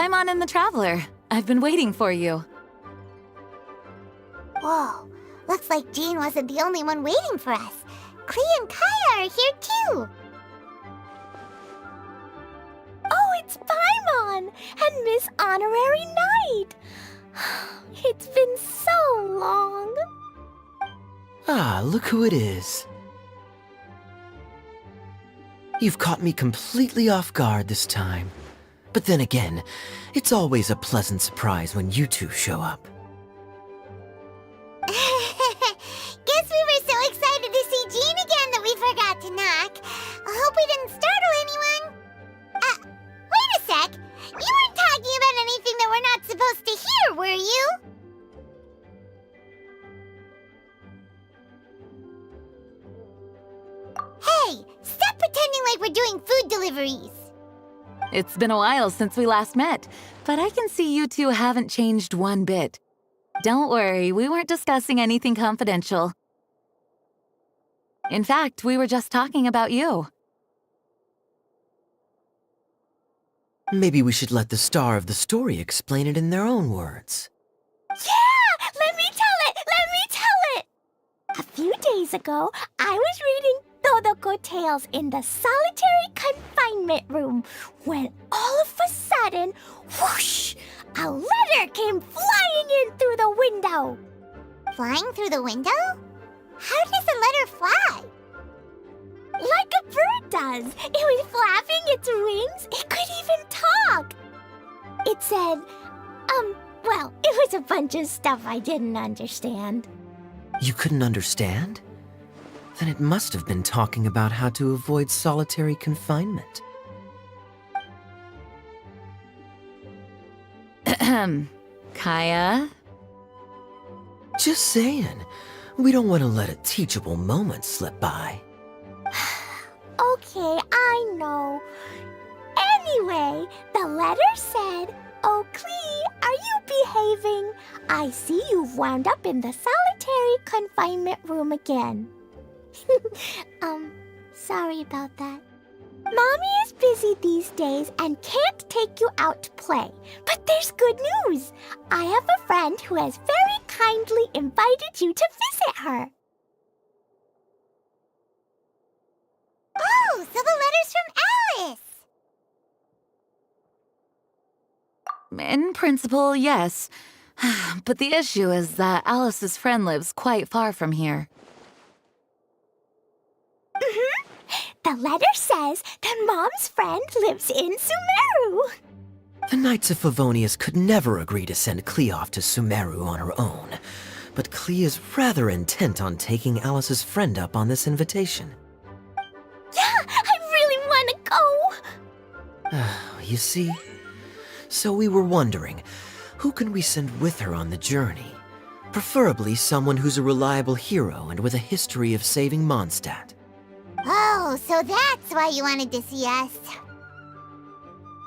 Paimon and the Traveler. I've been waiting for you. Whoa, looks like Jean wasn't the only one waiting for us. Klee and Kaya are here too. Oh, it's Paimon and Miss Honorary Knight. It's been so long. Ah, look who it is. You've caught me completely off guard this time. But then again, it's always a pleasant surprise when you two show up. Guess we were so excited to see Jean again that we forgot to knock. I hope we didn't startle anyone. Wait a sec. You weren't talking about anything that we're not supposed to hear, were you? Hey, stop pretending like we're doing food deliveries. It's been a while since we last met, but I can see you two haven't changed one bit. Don't worry, we weren't discussing anything confidential. In fact, we were just talking about you. Maybe we should let the star of the story explain it in their own words. Yeah! Let me tell it! A few days ago, I was reading Todoko Tales in the solitary confinement room when all of a sudden, whoosh! A letter came flying in through the window. Flying through the window? How does a letter fly? Like a bird does. It was flapping its wings. It could even talk. It said, well, it was a bunch of stuff I didn't understand. You couldn't understand? Then it must have been talking about how to avoid solitary confinement. Kaya? Just saying. We don't want to let a teachable moment slip by. Okay, I know. Anyway, the letter said, "Oh, Klee, are you behaving? I see you've wound up in the solitary confinement room again." Sorry about that. Mommy is busy these days and can't take you out to play. But there's good news. I have a friend who has very kindly invited you to visit her. Oh, so the letter's from Alice! In principle, yes. But the issue is that Alice's friend lives quite far from here. The letter says that Mom's friend lives in Sumeru. The Knights of Favonius could never agree to send Klee off to Sumeru on her own. But Klee is rather intent on taking Alice's friend up on this invitation. Yeah, I really want to go. You see? So we were wondering, who can we send with her on the journey? Preferably someone who's a reliable hero and with a history of saving Mondstadt. Oh, so that's why you wanted to see us.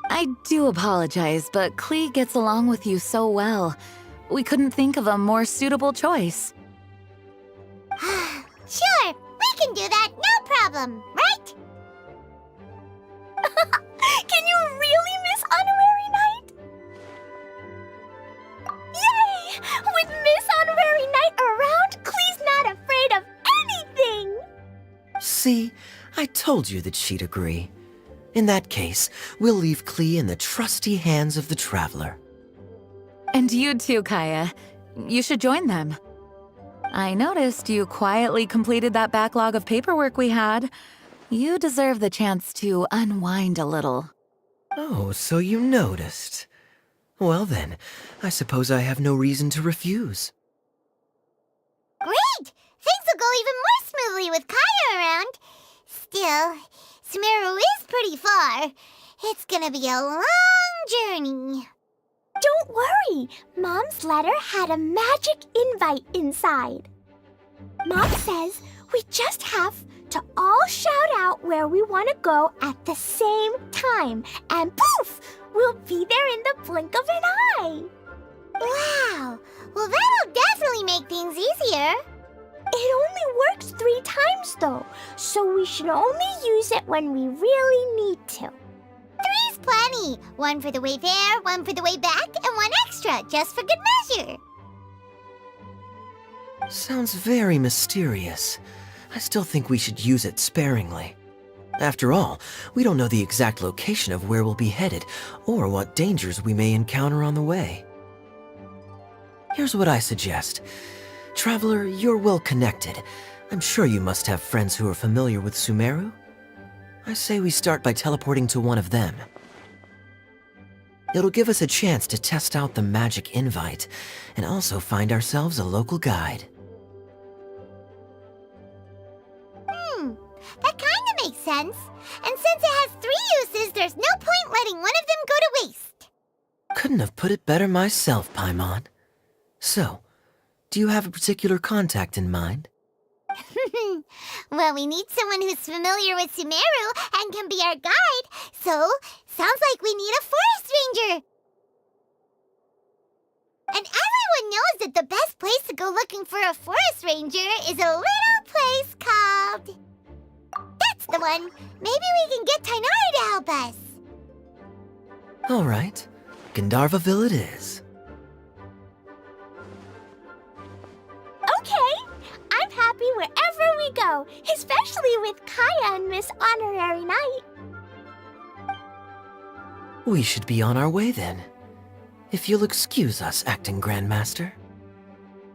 I do apologize, but Klee gets along with you so well. We couldn't think of a more suitable choice. Sure, we can do that, no problem, right? Can you really, Miss Honorary Knight? Yay! With Miss Honorary Knight around, Klee's not afraid of anything! See? I told you that she'd agree. In that case, we'll leave Klee in the trusty hands of the Traveler. And you too, Kaya. You should join them. I noticed you quietly completed that backlog of paperwork we had. You deserve the chance to unwind a little. Oh, so you noticed. Well then, I suppose I have no reason to refuse. Great! Things will go even more smoothly with Kaya around. Still, Sumeru is pretty far. It's gonna be a long journey. Don't worry, Mom's letter had a magic invite inside. Mom says we just have to all shout out where we want to go at the same time, and poof, we'll be there in the blink of an eye. Wow! Well, that'll definitely make things easier. It only works 3 times though, so we should only use it when we really need to. 3's plenty. One for the way there, one for the way back, and one extra, just for good measure. Sounds very mysterious. I still think we should use it sparingly. After all, we don't know the exact location of where we'll be headed, or what dangers we may encounter on the way. Here's what I suggest. Traveler, you're well connected. I'm sure you must have friends who are familiar with Sumeru. I say we start by teleporting to one of them. It'll give us a chance to test out the magic invite, and also find ourselves a local guide. That kinda makes sense. And since it has 3 uses, there's no point letting one of them go to waste. Couldn't have put it better myself, Paimon. So, do you have a particular contact in mind? Well, we need someone who's familiar with Sumeru and can be our guide, so sounds like we need a forest ranger. And everyone knows that the best place to go looking for a forest ranger is a little place called... That's the one! Maybe we can get Tainari to help us. All right, Gandharvaville it is. Okay, I'm happy wherever we go, especially with Kaya and Miss Honorary Knight. We should be on our way then. If you'll excuse us, Acting Grandmaster.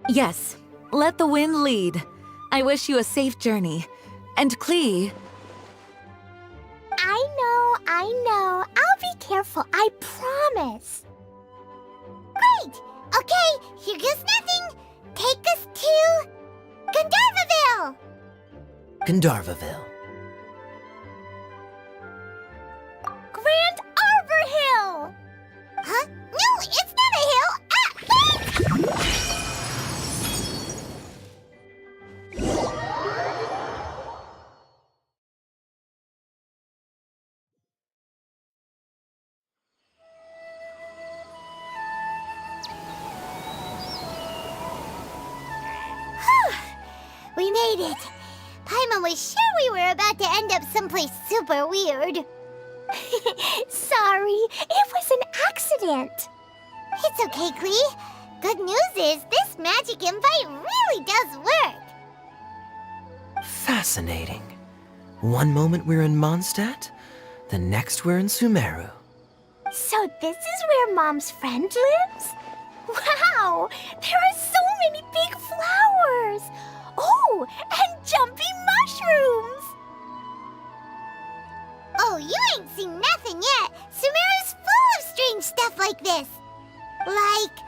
Yes, let the wind lead. I wish you a safe journey. And Klee... I know. I'll be careful, I promise. Great! Okay, here goes nothing. Take us to... Gandharvaville! Gandharvaville. Grand Arbor Hill! Huh? No, it's not a hill! Ah! We made it. Paimon was sure we were about to end up someplace super weird. Sorry, it was an accident. It's okay, Klee. Good news is this magic invite really does work. Fascinating. One moment we're in Mondstadt, the next we're in Sumeru. So this is where Mom's friend lives? Wow, there are so many big flowers. Oh, and jumping mushrooms. Oh, you ain't seen nothing yet. Sumeru's full of strange stuff like this. Like,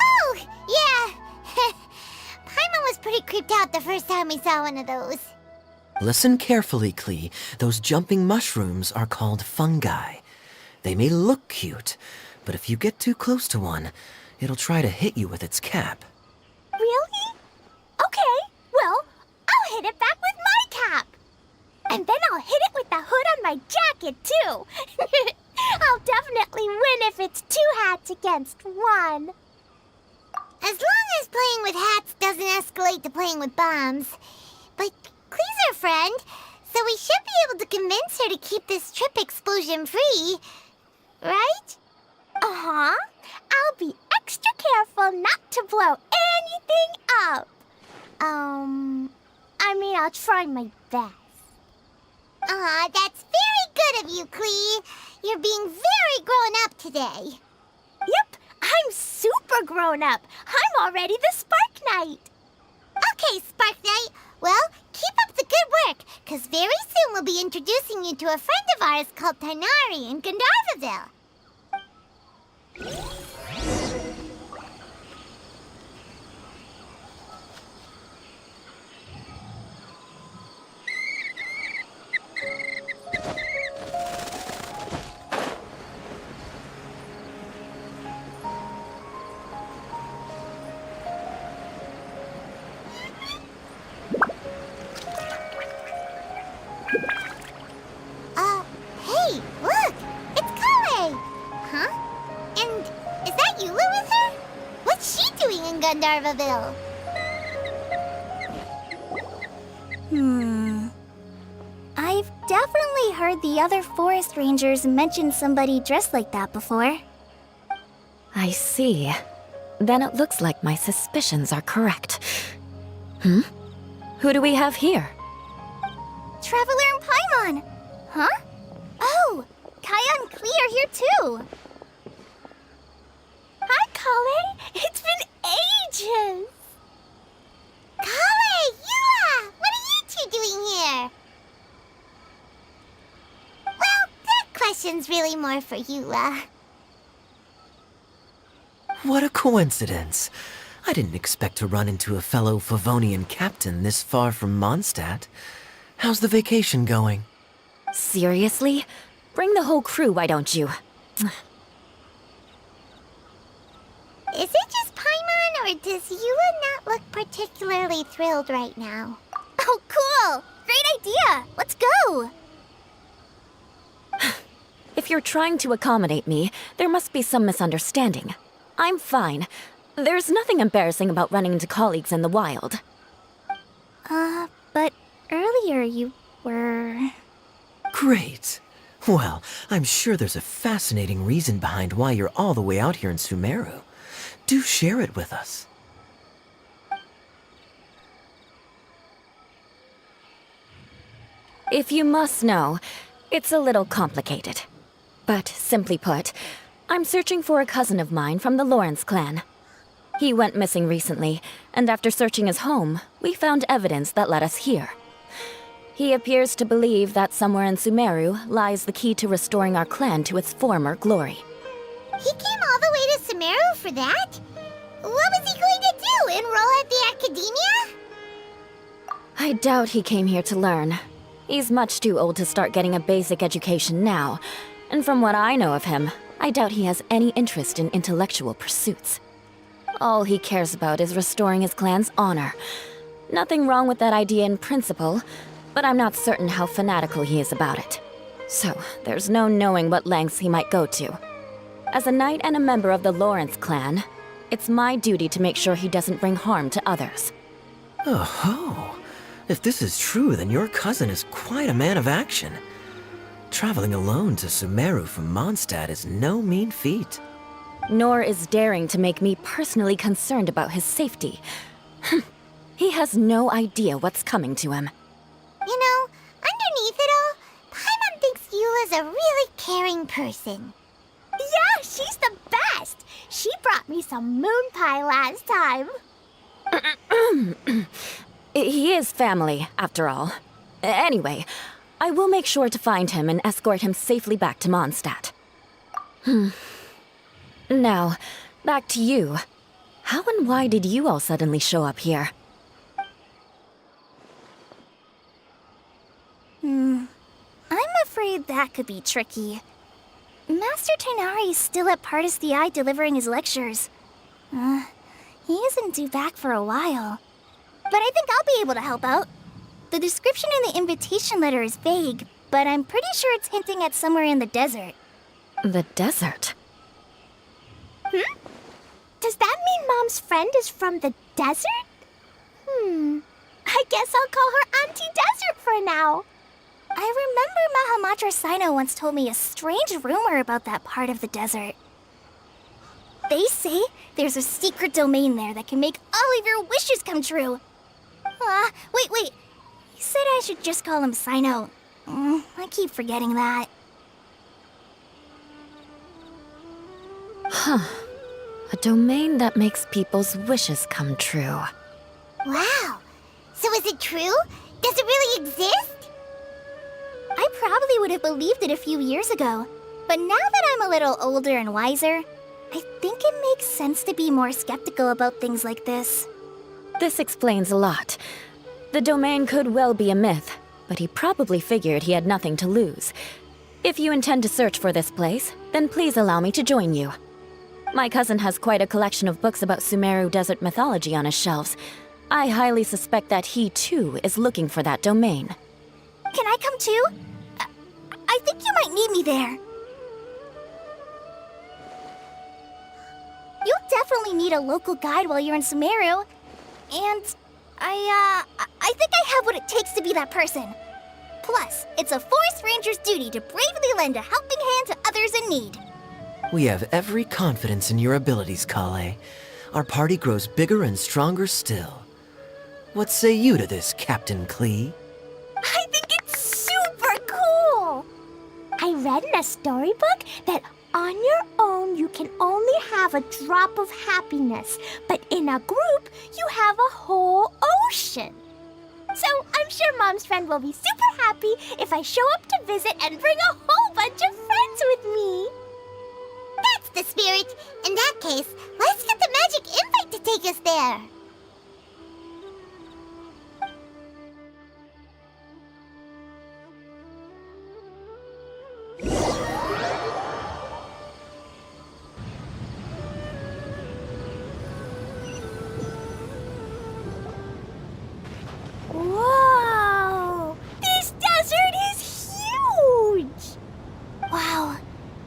Oh, yeah. Paimon was pretty creeped out the first time we saw one of those. Listen carefully, Klee. Those jumping mushrooms are called fungi. They may look cute, but if you get too close to one, it'll try to hit you with its cap. Really? Okay, well, I'll hit it back with my cap. And then I'll hit it with the hood on my jacket, too. I'll definitely win if it's 2 hats against 1. As long as playing with hats doesn't escalate to playing with bombs. But Klee's our friend, so we should be able to convince her to keep this trip explosion-free. Right? Uh-huh. I'll be extra careful not to blow anything up. I mean, I'll try my best. Aw, that's very good of you, Klee. You're being very grown up today. Yep, I'm super grown up. I'm already the Spark Knight. Okay, Spark Knight. Well, keep up the good work, because very soon we'll be introducing you to a friend of ours called Tainari in Gandharvaville. Hey, look! It's Kale! Huh? And is that Eula with her? What's she doing in Gandharvaville? I've definitely heard the other forest rangers mention somebody dressed like that before. I see. Then it looks like my suspicions are correct. Who do we have here? Traveler and Paimon! Huh? Oh, Kaya and Klee are here too! Hi, Kale! It's been ages! Kale, Eula! What are you two doing here? Well, that question's really more for Eula. What a coincidence. I didn't expect to run into a fellow Favonian captain this far from Mondstadt. How's the vacation going? Seriously? Bring the whole crew, why don't you? Is it just Paimon, or does Eula not look particularly thrilled right now? Oh, cool! Great idea! Let's go! If you're trying to accommodate me, there must be some misunderstanding. I'm fine. There's nothing embarrassing about running into colleagues in the wild. But earlier you were... Great. Well, I'm sure there's a fascinating reason behind why you're all the way out here in Sumeru. Do share it with us. If you must know, it's a little complicated. But simply put, I'm searching for a cousin of mine from the Lawrence clan. He went missing recently, and after searching his home, we found evidence that led us here. He appears to believe that somewhere in Sumeru lies the key to restoring our clan to its former glory. He came all the way to Sumeru for that? What was he going to do, enroll at the academia? I doubt he came here to learn. He's much too old to start getting a basic education now, and from what I know of him, I doubt he has any interest in intellectual pursuits. All he cares about is restoring his clan's honor. Nothing wrong with that idea in principle, but I'm not certain how fanatical he is about it. So, there's no knowing what lengths he might go to. As a knight and a member of the Lawrence clan, it's my duty to make sure he doesn't bring harm to others. Oh-ho. If this is true, then your cousin is quite a man of action. Traveling alone to Sumeru from Mondstadt is no mean feat. Nor is daring to make me personally concerned about his safety. He has no idea what's coming to him. You know, underneath it all, Paimon thinks Eula's a really caring person. Yeah, she's the best! She brought me some moon pie last time. He is family, after all. Anyway, I will make sure to find him and escort him safely back to Mondstadt. Now, back to you. How and why did you all suddenly show up here? I'm afraid that could be tricky. Master Tighnari's still at Partis the Eye delivering his lectures. He isn't due back for a while. But I think I'll be able to help out. The description in the invitation letter is vague, but I'm pretty sure it's hinting at somewhere in the desert. The desert? Does that mean Mom's friend is from the desert? I guess I'll call her Auntie Desert for now. I remember Mahamatra Sino once told me a strange rumor about that part of the desert. They say there's a secret domain there that can make all of your wishes come true. Wait. He said I should just call him Sino. I keep forgetting that. A domain that makes people's wishes come true. Wow. So is it true? Does it really exist? I probably would have believed it a few years ago. But now that I'm a little older and wiser, I think it makes sense to be more skeptical about things like this. This explains a lot. The domain could well be a myth, but he probably figured he had nothing to lose. If you intend to search for this place, then please allow me to join you. My cousin has quite a collection of books about Sumeru desert mythology on his shelves. I highly suspect that he, too, is looking for that domain. Can I come too? I think you might need me there. You'll definitely need a local guide while you're in Sumeru. And I think I have what it takes to be that person. Plus, it's a forest ranger's duty to bravely lend a helping hand to others in need. We have every confidence in your abilities, Kale. Our party grows bigger and stronger still. What say you to this, Captain Klee? I think it's super cool! I read in a storybook that on your own you can only have a drop of happiness, but in a group you have a whole ocean. So I'm sure Mom's friend will be super happy if I show up to visit and bring a whole bunch of friends with me. That's the spirit. In that case, let's get the magic invite to take us there. Whoa! This desert is huge! Wow,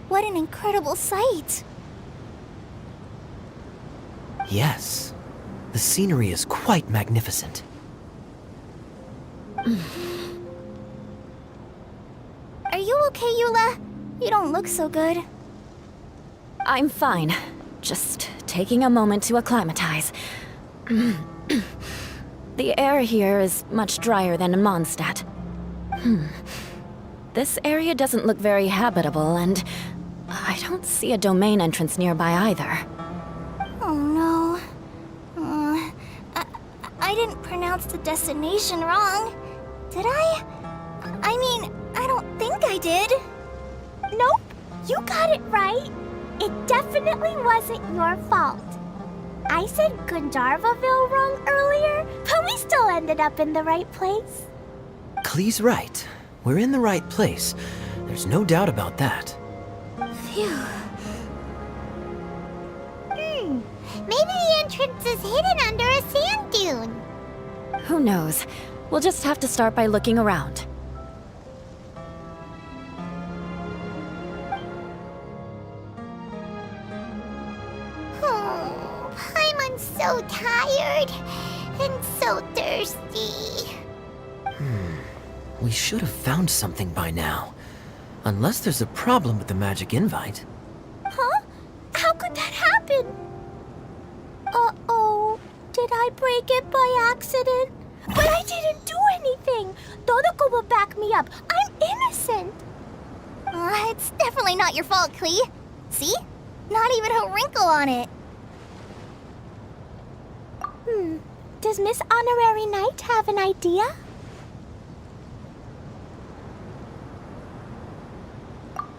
what an incredible sight. Yes. The scenery is quite magnificent. Are you okay, Eula? You don't look so good. I'm fine. Just taking a moment to acclimatize. The air here is much drier than in Mondstadt. This area doesn't look very habitable, and I don't see a domain entrance nearby either. Oh no. I didn't pronounce the destination wrong. Did I? I mean, I don't think I did. Nope, you got it right. It definitely wasn't your fault. I said Gandharvaville wrong earlier, but we still ended up in the right place. Klee's right. We're in the right place. There's no doubt about that. Phew. Maybe the entrance is hidden under a sand dune. Who knows? We'll just have to start by looking around. Oh, Paimon's so tired and so thirsty. We should have found something by now. Unless there's a problem with the magic invite. Huh? How could that happen? Uh-oh. Did I break it by accident? But I didn't do anything. Todoko will back me up. I'm innocent. It's definitely not your fault, Klee. See? Not even a wrinkle on it. Does Miss Honorary Knight have an idea?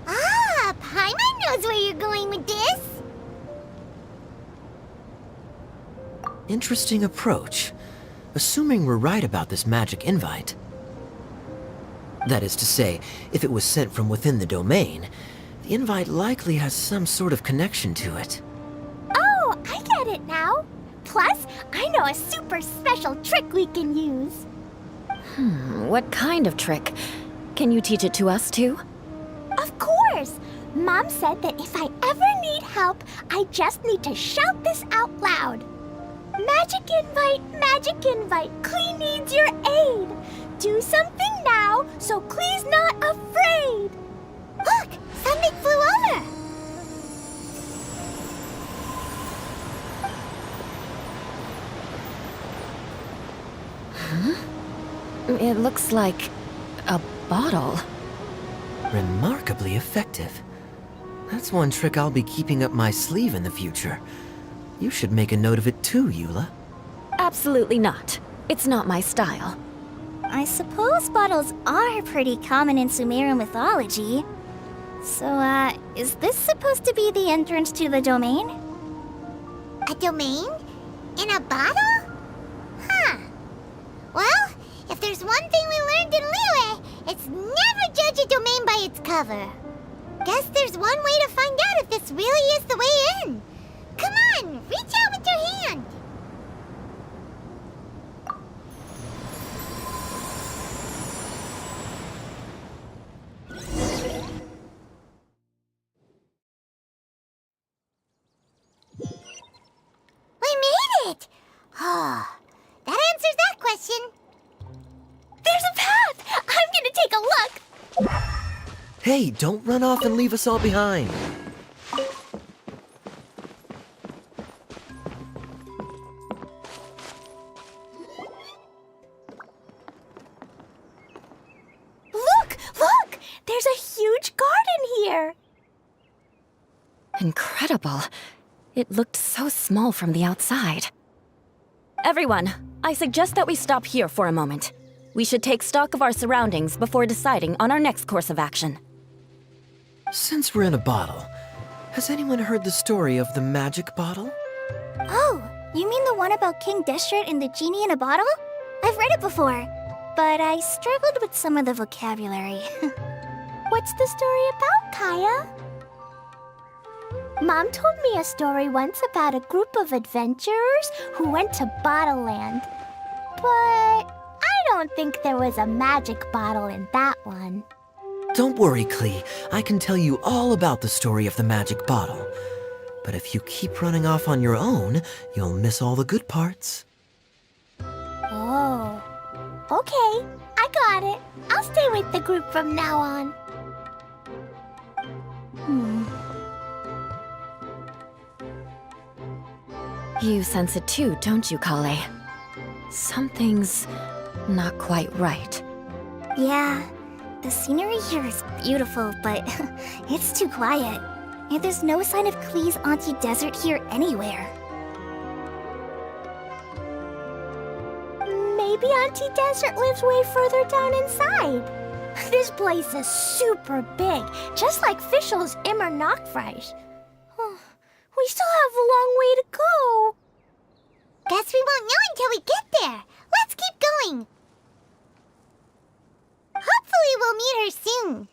Ah, Paimon knows where you're going with this. Interesting approach. Assuming we're right about this magic invite. That is to say, if it was sent from within the domain, the invite likely has some sort of connection to it. Oh, I get it now. Plus, I know a super special trick we can use. What kind of trick? Can you teach it to us too? Of course! Mom said that if I ever need help, I just need to shout this out loud. Magic invite, Klee needs your aid. Do something now so Klee's not afraid. Look, something flew over. It looks like a bottle. Remarkably effective. That's one trick I'll be keeping up my sleeve in the future. You should make a note of it too, Eula. Absolutely not. It's not my style. I suppose bottles are pretty common in Sumerian mythology. So, is this supposed to be the entrance to the domain? A domain? In a bottle? Huh. Well, if there's one thing we learned in Liyue, it's never judge a domain by its cover. Guess there's one way to find out if this really is the way in. Come on, reach out with your hand. We made it! Oh, that answers that Hey, don't run off and leave us all behind. Look! Look! There's a huge garden here! Incredible. It looked so small from the outside. Everyone, I suggest that we stop here for a moment. We should take stock of our surroundings before deciding on our next course of action. Since we're in a bottle, has anyone heard the story of the magic bottle? Oh, you mean the one about King Destret and the genie in a bottle? I've read it before, but I struggled with some of the vocabulary. What's the story about, Kaya? Mom told me a story once about a group of adventurers who went to Bottle Land. But I don't think there was a magic bottle in that one. Don't worry, Klee. I can tell you all about the story of the magic bottle. But if you keep running off on your own, you'll miss all the good parts. Oh. Okay, I got it. I'll stay with the group from now on. You sense it too, don't you, Kale? Something's not quite right. Yeah, the scenery here is beautiful, but it's too quiet. And there's no sign of Klee's Auntie Desert here anywhere. Maybe Auntie Desert lives way further down inside. This place is super big, just like Fischl's Immer Nachtreich. We still have a long way to go. Guess we won't know until we get there. Let's keep going. Hopefully we'll meet her soon.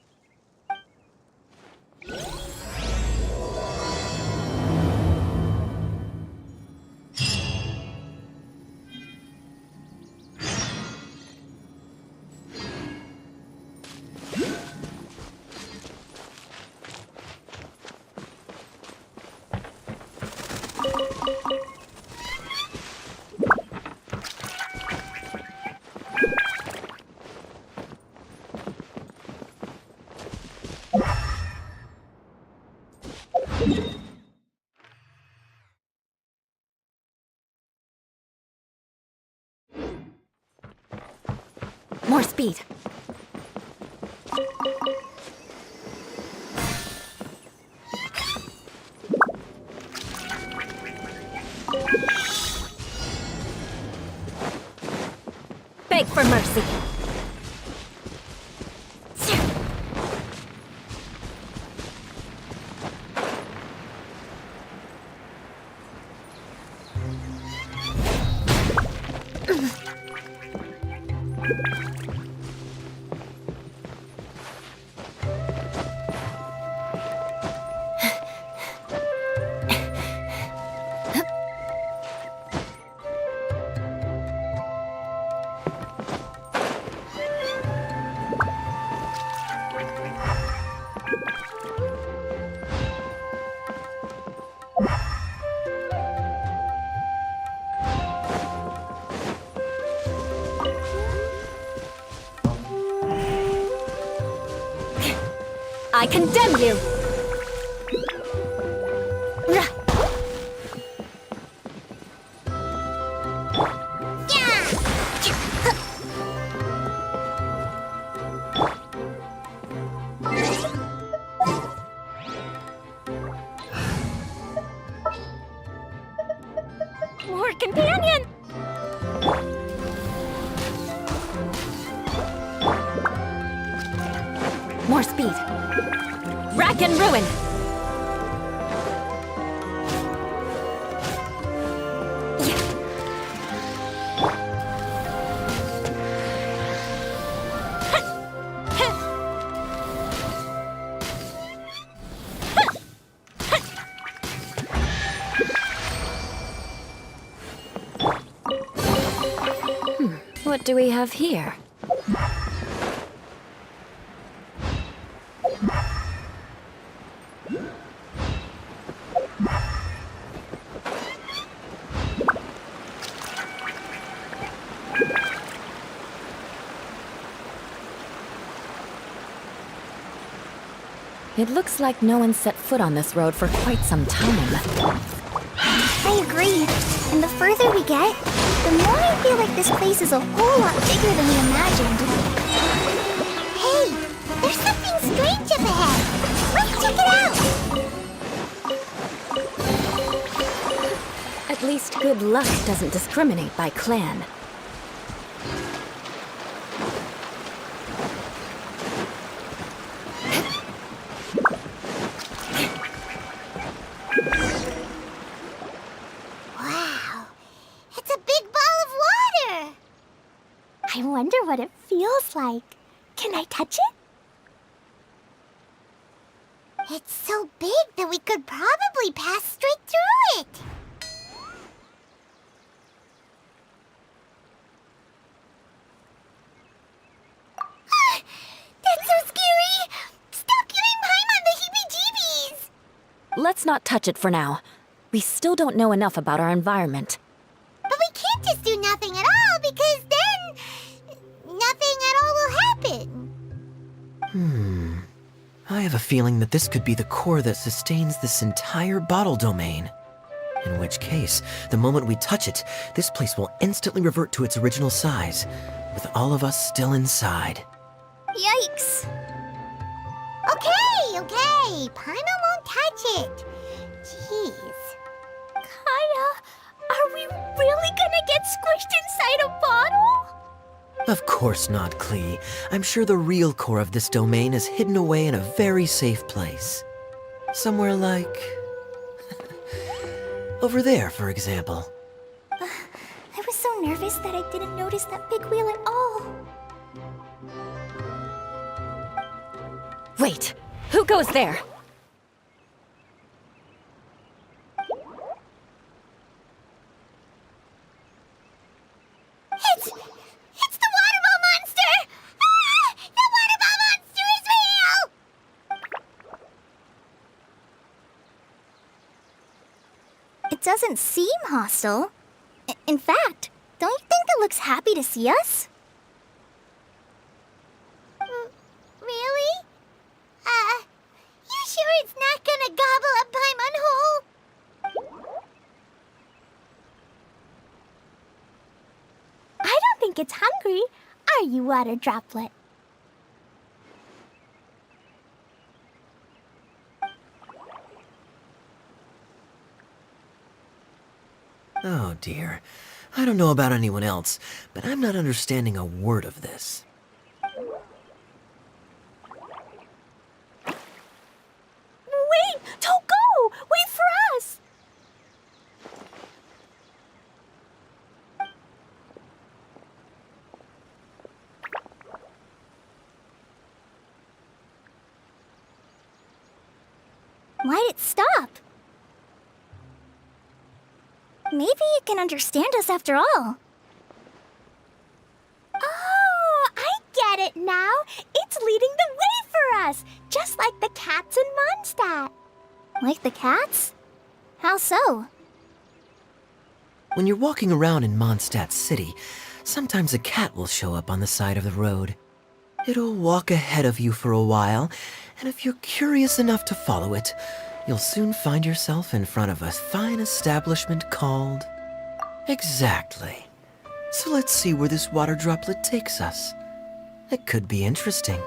More speed. Beg for mercy. I condemn you! More companion! More speed. Rack and ruin! What do we have here? It looks like no one set foot on this road for quite some time. I agree. And the further we get, the more I feel like this place is a whole lot bigger than we imagined. Hey, there's something strange up ahead. Let's check it out. At least good luck doesn't discriminate by clan. Wow, it's a big ball of water. I wonder what it feels like. Can I touch it? It's so big that we could probably pass straight through it. That's so scary! Stop giving Paimon the heebie-jeebies! Let's not touch it for now. We still don't know enough about our environment. But we can't just do nothing at all, because then nothing at all will happen. I have a feeling that this could be the core that sustains this entire bottle domain. In which case, the moment we touch it, this place will instantly revert to its original size, with all of us still inside. Yikes! Okay. Paimon won't touch it. Jeez. Kaya, are we really gonna get squished inside a bottle? Of course not, Klee. I'm sure the real core of this domain is hidden away in a very safe place. Somewhere like... over there, for example. I was so nervous that I didn't notice that big wheel at all. Wait, who goes there? It's the water ball monster! Ah! The water ball monster is real! It doesn't seem hostile. In fact, don't you think it looks happy to see us? Really? You sure it's not gonna gobble up Paimon whole? I don't think it's hungry. Are you, water droplet? Oh dear. I don't know about anyone else, but I'm not understanding a word of this. Wait! Don't go! Wait for us! Why'd it stop? Maybe it can understand us after all. Oh, I get it now. It's leading the way for us, just like the cats in Mondstadt. Like the cats? How so? When you're walking around in Mondstadt City, sometimes a cat will show up on the side of the road. It'll walk ahead of you for a while, and if you're curious enough to follow it, you'll soon find yourself in front of a fine establishment called... Exactly. So let's see where this water droplet takes us. It could be interesting.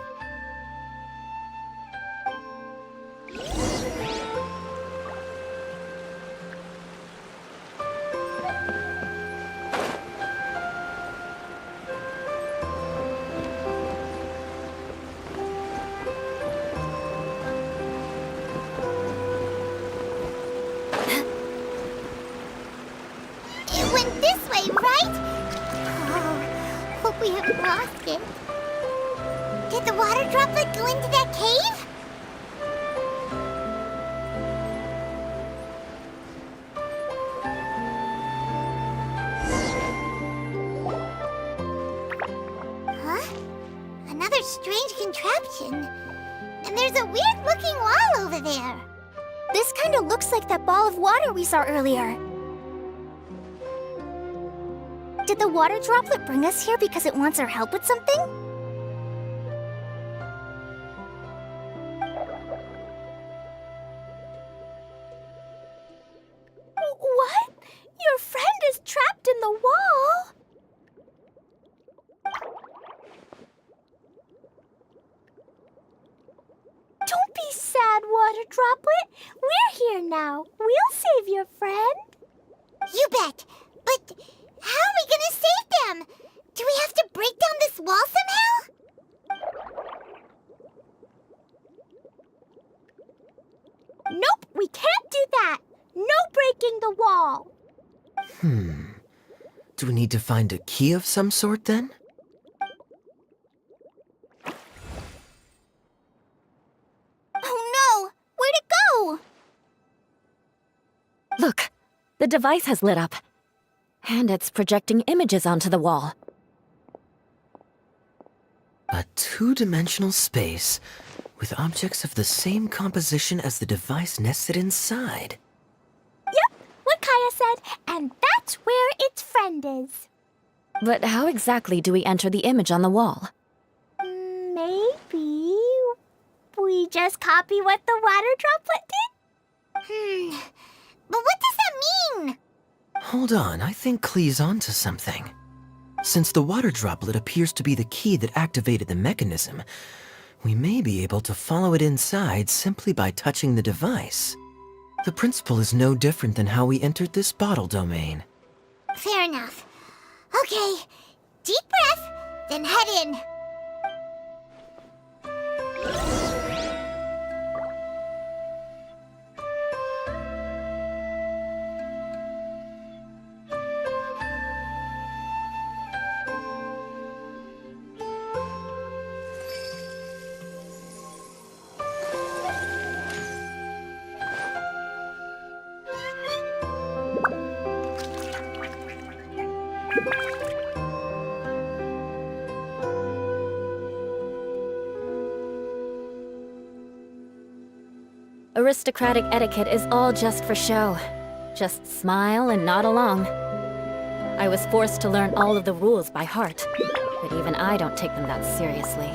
It went this way, right? Oh, hope we haven't lost it. Did the water droplet go into that cave? Huh? Another strange contraption. And there's a weird-looking wall over there. This kind of looks like that ball of water we saw earlier. Did the water droplet bring us here because it wants our help with something? touching the wall. Do we need to find a key of some sort then? Oh no! Where'd it go? Look, the device has lit up. And it's projecting images onto the wall. A two-dimensional space with objects of the same composition as the device nested inside. Yep, what Kaya said, and that's where its friend is. But how exactly do we enter the image on the wall? Maybe we just copy what the water droplet did? But what does that mean? Hold on, I think Klee's onto something. Since the water droplet appears to be the key that activated the mechanism, we may be able to follow it inside simply by touching the device. The principle is no different than how we entered this bottle domain. Fair enough. Okay, deep breath, then head in. Aristocratic etiquette is all just for show. Just smile and nod along. I was forced to learn all of the rules by heart, but even I don't take them that seriously.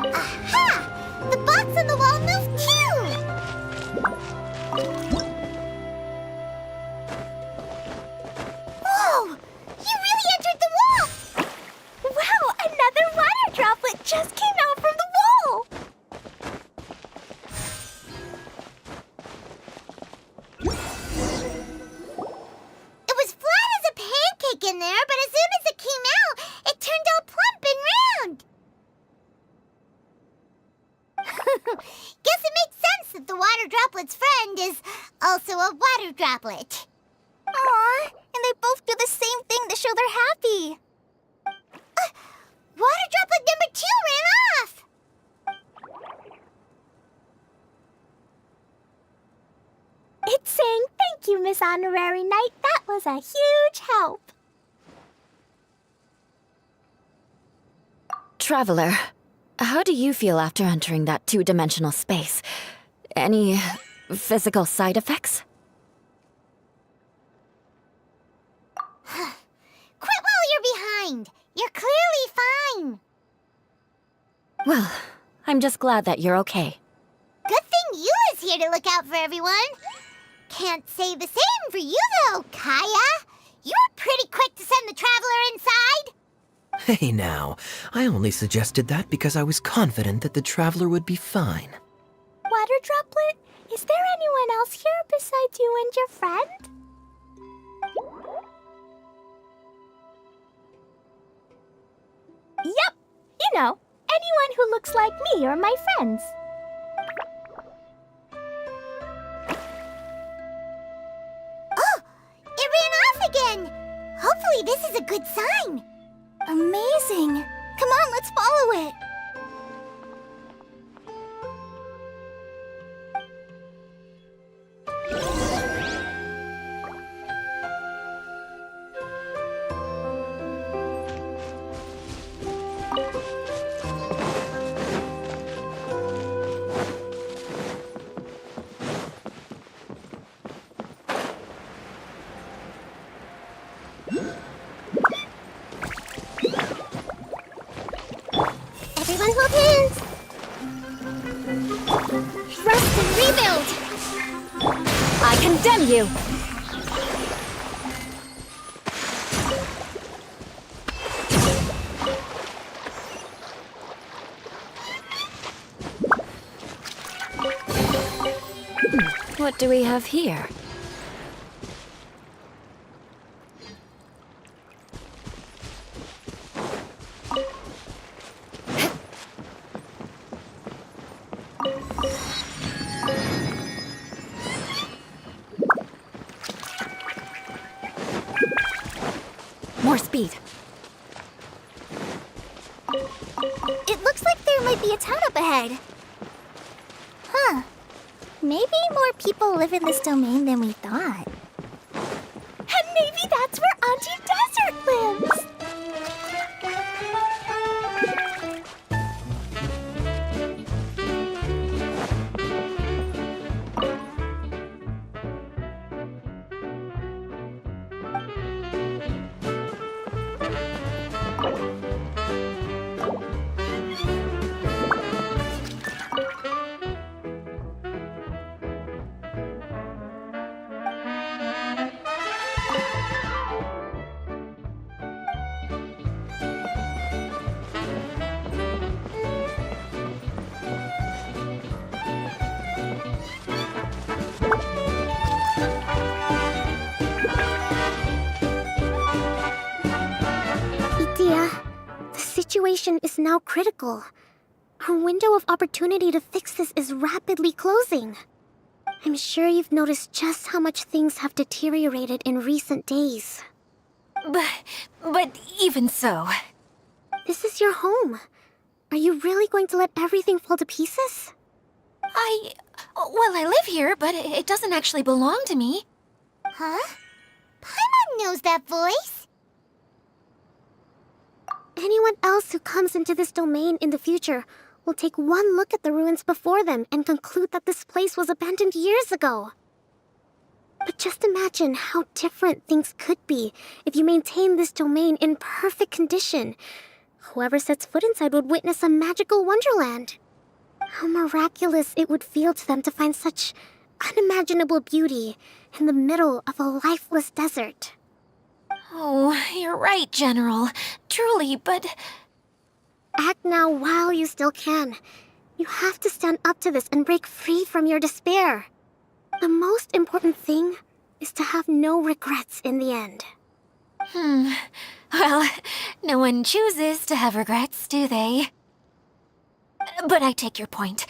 Aha! The box on the wall moved too! Whoa! You really entered the wall! Wow, another water droplet just came out from the wall! It was flat as a pancake in there, but as soon as it came out, it turned all plump and round. Guess it makes sense that the water droplet's friend is also a water droplet. Aw, and they both do the same thing to show they're happy. Water droplet number 2 ran off! It's saying thank you, Miss Honorary Knight. That was a huge help. Traveler, how do you feel after entering that two-dimensional space? Any physical side effects? Quit while you're behind! You're clearly fine! Well, I'm just glad that you're okay. Good thing Eula's here to look out for everyone. Can't say the same for you, though, Kaya. You were pretty quick to send the traveler inside. Hey now, I only suggested that because I was confident that the traveler would be fine. Water droplet, is there anyone else here besides you and your friend? Yep, you know, anyone who looks like me or my friends. Oh, it ran off again. Hopefully this is a good sign. Amazing. Come on, let's follow it. Everyone hold hands. Thrust and rebuild. I condemn you! What do we have here? More speed. It looks like there might be a town up ahead. Huh. Maybe more people live in this domain than we thought. And maybe that's where Auntie Desert lives! Idea, the situation is now critical. Our window of opportunity to fix this is rapidly closing. I'm sure you've noticed just how much things have deteriorated in recent days. But even so... This is your home. Are you really going to let everything fall to pieces? Well, I live here, but it doesn't actually belong to me. Huh? Paimon knows that voice. Anyone else who comes into this domain in the future will take one look at the ruins before them and conclude that this place was abandoned years ago. But just imagine how different things could be if you maintain this domain in perfect condition. Whoever sets foot inside would witness a magical wonderland. How miraculous it would feel to them to find such unimaginable beauty in the middle of a lifeless desert. Oh, you're right, General. Truly, but... Act now while you still can. You have to stand up to this and break free from your despair. The most important thing is to have no regrets in the end. Well, no one chooses to have regrets, do they? But I take your point.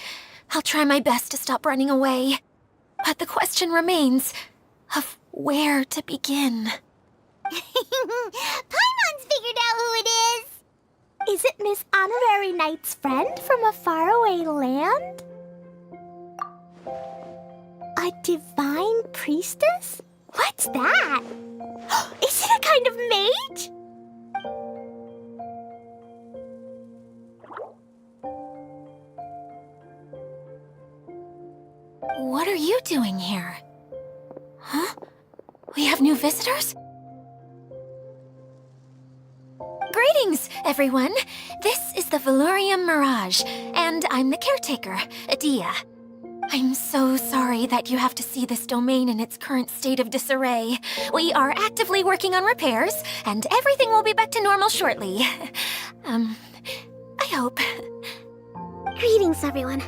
I'll try my best to stop running away. But the question remains of where to begin. Paimon's figured out who it is. Is it Miss Honorary Knight's friend from a faraway land? A divine priestess? What's that? Is it a kind of mage? What are you doing here? Huh? We have new visitors? Greetings, everyone. This is the Valurium Mirage, and I'm the caretaker, Adia. I'm so sorry that you have to see this domain in its current state of disarray. We are actively working on repairs, and everything will be back to normal shortly. I hope. Greetings, everyone.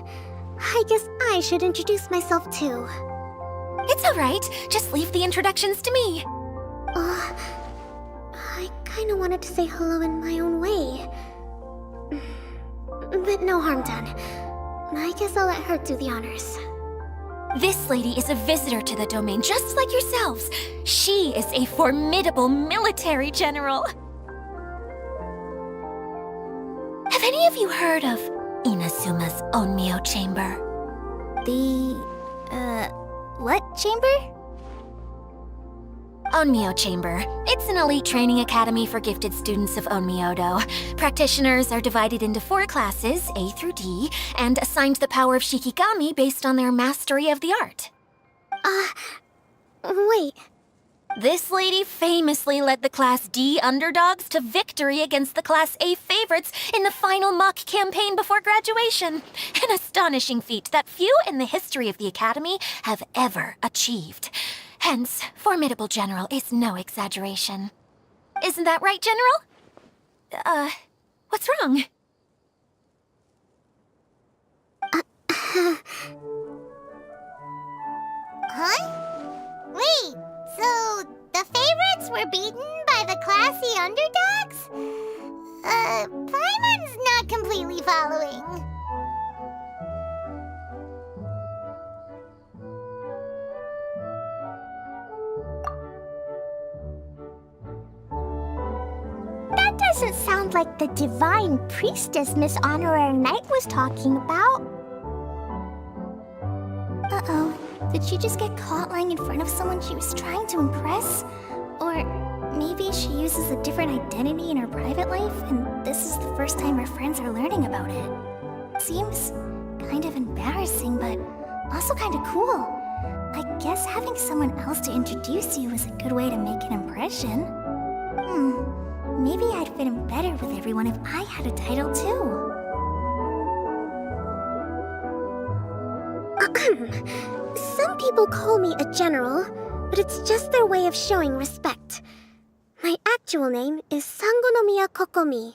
I guess I should introduce myself too. It's all right. Just leave the introductions to me. I kinda wanted to say hello in my own way. But no harm done. I guess I'll let her do the honors. This lady is a visitor to the domain, just like yourselves. She is a formidable military general. Have any of you heard of Inazuma's Onmyo Chamber? What chamber? Onmyo Chamber. It's an elite training academy for gifted students of Onmyodo. Practitioners are divided into 4 classes, A through D, and assigned the power of Shikigami based on their mastery of the art. Wait. This lady famously led the Class D underdogs to victory against the Class A favorites in the final mock campaign before graduation. An astonishing feat that few in the history of the Academy have ever achieved. Hence, formidable general is no exaggeration. Isn't that right, General? What's wrong? were beaten by the classy underdogs? Paimon's not completely following. That doesn't sound like the divine priestess Miss Honorary Knight was talking about. Uh-oh. Did she just get caught lying in front of someone she was trying to impress? Or maybe she uses a different identity in her private life, and this is the first time her friends are learning about it. Seems kind of embarrassing, but also kind of cool. I guess having someone else to introduce you is a good way to make an impression. Maybe I'd fit in better with everyone if I had a title too. Some people call me a general, but it's just their way of showing respect. My actual name is Sangonomiya Kokomi.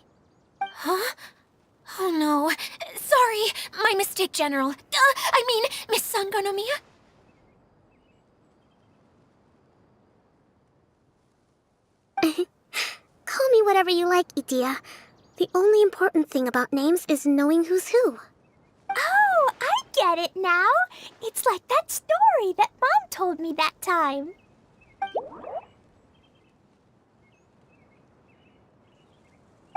Huh? Oh no. Sorry, my mistake, General. I mean, Miss Sangonomiya. Call me whatever you like, Itia. The only important thing about names is knowing who's who. Oh, I get it now. It's like that story that Mom told me that time.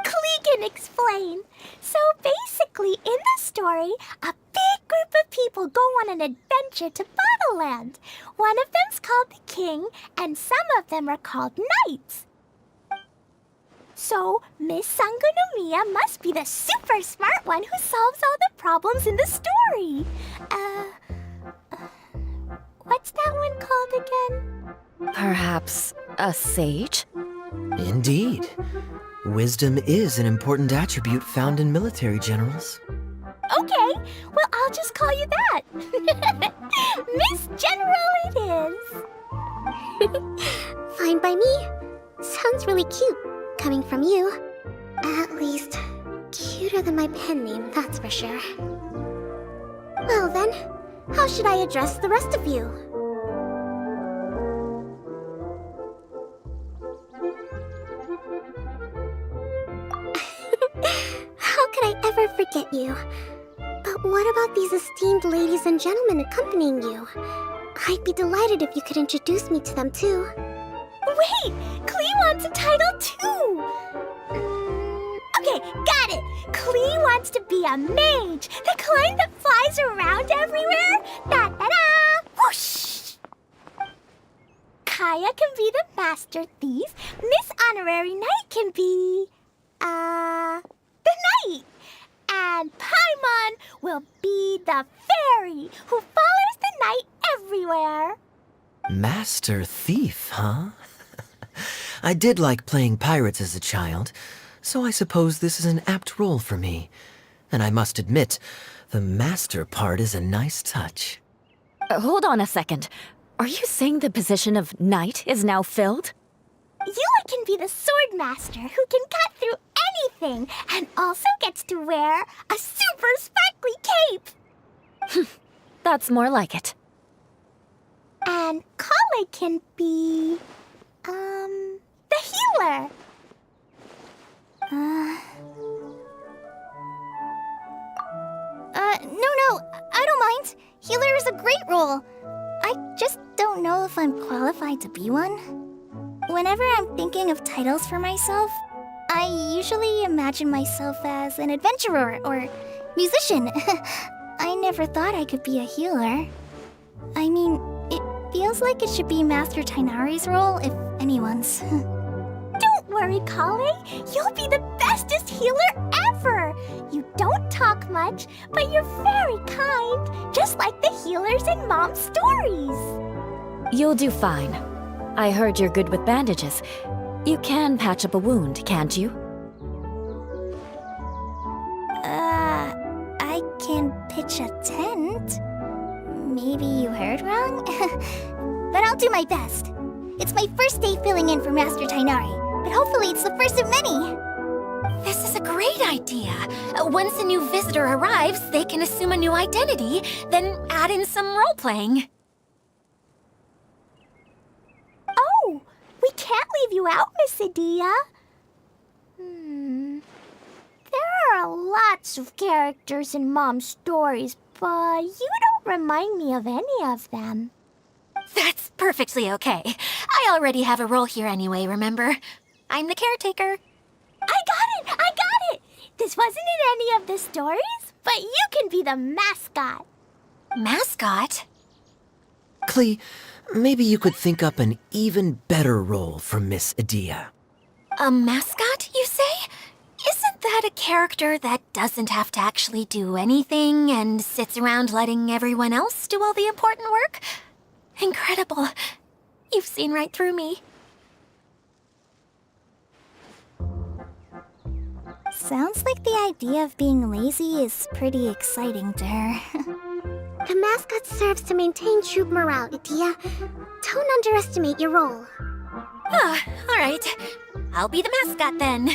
Klee can explain. So basically, in the story, a big group of people go on an adventure to Bottleland. One of them's called the King, and some of them are called Knights. So, Miss Sangonomiya must be the super smart one who solves all the problems in the story. What's that one called again? Perhaps a sage? Indeed. Wisdom is an important attribute found in military generals. Okay, well, I'll just call you that. Miss General it is. Fine by me. Sounds really cute, coming from you. At least, cuter than my pen name, that's for sure. Well then, how should I address the rest of you? How could I ever forget you? But what about these esteemed ladies and gentlemen accompanying you? I'd be delighted if you could introduce me to them too. Wait, Klee wants a title too. Okay, got it. Klee wants to be a mage, the kind that flies around everywhere. Da-da-da! Whoosh! Kaya can be the master thief. Miss Honorary Knight can be, the knight. And Paimon will be the fairy who follows the knight everywhere. Master Thief, huh? I did like playing pirates as a child, so I suppose this is an apt role for me. And I must admit, the master part is a nice touch. Hold on a second. Are you saying the position of knight is now filled? Eula can be the sword master who can cut through anything and also gets to wear a super sparkly cape. That's more like it. And Kale can be, the healer. No, I don't mind. Healer is a great role. I just don't know if I'm qualified to be one. Whenever I'm thinking of titles for myself, I usually imagine myself as an adventurer or musician. I never thought I could be a healer. I mean, it feels like it should be Master Tainari's role, if anyone's. Don't worry, Kale. You'll be the bestest healer ever. You don't talk much, but you're very kind, just like the healers in Mom's stories. You'll do fine. I heard you're good with bandages. You can patch up a wound, can't you? I can pitch a tent. Maybe you heard wrong? But I'll do my best. It's my first day filling in for Master Tainari, but hopefully it's the first of many. This is a great idea. Once a new visitor arrives, they can assume a new identity, then add in some role-playing. Oh, we can't leave you out, Miss Adia. There are lots of characters in Mom's stories, but you don't remind me of any of them. That's perfectly okay. I already have a role here anyway, remember? I'm the caretaker. I got it! This wasn't in any of the stories, but you can be the mascot. Mascot? Klee, maybe you could think up an even better role for Miss Adia. A mascot, you say? Isn't that a character that doesn't have to actually do anything and sits around letting everyone else do all the important work? Incredible. You've seen right through me. Sounds like the idea of being lazy is pretty exciting to her. The mascot serves to maintain troop morale, Adia. Don't underestimate your role. Ah, all right. I'll be the mascot then.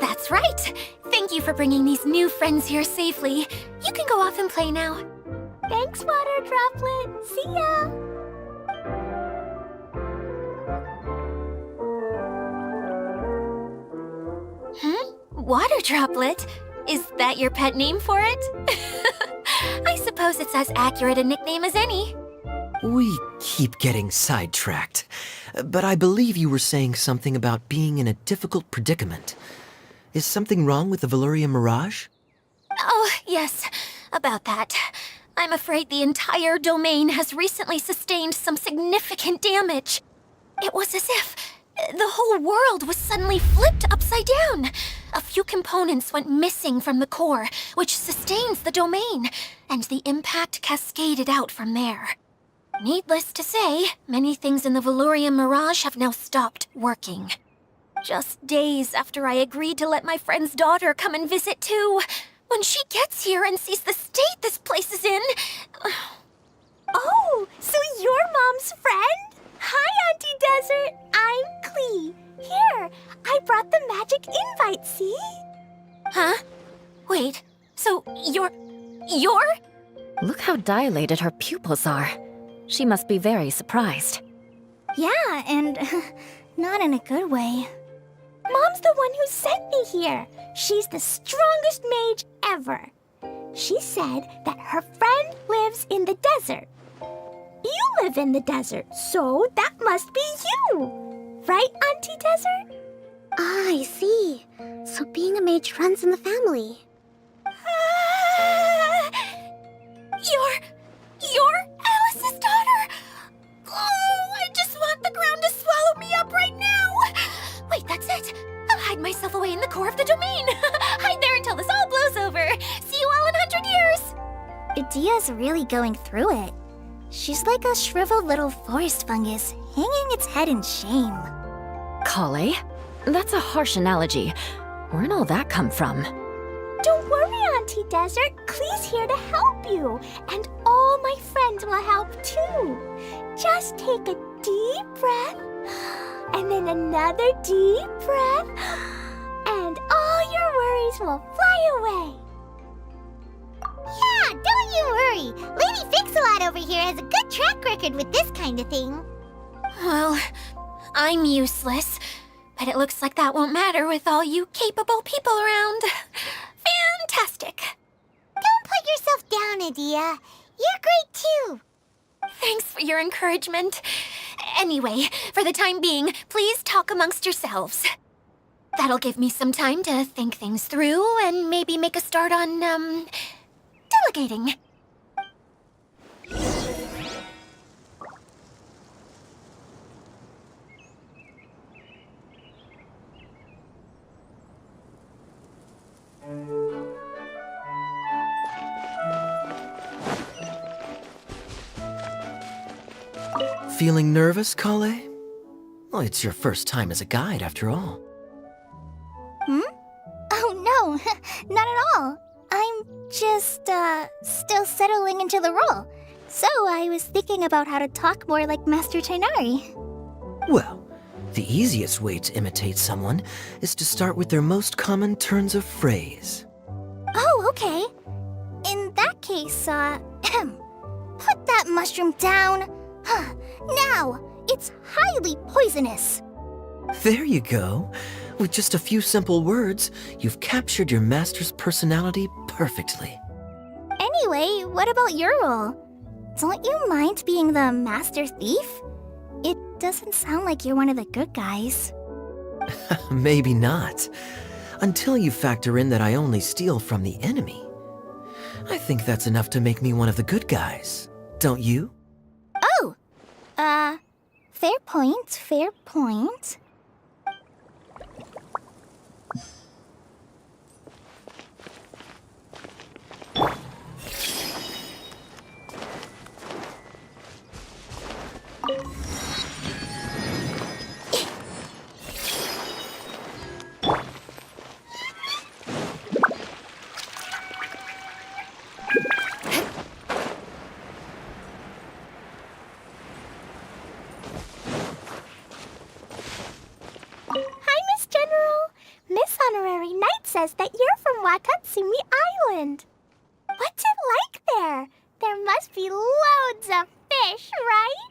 That's right. Thank you for bringing these new friends here safely. You can go off and play now. Thanks, Water Droplet. See ya! Water Droplet? Is that your pet name for it? I suppose it's as accurate a nickname as any. We keep getting sidetracked, but I believe you were saying something about being in a difficult predicament. Is something wrong with the Veluria Mirage? Oh, yes, about that. I'm afraid the entire domain has recently sustained some significant damage. It was as if the whole world was suddenly flipped upside down. A few components went missing from the core, which sustains the domain, and the impact cascaded out from there. Needless to say, many things in the Veluria Mirage have now stopped working. Just days after I agreed to let my friend's daughter come and visit too. When she gets here and sees the state this place is in... Oh, so you're Mom's friend? Hi, Auntie Desert. I'm Klee. Here, I brought the magic invite, see? Huh? Wait, so you're... Look how dilated her pupils are. She must be very surprised. Yeah, and not in a good way. Mom's the one who sent me here. She's the strongest mage ever. She said that her friend lives in the desert. You live in the desert, so that must be you. Right, Auntie Desert? Ah, I see. So being a mage runs in the family. You're Alice's daughter? Oh, I just want the ground to swallow me up right now. Wait, that's it. I'll hide myself away in the core of the domain. Hide there until this all blows over. See you all in 100 years. Adia's really going through it. She's like a shriveled little forest fungus, hanging its head in shame. Kale? That's a harsh analogy. Where'd all that come from? Don't worry, Auntie Desert. Klee's here to help you. And all my friends will help too. Just take a deep breath, and then another deep breath, and all your worries will fly away. Yeah, don't you worry. Lady Fix-A-Lot over here has a good track record with this kind of thing. Well, I'm useless. But it looks like that won't matter with all you capable people around. Fantastic. Don't put yourself down, Adia. You're great too. Thanks for your encouragement. Anyway, for the time being, please talk amongst yourselves. That'll give me some time to think things through and maybe make a start on, delegating. Feeling nervous, Kale? Well, it's your first time as a guide, after all. Oh no, not at all. I'm just, still settling into the role. So I was thinking about how to talk more like Master Tainari. Well, the easiest way to imitate someone is to start with their most common turns of phrase. Oh, okay. In that case, put that mushroom down. Now, it's highly poisonous. There you go. With just a few simple words, you've captured your master's personality perfectly. Anyway, what about your role? Don't you mind being the master thief? It doesn't sound like you're one of the good guys. Maybe not. Until you factor in that I only steal from the enemy. I think that's enough to make me one of the good guys. Don't you? Oh! Fair point, fair point. Honorary Knight says that you're from Watatsumi Island. What's it like there? There must be loads of fish, right?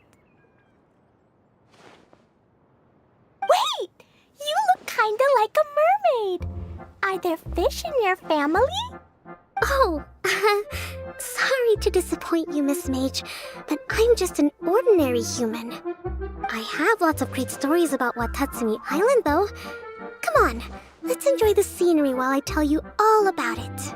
Wait! You look kinda like a mermaid. Are there fish in your family? Oh, sorry to disappoint you, Miss Mage, but I'm just an ordinary human. I have lots of great stories about Watatsumi Island, though. Come on, let's enjoy the scenery while I tell you all about it.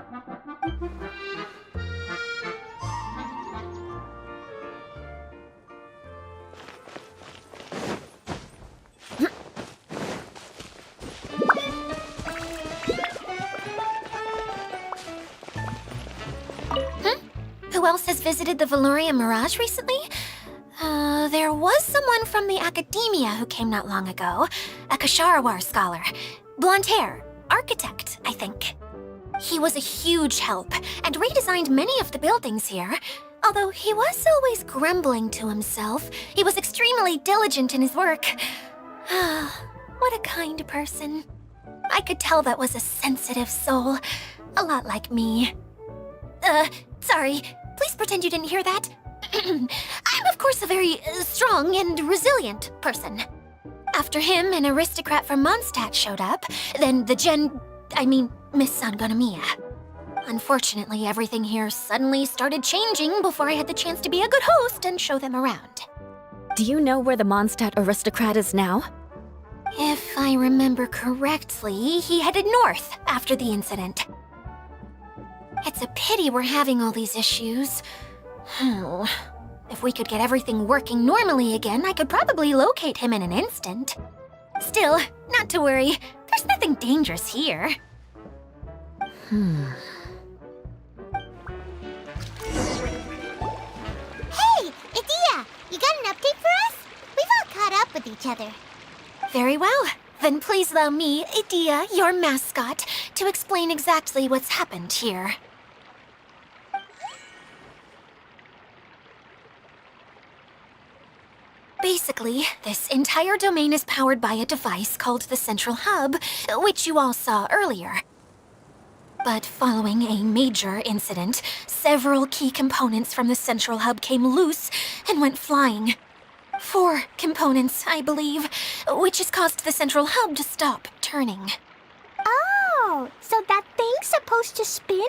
Who else has visited the Veloria Mirage recently? There was someone from the academia who came not long ago. A Kasharawar scholar. Blonde hair. Architect, I think. He was a huge help and redesigned many of the buildings here. Although he was always grumbling to himself, he was extremely diligent in his work. What a kind person. I could tell that was a sensitive soul. A lot like me. Sorry. Please pretend you didn't hear that. I'm, of course, a very strong and resilient person. After him, an aristocrat from Mondstadt showed up, then Miss Sangonomiya. Unfortunately, everything here suddenly started changing before I had the chance to be a good host and show them around. Do you know where the Mondstadt aristocrat is now? If I remember correctly, he headed north after the incident. It's a pity we're having all these issues. If we could get everything working normally again, I could probably locate him in an instant. Still, not to worry. There's nothing dangerous here. Hey, Idia! You got an update for us? We've all caught up with each other. Very well. Then please allow me, Idia, your mascot, to explain exactly what's happened here. Basically, this entire domain is powered by a device called the Central Hub, which you all saw earlier. But following a major incident, several key components from the Central Hub came loose and went flying. 4 components, I believe, which has caused the Central Hub to stop turning. Oh, so that thing's supposed to spin?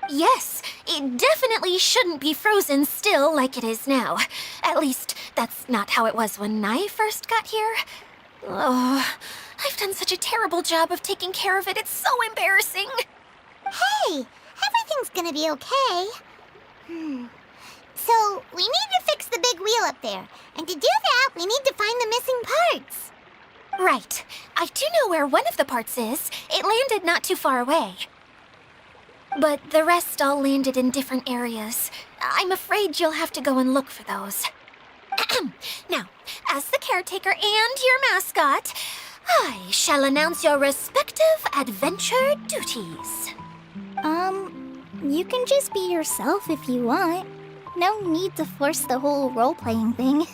Yes, it definitely shouldn't be frozen still like it is now. At least, that's not how it was when I first got here. Oh, I've done such a terrible job of taking care of it, it's so embarrassing. Hey, everything's gonna be okay. So, we need to fix the big wheel up there. And to do that, we need to find the missing parts. Right. I do know where one of the parts is. It landed not too far away. But the rest all landed in different areas. I'm afraid you'll have to go and look for those. Now, as the caretaker and your mascot, I shall announce your respective adventure duties. You can just be yourself if you want. No need to force the whole role-playing thing.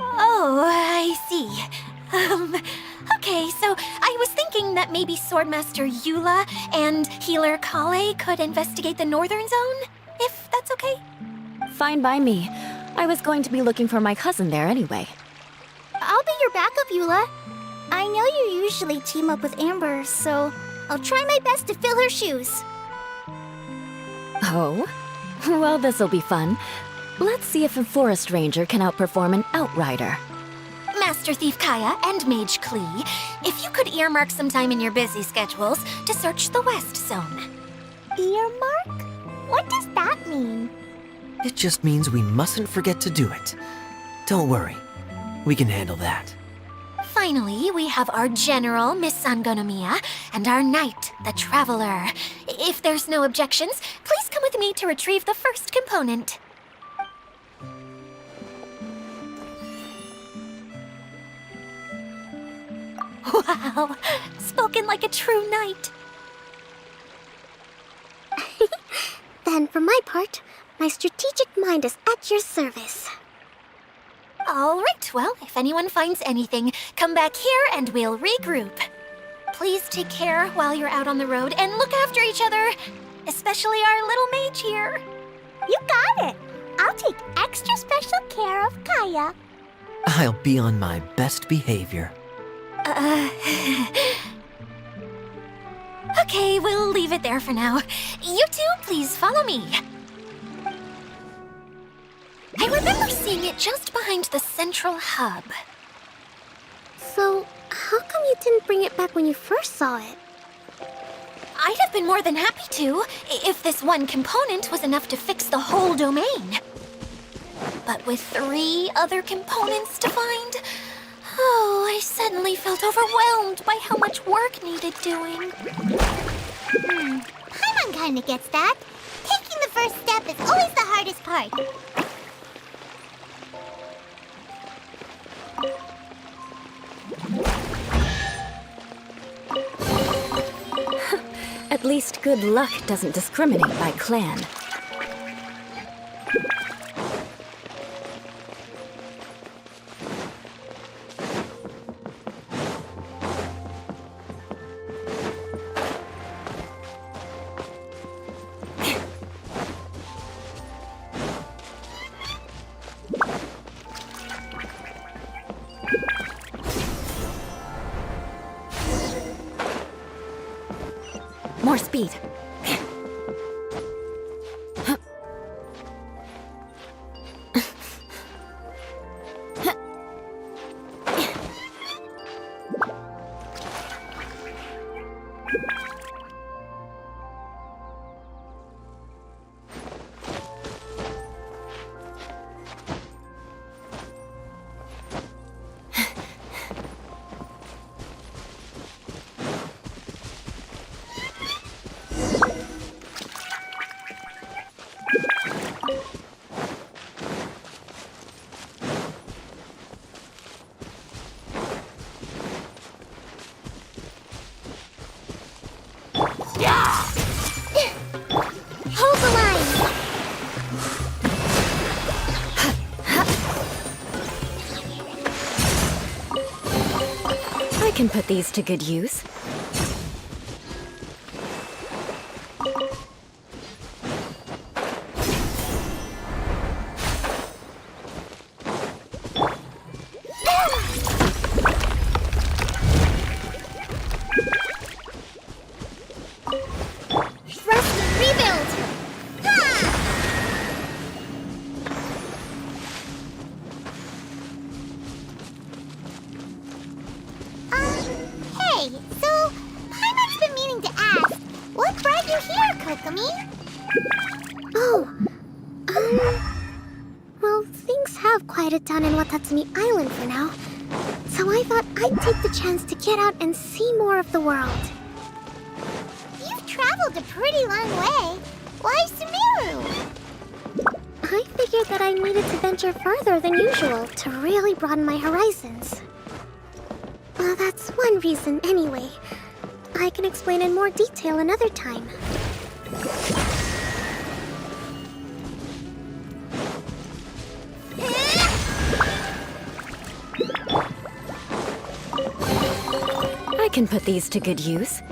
Oh, I see. Okay, so I was thinking that that maybe Swordmaster Eula and Healer Kale could investigate the northern zone? If that's okay? Fine by me. I was going to be looking for my cousin there anyway. I'll be your backup, Eula. I know you usually team up with Amber, so I'll try my best to fill her shoes. Oh? Well, this'll be fun. Let's see if a forest ranger can outperform an outrider. Master Thief Kaya and Mage Klee, if you could earmark some time in your busy schedules to search the West Zone. Earmark? What does that mean? It just means we mustn't forget to do it. Don't worry. We can handle that. Finally, we have our General, Miss Sangonomiya, and our Knight, the Traveler. If there's no objections, please come with me to retrieve the first component. Wow, spoken like a true knight. Then, for my part, my strategic mind is at your service. All right, well, if anyone finds anything, come back here and we'll regroup. Please take care while you're out on the road and look after each other, especially our little mage here. You got it. I'll take extra special care of Kaya. I'll be on my best behavior. Okay, we'll leave it there for now. You two, please follow me. I remember seeing it just behind the central hub. So, how come you didn't bring it back when you first saw it? I'd have been more than happy to, if this one component was enough to fix the whole domain. But with 3 other components to find, oh, I suddenly felt overwhelmed by how much work needed doing. Paimon kinda gets that. Taking the first step is always the hardest part. At least good luck doesn't discriminate by clan. More speed. Hold the line! I can put these to good use. Thrust and rebuild! Ha! Hey, so Paimon's been meaning to ask, what brought you here, Kokomi? Oh, well, things have quieted down in Watatsumi Island for now. So I thought I'd take the chance to get out and see more of the world. You've traveled a pretty long way. Why Sumeru? I figured that I needed to venture further than usual to really broaden my horizons. Well, that's one reason anyway. I can explain in more detail another time. I can put these to good use.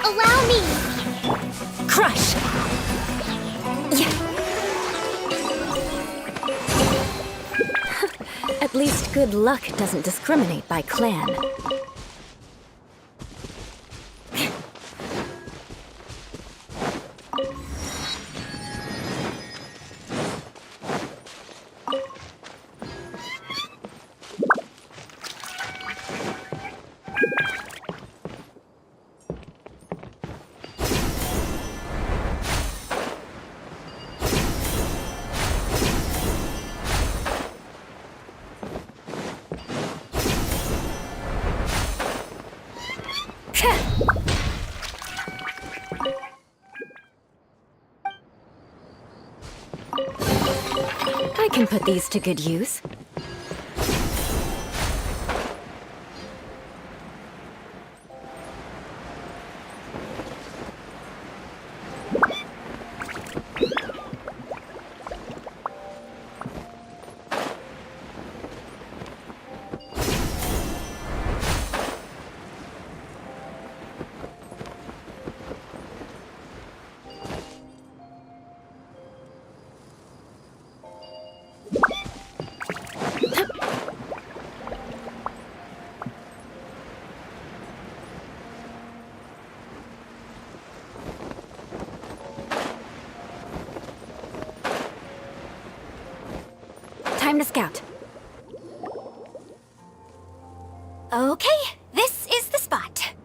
Allow me! Crush! Yeah. At least good luck doesn't discriminate by clan. I can put these to good use. Time to scout. Okay, this is the spot.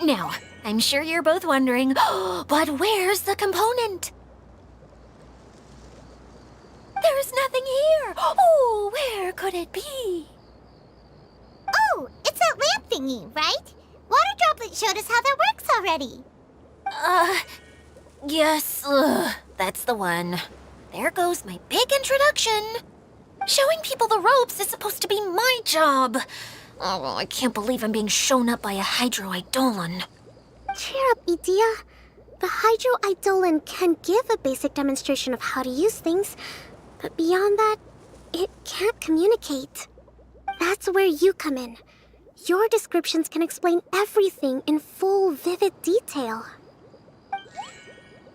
Now, I'm sure you're both wondering, but where's the component? There's nothing here. Oh, where could it be? Oh, it's that lamp thingy, right? Water Droplet showed us how that works already. Yes, that's the one. There goes my big introduction. Showing people the ropes is supposed to be my job. Oh, I can't believe I'm being shown up by a Hydro-Eidolon. Cheer up, Edea. The Hydro-Eidolon can give a basic demonstration of how to use things, but beyond that, it can't communicate. That's where you come in. Your descriptions can explain everything in full, vivid detail.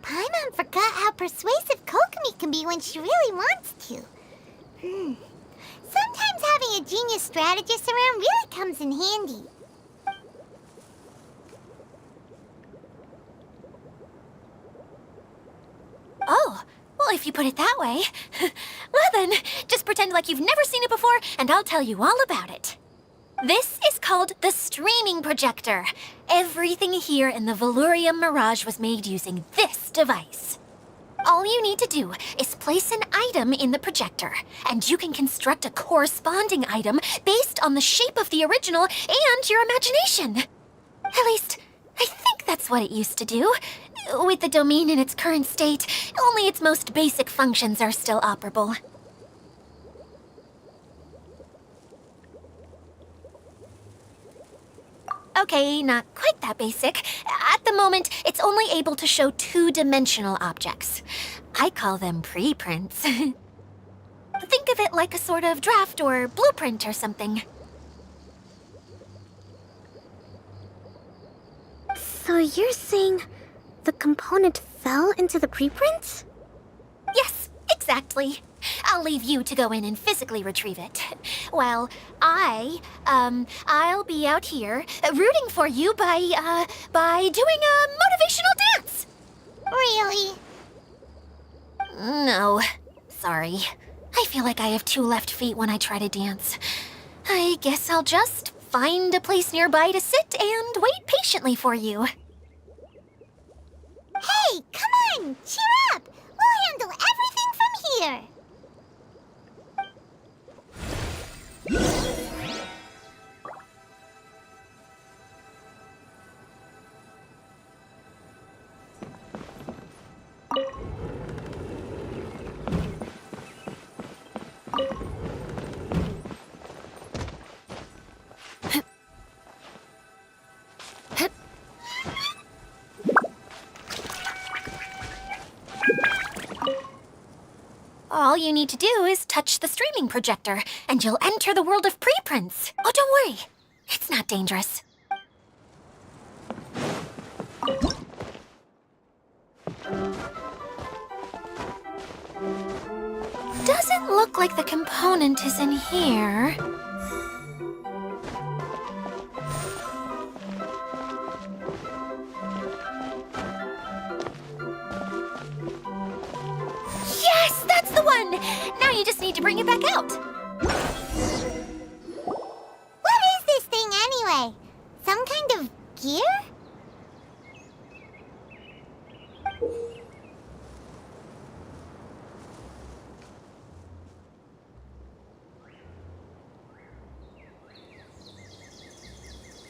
Paimon forgot how persuasive Kokomi can be when she really wants to. Sometimes having a genius strategist around really comes in handy. Oh, well, if you put it that way. Well then, just pretend like you've never seen it before, and I'll tell you all about it. This is called the streaming projector. Everything here in the Valurium Mirage was made using this device. All you need to do is place an item in the projector, and you can construct a corresponding item based on the shape of the original and your imagination. At least, I think that's what it used to do. With the domain in its current state, only its most basic functions are still operable. Okay, not quite that basic. At the moment, it's only able to show two-dimensional objects. I call them preprints. Think of it like a sort of draft or blueprint or something. So you're saying the component fell into the preprints? Yes, exactly. I'll leave you to go in and physically retrieve it. Well, I'll be out here rooting for you by doing a motivational dance. Really? No, sorry. I feel like I have two left feet when I try to dance. I guess I'll just find a place nearby to sit and wait patiently for you. Hey, come on! Cheer up! We'll handle everything from here! All you need to do is touch the streaming projector, and you'll enter the world of preprints. Oh, don't worry. It's not dangerous. Doesn't look like the component is in here. Yes, that's the one! Now you just need to bring it back out. What is this thing anyway? Some kind of gear?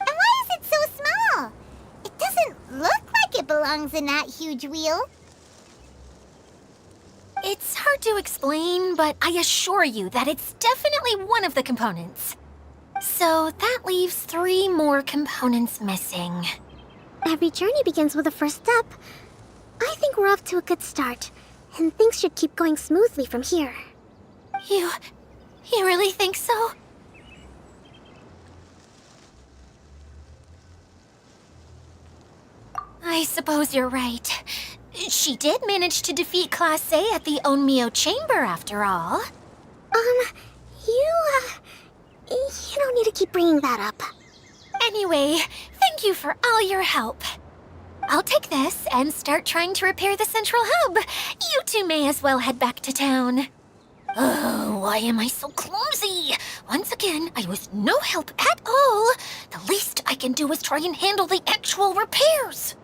And why is it so small? It doesn't look like it belongs in that huge wheel. It's hard to explain, but I assure you that it's definitely one of the components. So that leaves 3 more components missing. Every journey begins with a first step. I think we're off to a good start, and things should keep going smoothly from here. You really think so? I suppose you're right. She did manage to defeat Class A at the Onmyo Chamber, after all. You don't need to keep bringing that up. Anyway, thank you for all your help. I'll take this and start trying to repair the central hub. You two may as well head back to town. Oh, why am I so clumsy? Once again, I was no help at all. The least I can do is try and handle the actual repairs.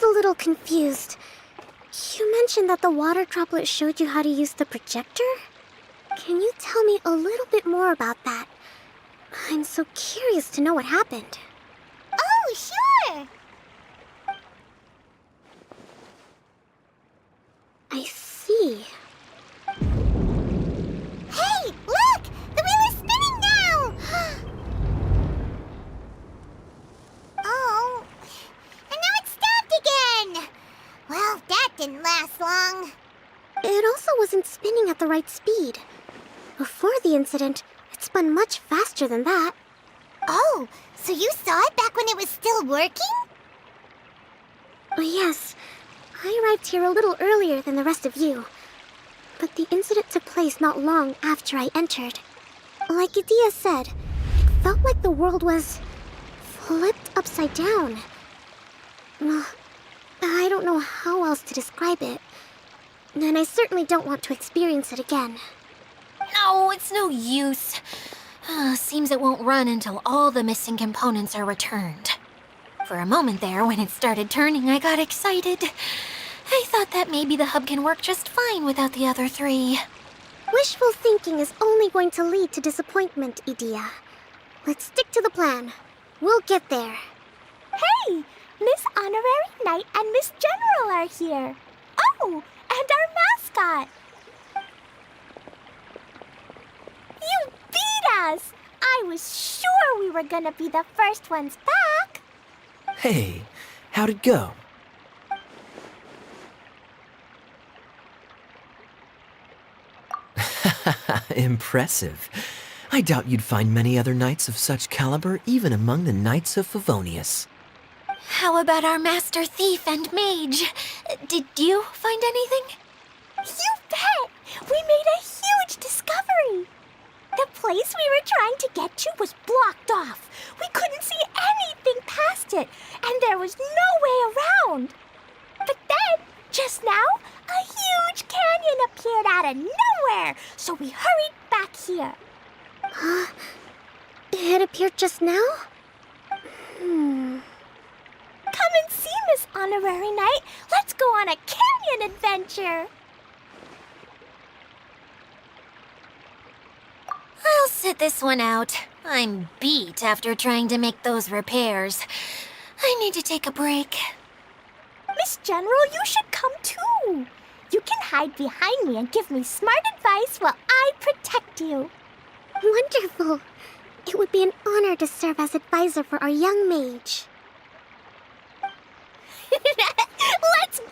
just a little confused. You mentioned that the water droplet showed you how to use the projector? Can you tell me a little bit more about that? I'm so curious to know what happened. Oh, sure! I see. Hey, look! The wheel is spinning now! Oh, and now it's stopped again! Well, that didn't last long. It also wasn't spinning at the right speed. Before the incident, it spun much faster than that. Oh, so you saw it back when it was still working? Yes, I arrived here a little earlier than the rest of you. But the incident took place not long after I entered. Like Idia said, it felt like the world was flipped upside down. Well, I don't know how else to describe it. And I certainly don't want to experience it again. No, it's no use. Seems it won't run until all the missing components are returned. For a moment there, when it started turning, I got excited. I thought that maybe the hub can work just fine without the other three. Wishful thinking is only going to lead to disappointment, Idia. Let's stick to the plan. We'll get there. Hey! Miss Honorary Knight and Miss General are here. Oh, and our mascot. You beat us! I was sure we were gonna be the first ones back. Hey, how'd it go? Impressive. I doubt you'd find many other knights of such caliber even among the Knights of Favonius. How about our master thief and mage? Did you find anything? You bet! We made a huge discovery. The place we were trying to get to was blocked off. We couldn't see anything past it, and there was no way around. But then, just now, a huge canyon appeared out of nowhere, so we hurried back here. It appeared just now? Come and see, Miss Honorary Knight. Let's go on a canyon adventure. I'll sit this one out. I'm beat after trying to make those repairs. I need to take a break. Miss General, you should come too. You can hide behind me and give me smart advice while I protect you. Wonderful. It would be an honor to serve as advisor for our young mage. Let's go!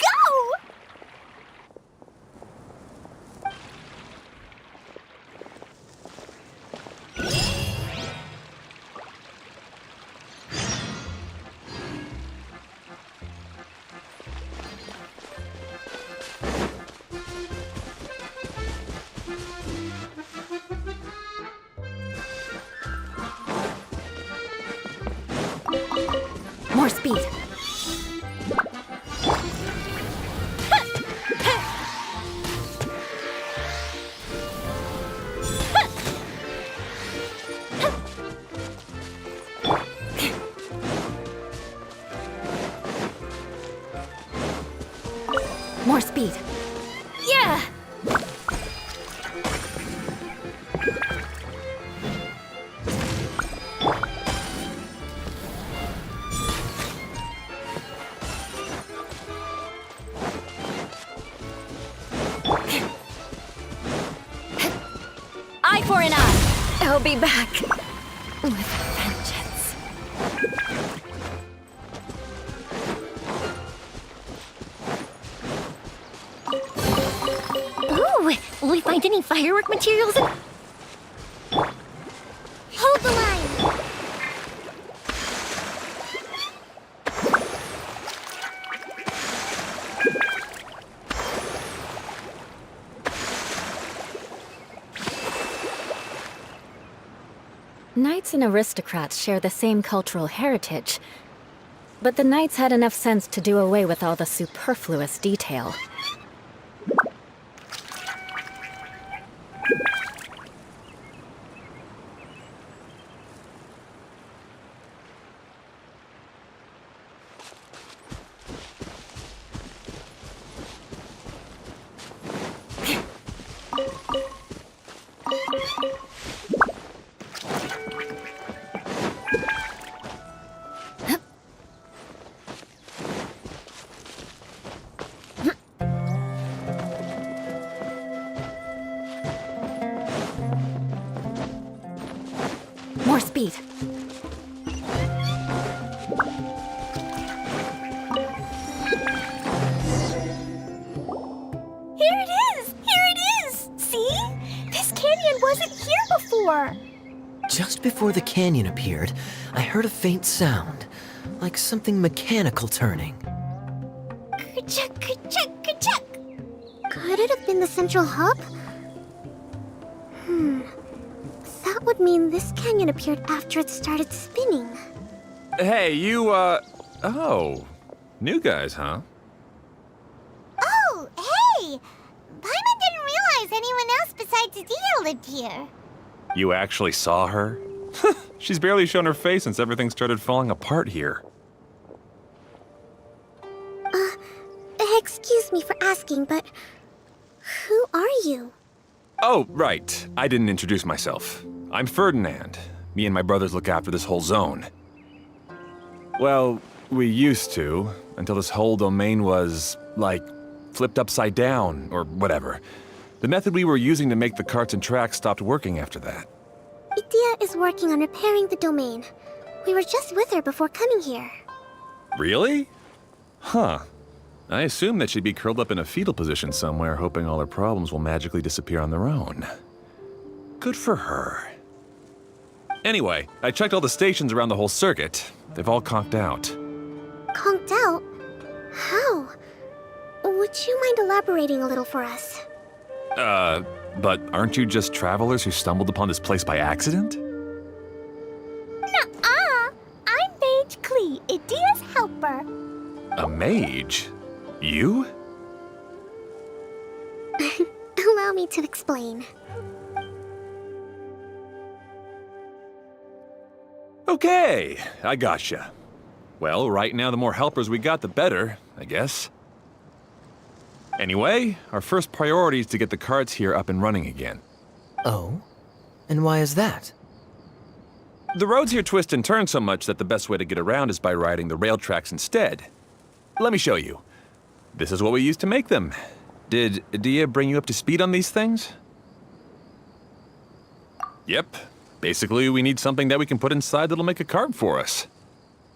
More speed. More speed. Yeah! Eye for an eye. I'll be back with vengeance. Ooh, will we find any firework materials in... Hold the line! Knights and aristocrats share the same cultural heritage, but the knights had enough sense to do away with all the superfluous detail. wasn't here before. Just before the canyon appeared, I heard a faint sound, like something mechanical turning. Ka-chuck, ka-chuck, ka-chuck. Could it have been the central hub? That would mean this canyon appeared after it started spinning. Hey, you, oh. New guys, huh? Oh, hey! Paimon didn't realize anyone else besides Adia lived here. You actually saw her? She's barely shown her face since everything started falling apart here. Excuse me for asking, but who are you? Oh, right. I didn't introduce myself. I'm Ferdinand. Me and my brothers look after this whole zone. Well, we used to, until this whole domain was, like, flipped upside down, or whatever. The method we were using to make the carts and tracks stopped working after that. Idia is working on repairing the domain. We were just with her before coming here. Really? Huh. I assumed that she'd be curled up in a fetal position somewhere, hoping all her problems will magically disappear on their own. Good for her. Anyway, I checked all the stations around the whole circuit. They've all conked out. Conked out? How? Would you mind elaborating a little for us? But aren't you just travelers who stumbled upon this place by accident? Nuh-uh. I'm Mage Klee, Idia's helper. A mage? You? Allow me to explain. Okay, I gotcha. Well, right now the more helpers we got, the better, I guess. Anyway, our first priority is to get the carts here up and running again. Oh? And why is that? The roads here twist and turn so much that the best way to get around is by riding the rail tracks instead. Let me show you. This is what we used to make them. Did Adia bring you up to speed on these things? Yep. Basically, we need something that we can put inside that'll make a cart for us.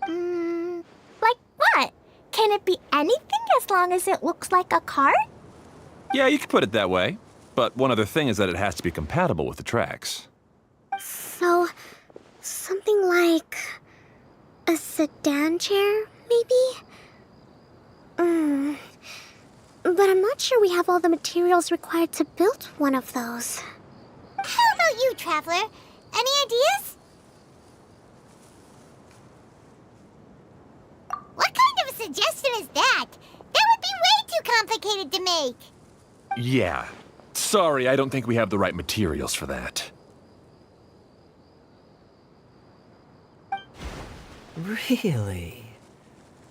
Like what? Can it be anything as long as it looks like a cart? Yeah, you could put it that way. But one other thing is that it has to be compatible with the tracks. So, something like a sedan chair, maybe? But I'm not sure we have all the materials required to build one of those. How about you, Traveler? Any ideas? What kind of a suggestion is that? That would be way too complicated to make. Yeah. Sorry, I don't think we have the right materials for that. Really?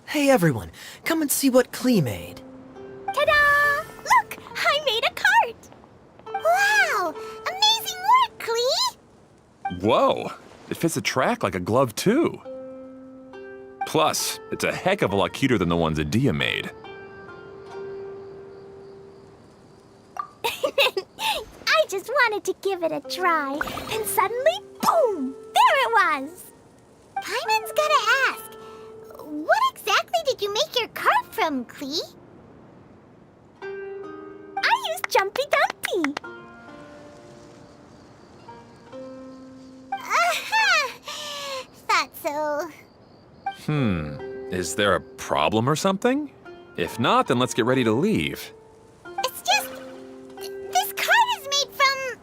Hey everyone, come and see what Klee made. Ta-da! Look, I made a cart. Wow! Amazing work, Klee! Whoa! It fits the track like a glove, too. Plus, it's a heck of a lot cuter than the ones Adia made. I just wanted to give it a try, and suddenly, boom! There it was! Paimon's gotta ask, what exactly did you make your cart from, Klee? I used Jumpy Dumpy. Aha! Thought so. Is there a problem or something? If not, then let's get ready to leave. It's just... this cart is made from,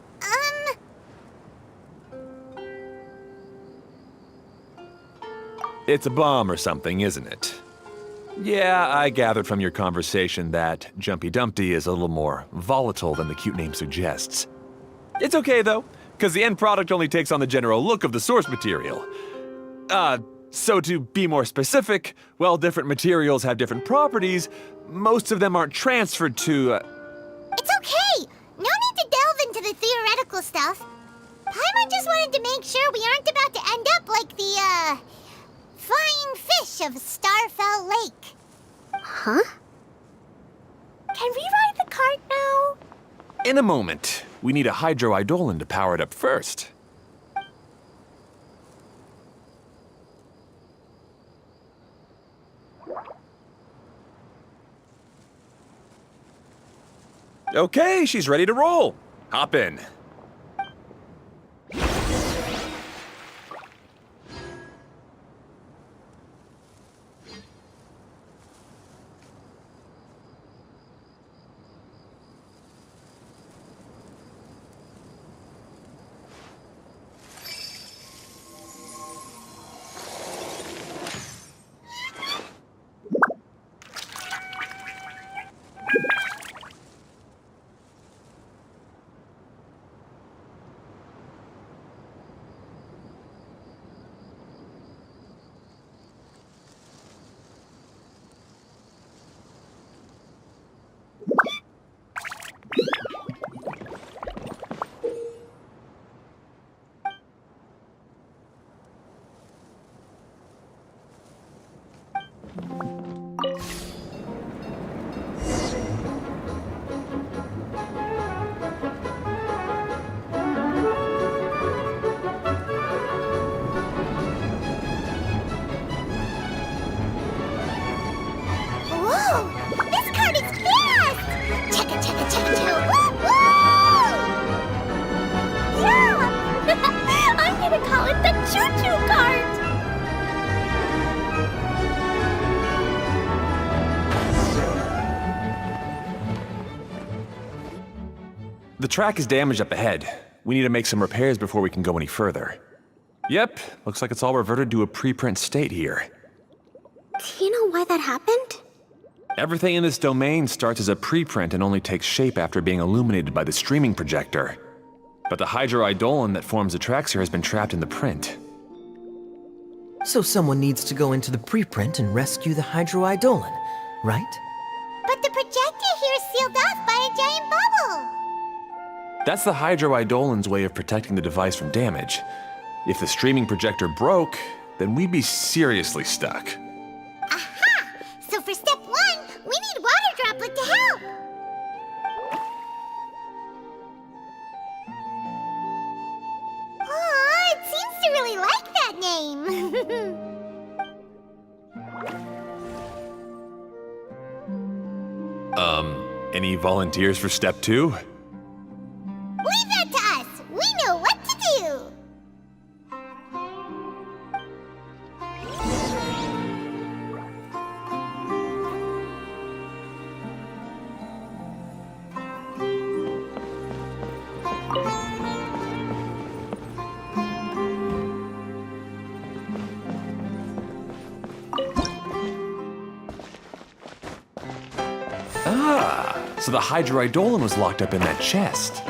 It's a bomb or something, isn't it? Yeah, I gathered from your conversation that Jumpy Dumpty is a little more volatile than the cute name suggests. It's okay, though, because the end product only takes on the general look of the source material. So to be more specific, while different materials have different properties, most of them aren't transferred to, It's okay! No need to delve into the theoretical stuff. Paimon just wanted to make sure we aren't about to end up like the, flying fish of Starfell Lake. Huh? Can we ride the cart now? In a moment. We need a hydroidolin to power it up first. Okay, she's ready to roll. Hop in. Whoa! This cart is fast! Chugga chugga chugga chugga! Woo woo! Yeah! I'm gonna call it the choo-choo cart! The track is damaged up ahead. We need to make some repairs before we can go any further. Yep, looks like it's all reverted to a preprint state here. Do you know why that happened? Everything in this domain starts as a preprint and only takes shape after being illuminated by the streaming projector. But the hydroidolin that forms the tracks here has been trapped in the print. So someone needs to go into the preprint and rescue the hydroidolin, right? But the projector here is sealed off by a giant bubble! That's the hydroidolin's way of protecting the device from damage. If the streaming projector broke, then we'd be seriously stuck. Aha! So for step 1, we need Water Droplet to help! Aw, it seems to really like that name! Any volunteers for step 2? Leave that to us! We know what to do! Ah, so the hydroidolin was locked up in that chest.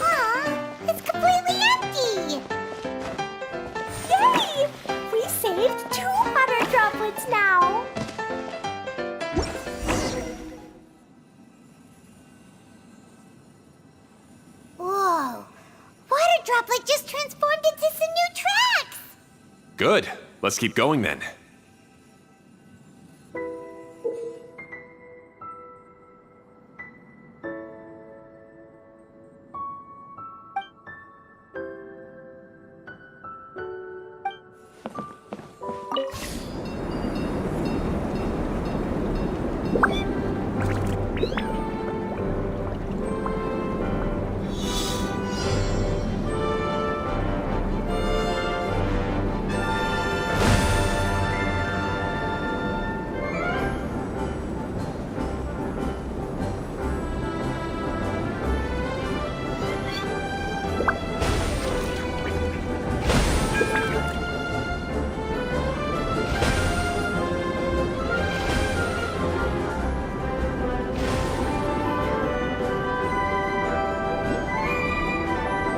Aw, it's completely empty! Yay! We saved 2 water droplets now! Whoa! Water Droplet just transformed into some new tracks! Good. Let's keep going then.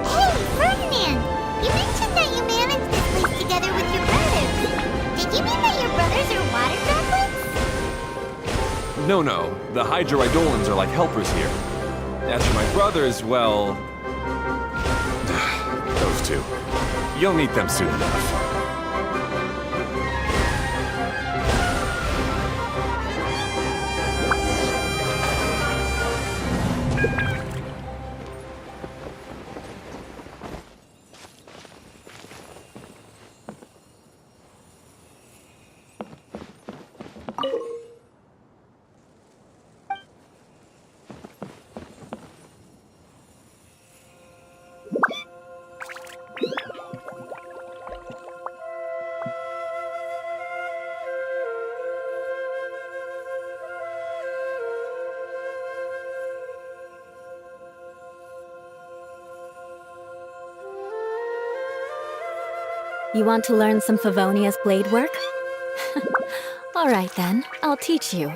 Hey, Ferdinand! You mentioned that you managed this place together with your brothers. Did you mean that your brothers are water droplets? No, the hydroidolins are like helpers here. As for my brothers, well... those two. You'll meet them soon enough. You want to learn some Favonia's blade work? All right then, I'll teach you.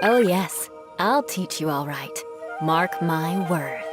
Oh yes, I'll teach you all right. Mark my words.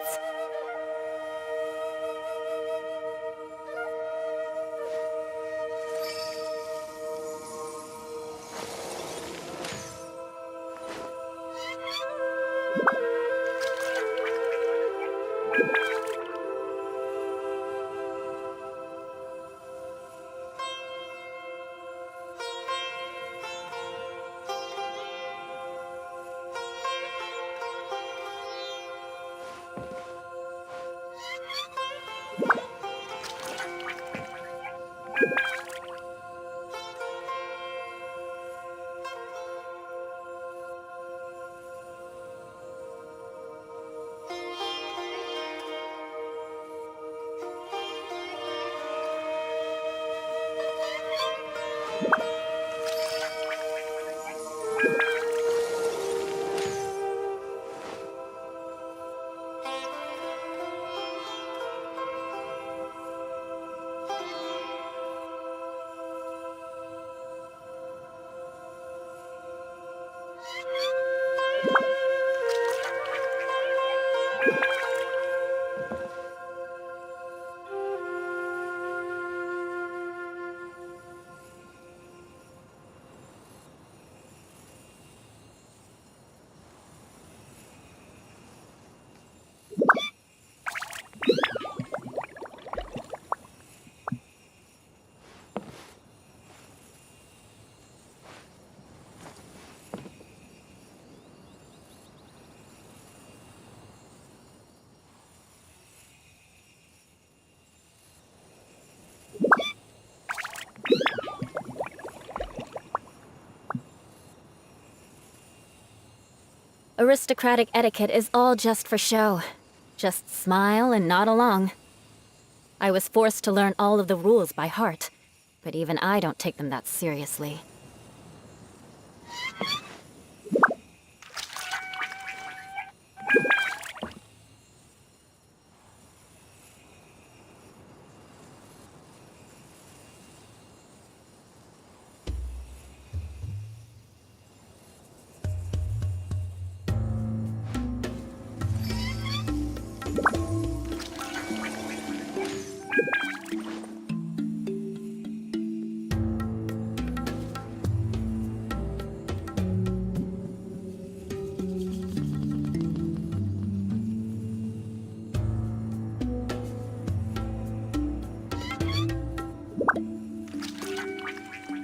Aristocratic etiquette is all just for show. Just smile and nod along. I was forced to learn all of the rules by heart, but even I don't take them that seriously.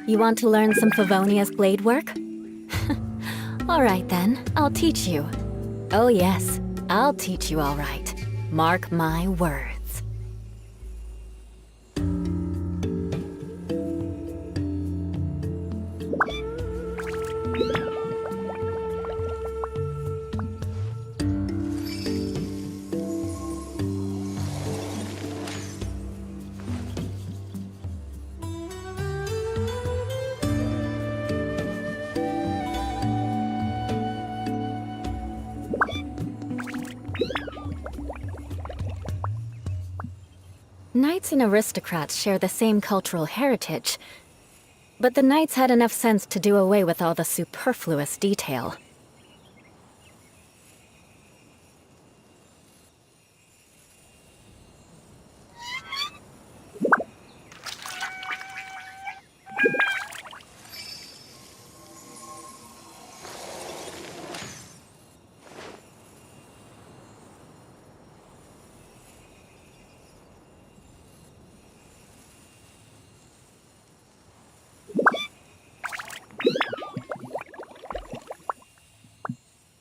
You want to learn some Favonia's blade work? All right then, I'll teach you. Oh yes, I'll teach you all right. Mark my words. Knights and aristocrats share the same cultural heritage, but the knights had enough sense to do away with all the superfluous detail.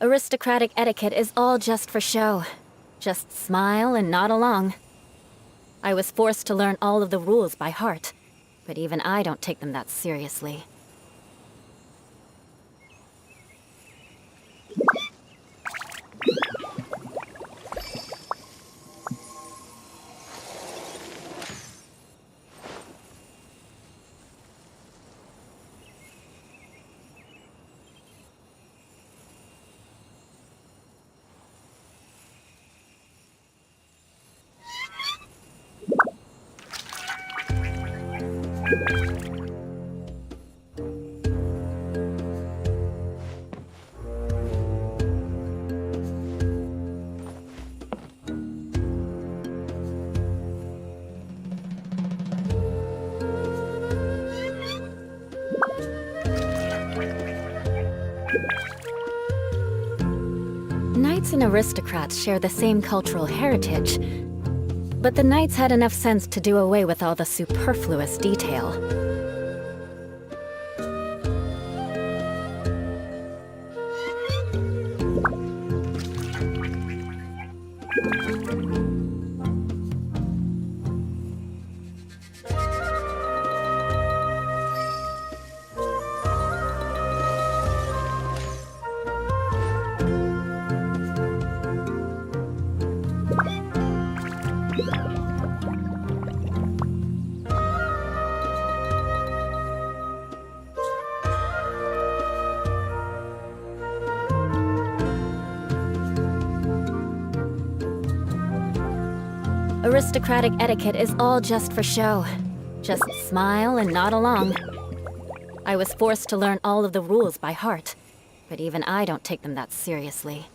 Aristocratic etiquette is all just for show. Just smile and nod along. I was forced to learn all of the rules by heart, but even I don't take them that seriously. Knights and aristocrats share the same cultural heritage, but the knights had enough sense to do away with all the superfluous detail. Aristocratic etiquette is all just for show. Just smile and nod along. I was forced to learn all of the rules by heart, but even I don't take them that seriously.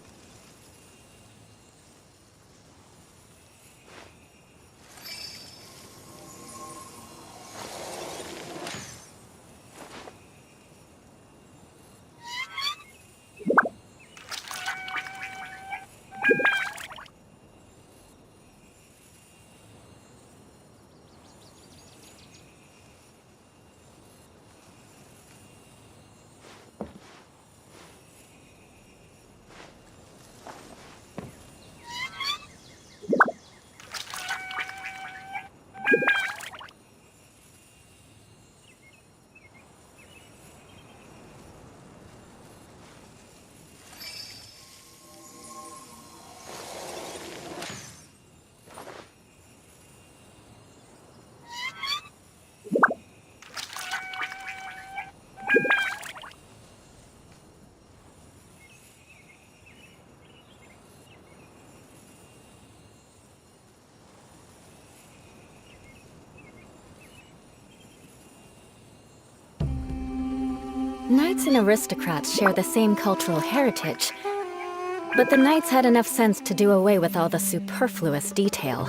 Knights and aristocrats share the same cultural heritage, but the knights had enough sense to do away with all the superfluous detail.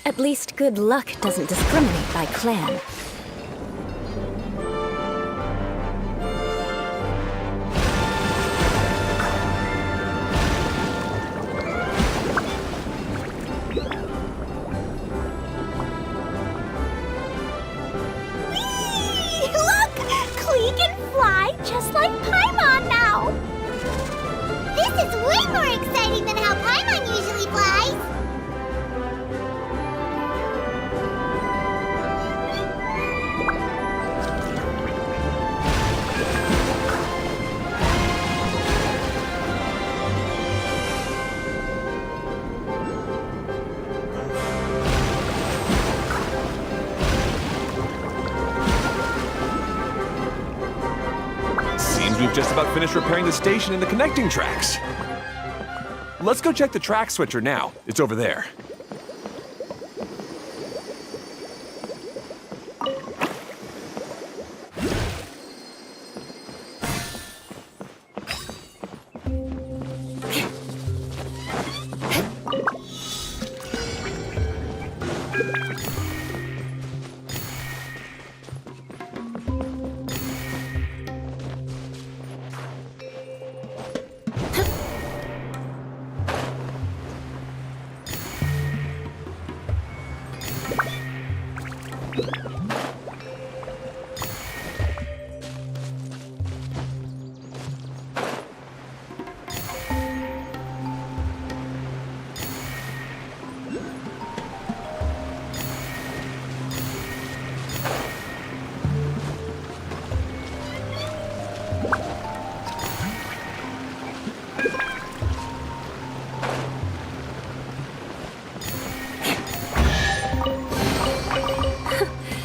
At least good luck doesn't discriminate by clan. Look! Klee can fly just like Paimon now! This is way more exciting than how Paimon usually flies! we've just about finished repairing the station and the connecting tracks. Let's go check the track switcher now. It's over there.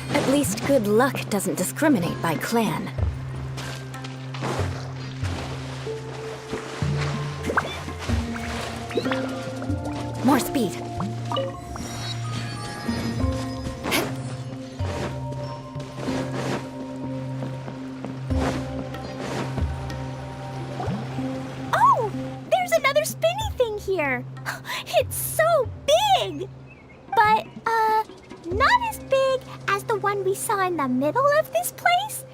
At least good luck doesn't discriminate by clan. More speed. Oh, there's another spinny thing here. It's so big. But, not as big as the one we saw in the middle of this place.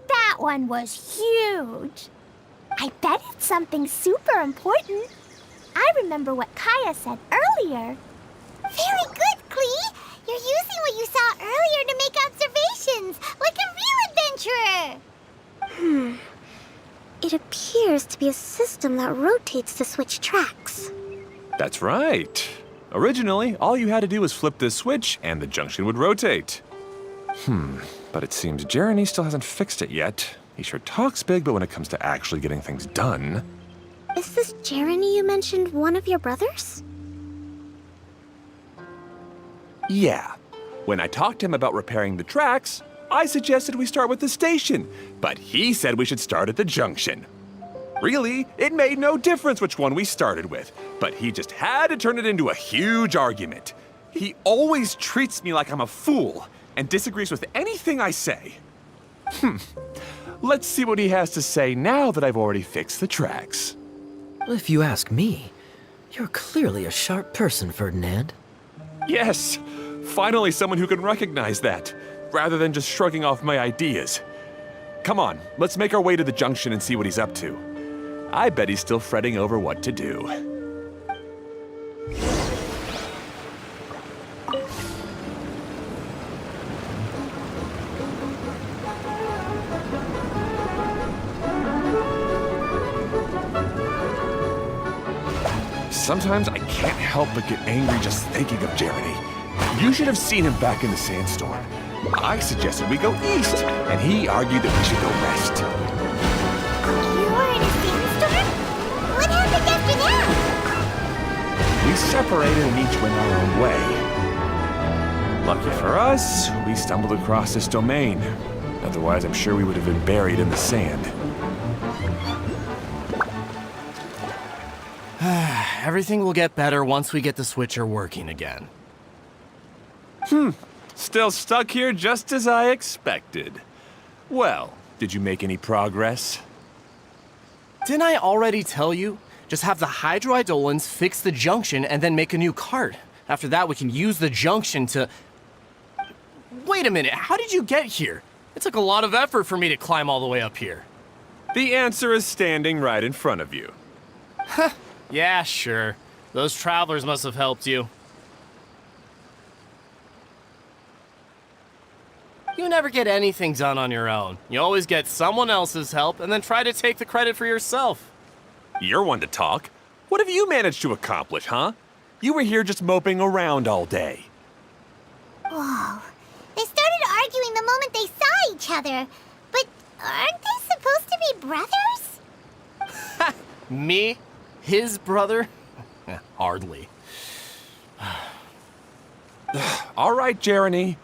That one was huge. I bet it's something super important. I remember what Kaya said earlier. Very good, Klee. You're using what you saw earlier to make observations, like a real adventurer. It appears to be a system that rotates to switch tracks. That's right. Originally, all you had to do was flip this switch and the junction would rotate. But it seems Jeremy still hasn't fixed it yet. He sure talks big, but when it comes to actually getting things done... Is this Jeremy you mentioned one of your brothers? Yeah. When I talked to him about repairing the tracks, I suggested we start with the station, but he said we should start at the junction. Really, it made no difference which one we started with, but he just had to turn it into a huge argument. He always treats me like I'm a fool and disagrees with anything I say. Let's see what he has to say now that I've already fixed the tracks. If you ask me, you're clearly a sharp person, Ferdinand. Yes, finally someone who can recognize that, rather than just shrugging off my ideas. Come on, let's make our way to the junction and see what he's up to. I bet he's still fretting over what to do. Sometimes I can't help but get angry just thinking of Jeremy. You should have seen him back in the sandstorm. I suggested we go east, and he argued that we should go west. You were in a sandstorm? What happened after that? We separated and each went our own way. Lucky for us, we stumbled across this domain. Otherwise, I'm sure we would have been buried in the sand. Everything will get better once we get the switcher working again. Still stuck here just as I expected. Well, did you make any progress? Didn't I already tell you? Just have the hydroidolins fix the junction and then make a new cart. After that, we can use the junction to... Wait a minute, how did you get here? It took a lot of effort for me to climb all the way up here. The answer is standing right in front of you. Yeah, sure. Those travelers must have helped you. You never get anything done on your own. You always get someone else's help and then try to take the credit for yourself. You're one to talk. What have you managed to accomplish, huh? You were here just moping around all day. Whoa. They started arguing the moment they saw each other. But aren't they supposed to be brothers? Me? His brother? Hardly. All right, Jeremy.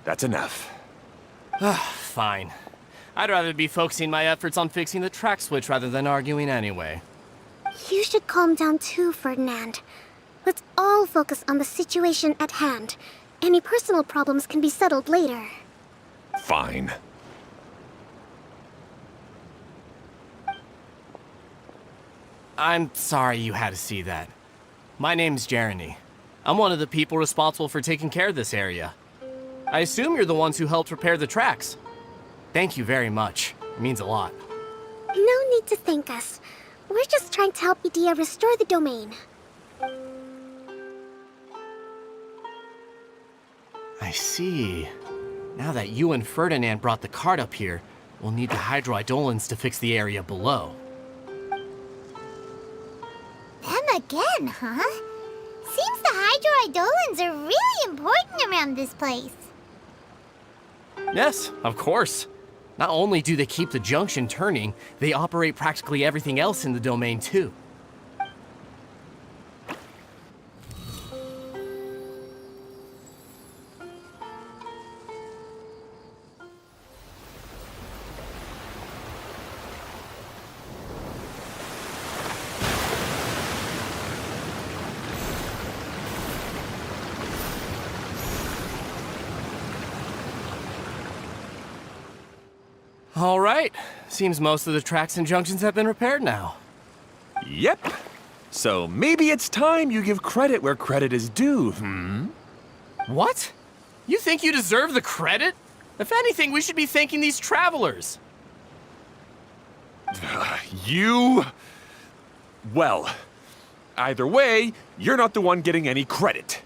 That's enough. Fine. I'd rather be focusing my efforts on fixing the track switch rather than arguing anyway. You should calm down too, Ferdinand. Let's all focus on the situation at hand. Any personal problems can be settled later. Fine. I'm sorry you had to see that. My name's Jeremy. I'm one of the people responsible for taking care of this area. I assume you're the ones who helped repair the tracks. Thank you very much. It means a lot. No need to thank us. We're just trying to help Edea restore the domain. I see. Now that you and Ferdinand brought the cart up here, we'll need the hydroidolins to fix the area below. Them again, huh? Seems the hydroidolins are really important around this place. Yes, of course. Not only do they keep the junction turning, they operate practically everything else in the domain too. All right. Seems most of the tracks and junctions have been repaired now. Yep. So maybe it's time you give credit where credit is due, What? You think you deserve the credit? If anything, we should be thanking these travelers. You... Well, either way, you're not the one getting any credit.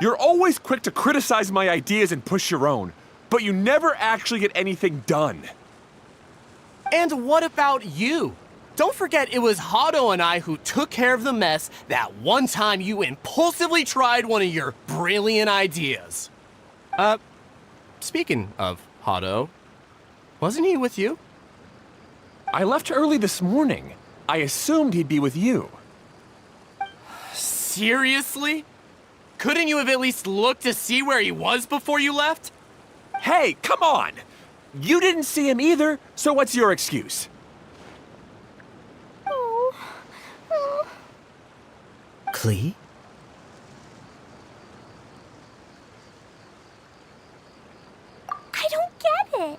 You're always quick to criticize my ideas and push your own, but you never actually get anything done. And what about you? Don't forget it was Hado and I who took care of the mess that one time you impulsively tried one of your brilliant ideas. Speaking of Hado, wasn't he with you? I left early this morning. I assumed he'd be with you. Seriously? Couldn't you have at least looked to see where he was before you left? Hey, come on! You didn't see him either, so what's your excuse? Klee? I don't get it.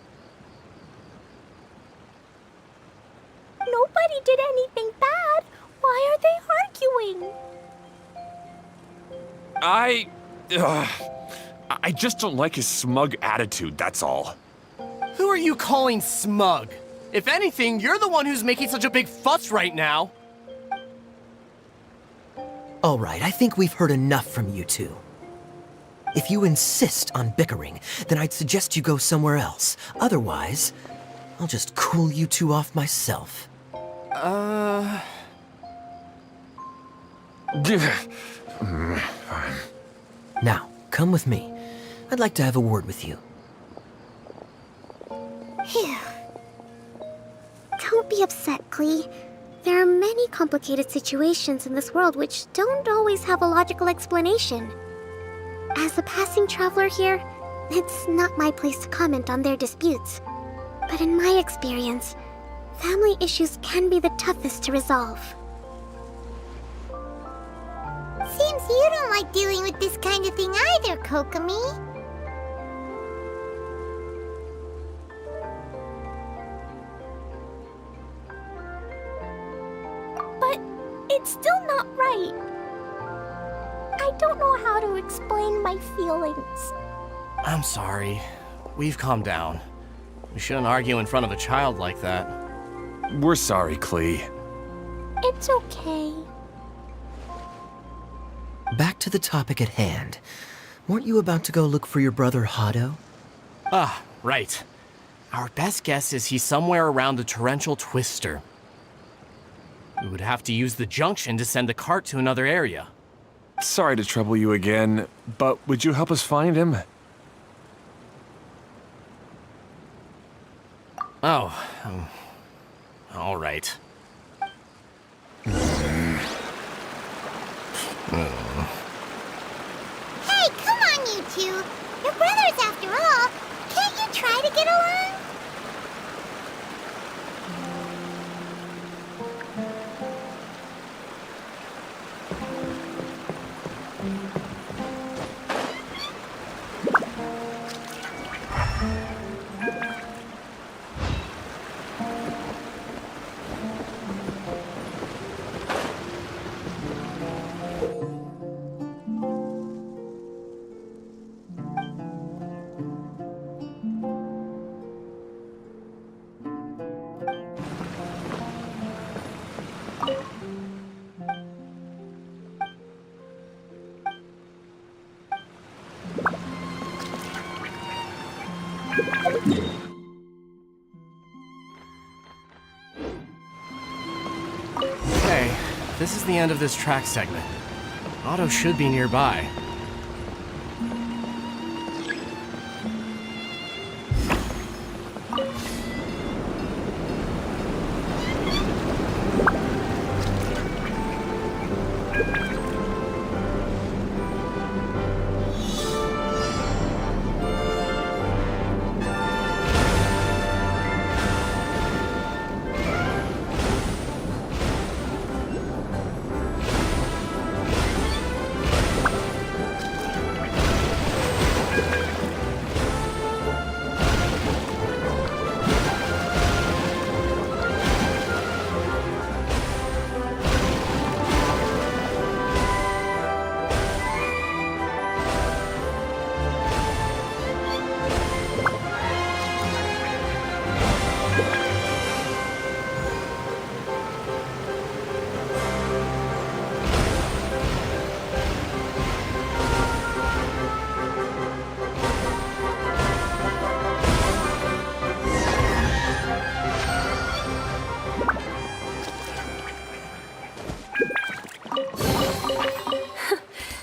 Nobody did anything bad. Why are they arguing? I just don't like his smug attitude, that's all. Who are you calling smug? If anything, you're the one who's making such a big fuss right now. All right, I think we've heard enough from you two. If you insist on bickering, then I'd suggest you go somewhere else. Otherwise, I'll just cool you two off myself. Fine. Now, come with me. I'd like to have a word with you. Phew. Don't be upset, Klee. There are many complicated situations in this world which don't always have a logical explanation. As a passing traveler here, it's not my place to comment on their disputes. But in my experience, family issues can be the toughest to resolve. Seems you don't like dealing with this kind of thing either, Kokomi. But it's still not right. I don't know how to explain my feelings. I'm sorry. We've calmed down. We shouldn't argue in front of a child like that. We're sorry, Klee. It's okay. Back to the topic at hand. Weren't you about to go look for your brother Hado? Ah, right. Our best guess is he's somewhere around the torrential twister. We would have to use the junction to send the cart to another area. Sorry to trouble you again, but would you help us find him? Oh, all right. Hey, come on, you two. You're brothers after all. Can't you try to get along? Okay, this is the end of this track segment. Otto should be nearby.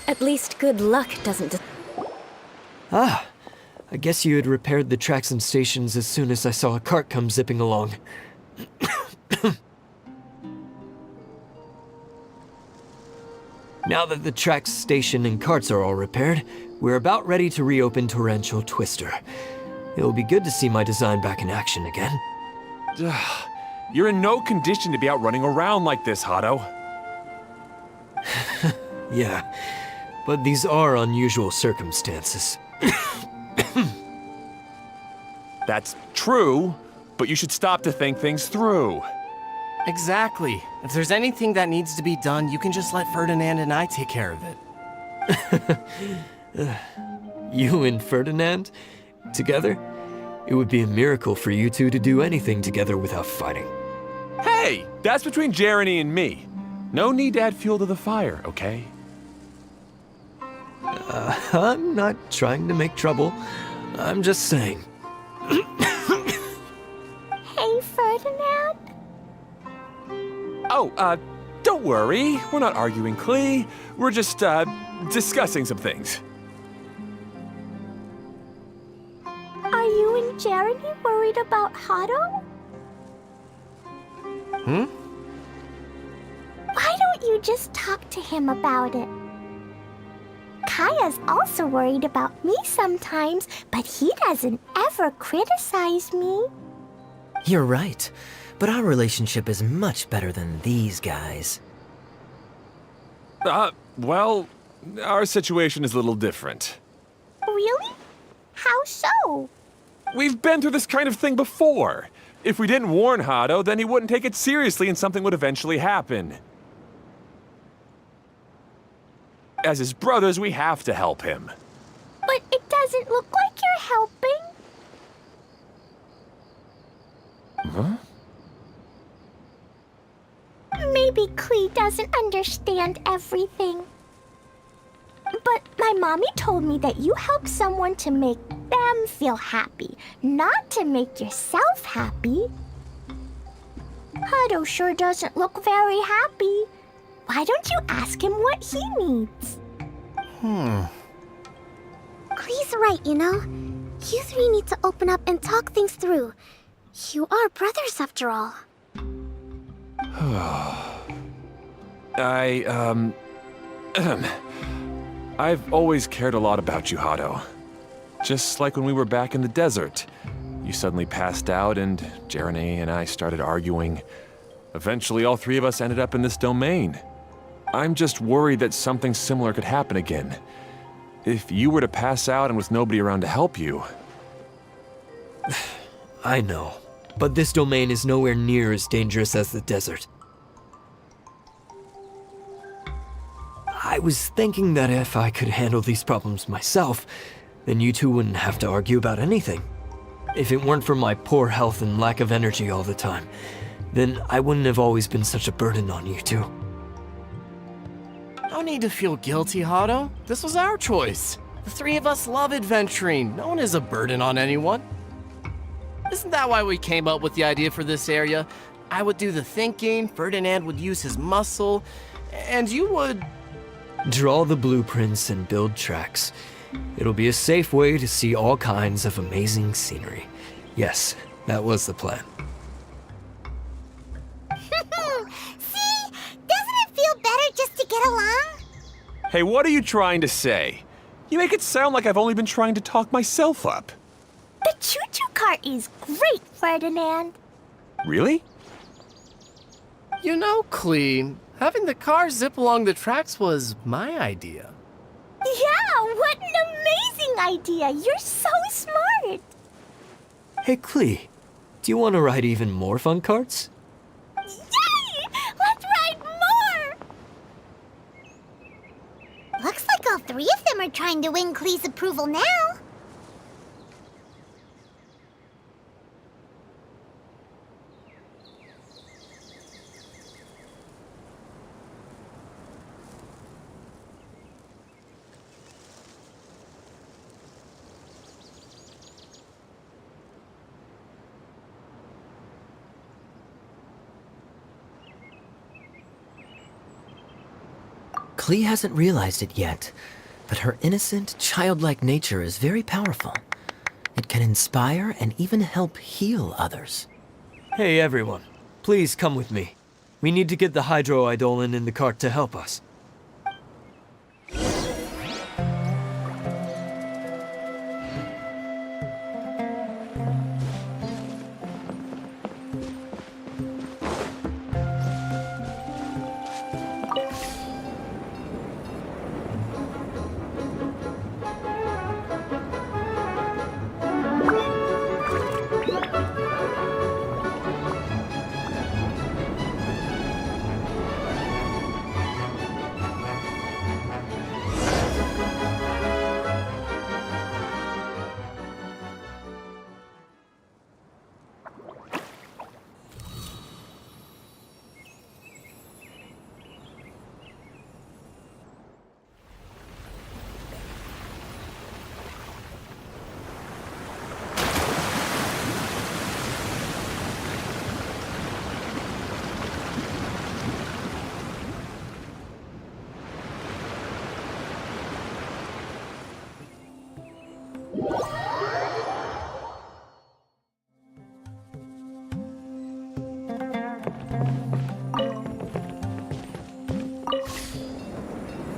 At least good luck doesn't. Ah, I guess you had repaired the tracks and stations as soon as I saw a cart come zipping along. Now that the tracks, station, and carts are all repaired, we're about ready to reopen Torrential Twister. It'll be good to see my design back in action again. You're in no condition to be out running around like this, Hado. Yeah, but these are unusual circumstances. That's true, but you should stop to think things through. Exactly. If there's anything that needs to be done, you can just let Ferdinand and I take care of it. You and Ferdinand? Together? It would be a miracle for you two to do anything together without fighting. Hey, that's between Jeremy and me. No need to add fuel to the fire, okay? I'm not trying to make trouble. I'm just saying. Hey, Ferdinand. Oh, don't worry. We're not arguing, Klee. We're just, discussing some things. Are you and Jeremy worried about Hado? Why don't you just talk to him about it? Kaya's also worried about me sometimes, but he doesn't ever criticize me. You're right, but our relationship is much better than these guys. Well, our situation is a little different. Really? How so? We've been through this kind of thing before. If we didn't warn Hado, then he wouldn't take it seriously and something would eventually happen. As his brothers, we have to help him. But it doesn't look like you're helping. Huh? Maybe Klee doesn't understand everything. But my mommy told me that you help someone to make them feel happy, not to make yourself happy. Hado sure doesn't look very happy. Why don't you ask him what he needs? Klee's right, you know? You three need to open up and talk things through. You are brothers after all. I've always cared a lot about you, Hado. Just like when we were back in the desert. You suddenly passed out and Jeremy and I started arguing. Eventually, all three of us ended up in this domain. I'm just worried that something similar could happen again. If you were to pass out and with nobody around to help you... I know, but this domain is nowhere near as dangerous as the desert. I was thinking that if I could handle these problems myself, then you two wouldn't have to argue about anything. If it weren't for my poor health and lack of energy all the time, then I wouldn't have always been such a burden on you two. No need to feel guilty, Hado. This was our choice. The three of us love adventuring. No one is a burden on anyone. Isn't that why we came up with the idea for this area? I would do the thinking, Ferdinand would use his muscle, and you would... Draw the blueprints and build tracks. It'll be a safe way to see all kinds of amazing scenery. Yes, that was the plan. See? Doesn't it feel better just to get along? Hey, what are you trying to say? You make it sound like I've only been trying to talk myself up. The choo-choo cart is great, Ferdinand. Really? You know, Clee, having the car zip along the tracks was my idea. Yeah, what an amazing idea. You're so smart. Hey, Clee, do you want to ride even more fun carts? Yay! Let's ride more! Looks like all three of them are trying to win Klee's approval now. Clee hasn't realized it yet, but her innocent, childlike nature is very powerful. It can inspire and even help heal others. Hey everyone, please come with me. We need to get the hydroidolin in the cart to help us.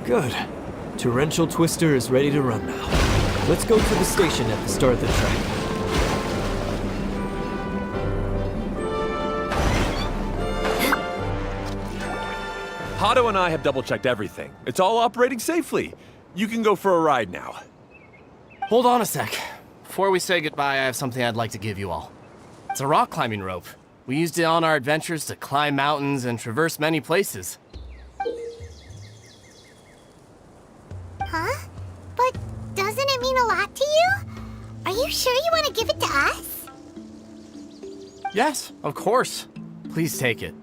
Good. Torrential Twister is ready to run now. Let's go to the station at the start of the track. Hato and I have double-checked everything. It's all operating safely. You can go for a ride now. Hold on a sec. Before we say goodbye, I have something I'd like to give you all. It's a rock climbing rope. We used it on our adventures to climb mountains and traverse many places. Huh? But doesn't it mean a lot to you? Are you sure you want to give it to us? Yes, of course. Please take it.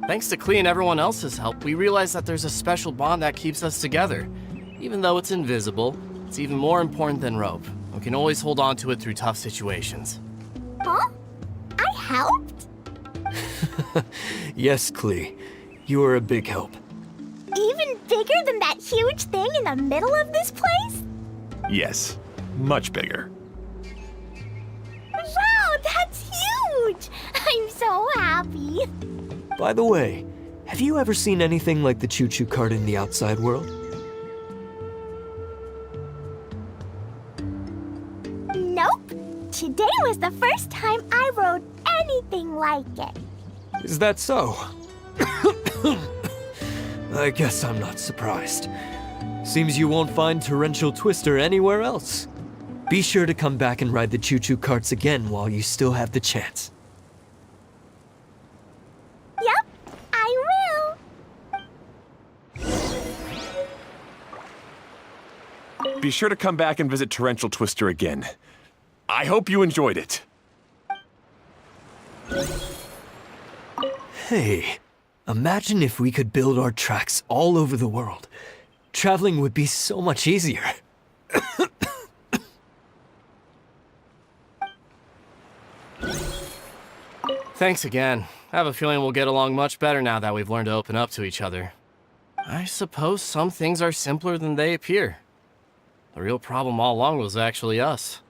Thanks to Clee and everyone else's help, we realized that there's a special bond that keeps us together. Even though it's invisible, it's even more important than rope. We can always hold on to it through tough situations. Huh? I helped? Yes, Clee. You are a big help. Even bigger than that huge thing in the middle of this place? Yes, much bigger. Wow, that's huge! I'm so happy. By the way, have you ever seen anything like the choo-choo cart in the outside world? Nope. Today was the first time I rode anything like it. Is that so? I guess I'm not surprised. Seems you won't find Torrential Twister anywhere else. Be sure to come back and ride the choo-choo carts again while you still have the chance. Yep, I will. Be sure to come back and visit Torrential Twister again. I hope you enjoyed it. Hey, imagine if we could build our tracks all over the world. Traveling would be so much easier. Thanks again. I have a feeling we'll get along much better now that we've learned to open up to each other. I suppose some things are simpler than they appear. The real problem all along was actually us.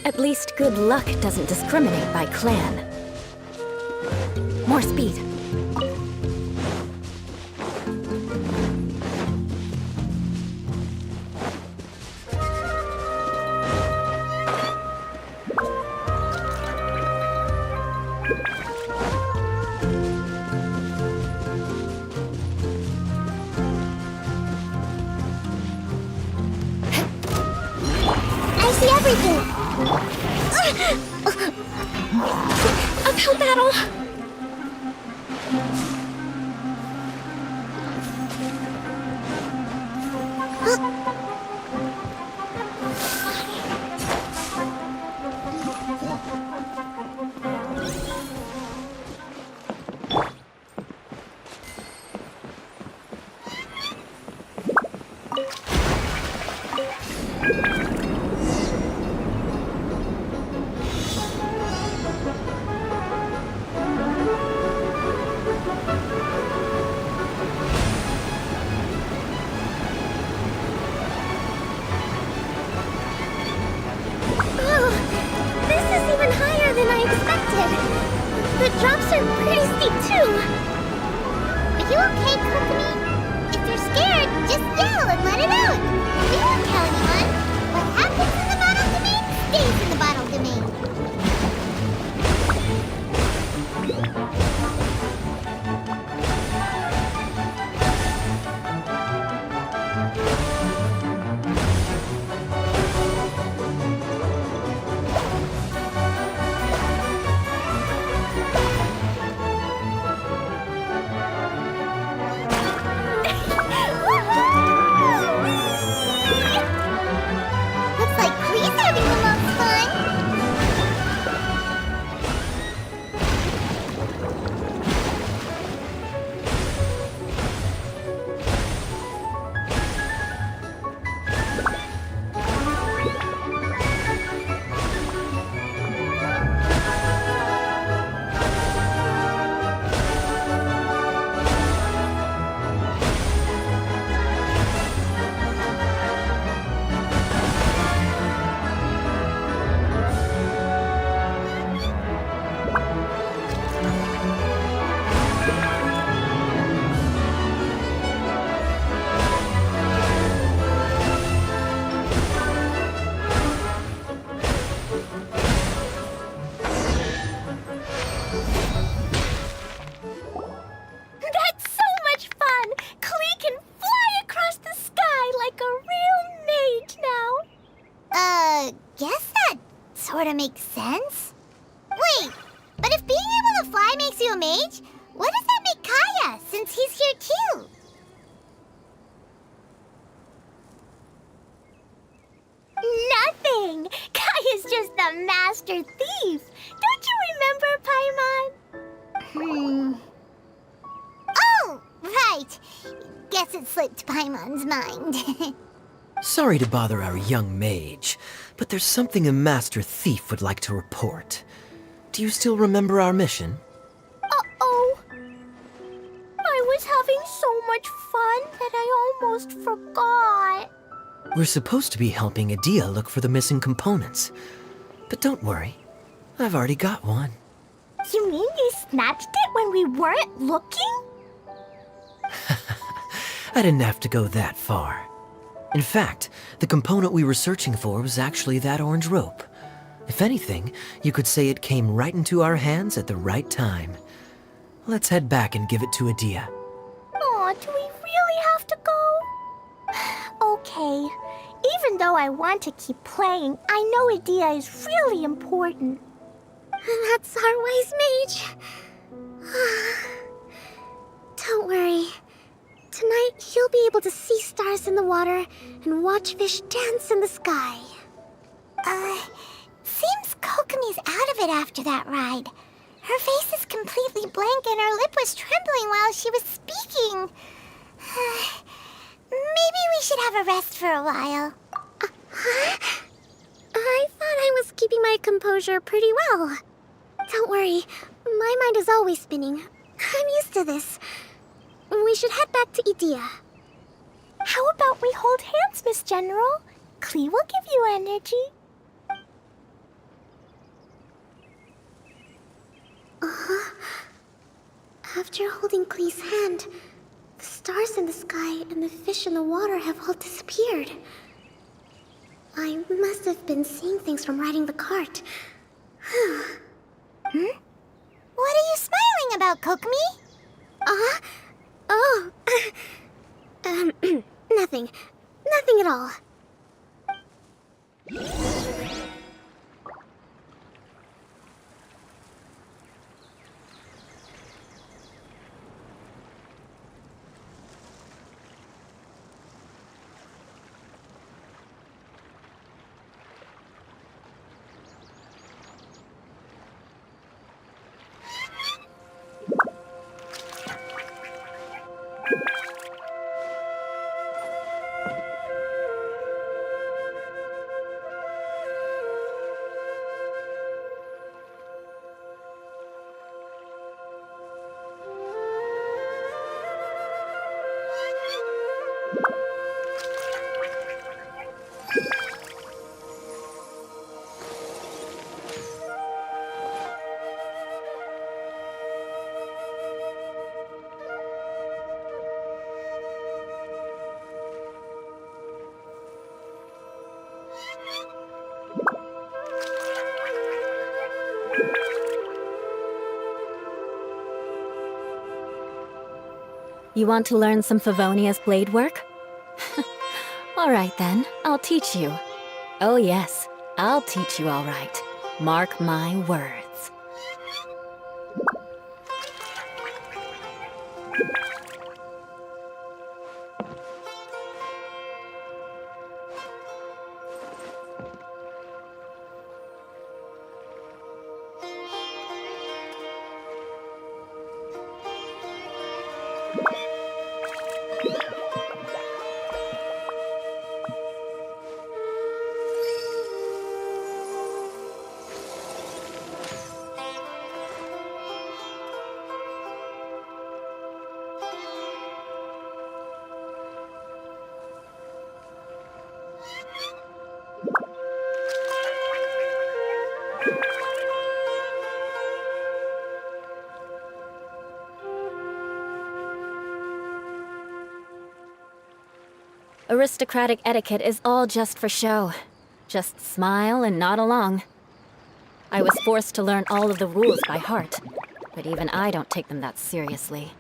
At least good luck doesn't discriminate by clan. More speed. I see everything. Uphill battle. This is even higher than I expected. The drops are pretty steep, too. Are you okay, Kokomi? If you're scared, just yell and let it out. We won't tell anyone. What happens in the bottle domain stays in the bottle domain. Looks like Klee's having the most fun. That's so much fun! Klee can fly across the sky like a real mage now. Guess that sort of makes sense. Wait, but if being able to fly makes you a mage, what does that make Kaya, since he's here too? Nothing! Kaya's just the master thief. Don't you remember, Paimon? Oh, right. Guess it slipped Paimon's mind. Sorry to bother our young mage, but there's something a master thief would like to report. Do you still remember our mission? Uh-oh. I was having so much fun that I almost forgot. We're supposed to be helping Adia look for the missing components. But don't worry, I've already got one. You mean you snatched it when we weren't looking? I didn't have to go that far. In fact, the component we were searching for was actually that orange rope. If anything, you could say it came right into our hands at the right time. Let's head back and give it to Adia. Aw, do we really have to go? Okay. Even though I want to keep playing, I know Adia is really important. That's our wise mage. Don't worry. Tonight, he'll be able to see stars in the water and watch fish dance in the sky. Seems Kokomi's out of it after that ride. Her face is completely blank and her lip was trembling while she was speaking. Maybe we should have a rest for a while. I thought I was keeping my composure pretty well. Don't worry, my mind is always spinning. I'm used to this. We should head back to Idia. How about we hold hands, Miss General? Klee will give you energy. After holding Klee's hand, the stars in the sky and the fish in the water have all disappeared. I must have been seeing things from riding the cart. What are you smiling about, Kokomi? Oh. Nothing. Nothing at all. You want to learn some Favonia's blade work? All right then, I'll teach you. Oh yes, I'll teach you all right. Mark my words. Aristocratic etiquette is all just for show. Just smile and nod along. I was forced to learn all of the rules by heart, but even I don't take them that seriously.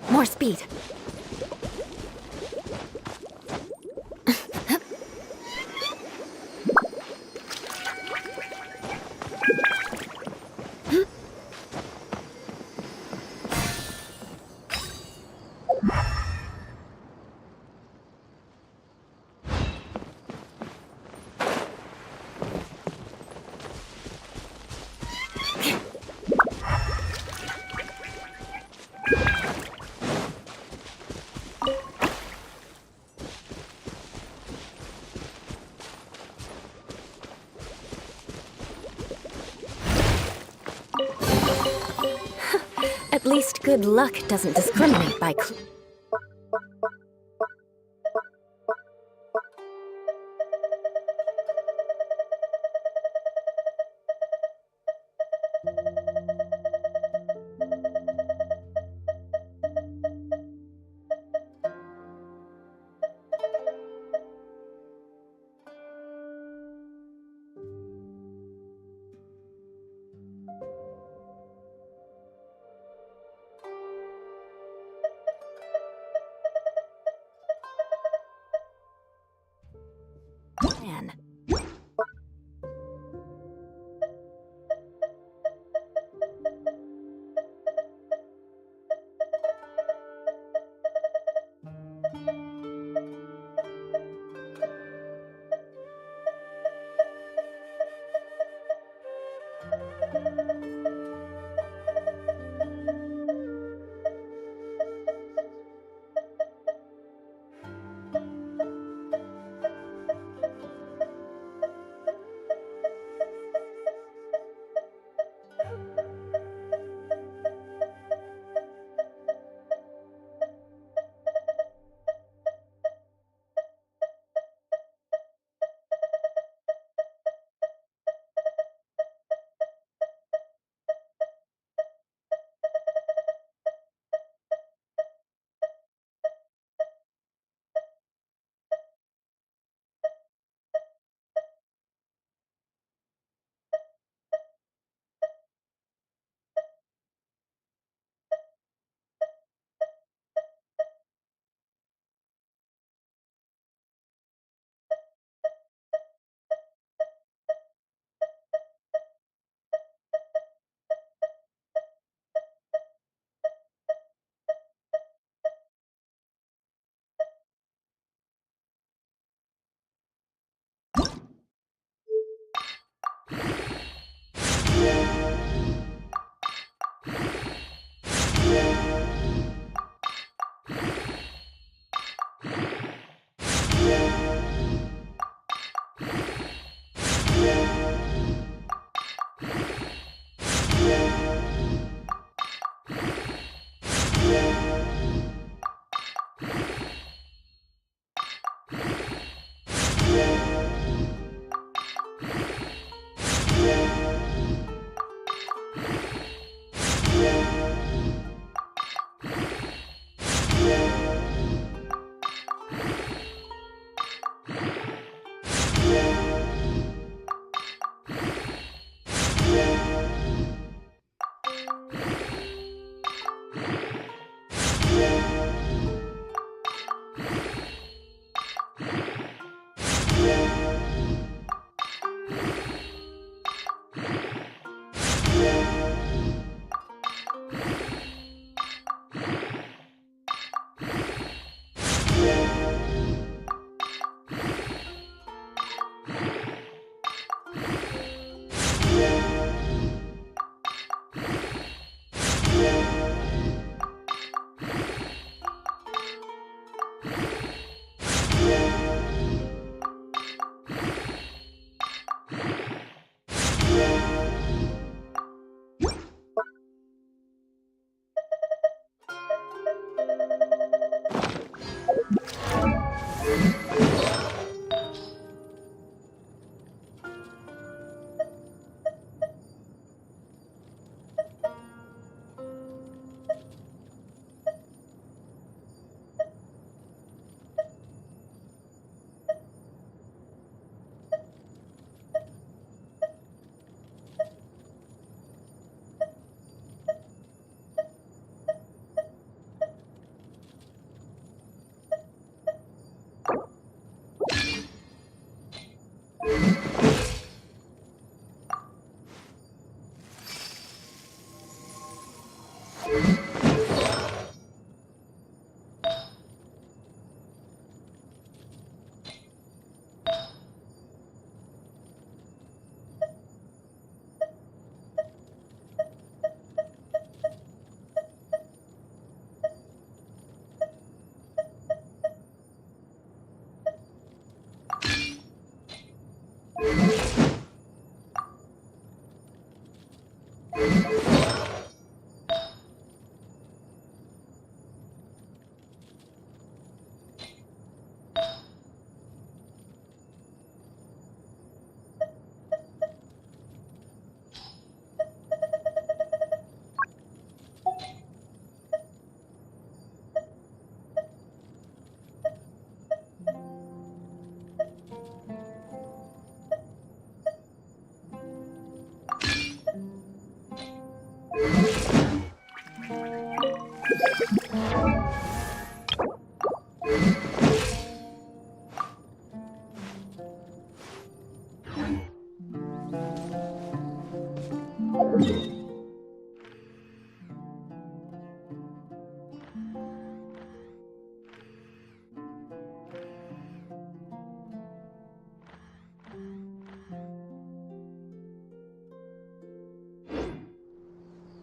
More speed. At least good luck doesn't discriminate by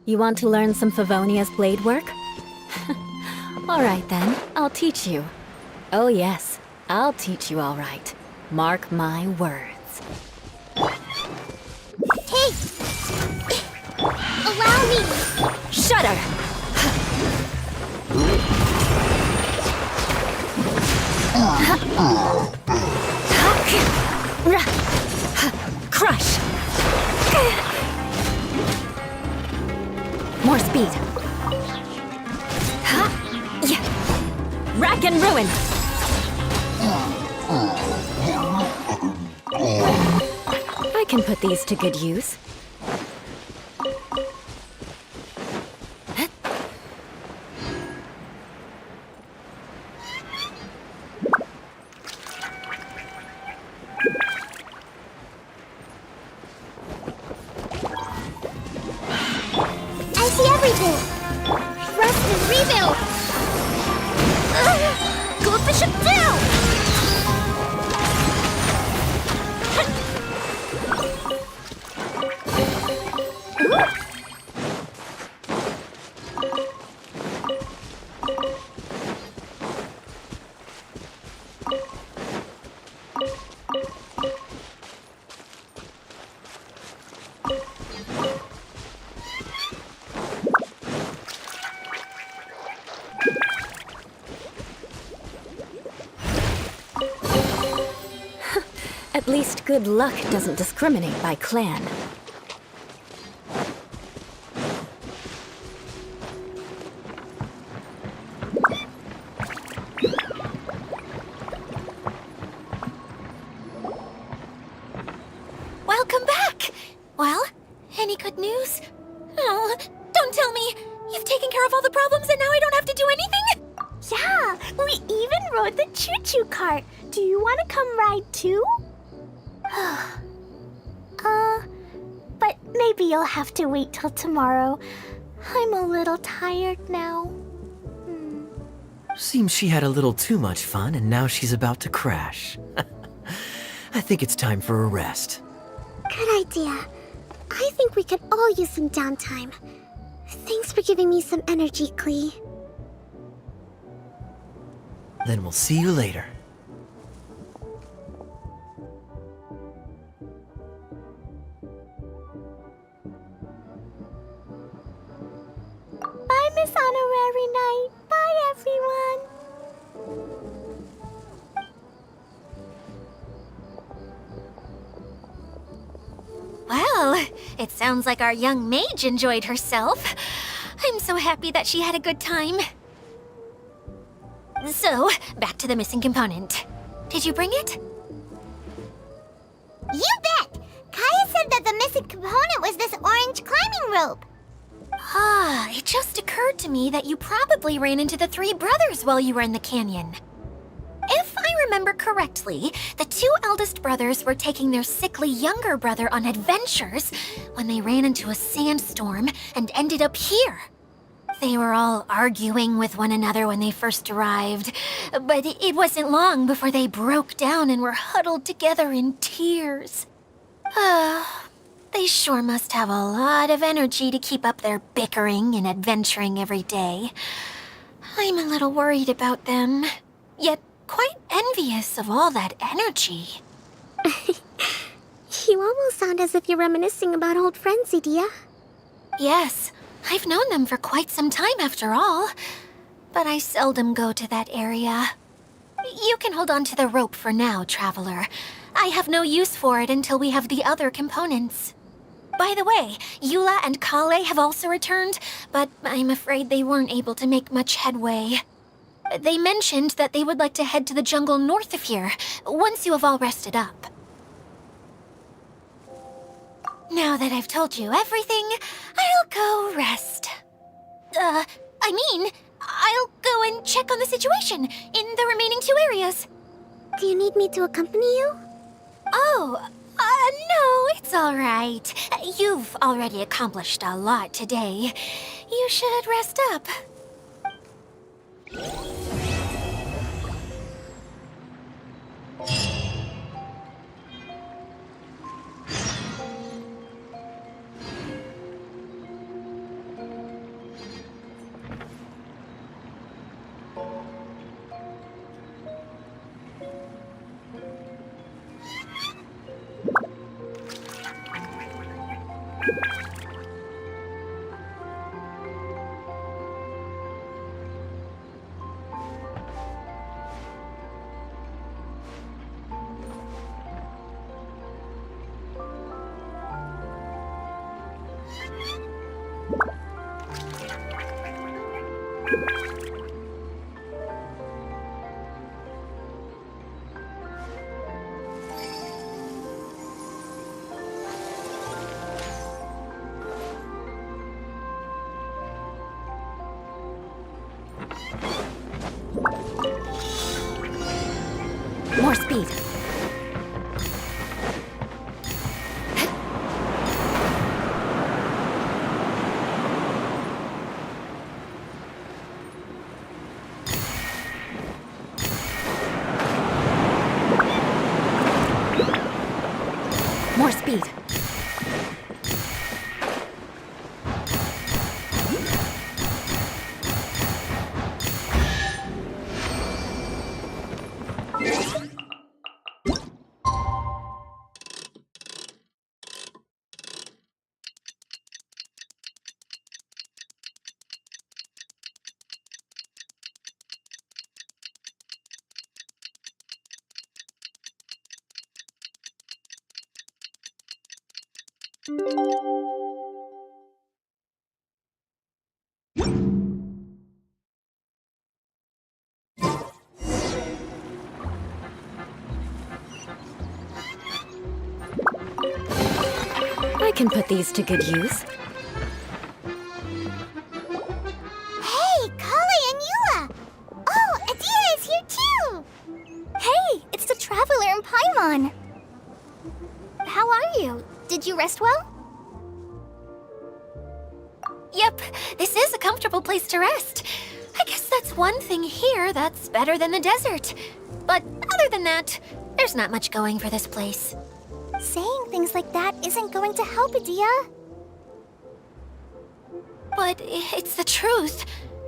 You want to learn some Favonia's blade work? All right then, I'll teach you. Oh yes, I'll teach you all right. Mark my words. Hey! Allow me! Shut her! Crush! More speed. Rack and ruin! I can put these to good use. I see everything! Rest and rebuild! Coefficient down! At least good luck doesn't discriminate by clan. Welcome back! Well, any good news? Oh, don't tell me! You've taken care of all the problems and now I don't have to do anything? Yeah, we even rode the choo-choo cart. Do you want to come ride too? But maybe you'll have to wait till tomorrow. I'm a little tired now. Seems she had a little too much fun and now she's about to crash. I think it's time for a rest. Good idea. I think we could all use some downtime. Thanks for giving me some energy, Klee. Then we'll see you later. Bye, Miss Honorary Knight. Bye, everyone. Well, it sounds like our young mage enjoyed herself. I'm so happy that she had a good time. So, back to the missing component. Did you bring it? You bet! Kaya said that the missing component was this orange climbing rope. Ah, it just occurred to me that you probably ran into the three brothers while you were in the canyon. If I remember correctly, the two eldest brothers were taking their sickly younger brother on adventures when they ran into a sandstorm and ended up here. They were all arguing with one another when they first arrived, but it wasn't long before they broke down and were huddled together in tears. They sure must have a lot of energy to keep up their bickering and adventuring every day. I'm a little worried about them, yet quite envious of all that energy. You almost sound as if you're reminiscing about old friends, Idia. Yes, I've known them for quite some time after all, but I seldom go to that area. You can hold on to the rope for now, Traveler. I have no use for it until we have the other components. By the way, Eula and Kale have also returned, but I'm afraid they weren't able to make much headway. They mentioned that they would like to head to the jungle north of here, once you have all rested up. Now that I've told you everything, I'll go rest. I'll go and check on the situation in the remaining two areas. Do you need me to accompany you? Oh, no, it's all right. You've already accomplished a lot today. You should rest up. More speed. More speed. I can put these to good use. Hey, Kali and Eula! Oh, Adia is here too! Hey, it's the Traveler and Paimon. How are you? Did you rest well? Yep, this is a comfortable place to rest. I guess that's one thing here that's better than the desert. But other than that, there's not much going for this place. Saying things like that isn't going to help, Adia. But it's the truth.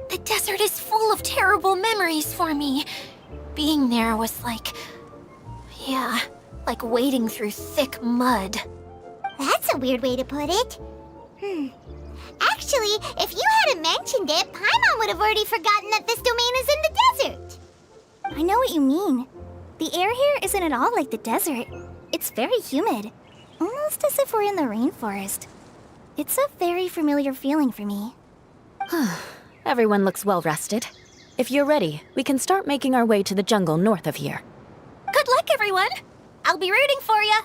The desert is full of terrible memories for me. Being there was like... yeah, like wading through thick mud. That's a weird way to put it. Actually, if you hadn't mentioned it, Paimon would have already forgotten that this domain is in the desert. I know what you mean. The air here isn't at all like the desert. It's very humid, almost as if we're in the rainforest. It's a very familiar feeling for me. Everyone looks well rested. If you're ready, we can start making our way to the jungle north of here. Good luck, everyone! I'll be rooting for you!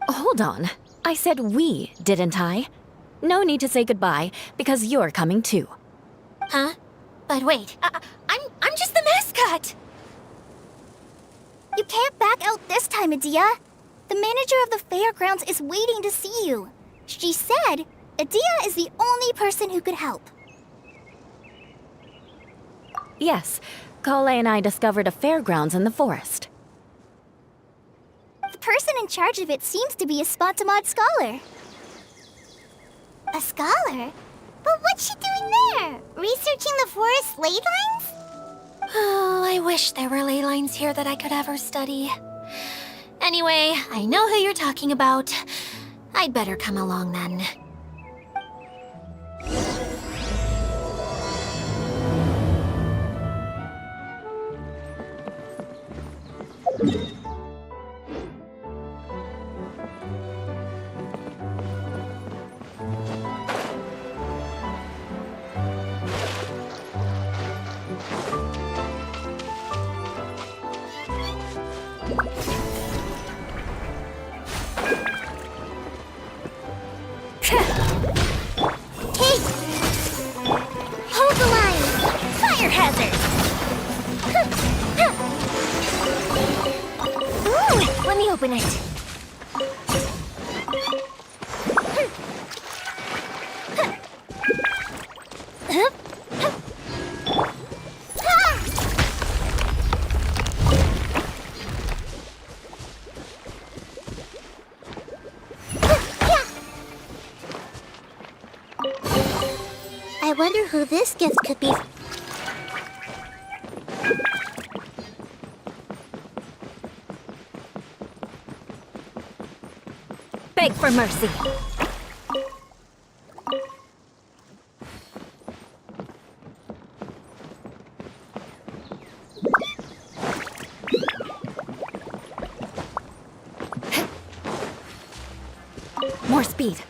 Hold on. I said we, didn't I? No need to say goodbye, because you're coming too. Huh? But wait, I'm just the mascot! You can't back out this time, Adia. The manager of the fairgrounds is waiting to see you. She said Adia is the only person who could help. Yes, Kale and I discovered a fairgrounds in the forest. The person in charge of it seems to be a Spontamod scholar. A scholar? But what's she doing there? Researching the forest ley lines? Oh, I wish there were ley lines here that I could ever study. Anyway, I know who you're talking about. I'd better come along then. Hey! Hold the line! Fire hazard! Ooh, let me open it. I wonder who this gift could be. Beg for mercy. More speed.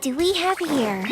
What do we have here?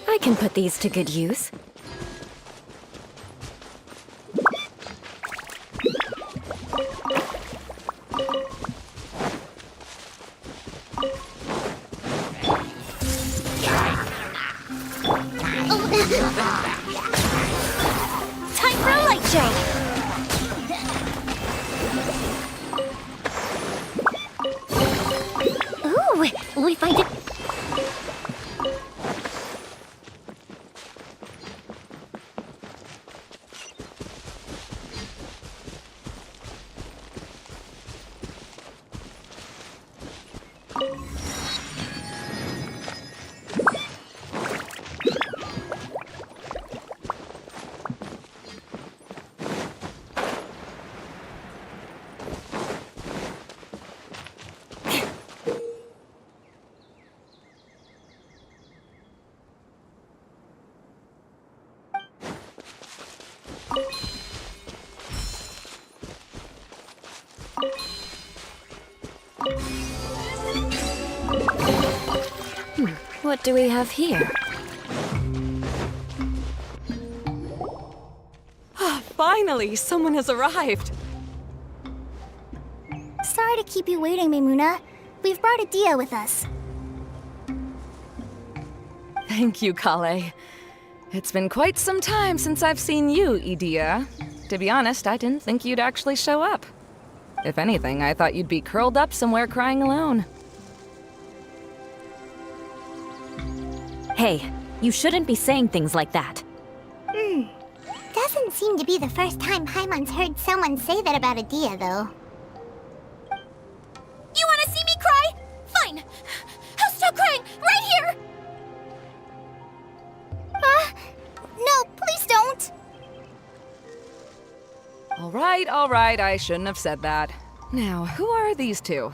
I can put these to good use. Time for a light show! Ooh, we find it. What do we have here? Finally, someone has arrived. Sorry to keep you waiting, Maimuna. We've brought Adia with us. Thank you, Kale. It's been quite some time since I've seen you, Idia. To be honest, I didn't think you'd actually show up. If anything, I thought you'd be curled up somewhere crying alone. Hey, you shouldn't be saying things like that. Doesn't seem to be the first time Paimon's heard someone say that about Adia, though. You want to see me cry? Fine. I'll stop crying right here. No, please don't! All right, I shouldn't have said that. Now, who are these two?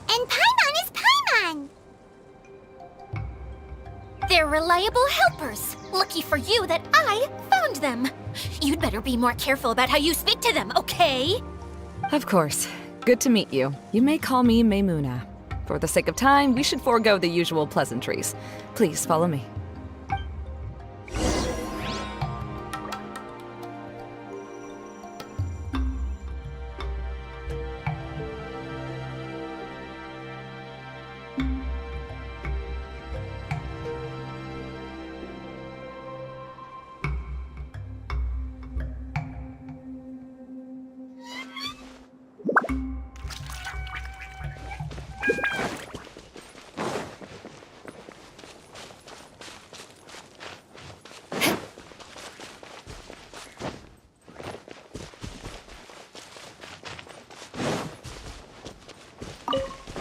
And Paimon is Paimon! They're reliable helpers. Lucky for you that I found them. You'd better be more careful about how you speak to them, okay? Of course. Good to meet you. You may call me Maimuna. For the sake of time, we should forego the usual pleasantries. Please follow me.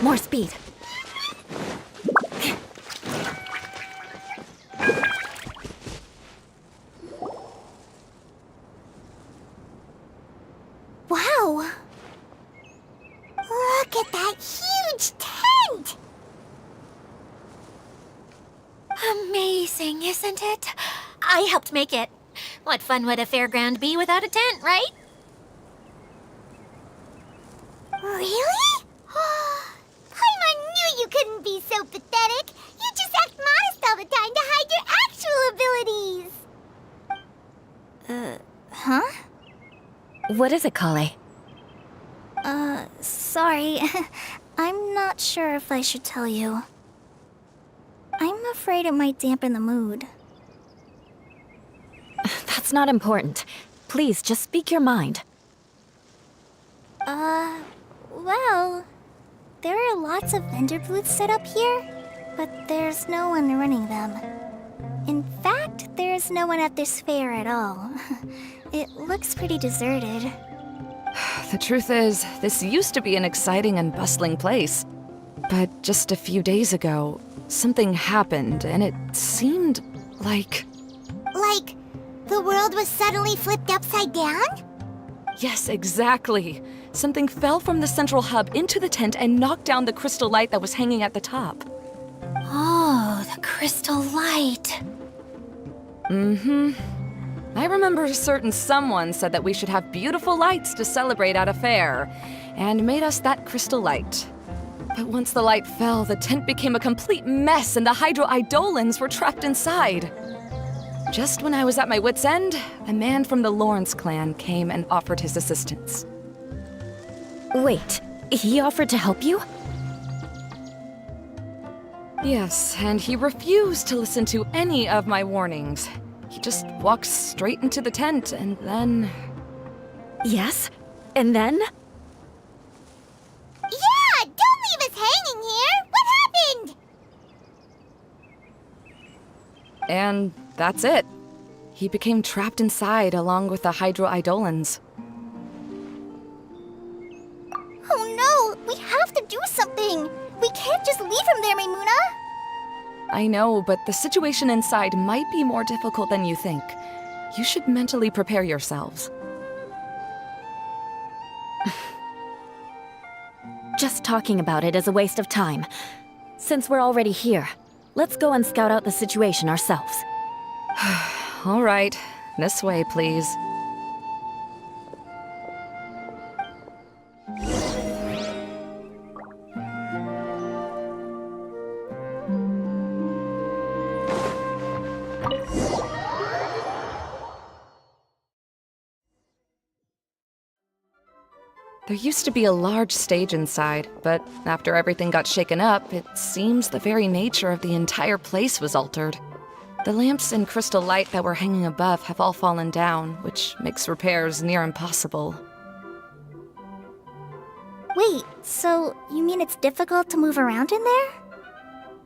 More speed. Wow! Look at that huge tent! Amazing, isn't it? I helped make it. What fun would a fairground be without a tent, right? Really? Paimon knew you couldn't be so pathetic. You just act modest all the time to hide your actual abilities. Huh? What is it, Kale? Sorry. I'm not sure if I should tell you. I'm afraid it might dampen the mood. That's not important. Please, just speak your mind. Well, there are lots of vendor booths set up here, but there's no one running them. there's no one at this fair at all. It looks pretty deserted. The truth is, this used to be an exciting and bustling place. But just a few days ago, something happened, and it seemed like... Like, the world was suddenly flipped upside down? Yes, exactly. Something fell from the central hub into the tent and knocked down the crystal light that was hanging at the top. Oh, the crystal light. Mm-hmm. I remember a certain someone said that we should have beautiful lights to celebrate at a fair, and made us that crystal light. But once the light fell, the tent became a complete mess and the Hydro-Eidolons were trapped inside. Just when I was at my wit's end, a man from the Lawrence clan came and offered his assistance. Wait, he offered to help you? Yes, and he refused to listen to any of my warnings. He just walked straight into the tent and then... Yes? And then? Yeah! Don't leave us hanging here! What happened? And that's it. He became trapped inside along with the Hydro-Eidolons. Oh no! We have to do something! We can't just leave him there, Maimuna! I know, but the situation inside might be more difficult than you think. You should mentally prepare yourselves. Just talking about it is a waste of time. Since we're already here, let's go and scout out the situation ourselves. All right, this way, please. There used to be a large stage inside, but after everything got shaken up, it seems the very nature of the entire place was altered. The lamps and crystal light that were hanging above have all fallen down, which makes repairs near impossible. Wait, so you mean it's difficult to move around in there?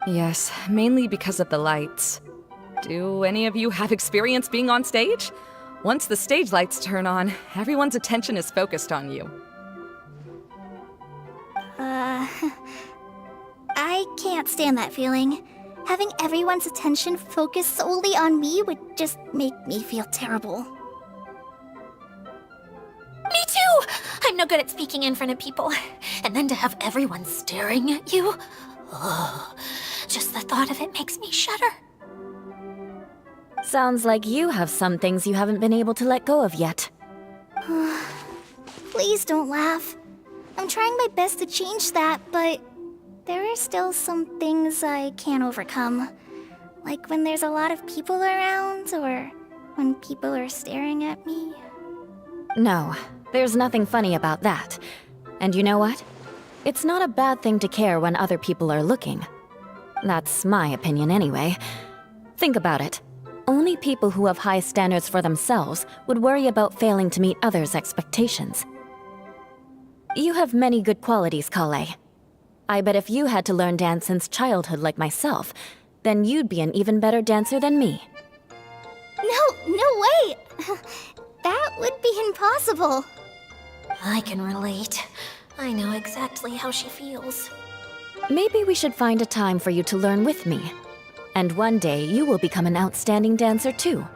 Yes, mainly because of the lights. Do any of you have experience being on stage? Once the stage lights turn on, everyone's attention is focused on you. I can't stand that feeling. Having everyone's attention focused solely on me would just make me feel terrible. Me too! I'm no good at speaking in front of people. And then to have everyone staring at you. Oh, just the thought of it makes me shudder. Sounds like you have some things you haven't been able to let go of yet. Please don't laugh. I'm trying my best to change that, but there are still some things I can't overcome. Like when there's a lot of people around, or when people are staring at me. No, there's nothing funny about that. And you know what? It's not a bad thing to care when other people are looking. That's my opinion anyway. Think about it. Only people who have high standards for themselves would worry about failing to meet others' expectations. You have many good qualities, Kale. I bet if you had to learn dance since childhood like myself, then you'd be an even better dancer than me. No way! That would be impossible. I can relate. I know exactly how she feels. Maybe we should find a time for you to learn with me. And one day, you will become an outstanding dancer too.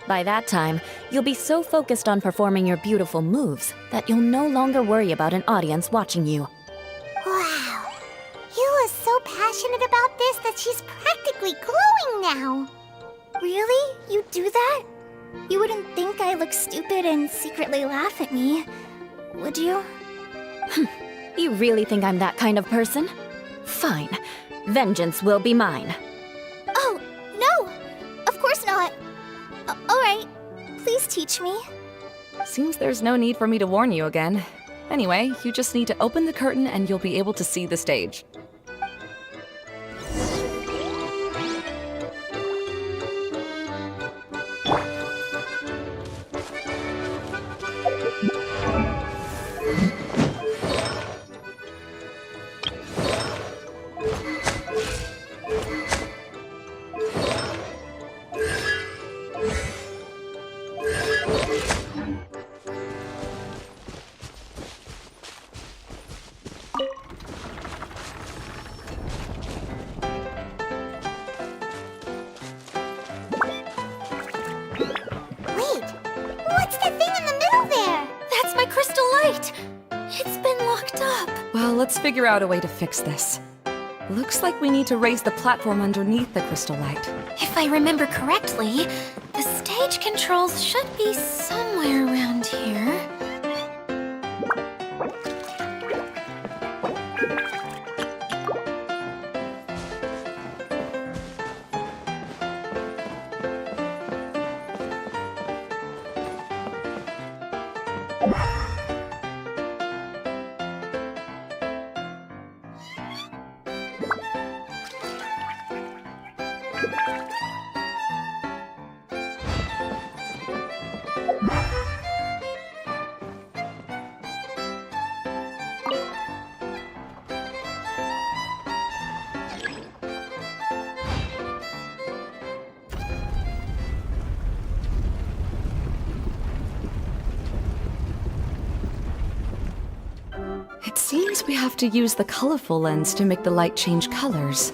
By that time, you'll be so focused on performing your beautiful moves that you'll no longer worry about an audience watching you. Wow. Eula's so passionate about this that she's practically glowing now. Really? You do that? You wouldn't think I look stupid and secretly laugh at me, would you? You really think I'm that kind of person? Fine. Vengeance will be mine. Oh, no! Of course not. Alright, please teach me. Seems there's no need for me to warn you again. Anyway, you just need to open the curtain and you'll be able to see the stage. figure out a way to fix this. Looks like we need to raise the platform underneath the crystal light. If I remember correctly, the stage controls should be somewhere around here. It seems we have to use the colorful lens to make the light change colors.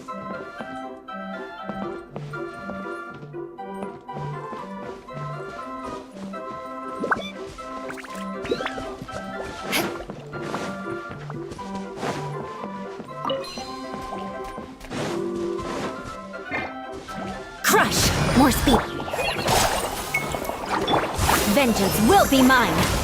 Crush! More speed! Vengeance will be mine!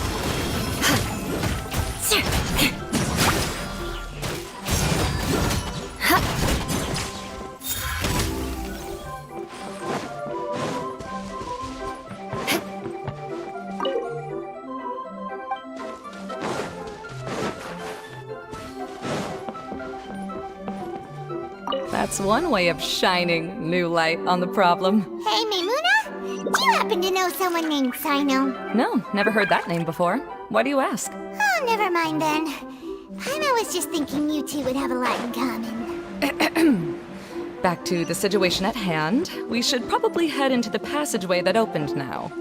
That's one way of shining new light on the problem. Hey, Maimuna? Do you happen to know someone named Sino? No, never heard that name before. Why do you ask? Oh, never mind then. I was just thinking you two would have a lot in common. Back to the situation at hand. We should probably head into the passageway that opened now.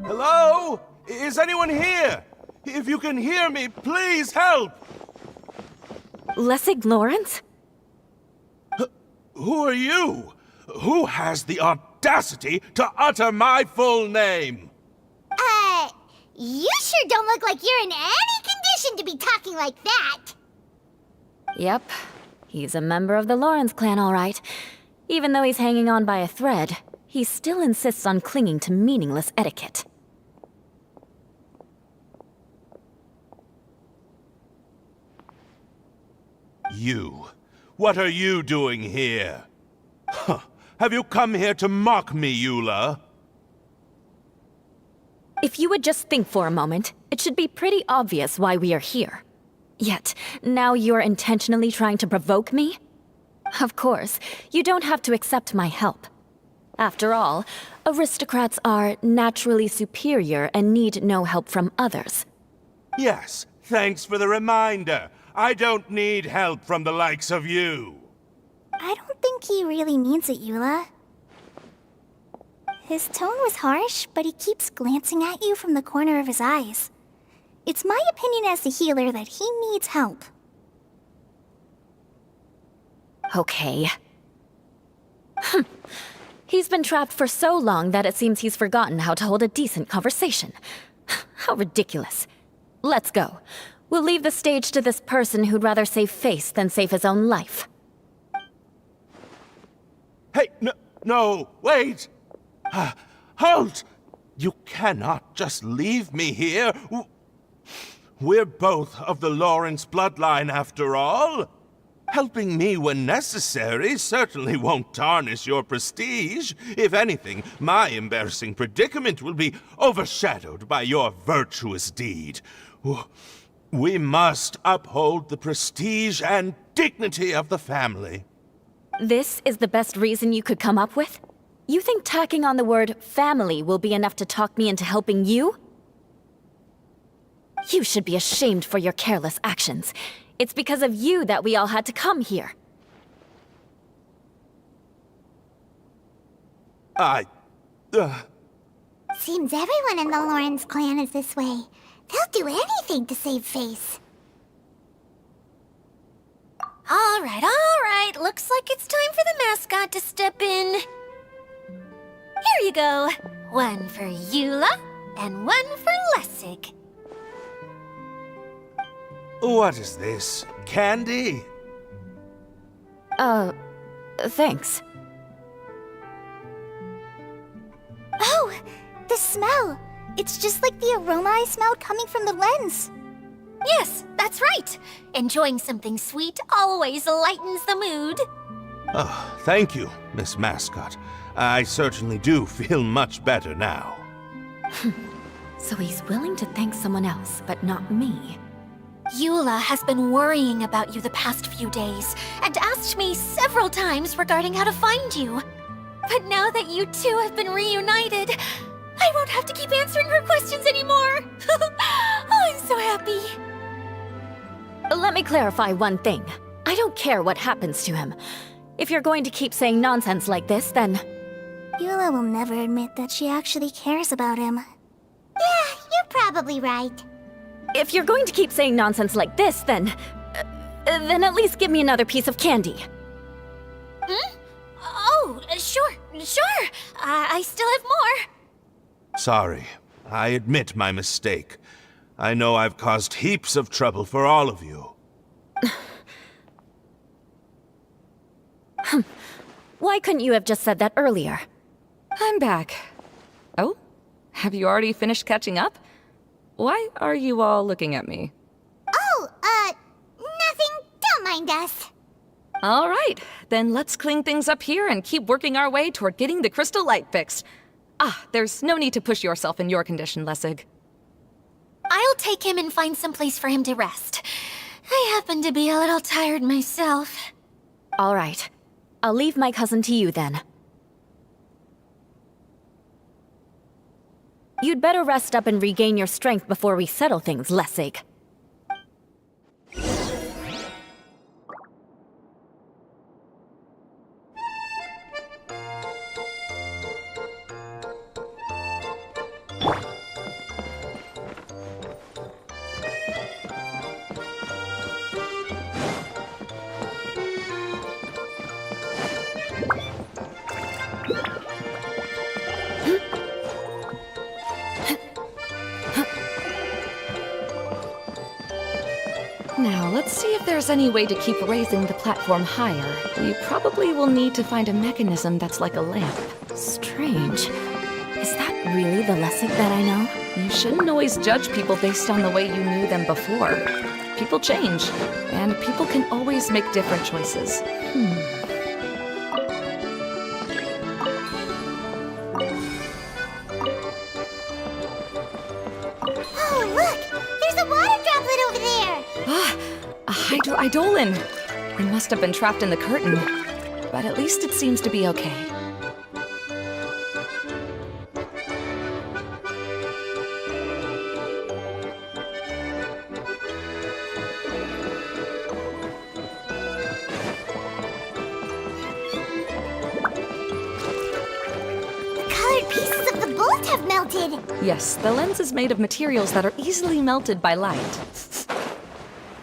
Hello? Is anyone here? If you can hear me, please help! Lessig Lawrence? Who are you? Who has the audacity to utter my full name? You sure don't look like you're in any condition to be talking like that. Yep. He's a member of the Lawrence clan, all right. Even though he's hanging on by a thread, he still insists on clinging to meaningless etiquette. You. What are you doing here? Huh. Have you come here to mock me, Eula? If you would just think for a moment, it should be pretty obvious why we are here. Yet, now you're intentionally trying to provoke me? Of course, you don't have to accept my help. After all, aristocrats are naturally superior and need no help from others. Yes, thanks for the reminder. I don't need help from the likes of you. I don't think he really means it, Eula. His tone was harsh, but he keeps glancing at you from the corner of his eyes. It's my opinion as the healer that he needs help. Okay. He's been trapped for so long that it seems he's forgotten how to hold a decent conversation. How ridiculous. Let's go. We'll leave the stage to this person who'd rather save face than save his own life. Hey, no, wait! Halt! You cannot just leave me here. We're both of the Lawrence bloodline, after all. Helping me when necessary certainly won't tarnish your prestige. If anything, my embarrassing predicament will be overshadowed by your virtuous deed. We must uphold the prestige and dignity of the family. This is the best reason you could come up with? You think tacking on the word family will be enough to talk me into helping you? You should be ashamed for your careless actions. It's because of you that we all had to come here. Seems everyone in the Lawrence clan is this way. They'll do anything to save face. All right. Looks like it's time for the mascot to step in. Here you go. One for Eula, and one for Lessig. What is this? Candy? Thanks. Oh, the smell! It's just like the aroma I smelled coming from the lens. Yes, that's right. Enjoying something sweet always lightens the mood. Oh, thank you, Miss Mascot. I certainly do feel much better now. So he's willing to thank someone else, but not me. Eula has been worrying about you the past few days and asked me several times regarding how to find you. But now that you two have been reunited, I won't have to keep answering her questions anymore. Oh, I'm so happy. Let me clarify one thing. I don't care what happens to him. If you're going to keep saying nonsense like this, then... Eula will never admit that she actually cares about him. Yeah, you're probably right. If you're going to keep saying nonsense like this, then at least give me another piece of candy. Hmm? Oh, sure. I still have more. Sorry. I admit my mistake. I know I've caused heaps of trouble for all of you. Why couldn't you have just said that earlier? I'm back. Oh? Have you already finished catching up? Why are you all looking at me? Oh, nothing. Don't mind us. All right, then let's clean things up here and keep working our way toward getting the crystal light fixed. Ah, there's no need to push yourself in your condition, Lessig. I'll take him and find some place for him to rest. I happen to be a little tired myself. All right. I'll leave my cousin to you then. You'd better rest up and regain your strength before we settle things, Lessig. Now, let's see if there's any way to keep raising the platform higher. We probably will need to find a mechanism that's like a lamp. Strange. Is that really the Lessig that I know? You shouldn't always judge people based on the way you knew them before. People change, and people can always make different choices. Oh, look! There's a water droplet over there! Ah, a hydroidolin! It must have been trapped in the curtain, but at least it seems to be okay. Colored pieces of the bolt have melted! Yes, the lens is made of materials that are easily melted by light.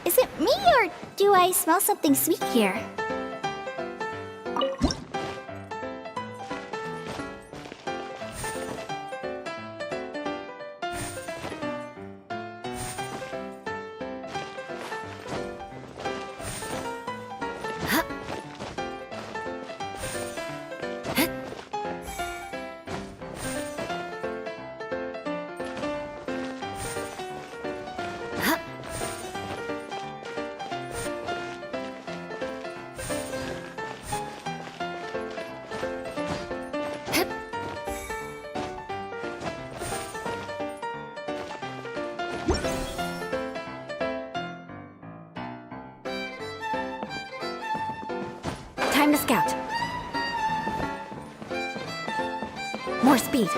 Is it me or do I smell something sweet here? Time to scout. More speed.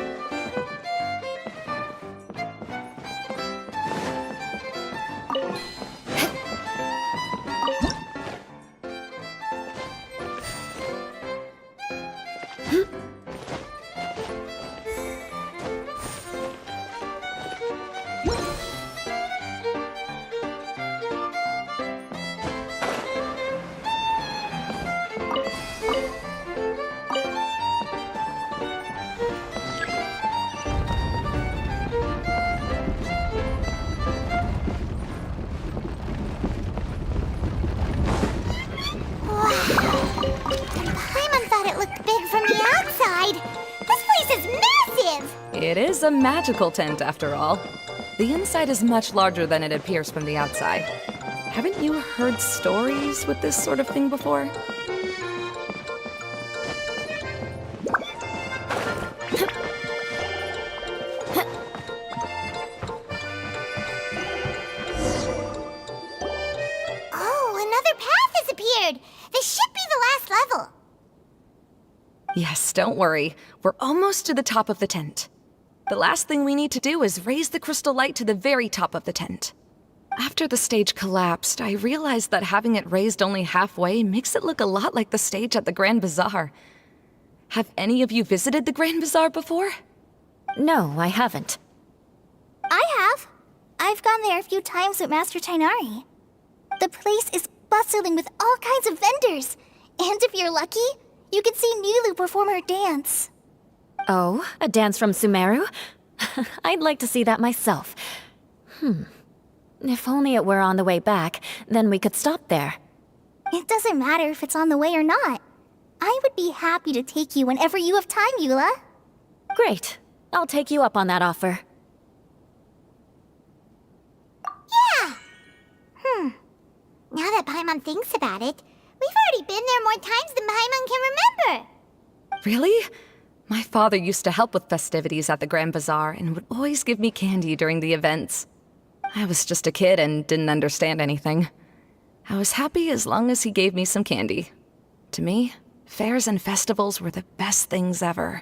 It is a magical tent, after all. The inside is much larger than it appears from the outside. Haven't you heard stories with this sort of thing before? Oh, another path has appeared! This should be the last level! Yes, don't worry. We're almost to the top of the tent. The last thing we need to do is raise the crystal light to the very top of the tent. After the stage collapsed, I realized that having it raised only halfway makes it look a lot like the stage at the Grand Bazaar. Have any of you visited the Grand Bazaar before? No, I haven't. I have. I've gone there a few times with Master Tainari. The place is bustling with all kinds of vendors. And if you're lucky, you can see Nilu perform her dance. Oh, a dance from Sumeru? I'd like to see that myself. If only it were on the way back, then we could stop there. It doesn't matter if it's on the way or not. I would be happy to take you whenever you have time, Eula. Great. I'll take you up on that offer. Yeah! Now that Paimon thinks about it, we've already been there more times than Paimon can remember! Really? My father used to help with festivities at the Grand Bazaar and would always give me candy during the events. I was just a kid and didn't understand anything. I was happy as long as he gave me some candy. To me, fairs and festivals were the best things ever.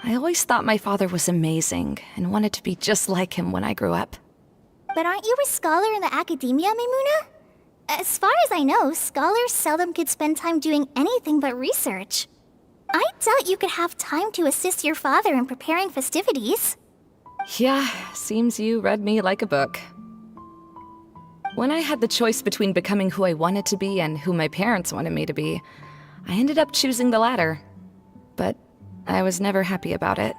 I always thought my father was amazing and wanted to be just like him when I grew up. But aren't you a scholar in the academia, Maimuna? As far as I know, scholars seldom could spend time doing anything but research. I doubt you could have time to assist your father in preparing festivities. Yeah, seems you read me like a book. When I had the choice between becoming who I wanted to be and who my parents wanted me to be, I ended up choosing the latter. But I was never happy about it.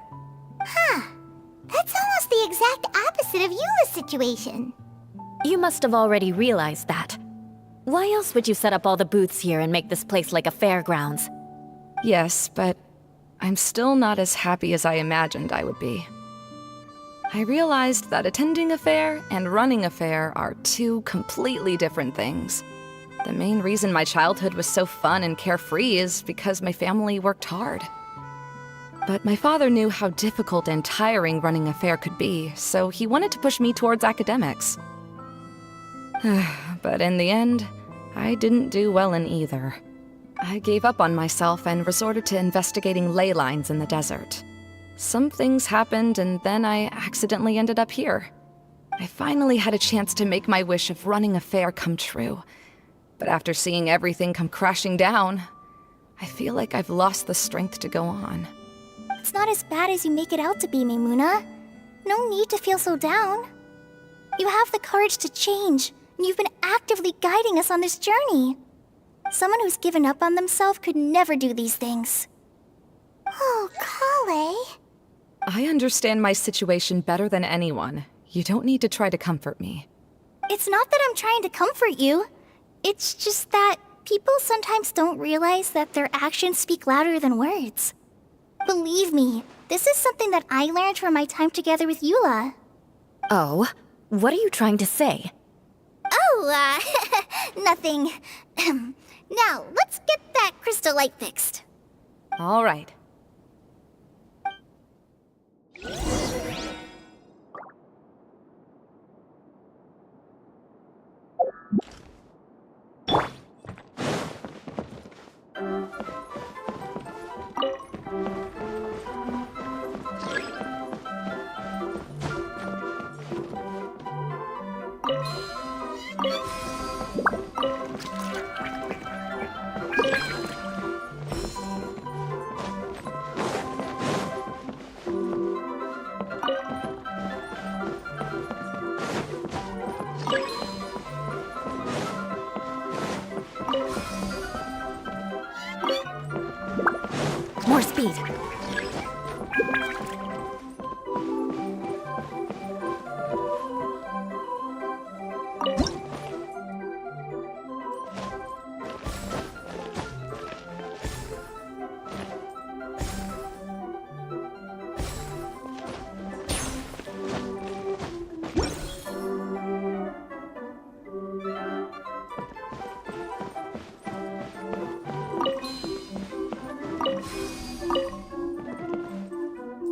That's almost the exact opposite of Eula's situation. You must have already realized that. Why else would you set up all the booths here and make this place like a fairgrounds? Yes, but I'm still not as happy as I imagined I would be. I realized that attending a fair and running a fair are two completely different things. The main reason my childhood was so fun and carefree is because my family worked hard. But my father knew how difficult and tiring running a fair could be, so he wanted to push me towards academics. But in the end, I didn't do well in either. I gave up on myself and resorted to investigating ley lines in the desert. Some things happened, and then I accidentally ended up here. I finally had a chance to make my wish of running a fair come true. But after seeing everything come crashing down, I feel like I've lost the strength to go on. It's not as bad as you make it out to be, Maimuna. No need to feel so down. You have the courage to change, and you've been actively guiding us on this journey. Someone who's given up on themselves could never do these things. Oh, Kale. I understand my situation better than anyone. You don't need to try to comfort me. It's not that I'm trying to comfort you. It's just that people sometimes don't realize that their actions speak louder than words. Believe me, this is something that I learned from my time together with Eula. Oh, what are you trying to say? Oh, nothing. Now, let's get that crystal light fixed. All right.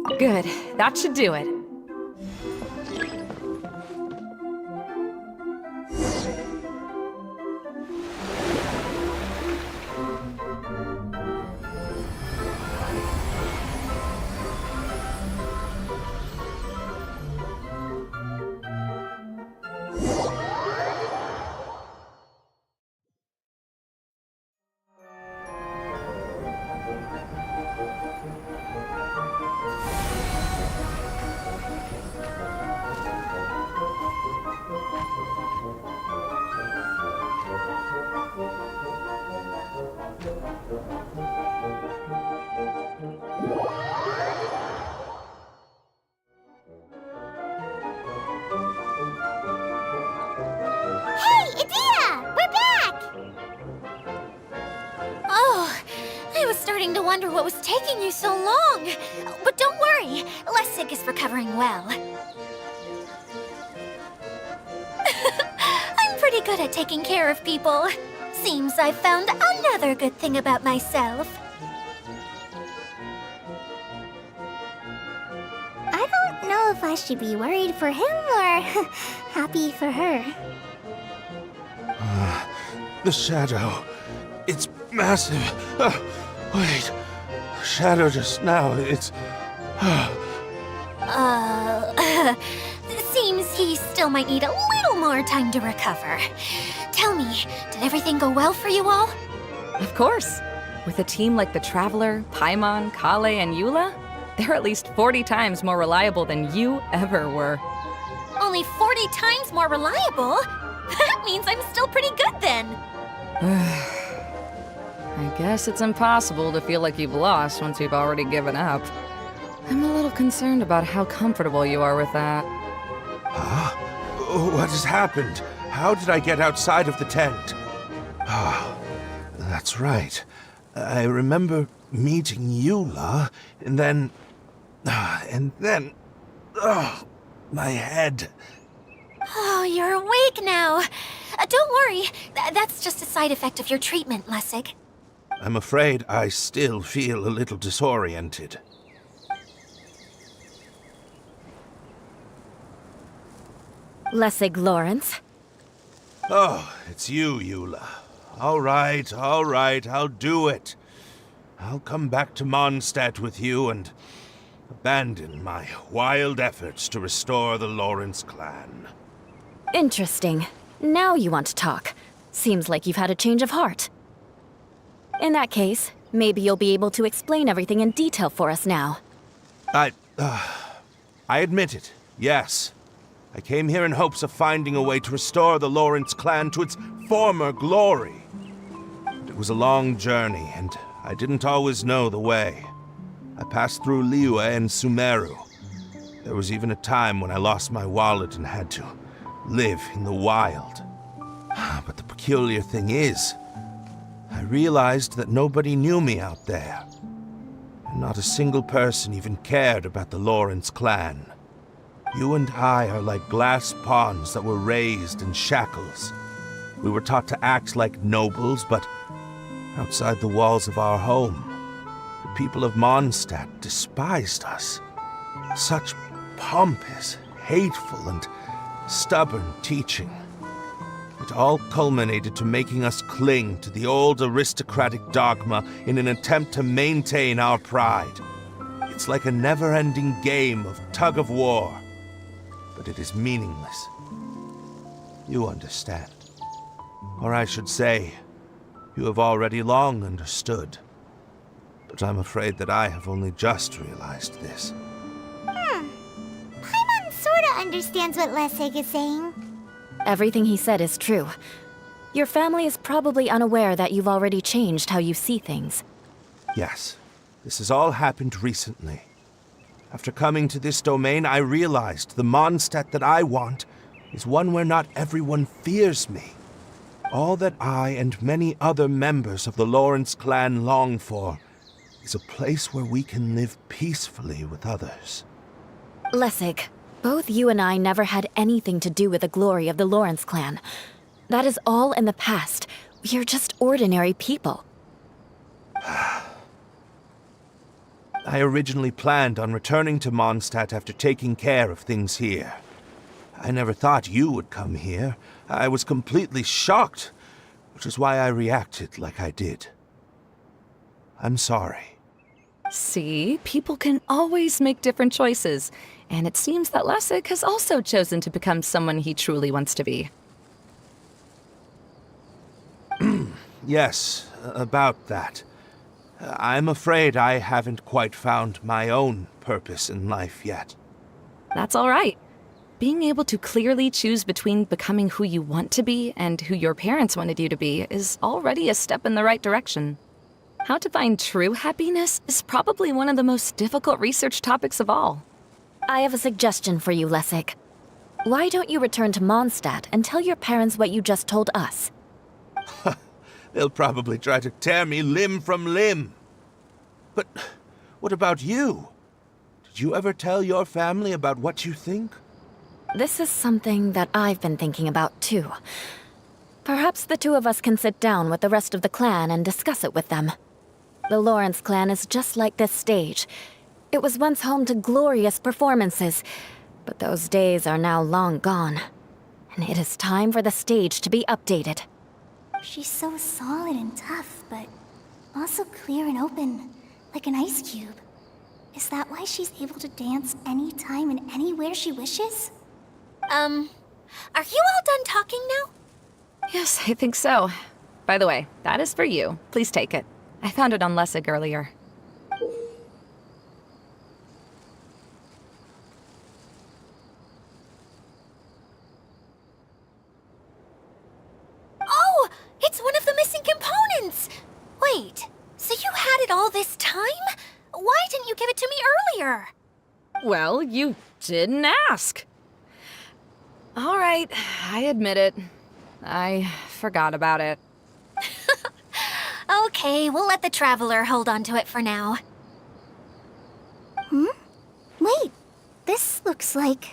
Good. That should do it. Hey, Adita! We're back! Oh, I was starting to wonder what was taking you so long. But don't worry, Lessig is recovering well. I'm pretty good at taking care of people. Seems I've found another good thing about myself. I don't know if I should be worried for him or happy for her. The shadow. It's massive. Wait. The shadow just now. It's. Seems he still might need a little more time to recover. Tell me, did everything go well for you all? Of course. With a team like the Traveler, Paimon, Kale, and Eula, they're at least 40 times more reliable than you ever were. Only 40 times more reliable? That means I'm still pretty good then. I guess it's impossible to feel like you've lost once you've already given up. I'm a little concerned about how comfortable you are with that. Huh? What has happened? How did I get outside of the tent? Ah, that's right. I remember meeting Eula, and then. Oh, my head. Oh, you're awake now. Don't worry, that's just a side effect of your treatment, Lessig. I'm afraid I still feel a little disoriented. Lessig Lawrence. Oh, it's you, Eula. All right, I'll do it. I'll come back to Mondstadt with you and abandon my wild efforts to restore the Lawrence clan. Interesting. Now you want to talk. Seems like you've had a change of heart. In that case, maybe you'll be able to explain everything in detail for us now. I admit it, yes. I came here in hopes of finding a way to restore the Lawrence clan to its former glory. But it was a long journey, and I didn't always know the way. I passed through Liyue and Sumeru. There was even a time when I lost my wallet and had to live in the wild. But the peculiar thing is, I realized that nobody knew me out there. And not a single person even cared about the Lawrence clan. You and I are like glass pawns that were raised in shackles. We were taught to act like nobles, but outside the walls of our home, the people of Mondstadt despised us. Such pompous, hateful, and stubborn teaching. It all culminated to making us cling to the old aristocratic dogma in an attempt to maintain our pride. It's like a never-ending game of tug-of-war, but it is meaningless. You understand. Or I should say, you have already long understood. But I'm afraid that I have only just realized this. Paimon sorta understands what Lessig is saying. Everything he said is true. Your family is probably unaware that you've already changed how you see things. Yes, this has all happened recently. After coming to this domain, I realized the Mondstadt that I want is one where not everyone fears me. All that I and many other members of the Lawrence clan long for is a place where we can live peacefully with others. Lessig, both you and I never had anything to do with the glory of the Lawrence clan. That is all in the past. We are just ordinary people. I originally planned on returning to Mondstadt after taking care of things here. I never thought you would come here. I was completely shocked, which is why I reacted like I did. I'm sorry. See, people can always make different choices, and it seems that Lessig has also chosen to become someone he truly wants to be. Yes, about that. I'm afraid I haven't quite found my own purpose in life yet. That's all right. Being able to clearly choose between becoming who you want to be and who your parents wanted you to be is already a step in the right direction. How to find true happiness is probably one of the most difficult research topics of all. I have a suggestion for you, Lessig. Why don't you return to Mondstadt and tell your parents what you just told us? They'll probably try to tear me limb from limb. But what about you? Did you ever tell your family about what you think? This is something that I've been thinking about, too. Perhaps the two of us can sit down with the rest of the clan and discuss it with them. The Lawrence clan is just like this stage. It was once home to glorious performances, but those days are now long gone. And it is time for the stage to be updated. She's so solid and tough, but also clear and open, like an ice cube. Is that why she's able to dance anytime and anywhere she wishes? Are you all done talking now? Yes, I think so. By the way, that is for you. Please take it. I found it on Lessig earlier. Oh, it's one of the missing components! Wait, so you had it all this time? Why didn't you give it to me earlier? Well, you didn't ask. All right, I admit it. I forgot about it. Okay, we'll let the Traveler hold on to it for now. Wait, this looks like...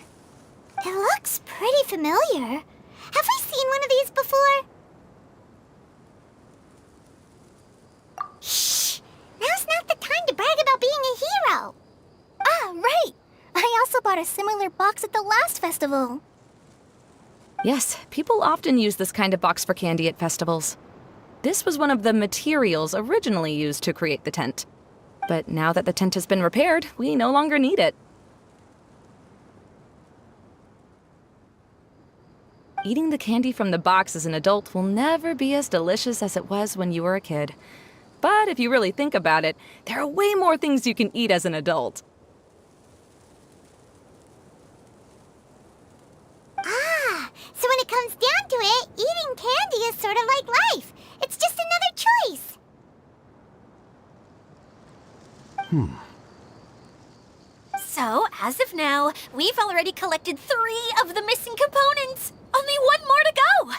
It looks pretty familiar. Have we seen one of these before? Shh! Now's not the time to brag about being a hero. Ah, right! I also bought a similar box at the last festival. Yes, people often use this kind of box for candy at festivals. This was one of the materials originally used to create the tent. But now that the tent has been repaired, we no longer need it. Eating the candy from the box as an adult will never be as delicious as it was when you were a kid. But if you really think about it, there are way more things you can eat as an adult. So when it comes down to it, eating candy is sort of like life. It's just another choice. So, as of now, we've already collected 3 of the missing components. Only 1 more to go.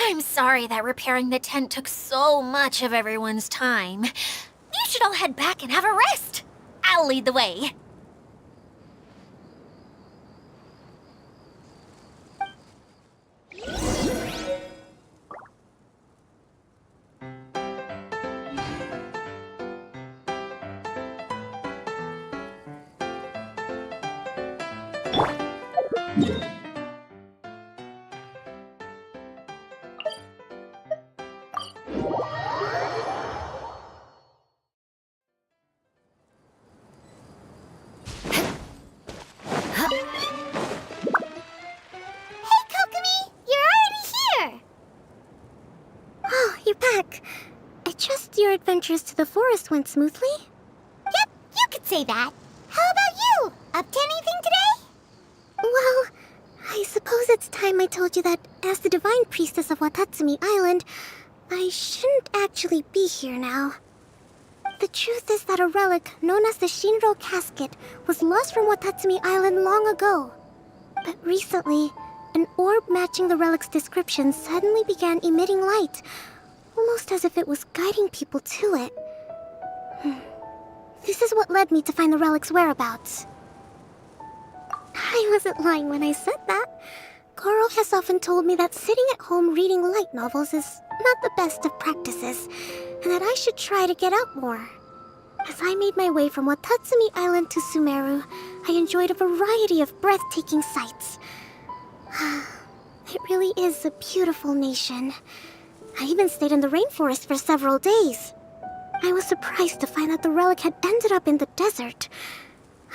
I'm sorry that repairing the tent took so much of everyone's time. You should all head back and have a rest. I'll lead the way. Hey, Kokomi! You're already here! Oh, you're back. I trust your adventures to the forest went smoothly? Yep, you could say that. How about you? Up to anything today? Well, I suppose it's time I told you that as the Divine Priestess of Watatsumi Island, I shouldn't actually be here now. The truth is that a relic known as the Shinro Casket was lost from Watatsumi Island long ago. But recently, an orb matching the relic's description suddenly began emitting light, almost as if it was guiding people to it. This is what led me to find the relic's whereabouts. I wasn't lying when I said that. Goro has often told me that sitting at home reading light novels is not the best of practices, and that I should try to get out more. As I made my way from Watatsumi Island to Sumeru, I enjoyed a variety of breathtaking sights. It really is a beautiful nation. I even stayed in the rainforest for several days. I was surprised to find that the relic had ended up in the desert.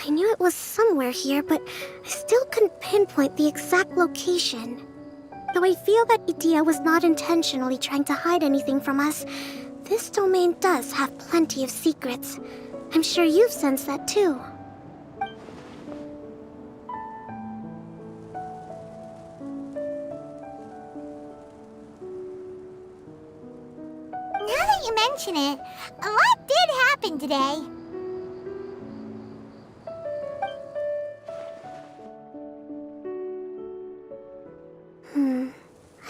I knew it was somewhere here, but I still couldn't pinpoint the exact location. Though I feel that Idia was not intentionally trying to hide anything from us, this domain does have plenty of secrets. I'm sure you've sensed that too. Now that you mention it, a lot did happen today.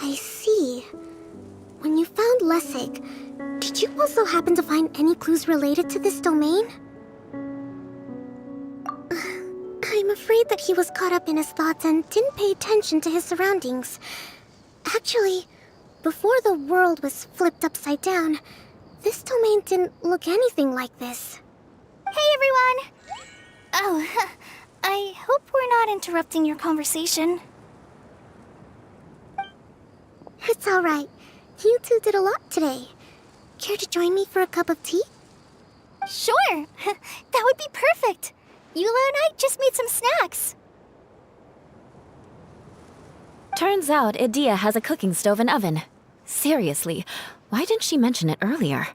I see. When you found Lessig, did you also happen to find any clues related to this domain? I'm afraid that he was caught up in his thoughts and didn't pay attention to his surroundings. Actually, before the world was flipped upside down, this domain didn't look anything like this. Hey, everyone! Oh, I hope we're not interrupting your conversation. It's alright. You two did a lot today. Care to join me for a cup of tea? Sure! That would be perfect! Eula and I just made some snacks. Turns out Idia has a cooking stove and oven. Seriously, why didn't she mention it earlier?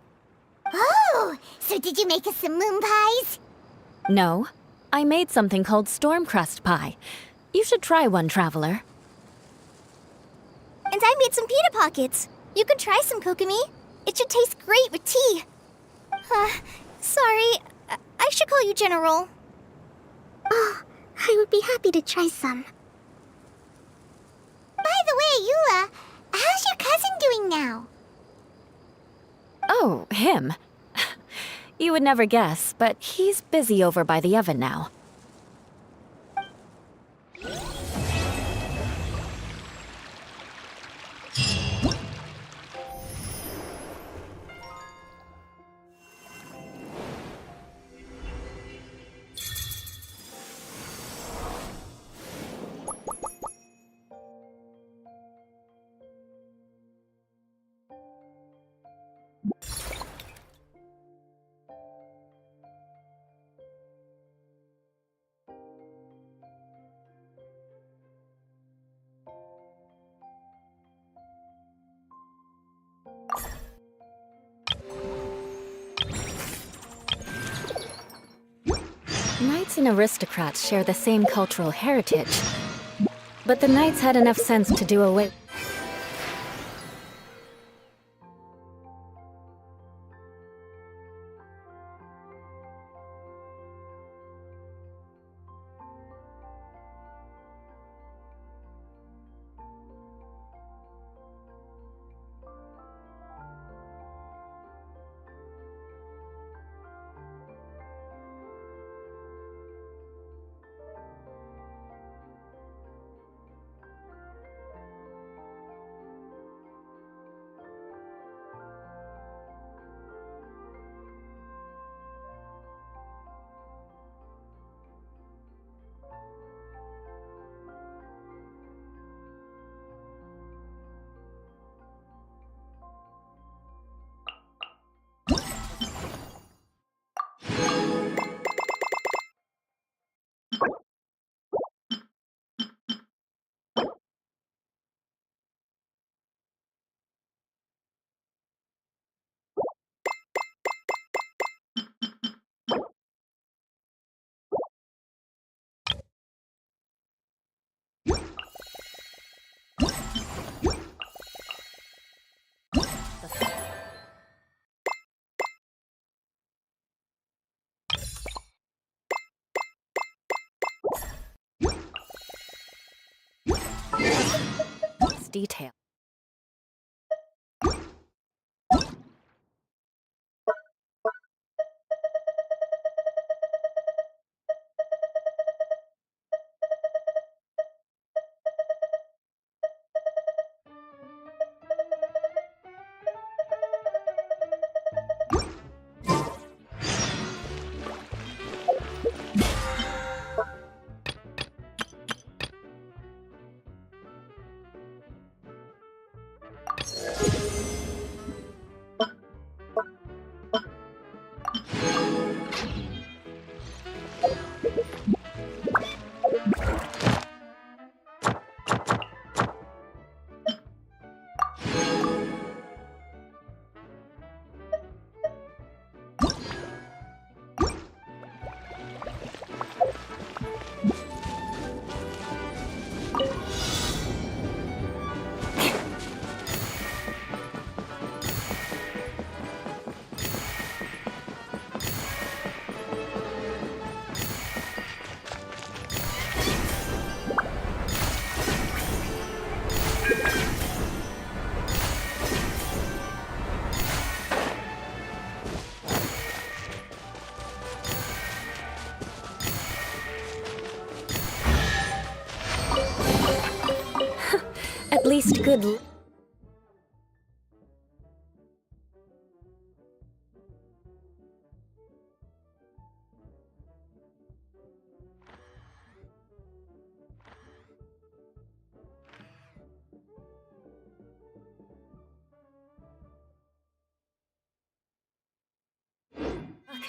Oh, so did you make us some moon pies? No, I made something called storm crust pie. You should try one, traveler. And I made some pita pockets. You could try some, Kokomi. It should taste great with tea. Sorry. I should call you General. Oh, I would be happy to try some. By the way, Eula, how's your cousin doing now? Oh, him. You would never guess, but he's busy over by the oven now. Knights and aristocrats share the same cultural heritage, but the knights had enough sense to do away. Detail. At least good. Luck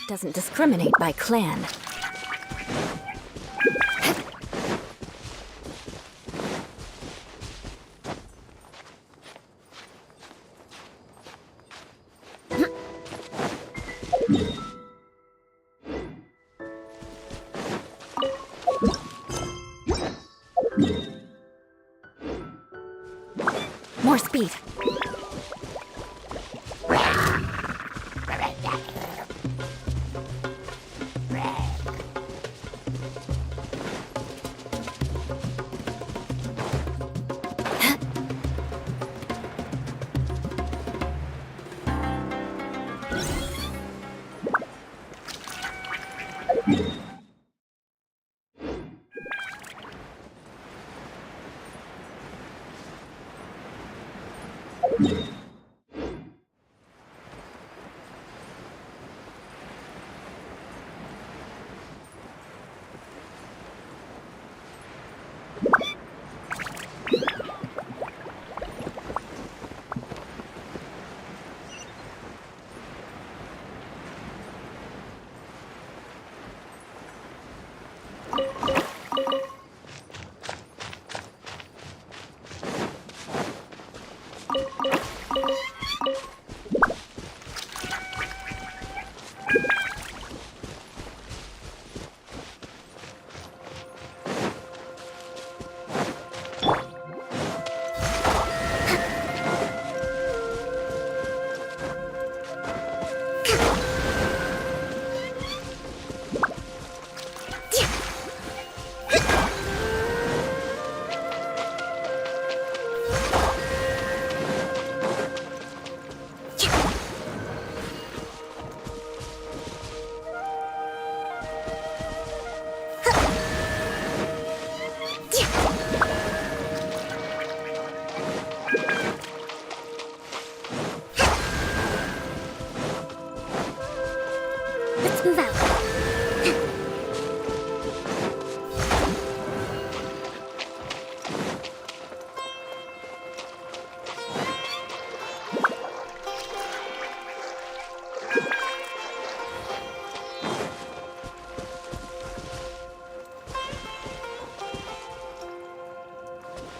doesn't discriminate by clan. More speed. Let's move out.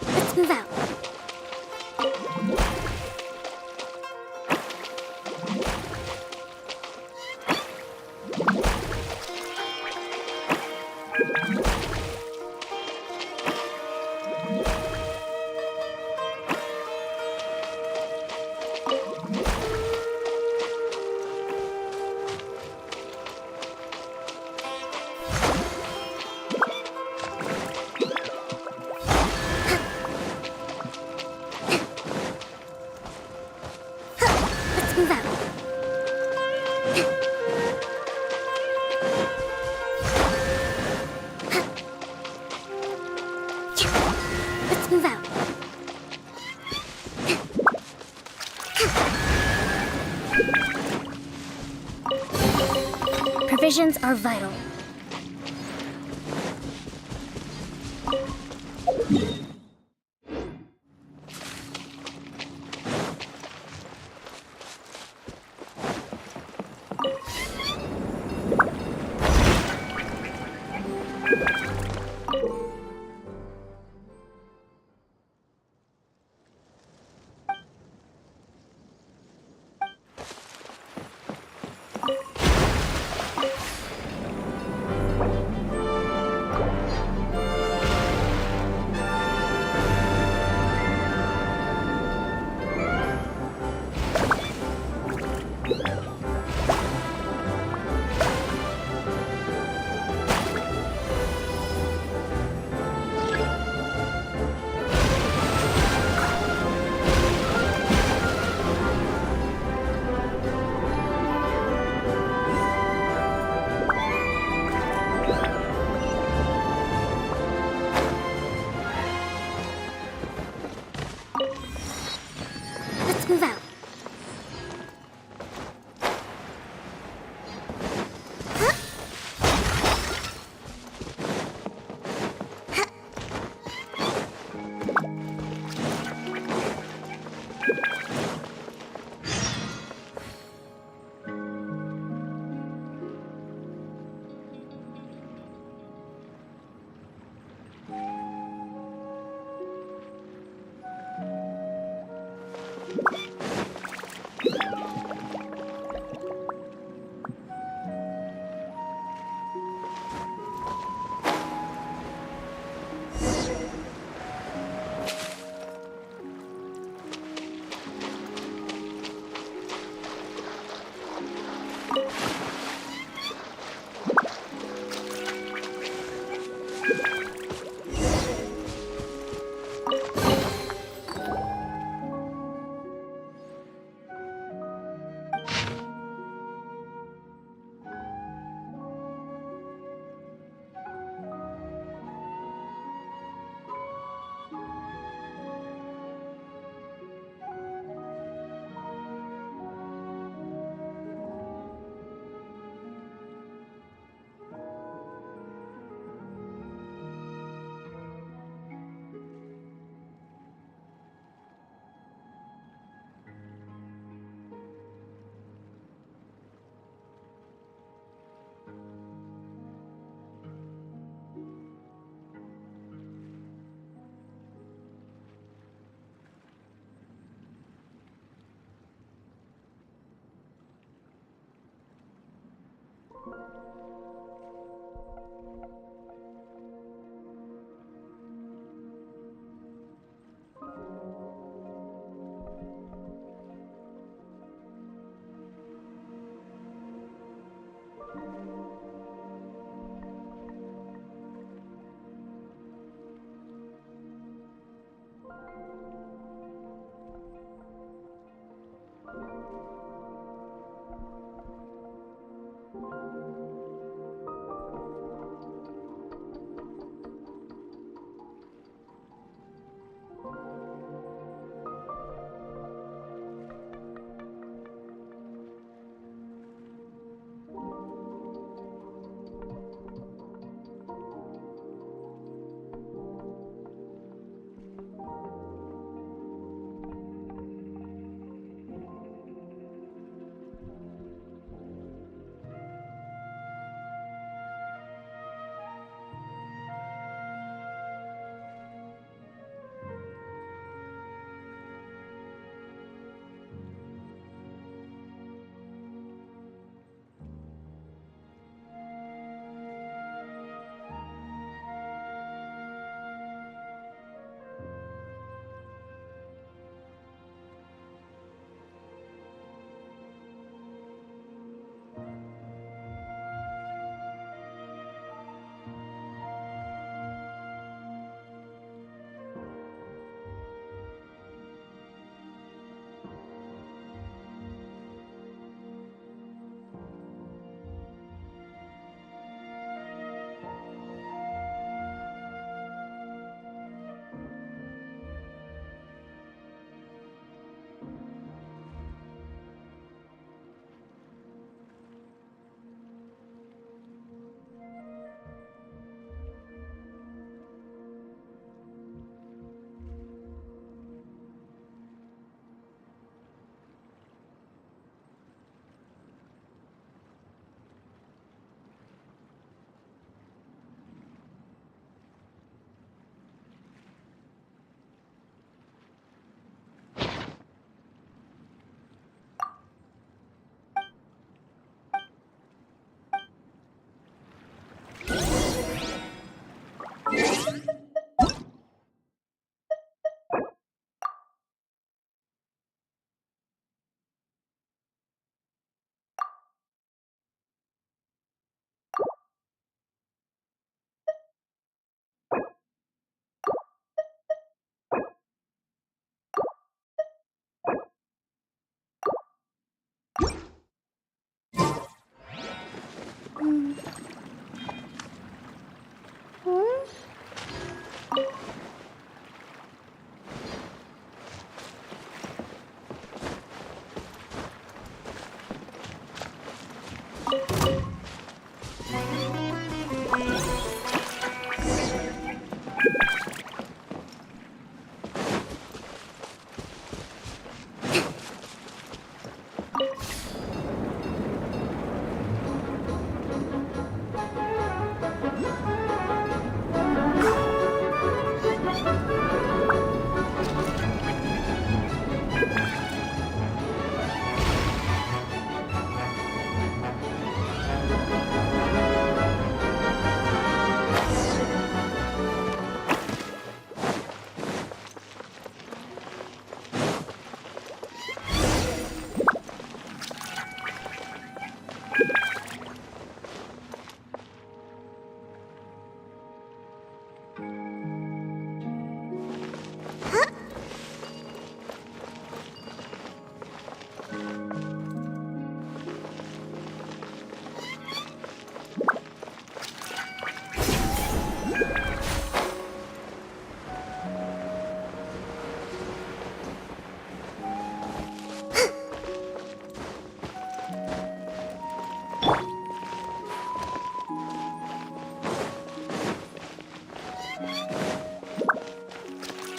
Let's move out. Let's move out. Let's move out. Provisions are vital.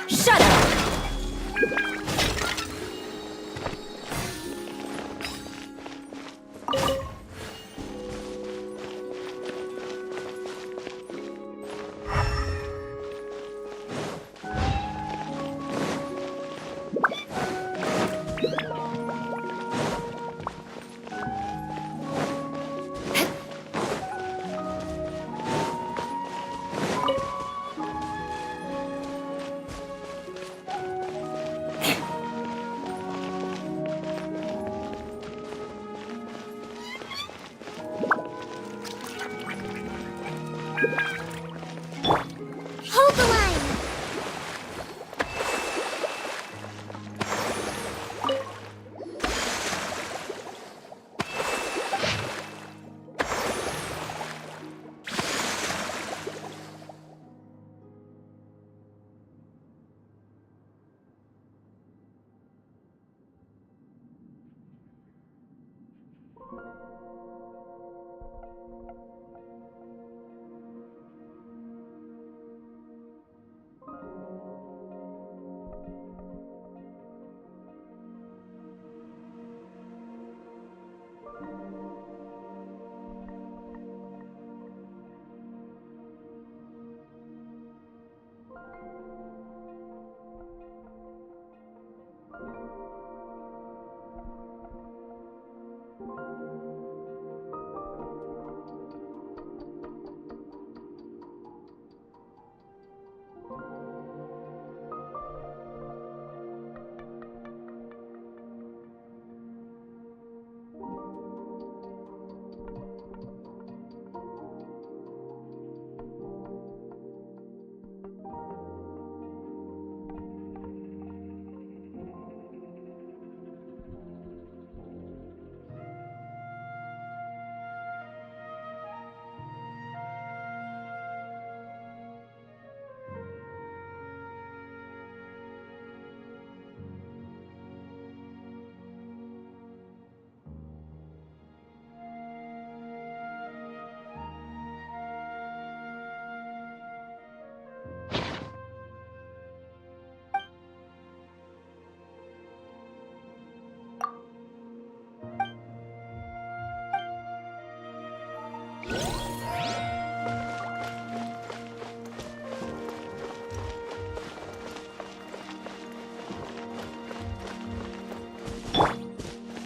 Shut up! Hold the line!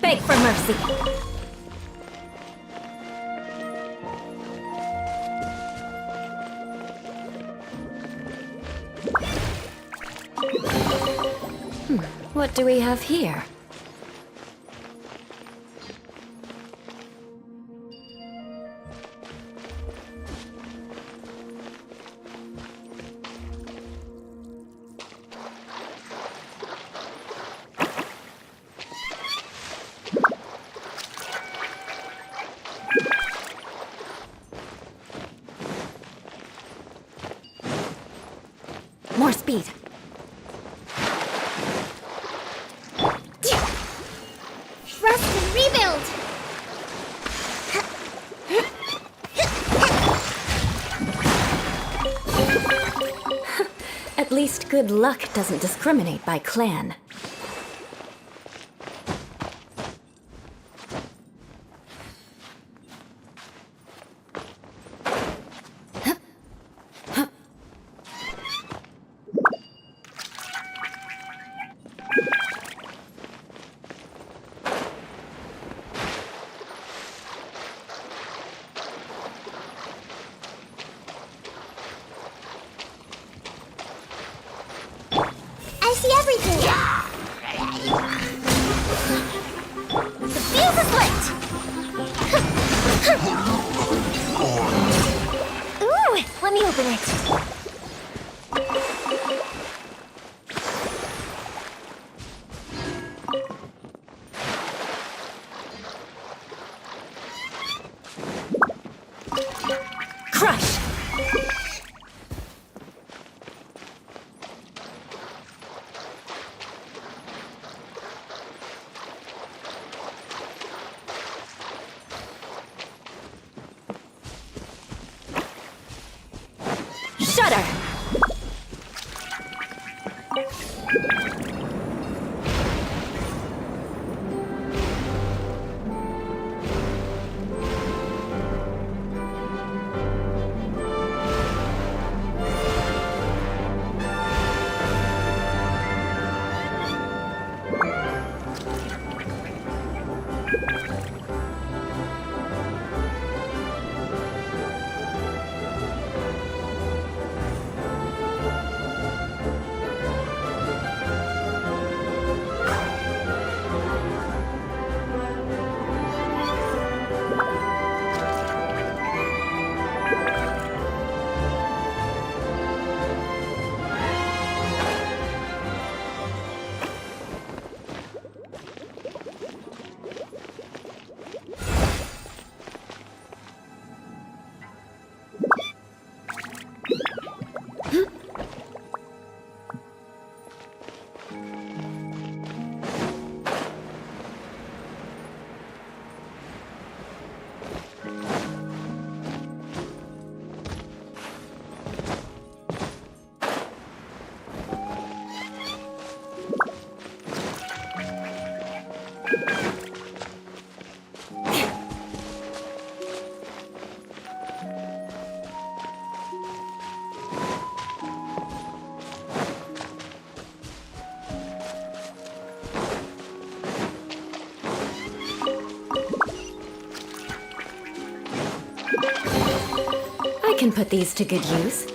Beg for mercy. What do we have here? More speed. Rust and rebuild! At least good luck doesn't discriminate by clan. I see everything! The fuse is lit! Ooh, let me open it. can put these to good use.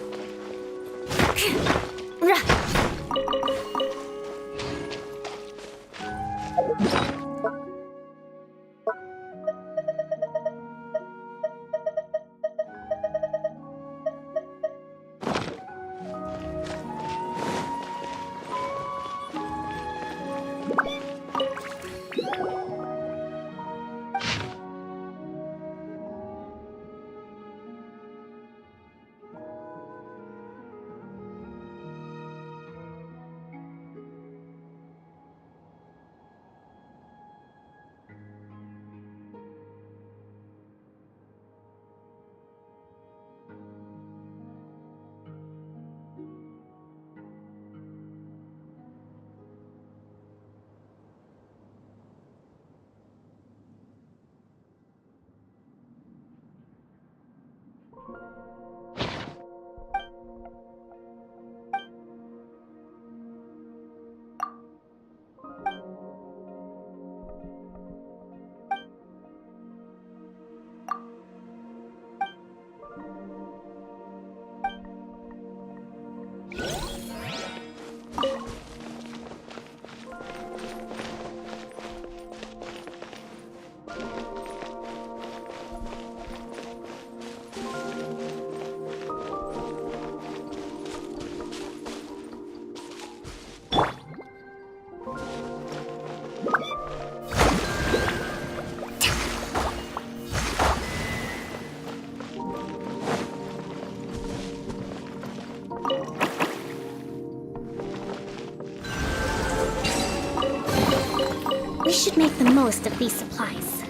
We should make the most of these supplies.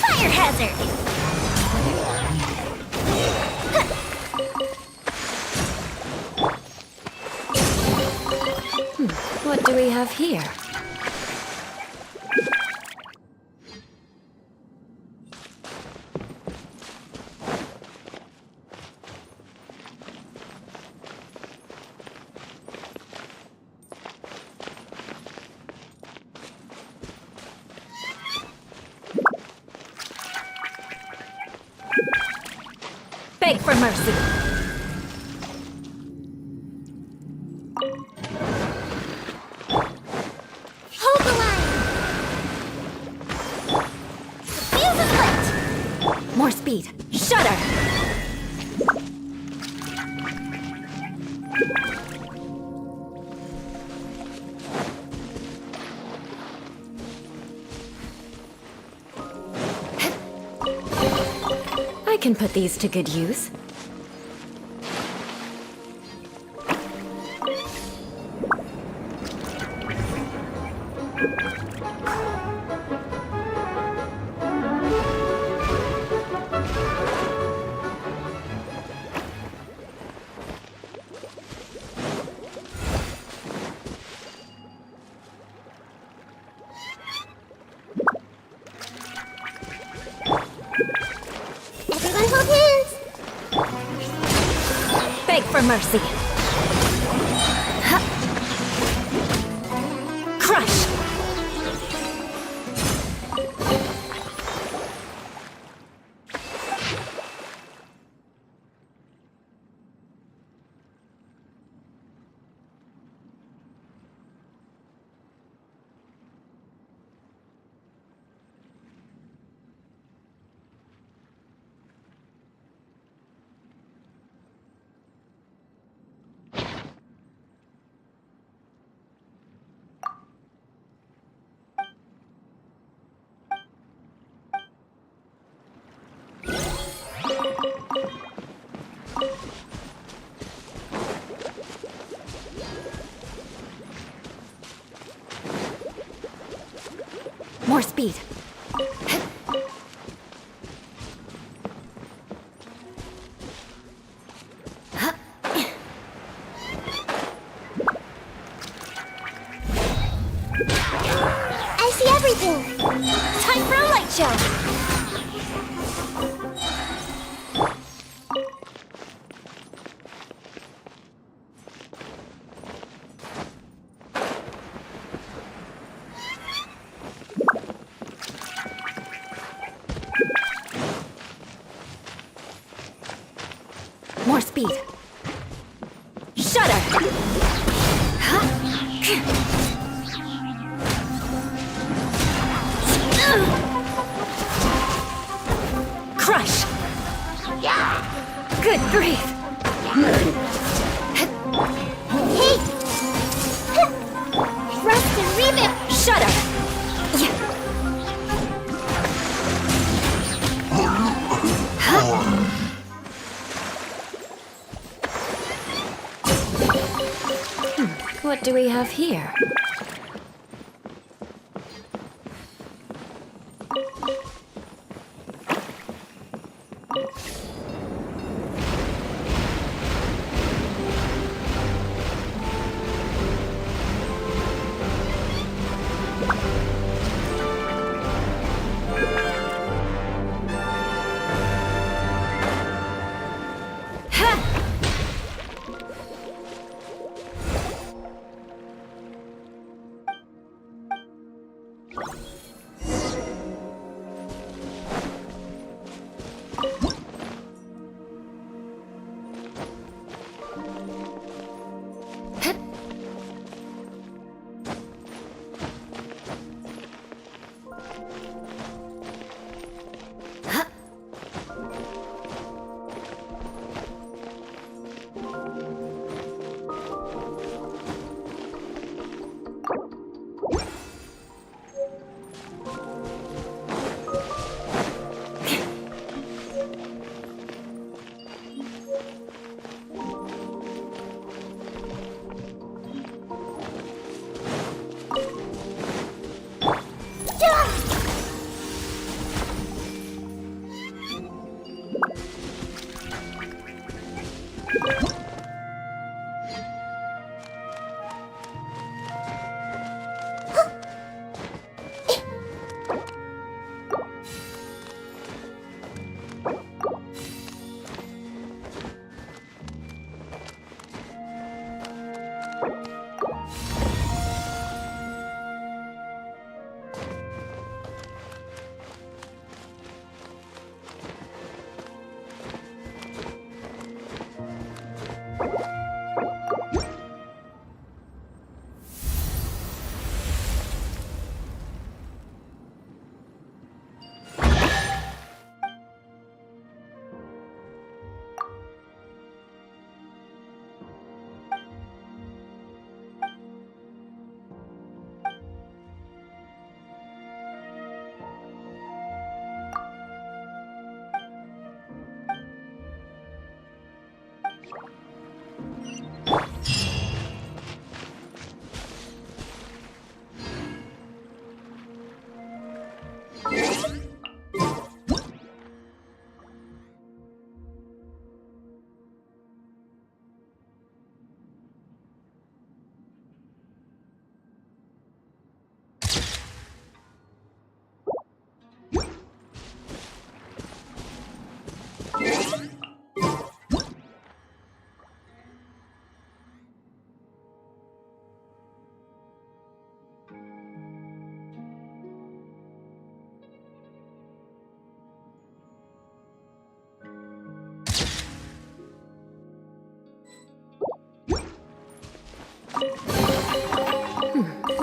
Fire hazard! What do we have here? Beg for mercy. Hold the line! The fuse is lit! More speed. Shudder! I can put these to good use. Everyone hold hands! Beg for mercy. Crush! More speed. I see everything! Time for a light show! speed. Shudder! Crush! Good grief! Hey! Rust and revamp! Shudder! What do we have here?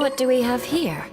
What do we have here?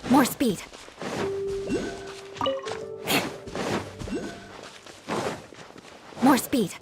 More speed. More speed.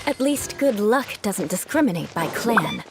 At least good luck doesn't discriminate by clan.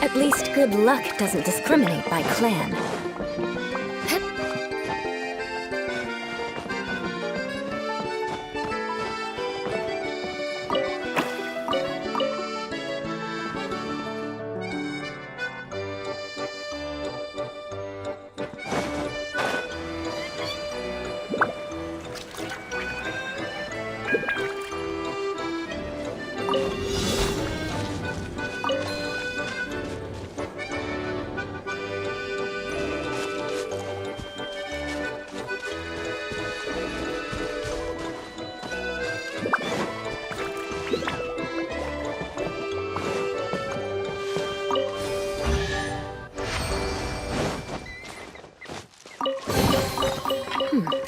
At least good luck doesn't discriminate by clan.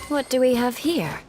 What do we have here?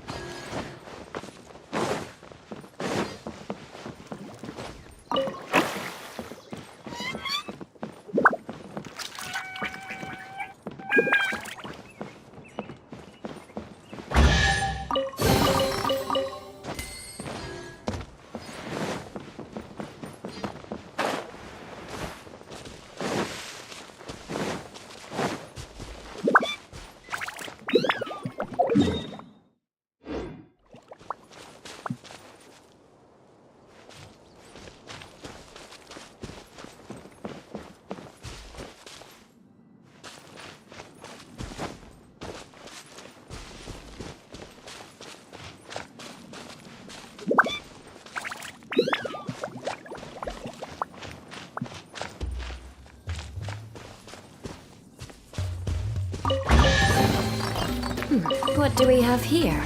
What do we have here?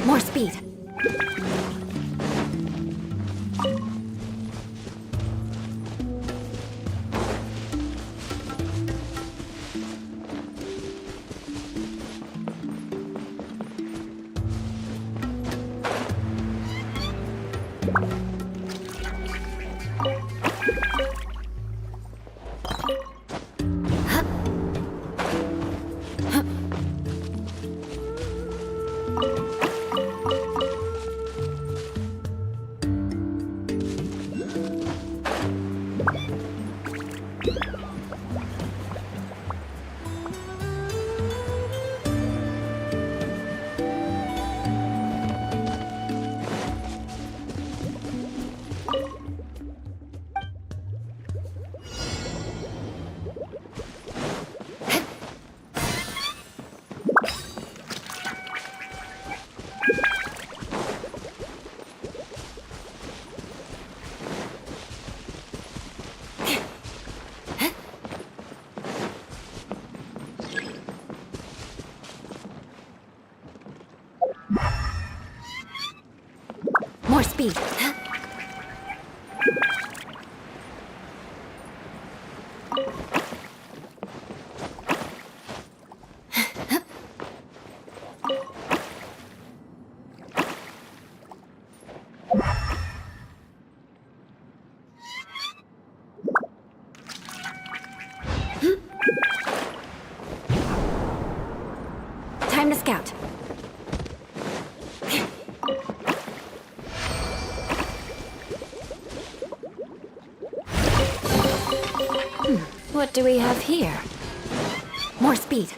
More speed. More speed. Look out. What do we have here? More speed.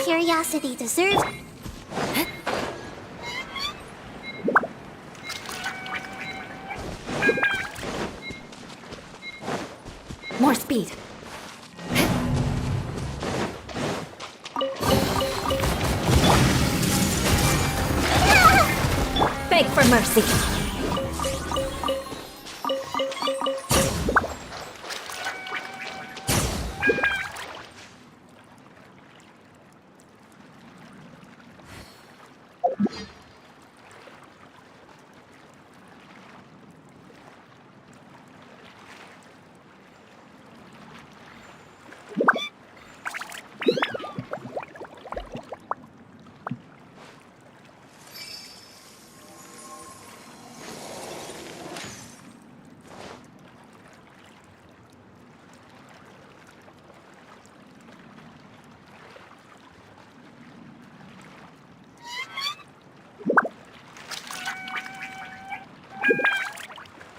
Curiosity deserves... More speed. Beg for mercy.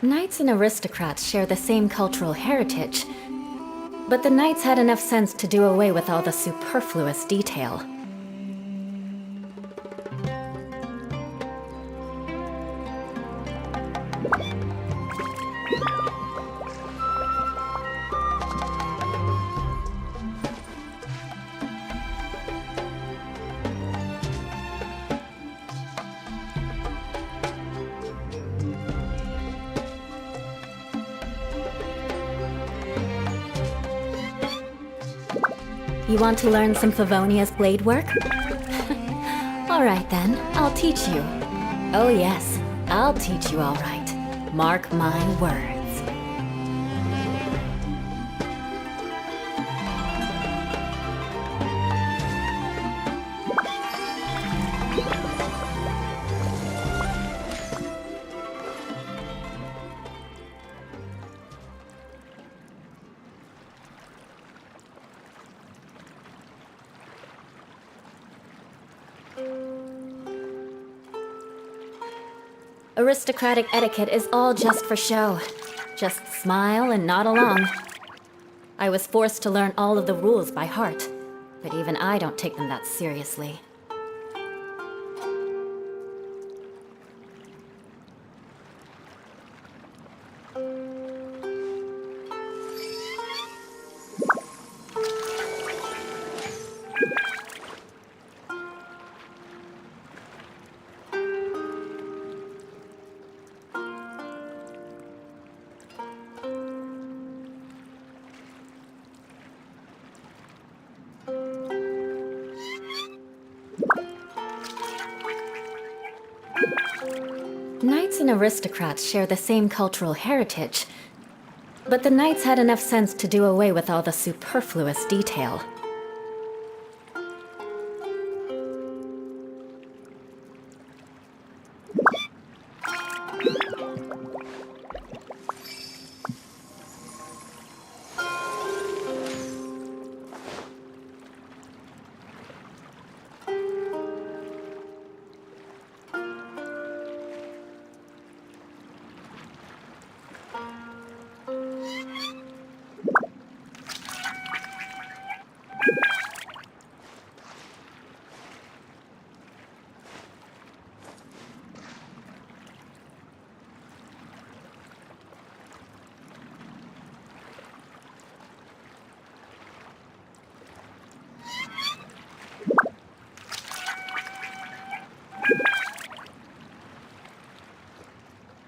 Knights and aristocrats share the same cultural heritage, but the knights had enough sense to do away with all the superfluous detail. You want to learn some Favonia's blade work? Alright then, I'll teach you. Oh yes, I'll teach you alright. Mark my words. Aristocratic etiquette is all just for show. Just smile and nod along. I was forced to learn all of the rules by heart, but even I don't take them that seriously. Knights and aristocrats share the same cultural heritage, but the knights had enough sense to do away with all the superfluous detail.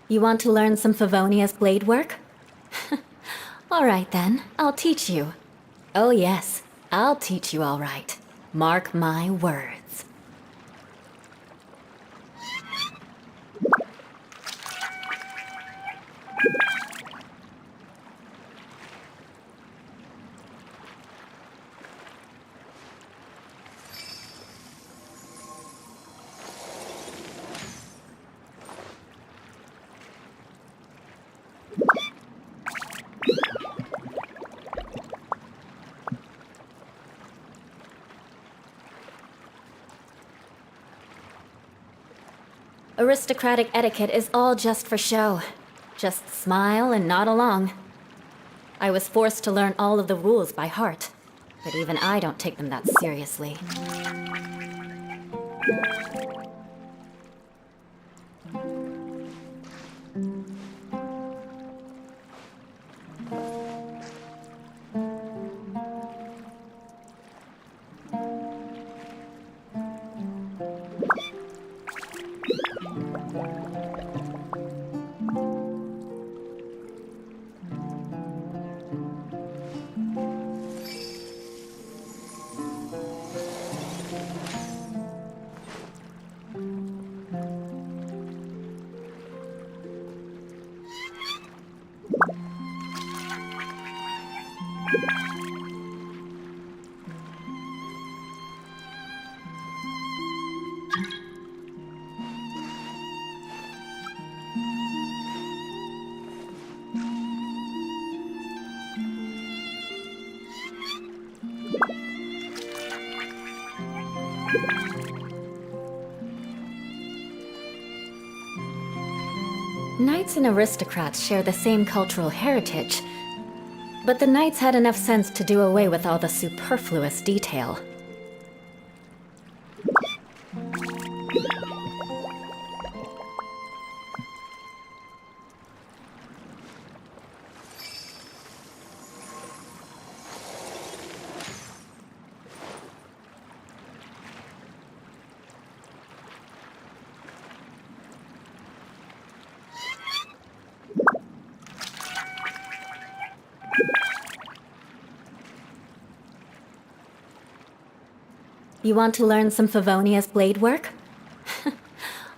You want to learn some Favonia's blade work? Alright then, I'll teach you. Oh, yes. I'll teach you all right. Mark my words. Aristocratic etiquette is all just for show. Just smile and nod along. I was forced to learn all of the rules by heart, but even I don't take them that seriously. Knights and aristocrats share the same cultural heritage, but the knights had enough sense to do away with all the superfluous detail. You want to learn some Favonia's blade work?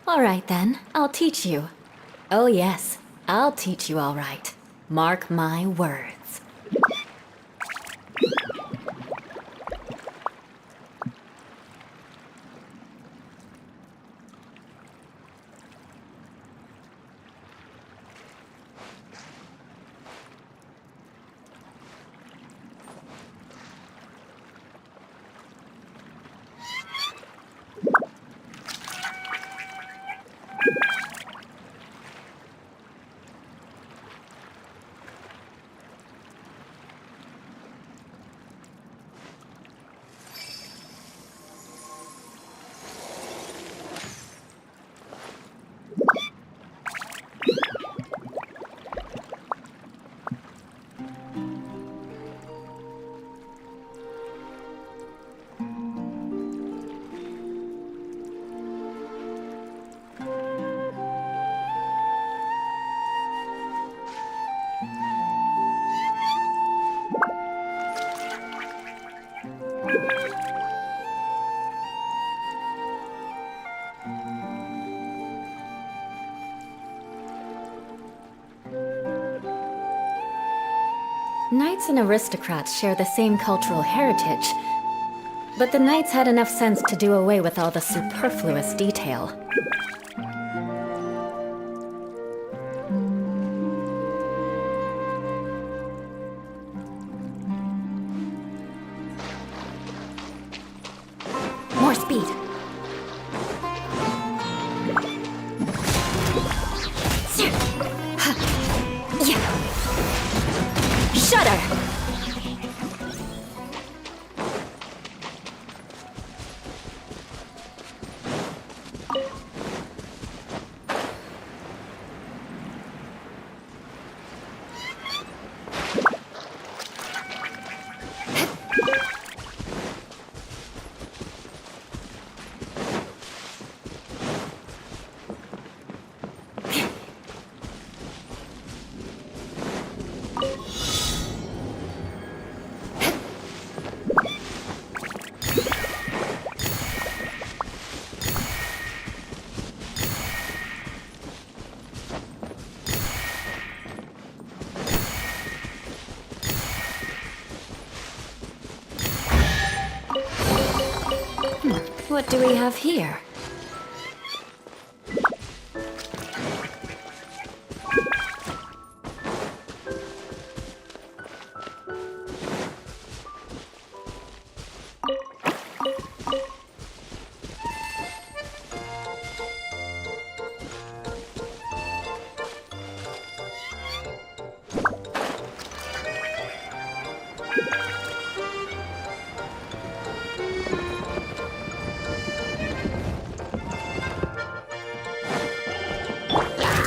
All right then, I'll teach you. Oh yes, I'll teach you all right. Mark my words. Knights and aristocrats share the same cultural heritage, but the knights had enough sense to do away with all the superfluous detail. More speed. Shudder! What do we have here?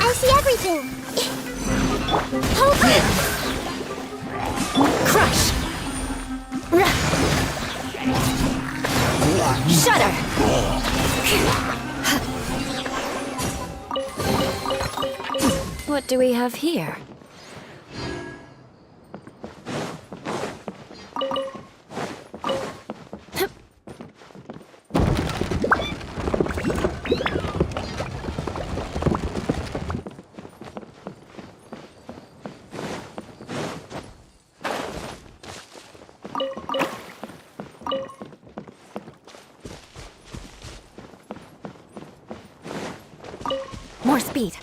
I see everything. Crush! Shudder! What do we have here? More speed.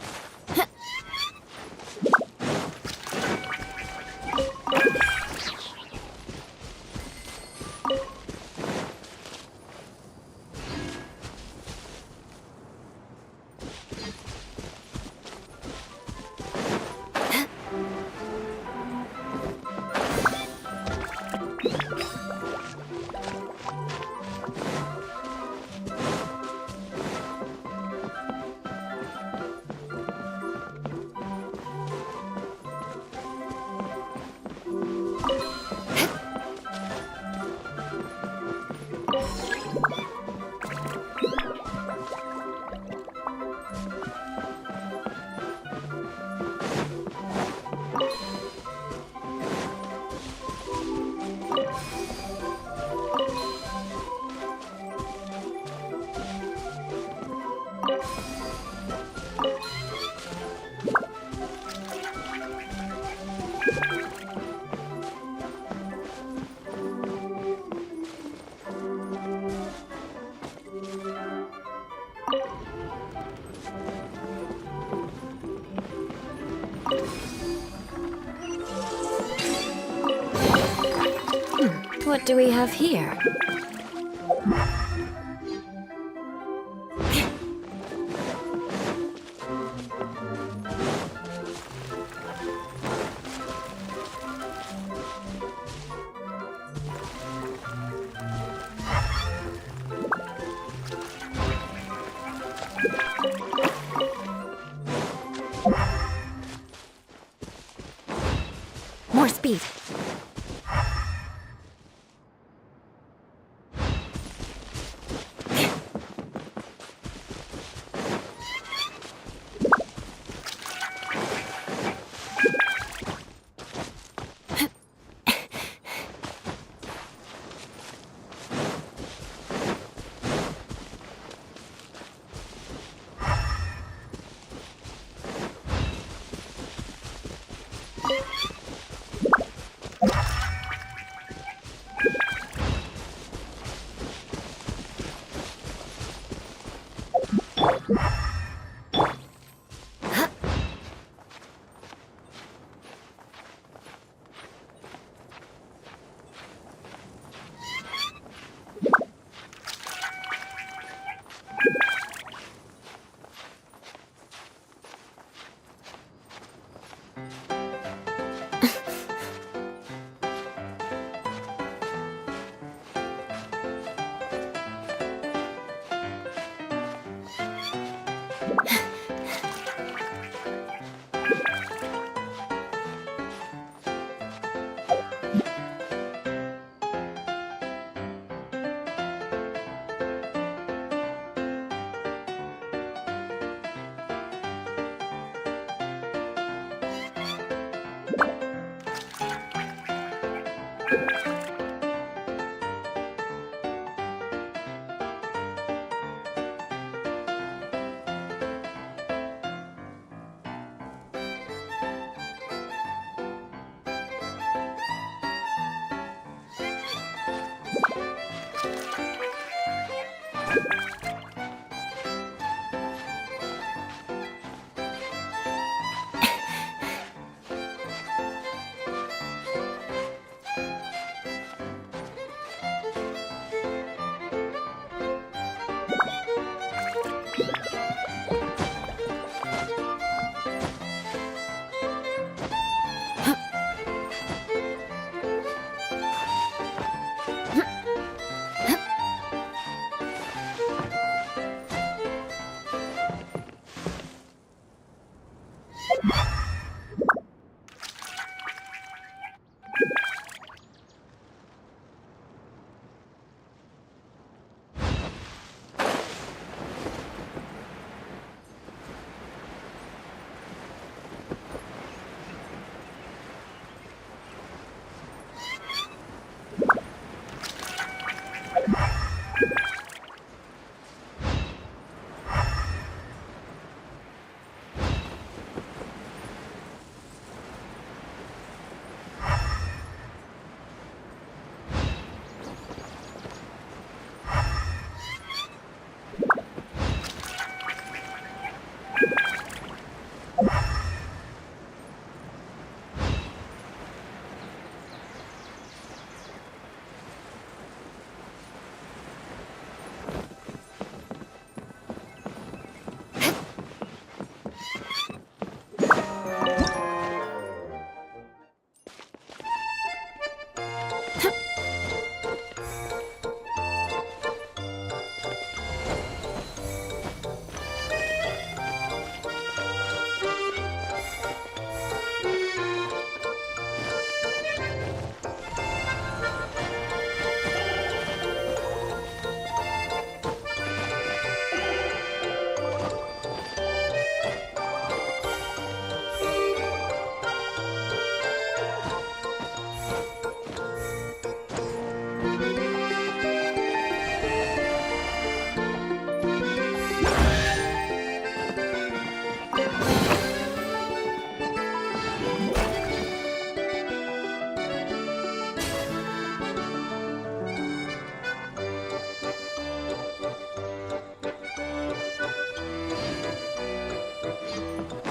What do we have here? More speed.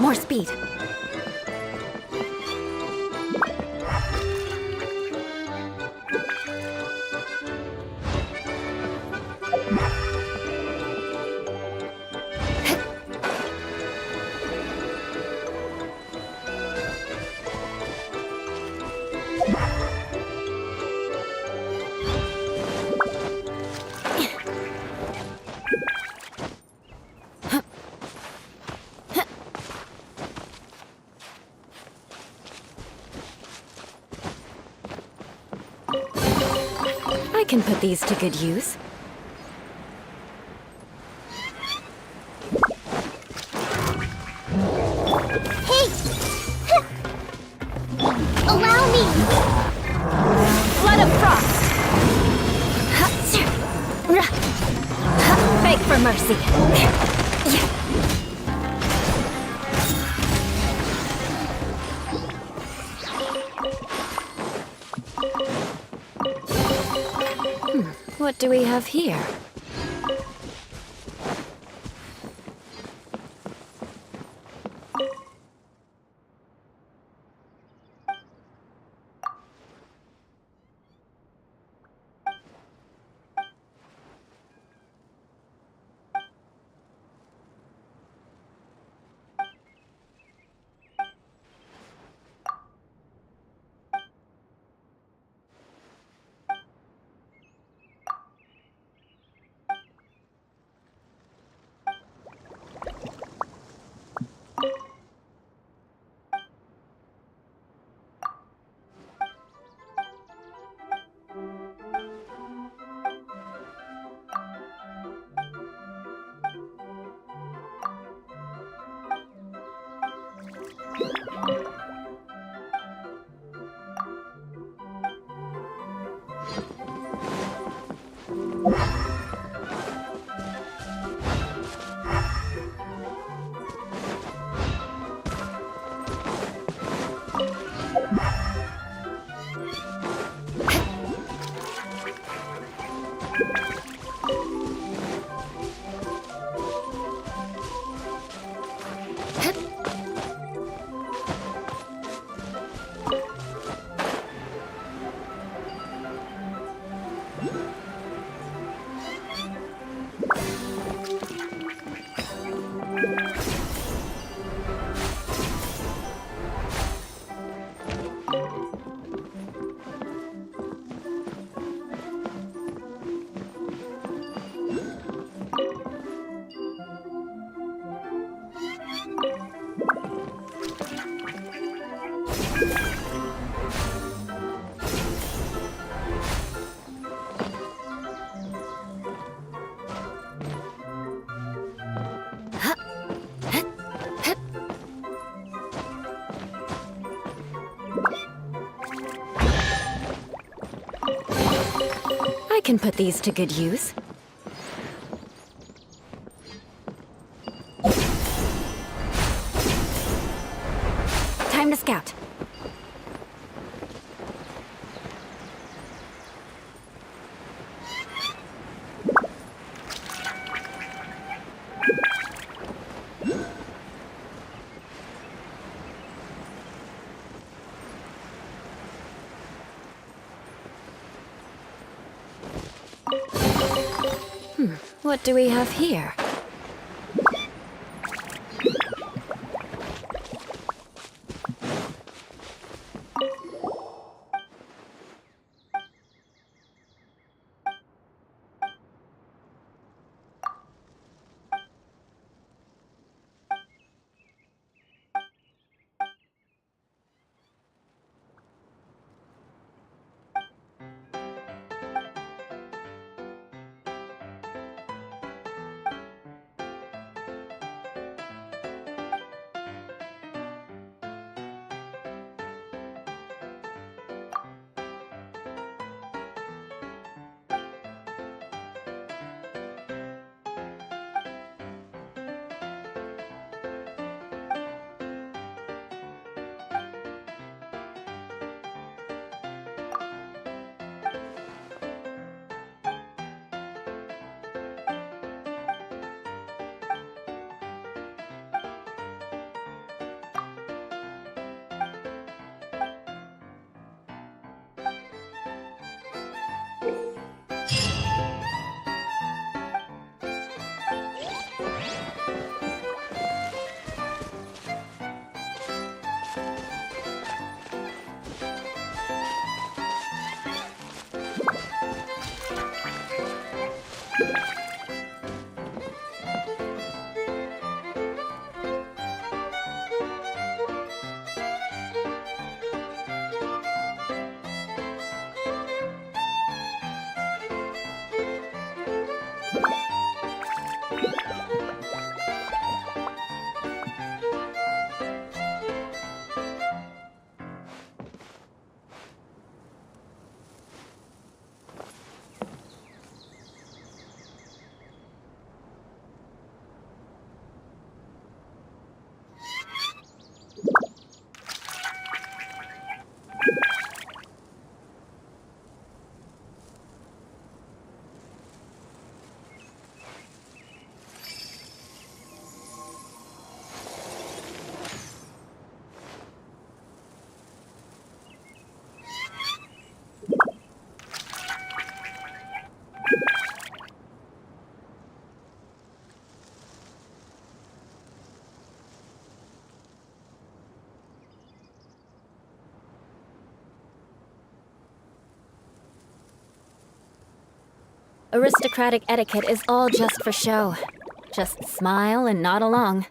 More speed. I can put these to good use. Hey! Allow me! Flood of frost! Beg for mercy. What do we have here? I can put these to good use. Time to scout. What do we have here? Aristocratic etiquette is all just for show. Just smile and nod along.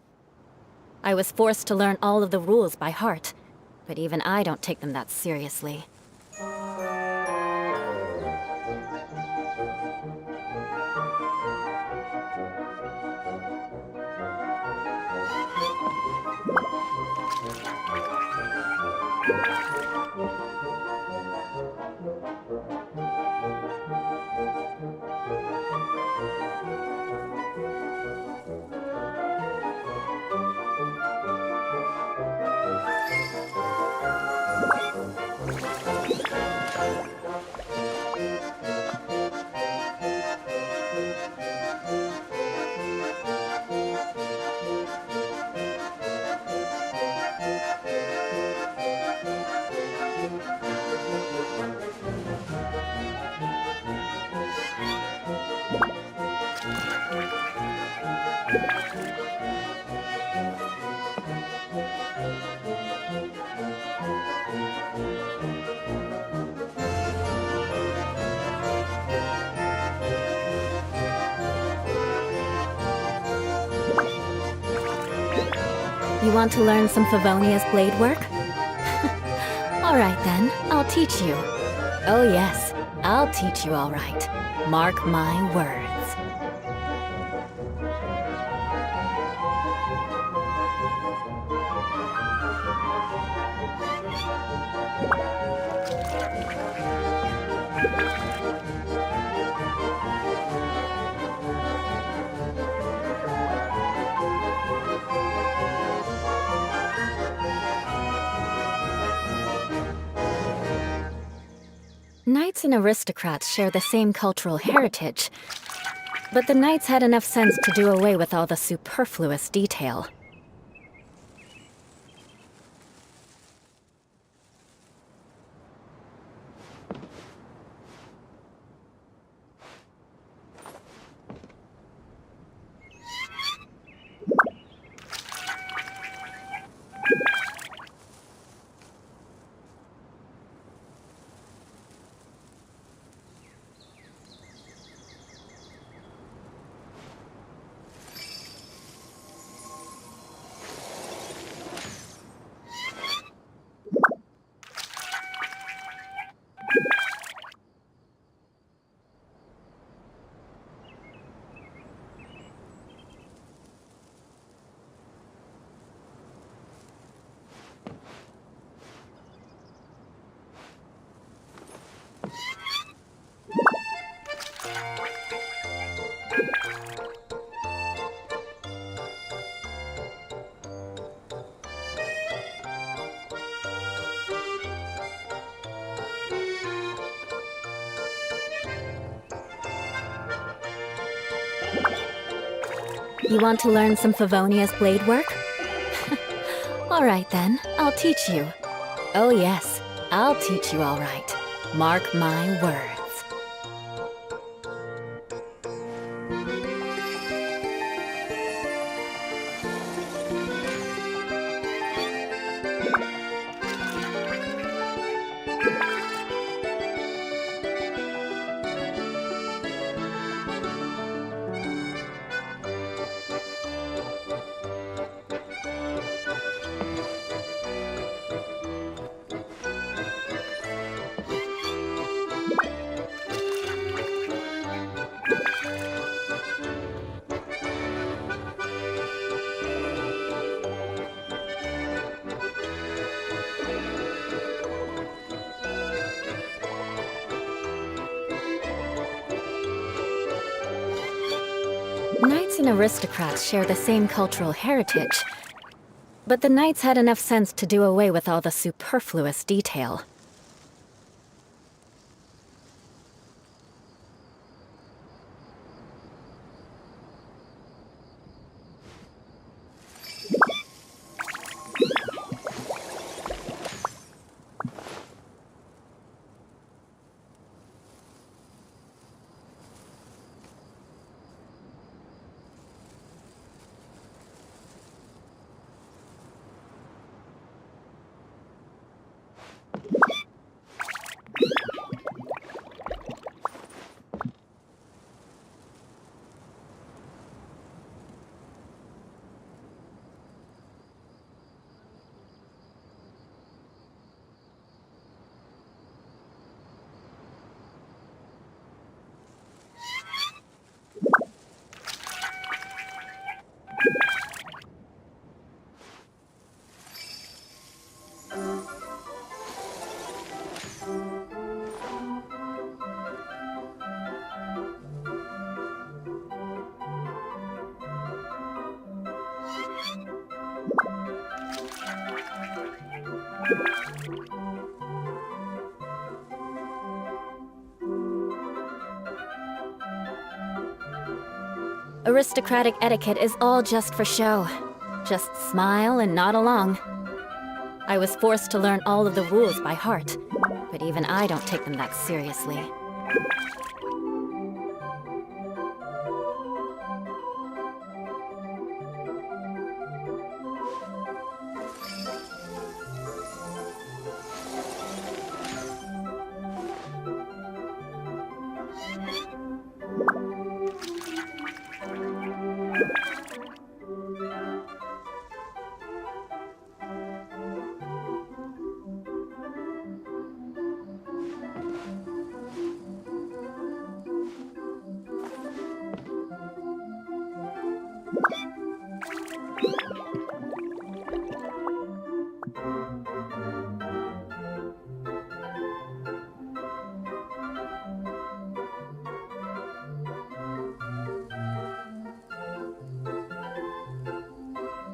I was forced to learn all of the rules by heart, but even I don't take them that seriously. You want to learn some Favonia's blade work? All right then, I'll teach you. Oh yes, I'll teach you all right. Mark my words. Knights and aristocrats share the same cultural heritage, but the knights had enough sense to do away with all the superfluous detail. You want to learn some Favonia's blade work? All right then, I'll teach you. Oh yes, I'll teach you all right. Mark my words. Knights and aristocrats share the same cultural heritage, but the knights had enough sense to do away with all the superfluous detail. Aristocratic etiquette is all just for show. Just smile and nod along. I was forced to learn all of the rules by heart, but even I don't take them that seriously.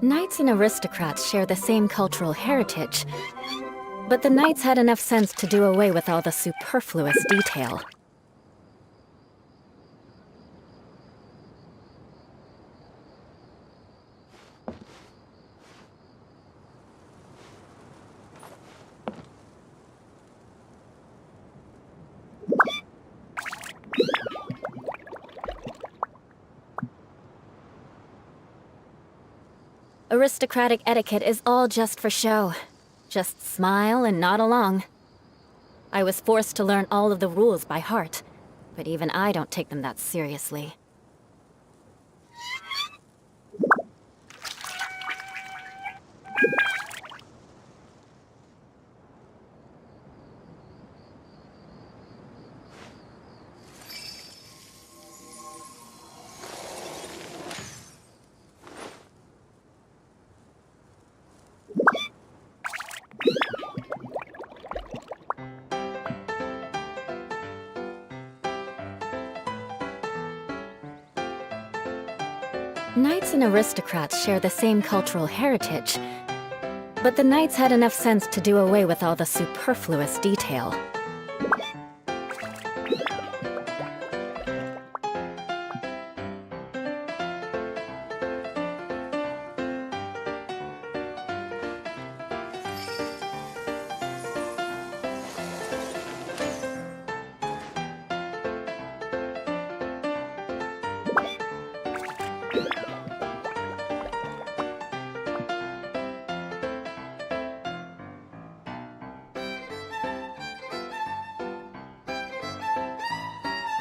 Knights and aristocrats share the same cultural heritage, but the knights had enough sense to do away with all the superfluous detail. Aristocratic etiquette is all just for show. Just smile and nod along. I was forced to learn all of the rules by heart, but even I don't take them that seriously. Knights and aristocrats share the same cultural heritage, but the knights had enough sense to do away with all the superfluous detail.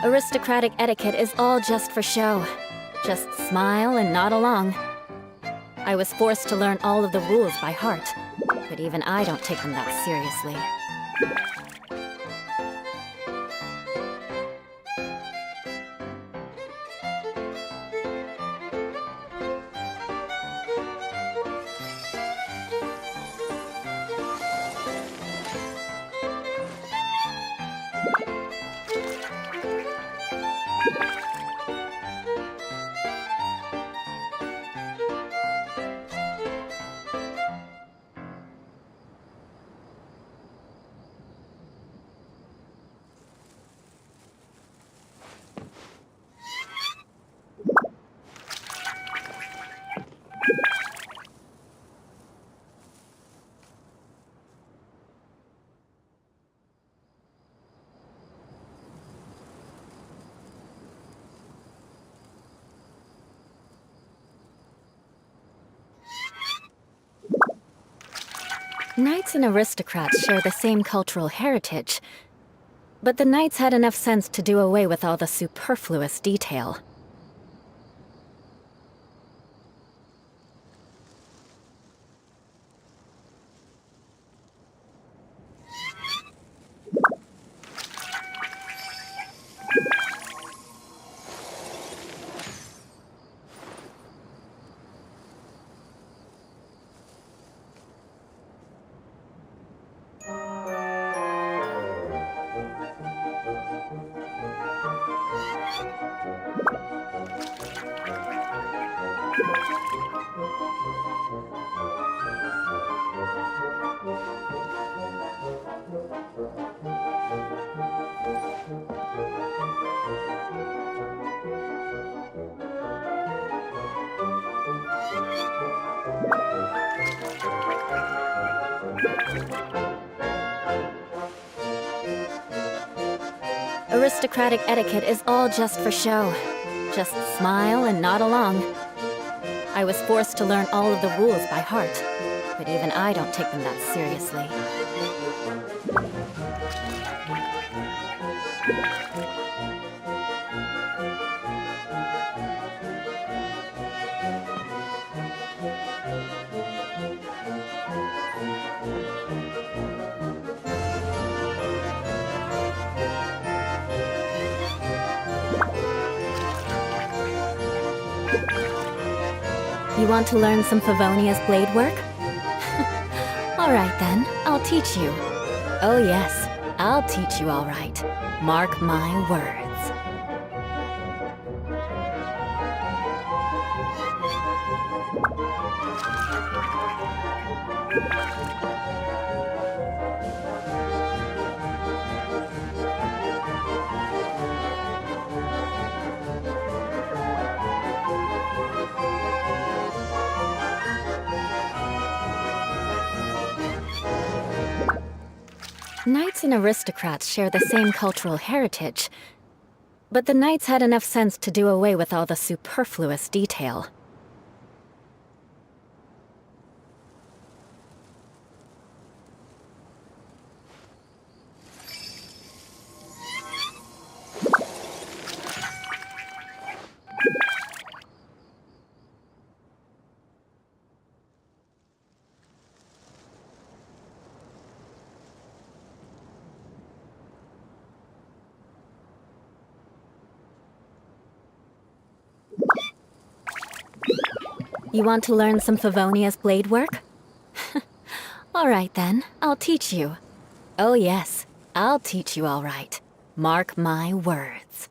Aristocratic etiquette is all just for show. Just smile and nod along. I was forced to learn all of the rules by heart, but even I don't take them that seriously. Knights and aristocrats share the same cultural heritage, but the knights had enough sense to do away with all the superfluous detail. Aristocratic etiquette is all just for show. Just smile and nod along. I was forced to learn all of the rules by heart, but even I don't take them that seriously. You want to learn some Favonia's blade work? Alright then, I'll teach you. Oh yes, I'll teach you all right. Mark my words. Knights and aristocrats share the same cultural heritage, but the knights had enough sense to do away with all the superfluous detail. You want to learn some Favonia's blade work? All right then, I'll teach you. Oh yes, I'll teach you all right. Mark my words.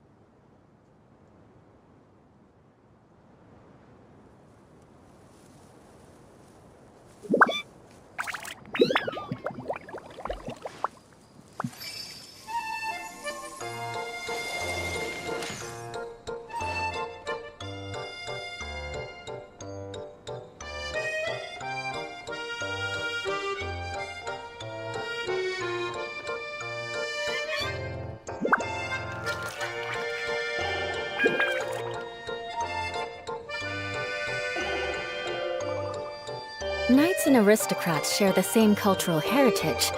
Knights and aristocrats share the same cultural heritage,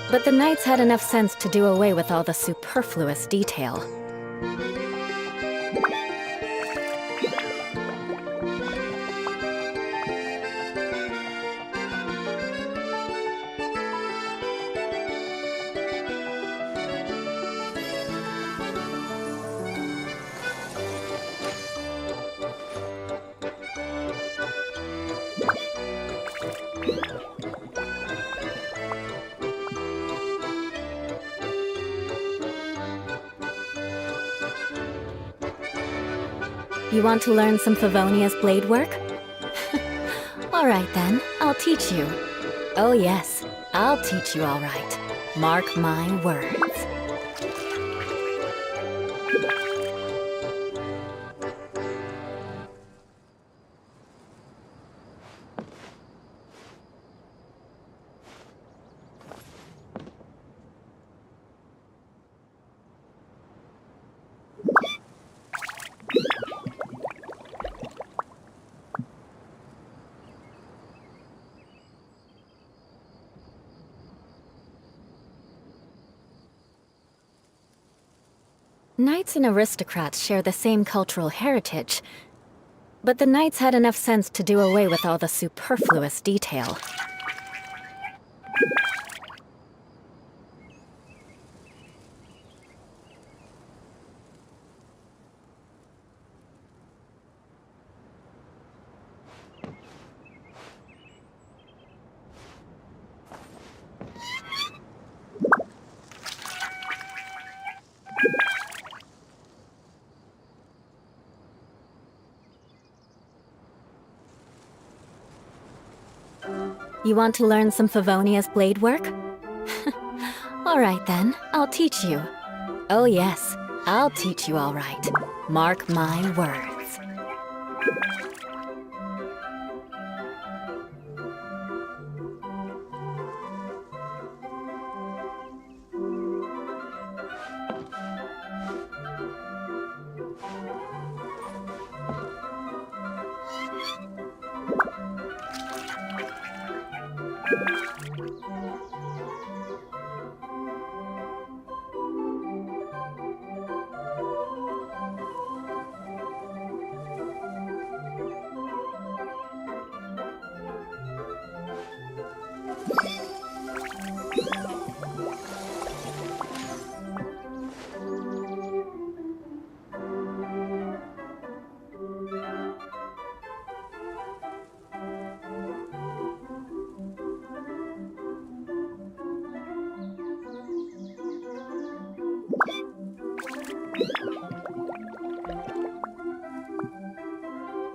but the knights had enough sense to do away with all the superfluous detail. You want to learn some Favonia's blade work? All right then, I'll teach you. Oh yes, I'll teach you all right. Mark my words. Knights and aristocrats share the same cultural heritage, but the knights had enough sense to do away with all the superfluous detail. You want to learn some Favonia's blade work? All right then, I'll teach you. Oh yes, I'll teach you all right. Mark my words.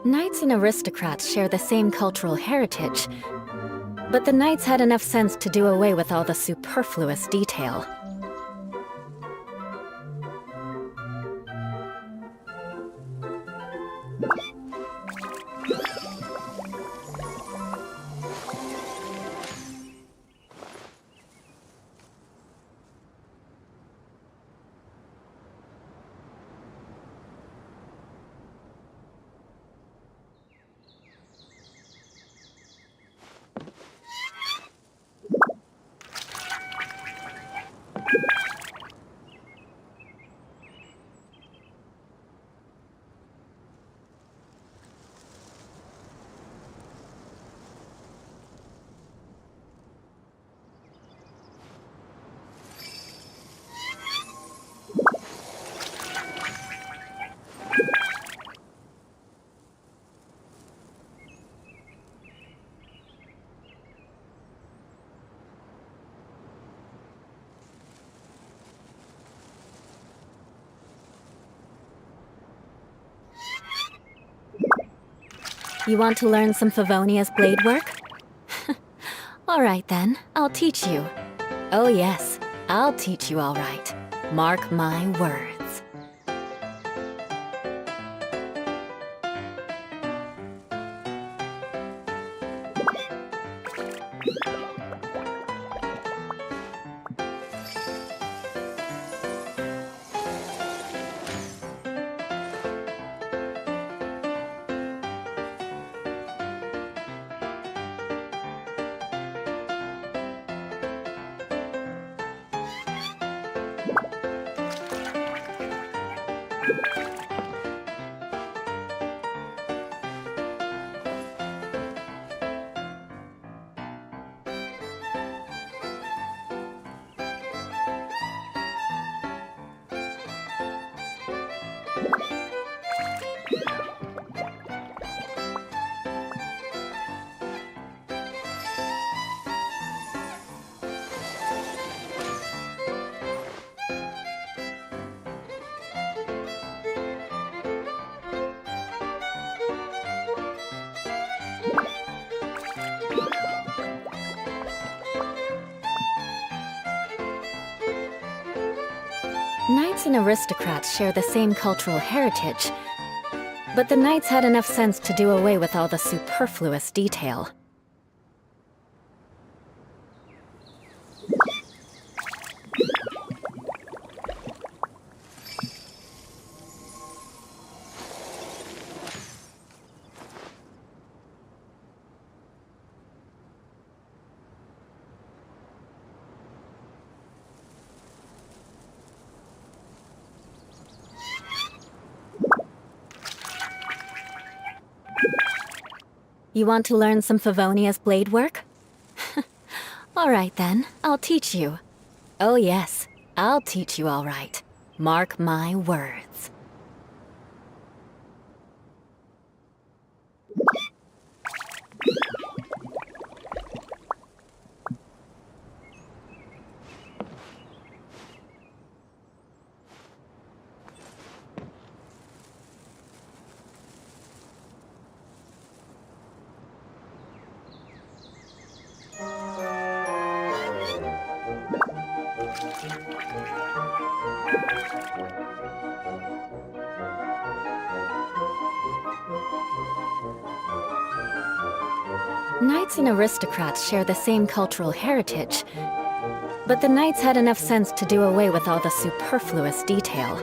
Knights and aristocrats share the same cultural heritage, but the knights had enough sense to do away with all the superfluous detail. You want to learn some Favonia's blade work? All right then, I'll teach you. Oh yes, I'll teach you all right. Mark my words. Knights and aristocrats share the same cultural heritage, but the knights had enough sense to do away with all the superfluous detail. You want to learn some Favonia's blade work? All right then, I'll teach you. Oh yes, I'll teach you all right. Mark my words. Knights and aristocrats share the same cultural heritage, but the knights had enough sense to do away with all the superfluous detail.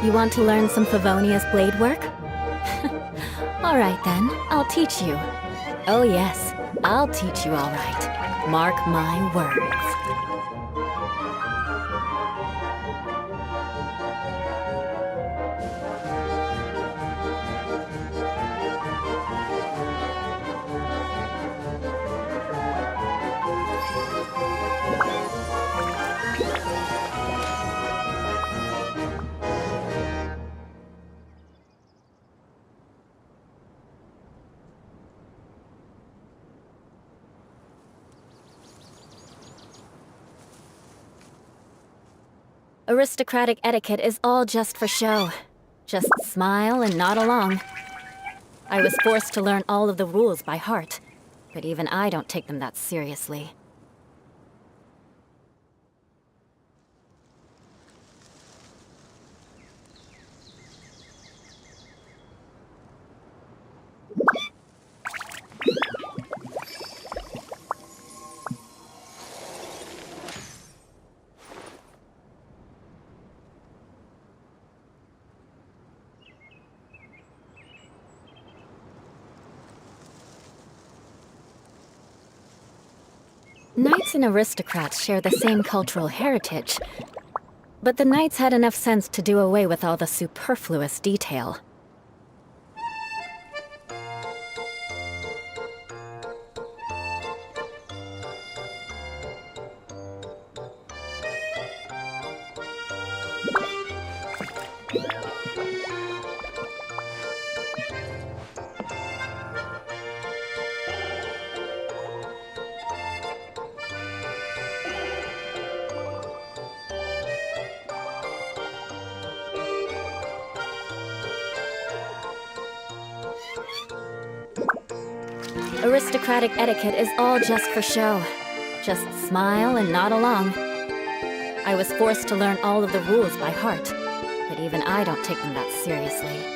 You want to learn some Favonia's blade work? All right then, I'll teach you. Oh yes, I'll teach you all right. Mark my words. Aristocratic etiquette is all just for show. Just smile and nod along. I was forced to learn all of the rules by heart, but even I don't take them that seriously. Knights and aristocrats share the same cultural heritage, but the knights had enough sense to do away with all the superfluous detail. Aristocratic etiquette is all just for show. Just smile and nod along. I was forced to learn all of the rules by heart, but even I don't take them that seriously.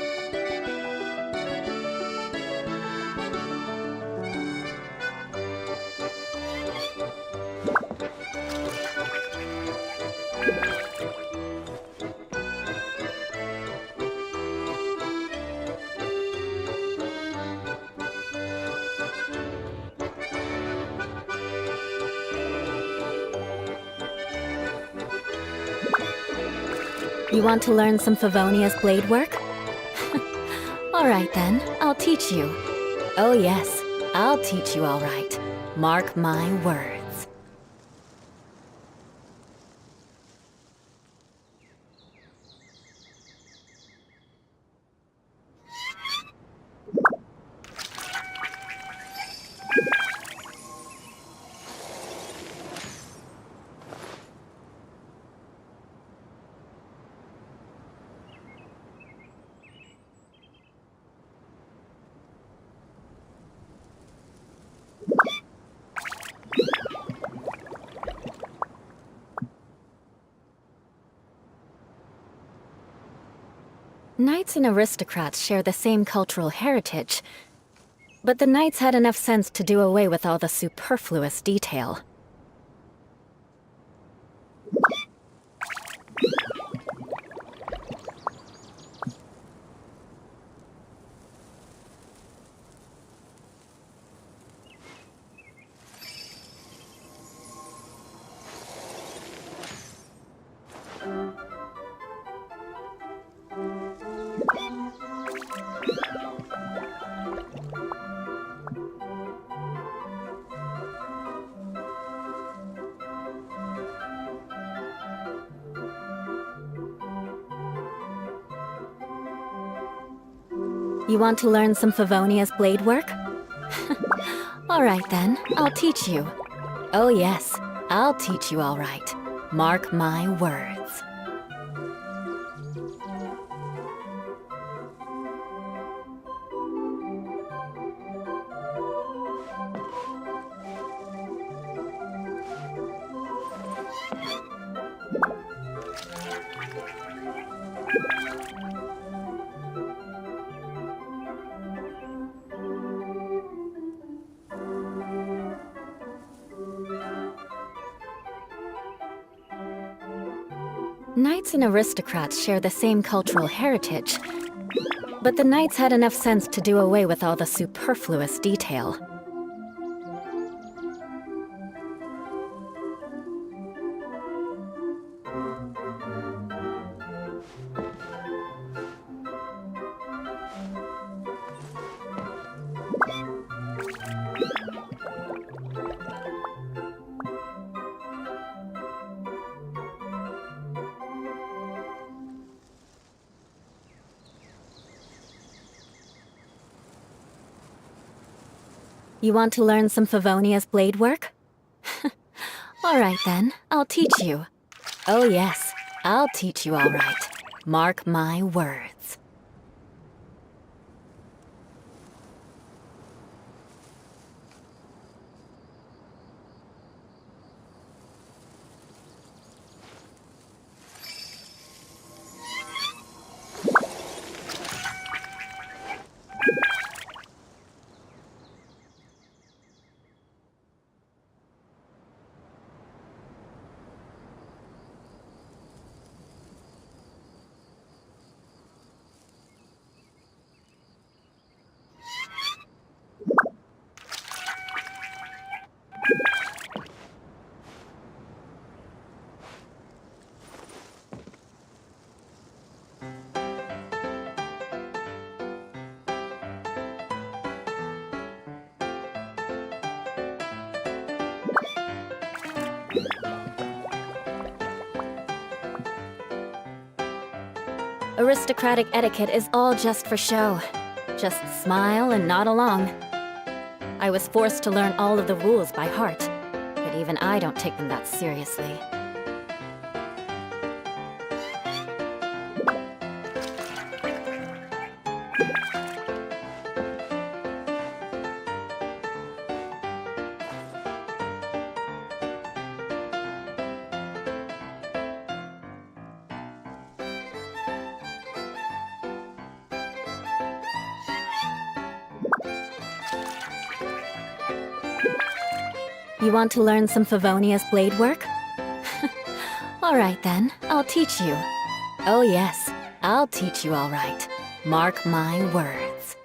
You want to learn some Favonia's blade work? All right then, I'll teach you. Oh yes, I'll teach you all right. Mark my words. Knights and aristocrats share the same cultural heritage, but the knights had enough sense to do away with all the superfluous detail. You want to learn some Favonia's blade work? All right then, I'll teach you. Oh yes, I'll teach you all right. Mark my words. Knights and aristocrats share the same cultural heritage, but the knights had enough sense to do away with all the superfluous detail. You want to learn some Favonia's blade work? All right then, I'll teach you. Oh yes, I'll teach you all right. Mark my words. Aristocratic etiquette is all just for show. Just smile and nod along. I was forced to learn all of the rules by heart, but even I don't take them that seriously. You want to learn some Favonia's blade work? All right then, I'll teach you. Oh yes, I'll teach you all right. Mark my words.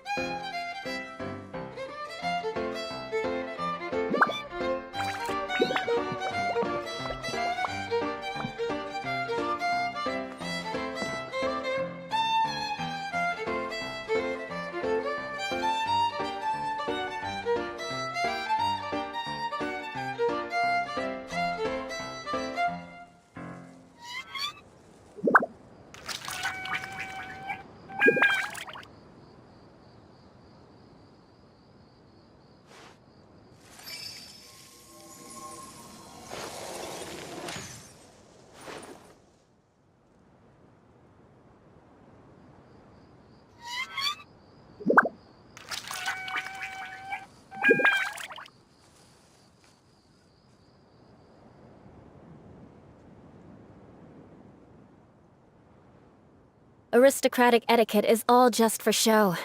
Aristocratic etiquette is all just for show.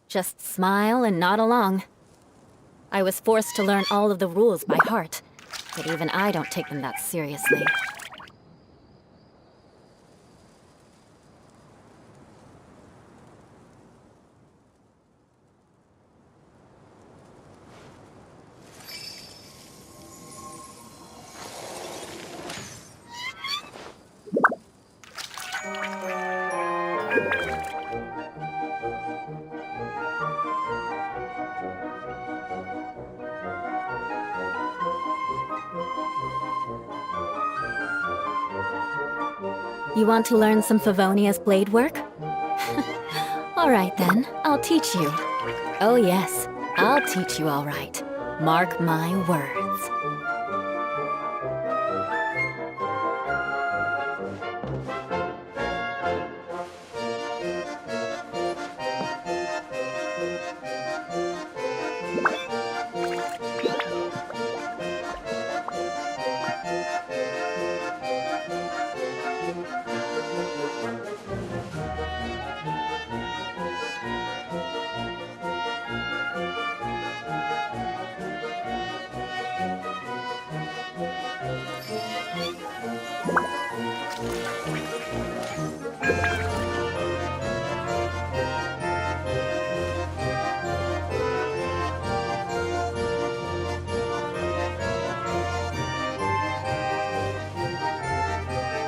Just smile and nod along. I was forced to learn all of the rules by heart, but even I don't take them that seriously. You want to learn some Favonia's blade work? All right then, I'll teach you. Oh yes, I'll teach you all right. Mark my words.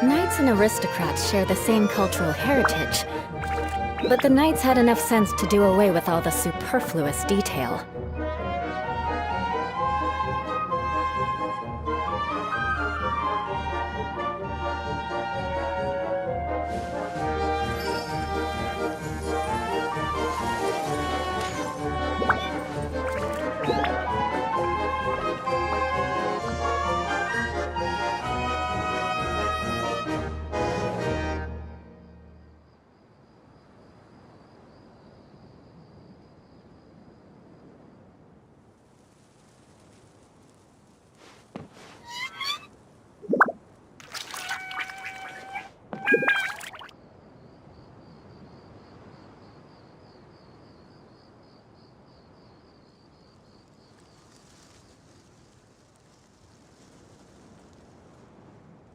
Knights and aristocrats share the same cultural heritage, but the knights had enough sense to do away with all the superfluous detail.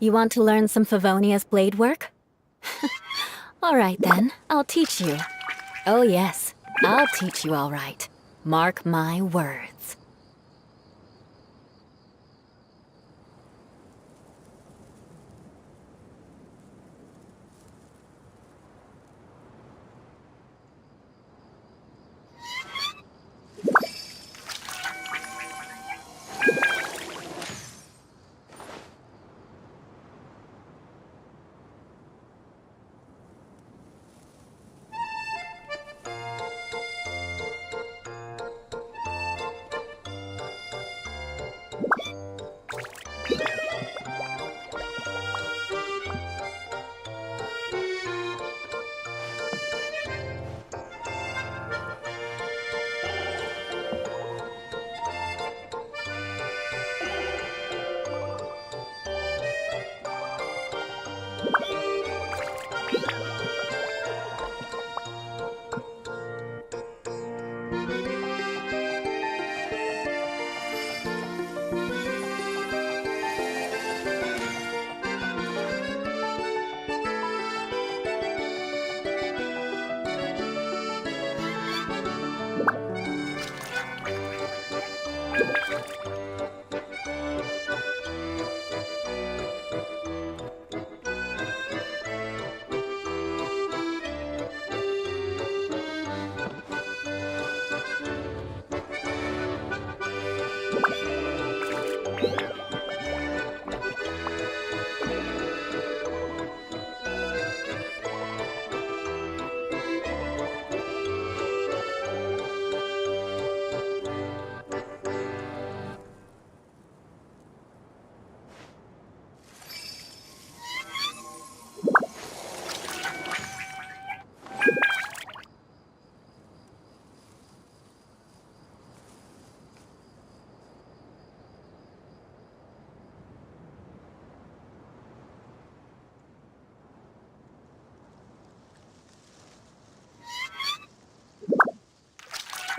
You want to learn some Favonia's blade work? All right then, I'll teach you. Oh yes, I'll teach you all right. Mark my words.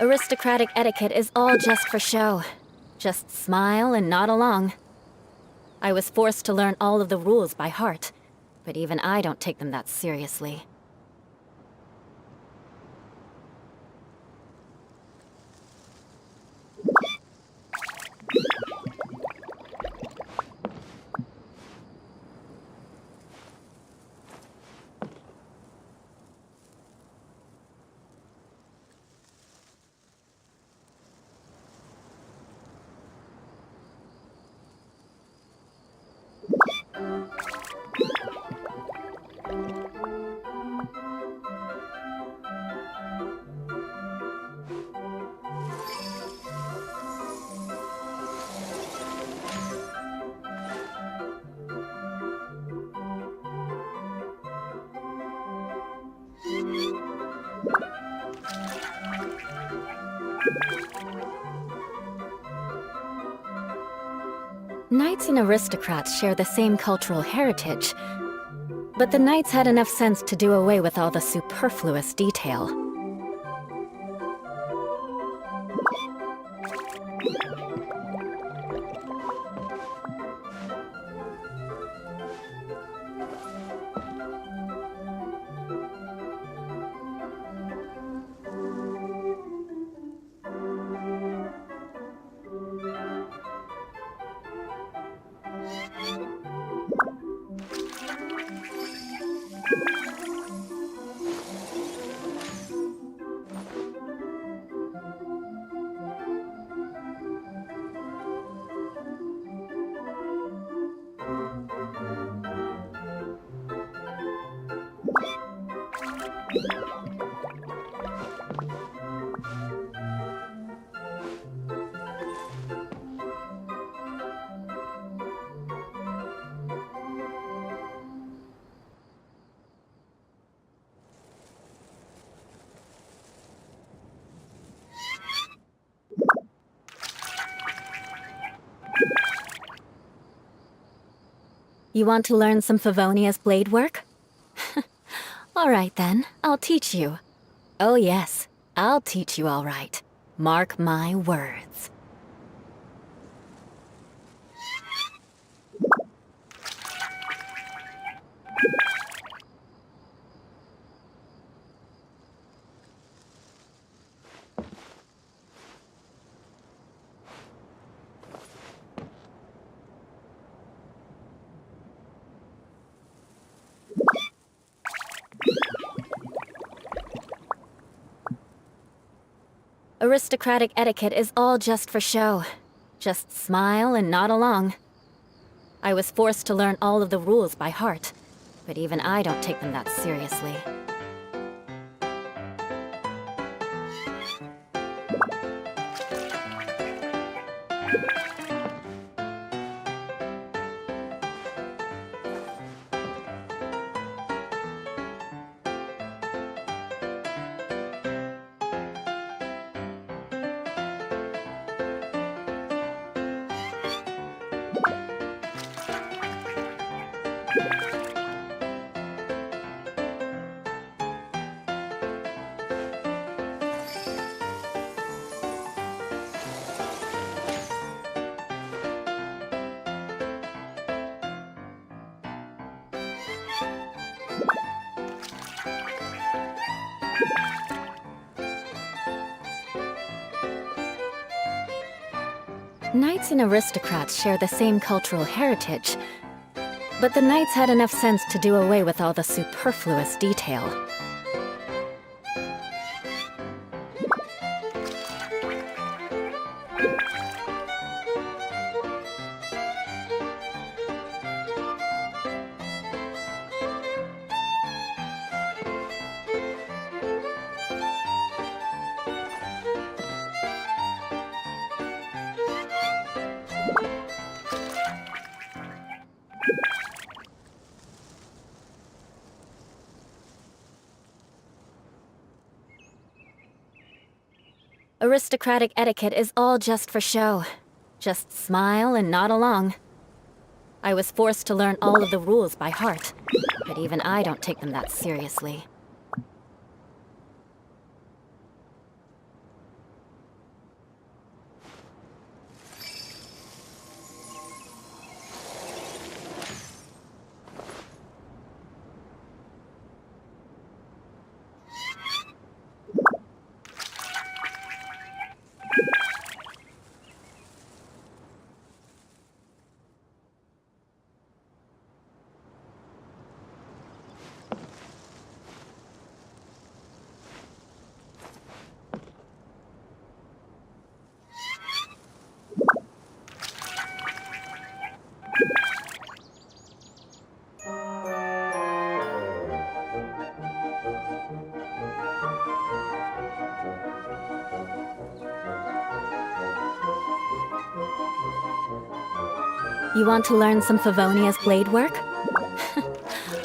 Aristocratic etiquette is all just for show. Just smile and nod along. I was forced to learn all of the rules by heart, but even I don't take them that seriously. Knights and aristocrats share the same cultural heritage, but the knights had enough sense to do away with all the superfluous detail. You want to learn some Favonia's blade work? All right then, I'll teach you. Oh yes, I'll teach you all right. Mark my words. Aristocratic etiquette is all just for show. Just smile and nod along. I was forced to learn all of the rules by heart, but even I don't take them that seriously. Knights and aristocrats share the same cultural heritage, but the knights had enough sense to do away with all the superfluous detail. Aristocratic etiquette is all just for show. Just smile and nod along. I was forced to learn all of the rules by heart, but even I don't take them that seriously. You want to learn some Favonia's blade work?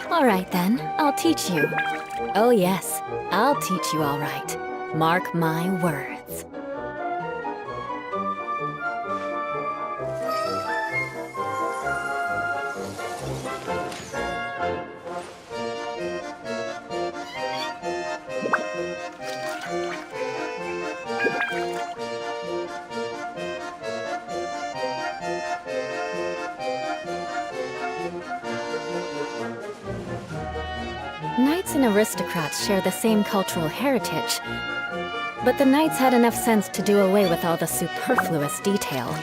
All right then, I'll teach you. Oh yes, I'll teach you all right. Mark my words. Knights and aristocrats share the same cultural heritage, but the knights had enough sense to do away with all the superfluous detail.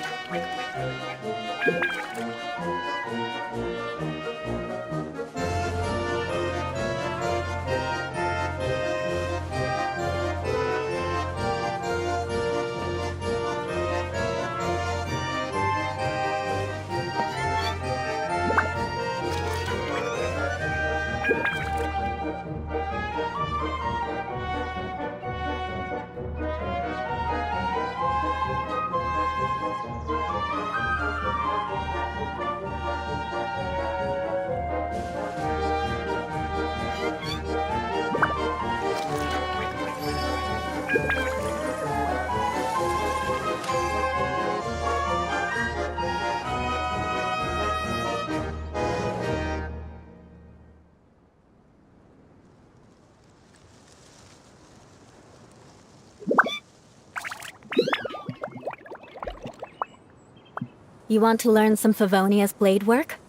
You want to learn some Favonia's blade work?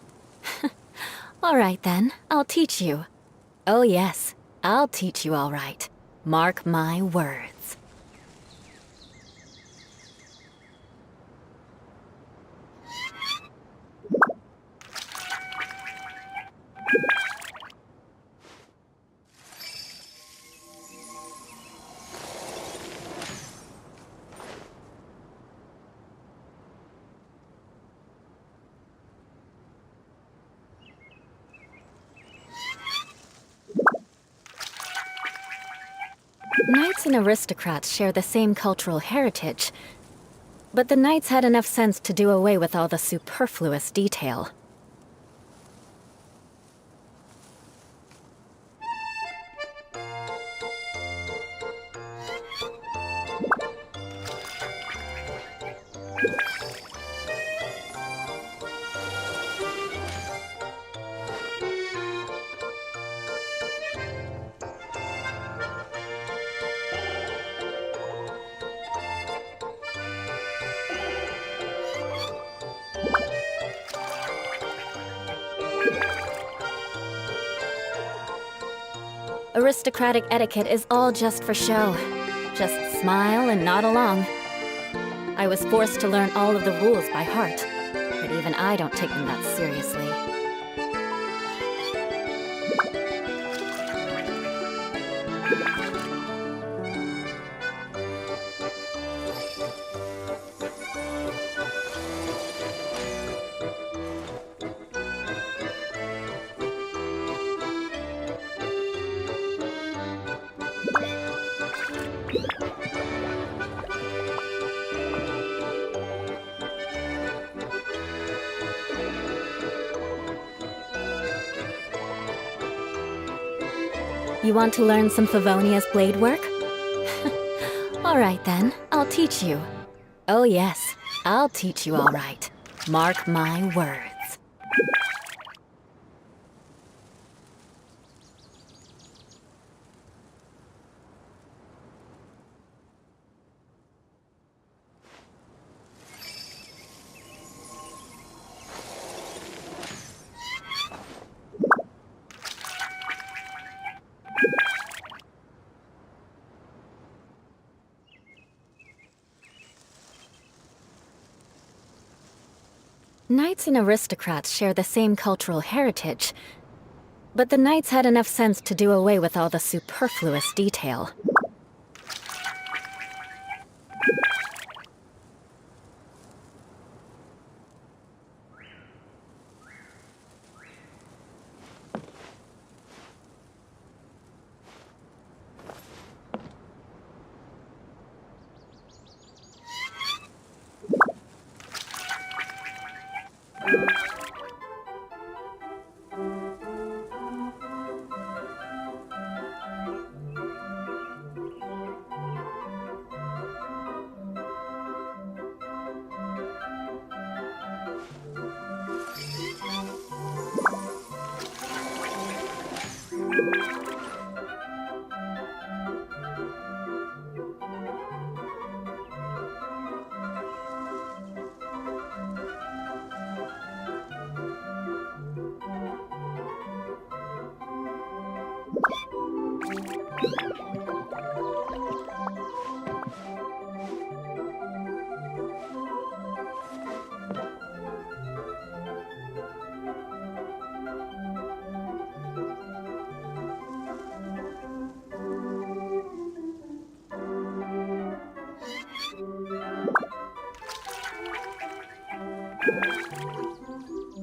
All right then, I'll teach you. Oh yes, I'll teach you all right. Mark my words. Knights and aristocrats share the same cultural heritage, but the knights had enough sense to do away with all the superfluous detail. Aristocratic etiquette is all just for show. Just smile and nod along. I was forced to learn all of the rules by heart, but even I don't take them that seriously. You want to learn some Favonia's blade work? All right then, I'll teach you. Oh yes, I'll teach you all right. Mark my words. Knights and aristocrats share the same cultural heritage, but the knights had enough sense to do away with all the superfluous detail.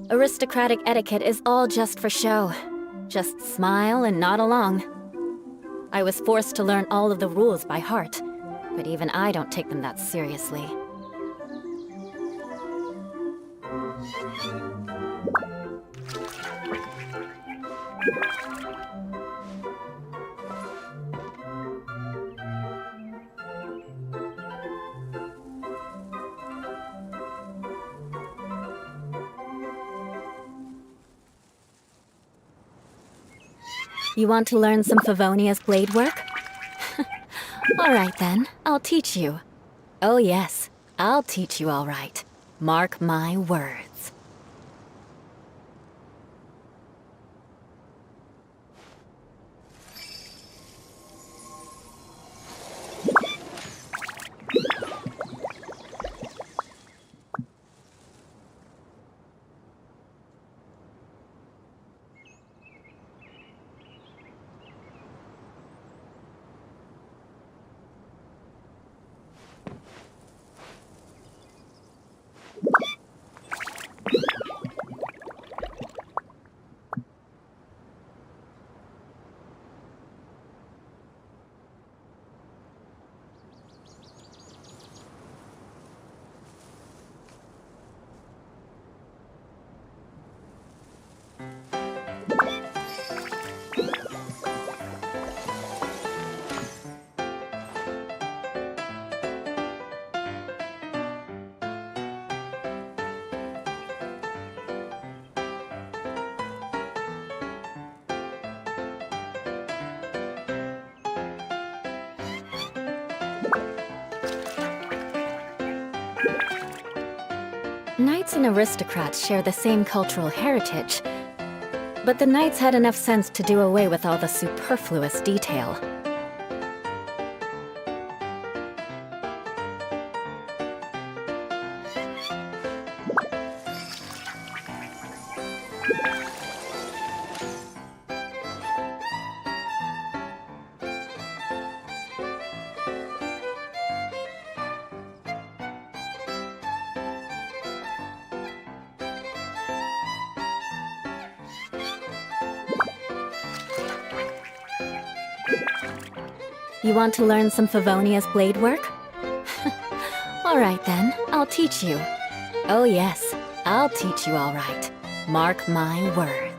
Aristocratic etiquette is all just for show. Just smile and nod along. I was forced to learn all of the rules by heart, but even I don't take them that seriously. You want to learn some Favonia's blade work? All right then, I'll teach you. Oh yes, I'll teach you all right. Mark my words. Knights and aristocrats share the same cultural heritage, but the knights had enough sense to do away with all the superfluous detail. You want to learn some Favonia's blade work? All right then, I'll teach you. Oh yes, I'll teach you all right. Mark my words.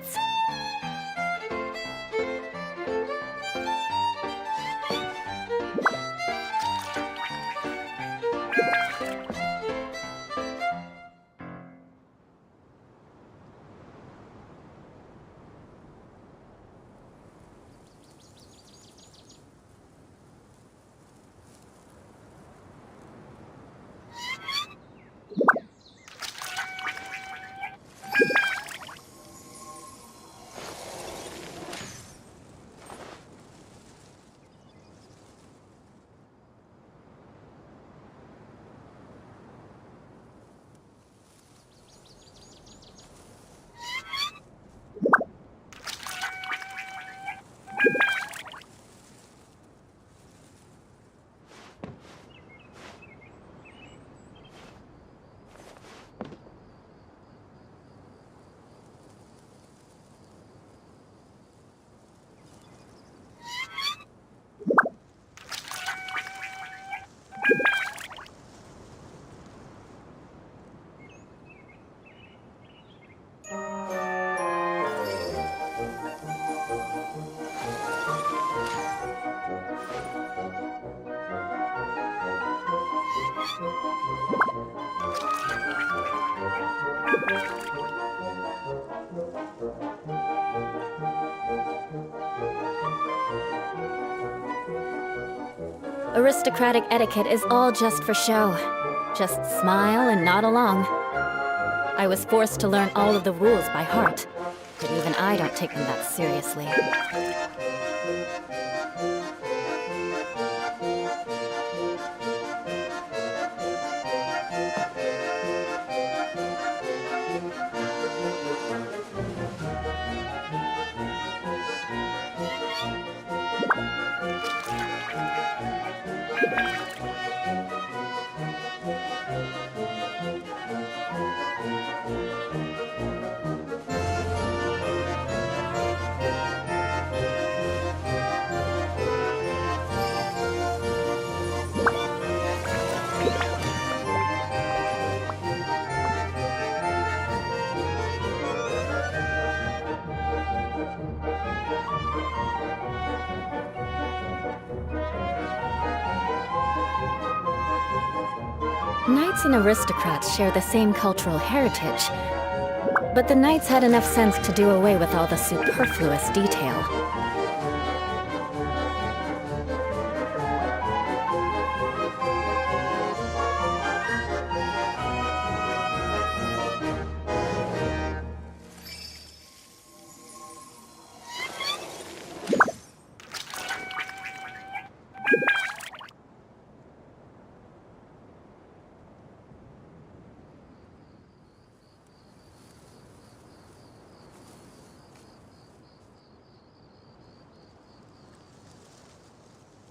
Aristocratic etiquette is all just for show. Just smile and nod along. I was forced to learn all of the rules by heart, but even I don't take them that seriously. Knights and aristocrats share the same cultural heritage, but the knights had enough sense to do away with all the superfluous detail.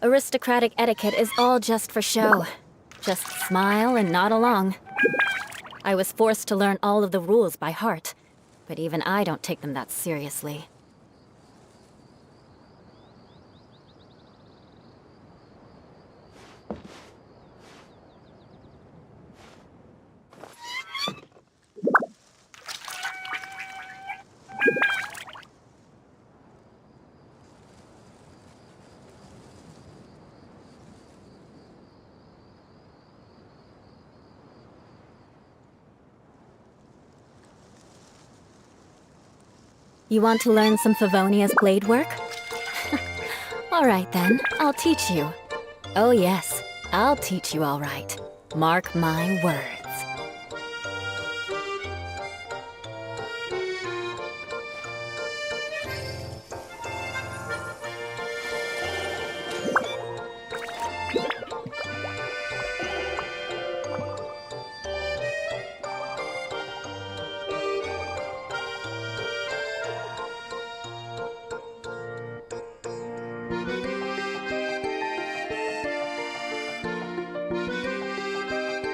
Aristocratic etiquette is all just for show. Just smile and nod along. I was forced to learn all of the rules by heart, but even I don't take them that seriously. You want to learn some Favonia's blade work? All right then, I'll teach you. Oh yes, I'll teach you all right. Mark my words.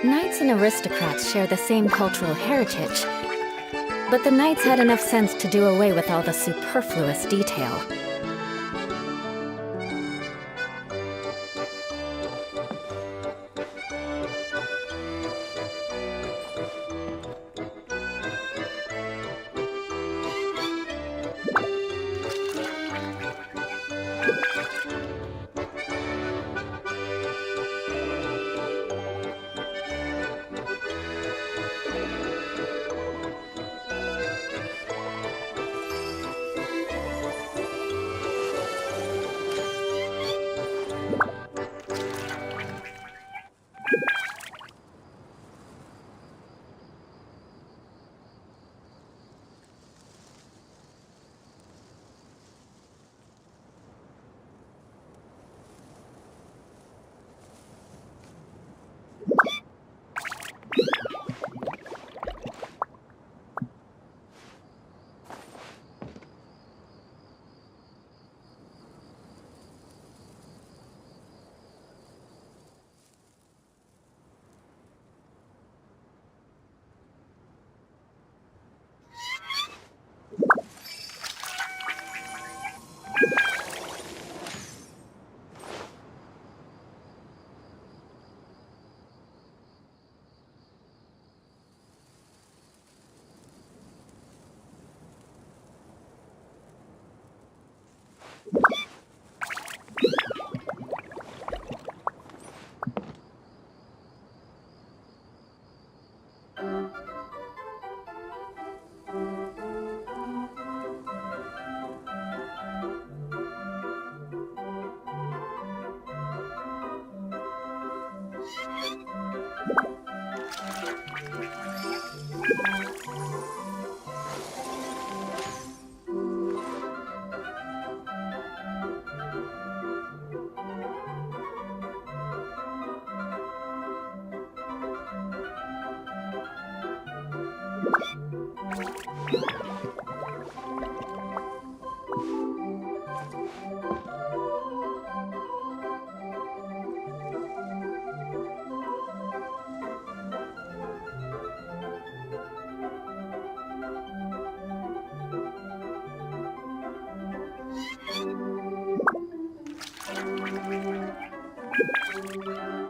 Knights and aristocrats share the same cultural heritage, but the knights had enough sense to do away with all the superfluous detail.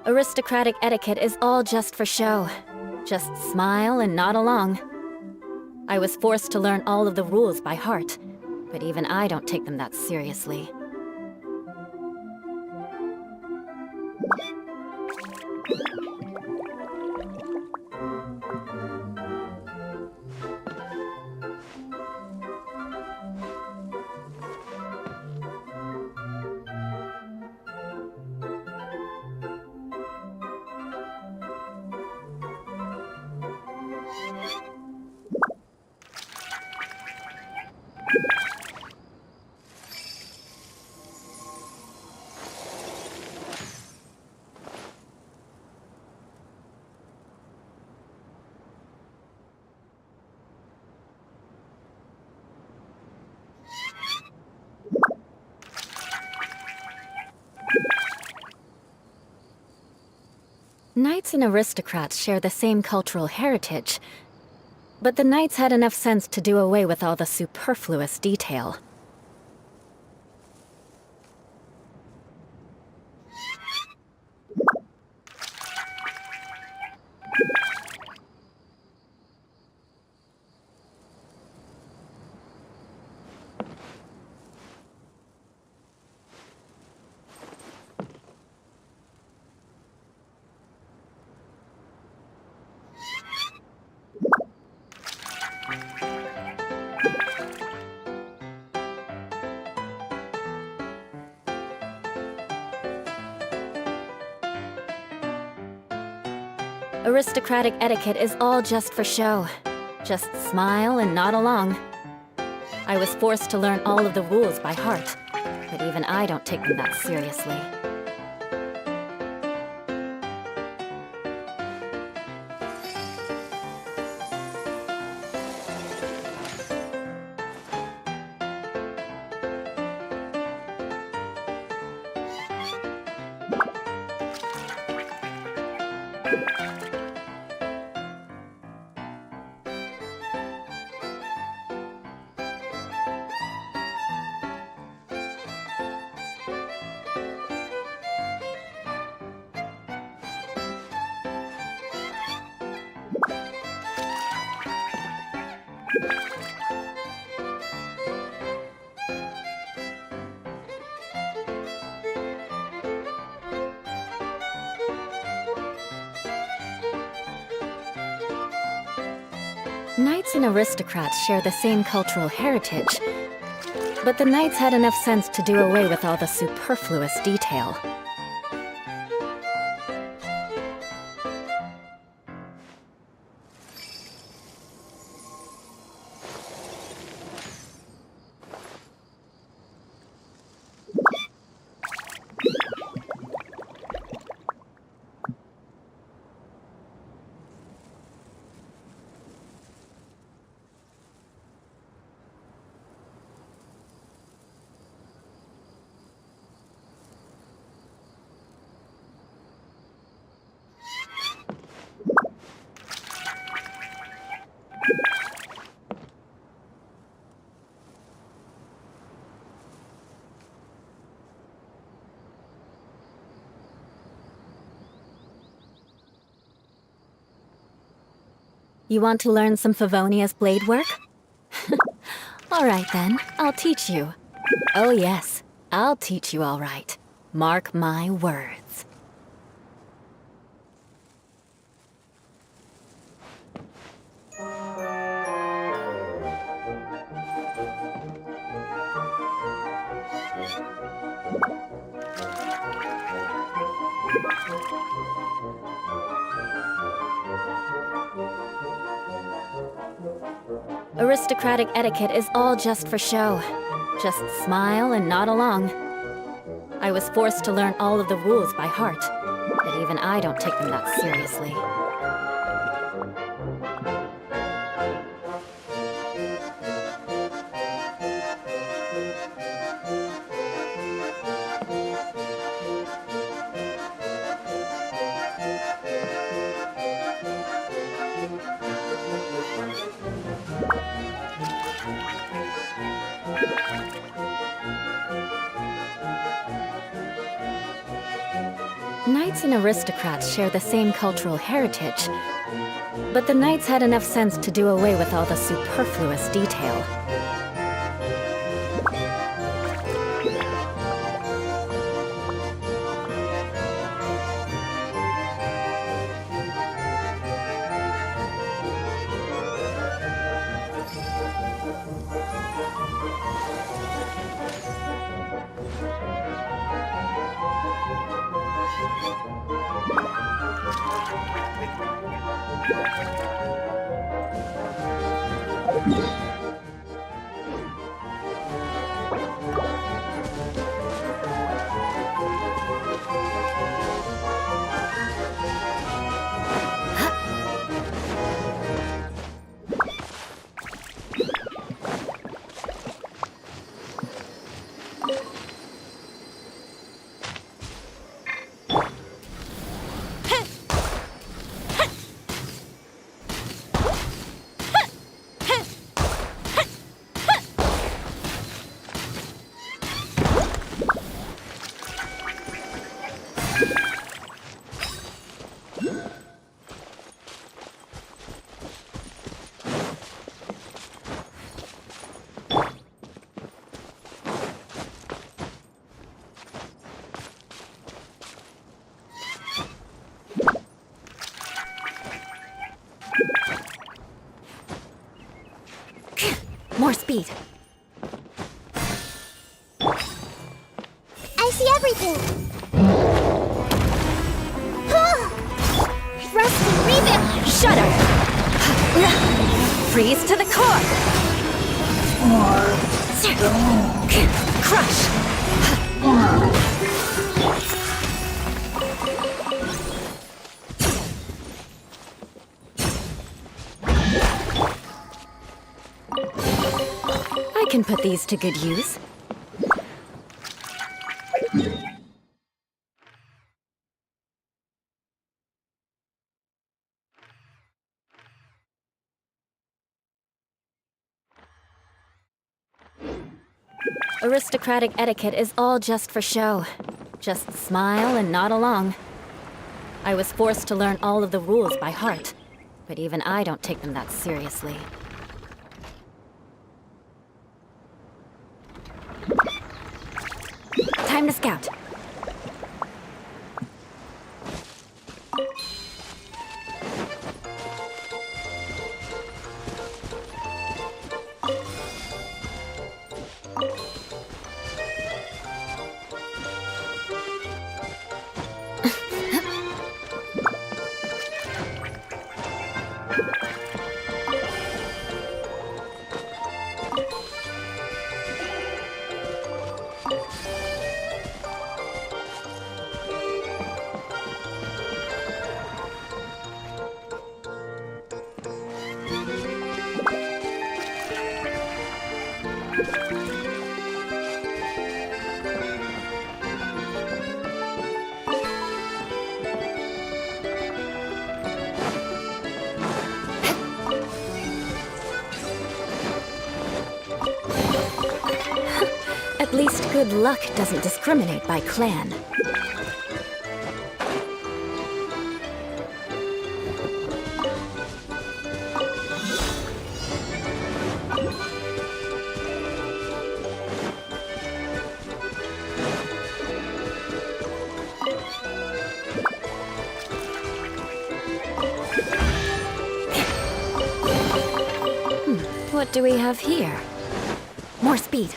Aristocratic etiquette is all just for show. Just smile and nod along. I was forced to learn all of the rules by heart, but even I don't take them that seriously. Knights and aristocrats share the same cultural heritage, but the knights had enough sense to do away with all the superfluous detail. Aristocratic etiquette is all just for show. Just smile and nod along. I was forced to learn all of the rules by heart, but even I don't take them that seriously. Knights and aristocrats share the same cultural heritage, but the knights had enough sense to do away with all the superfluous detail. You want to learn some Favonia's blade work? All right then, I'll teach you. Oh yes, I'll teach you all right. Mark my words. Aristocratic etiquette is all just for show. Just smile and nod along. I was forced to learn all of the rules by heart, but even I don't take them that seriously. Knights and aristocrats share the same cultural heritage, but the knights had enough sense to do away with all the superfluous detail. More speed. I see everything. Rusty, rebound! Shudder! Freeze to the core! Crush! I can put these to good use. Aristocratic etiquette is all just for show. Just smile and nod along. I was forced to learn all of the rules by heart, but even I don't take them that seriously. Time to scout. At least good luck doesn't discriminate by clan. What do we have here? More speed.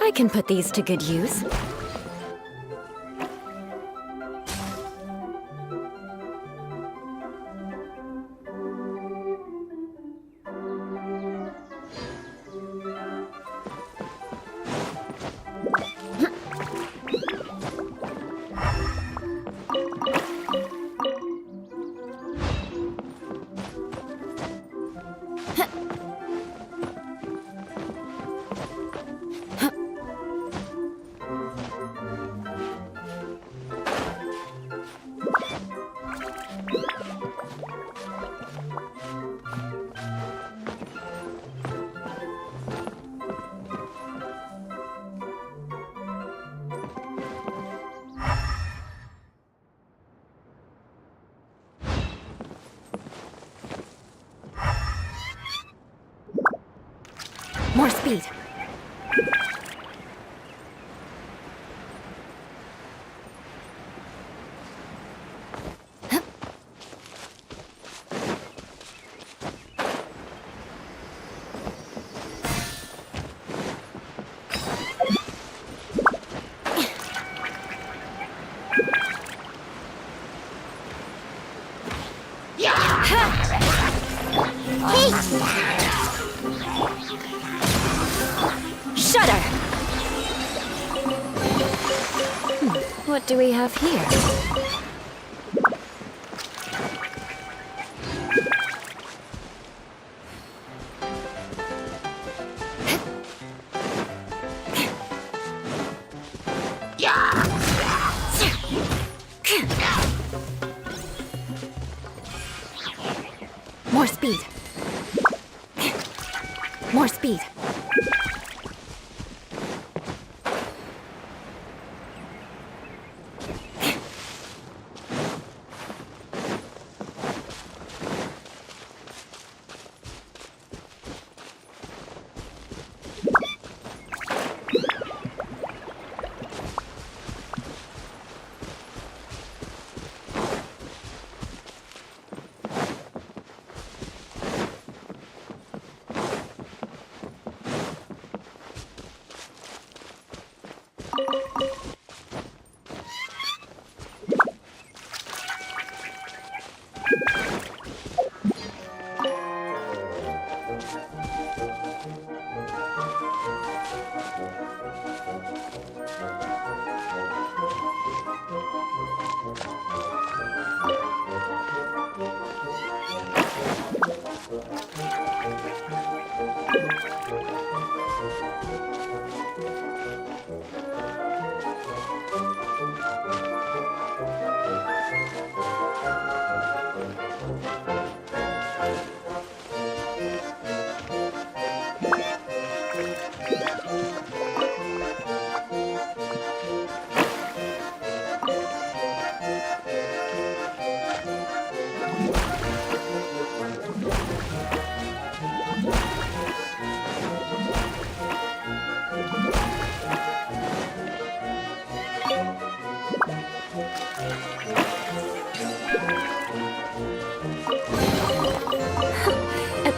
I can put these to good use. More speed. Shudder! What do we have here? More speed. More speed.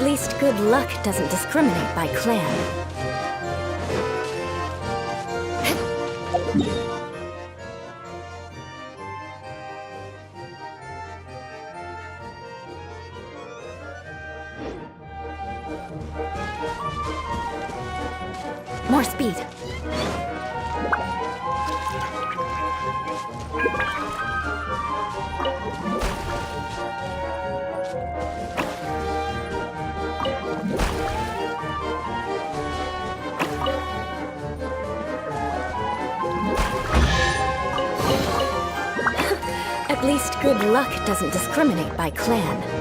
At least good luck doesn't discriminate by clan. More speed. At least good luck doesn't discriminate by clan.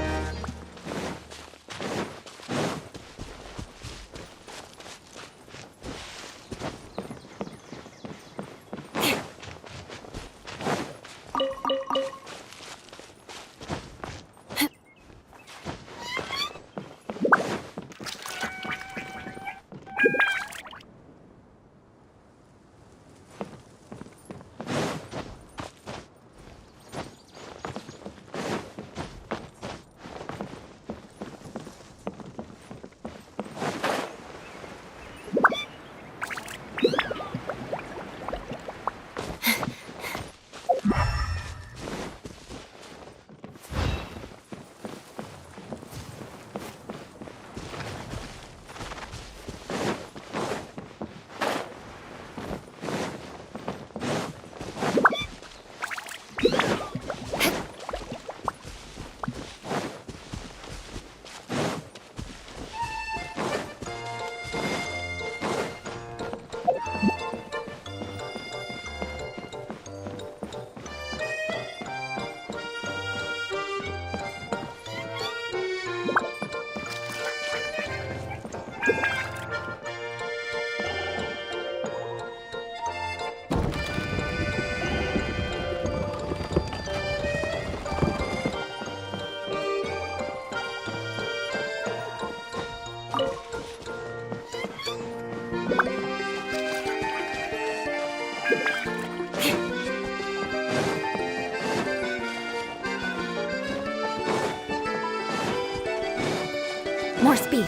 More speed.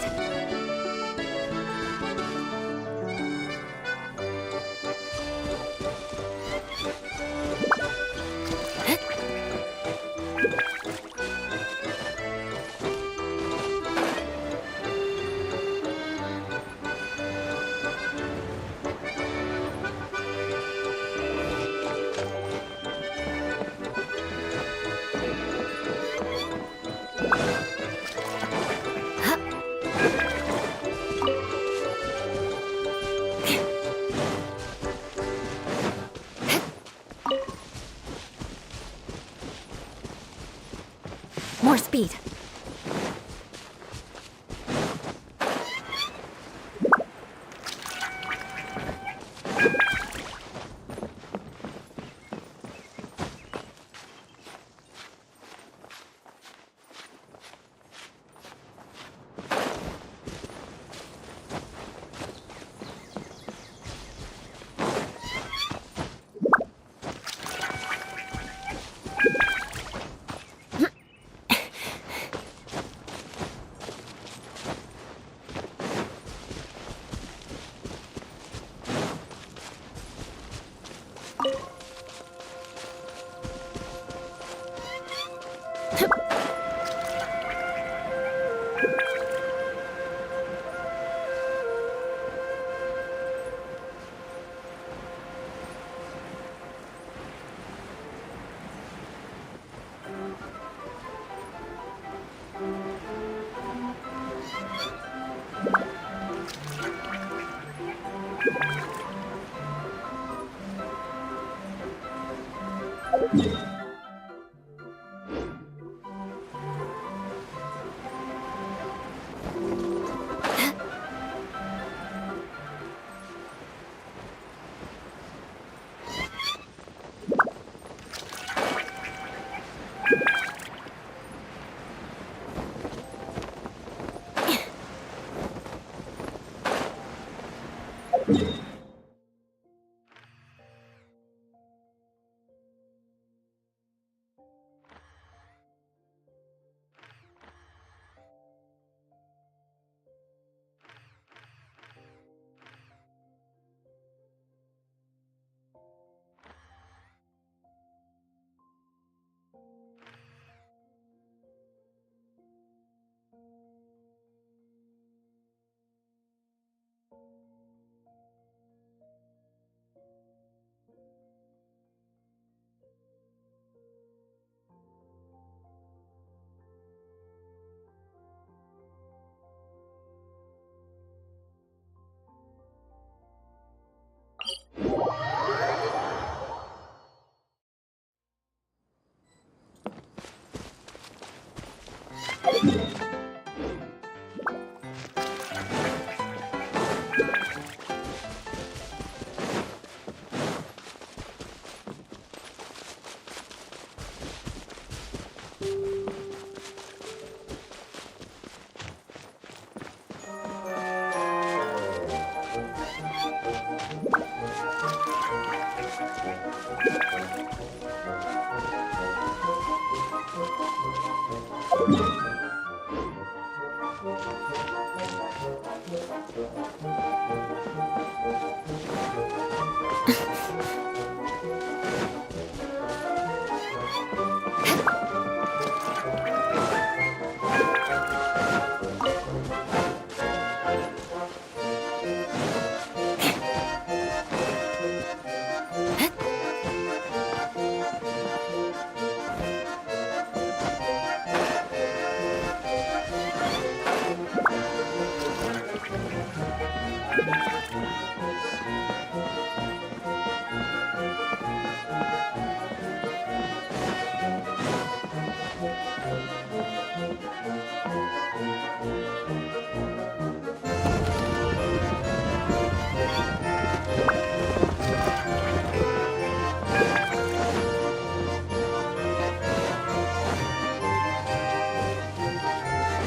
More speed.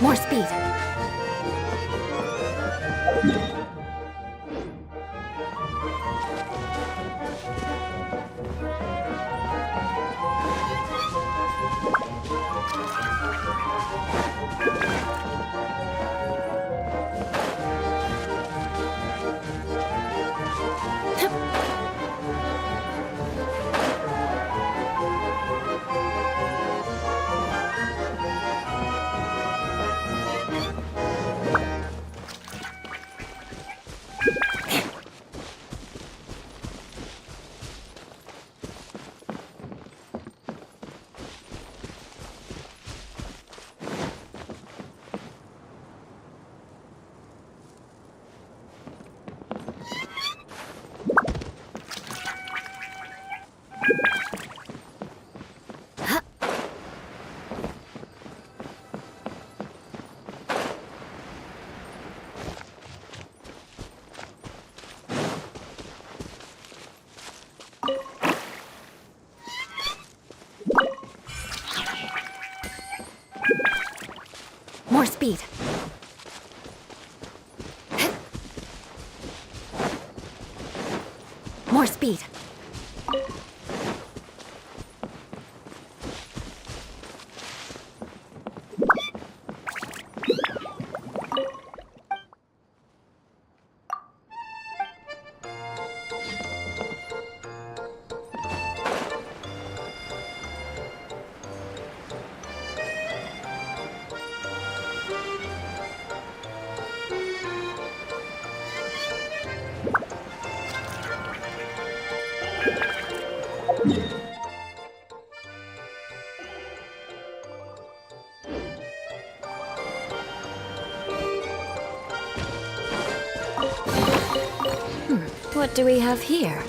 More speed. More speed. More speed. What do we have here?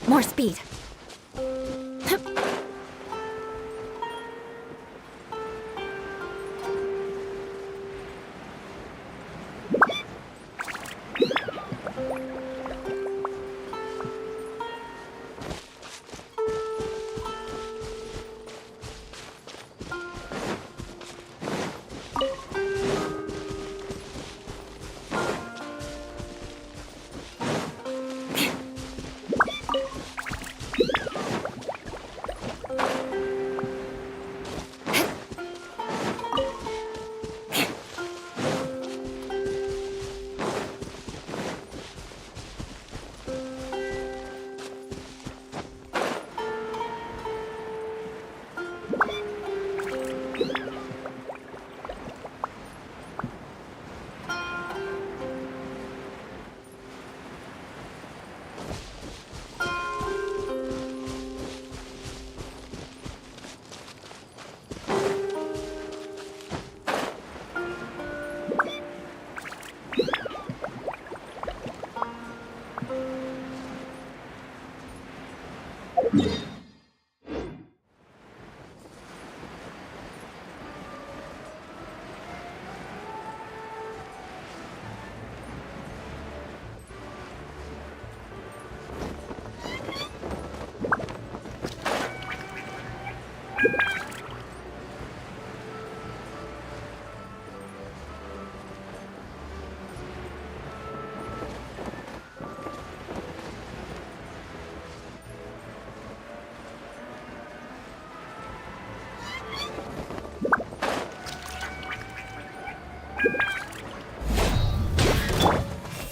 More speed.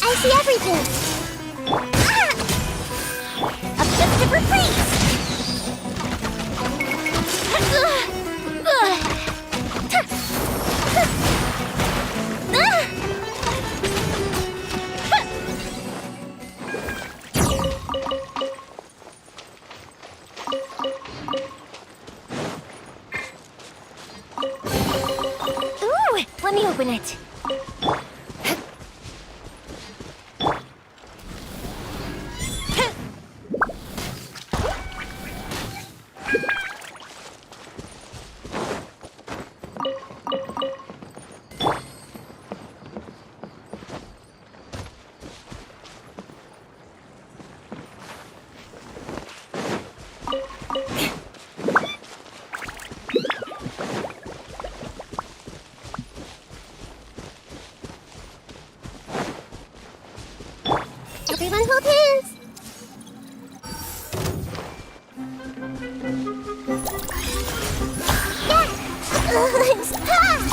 I see everything! Ah! Objective freeze! Ooh, let me open it. Everyone hold hands! Yes!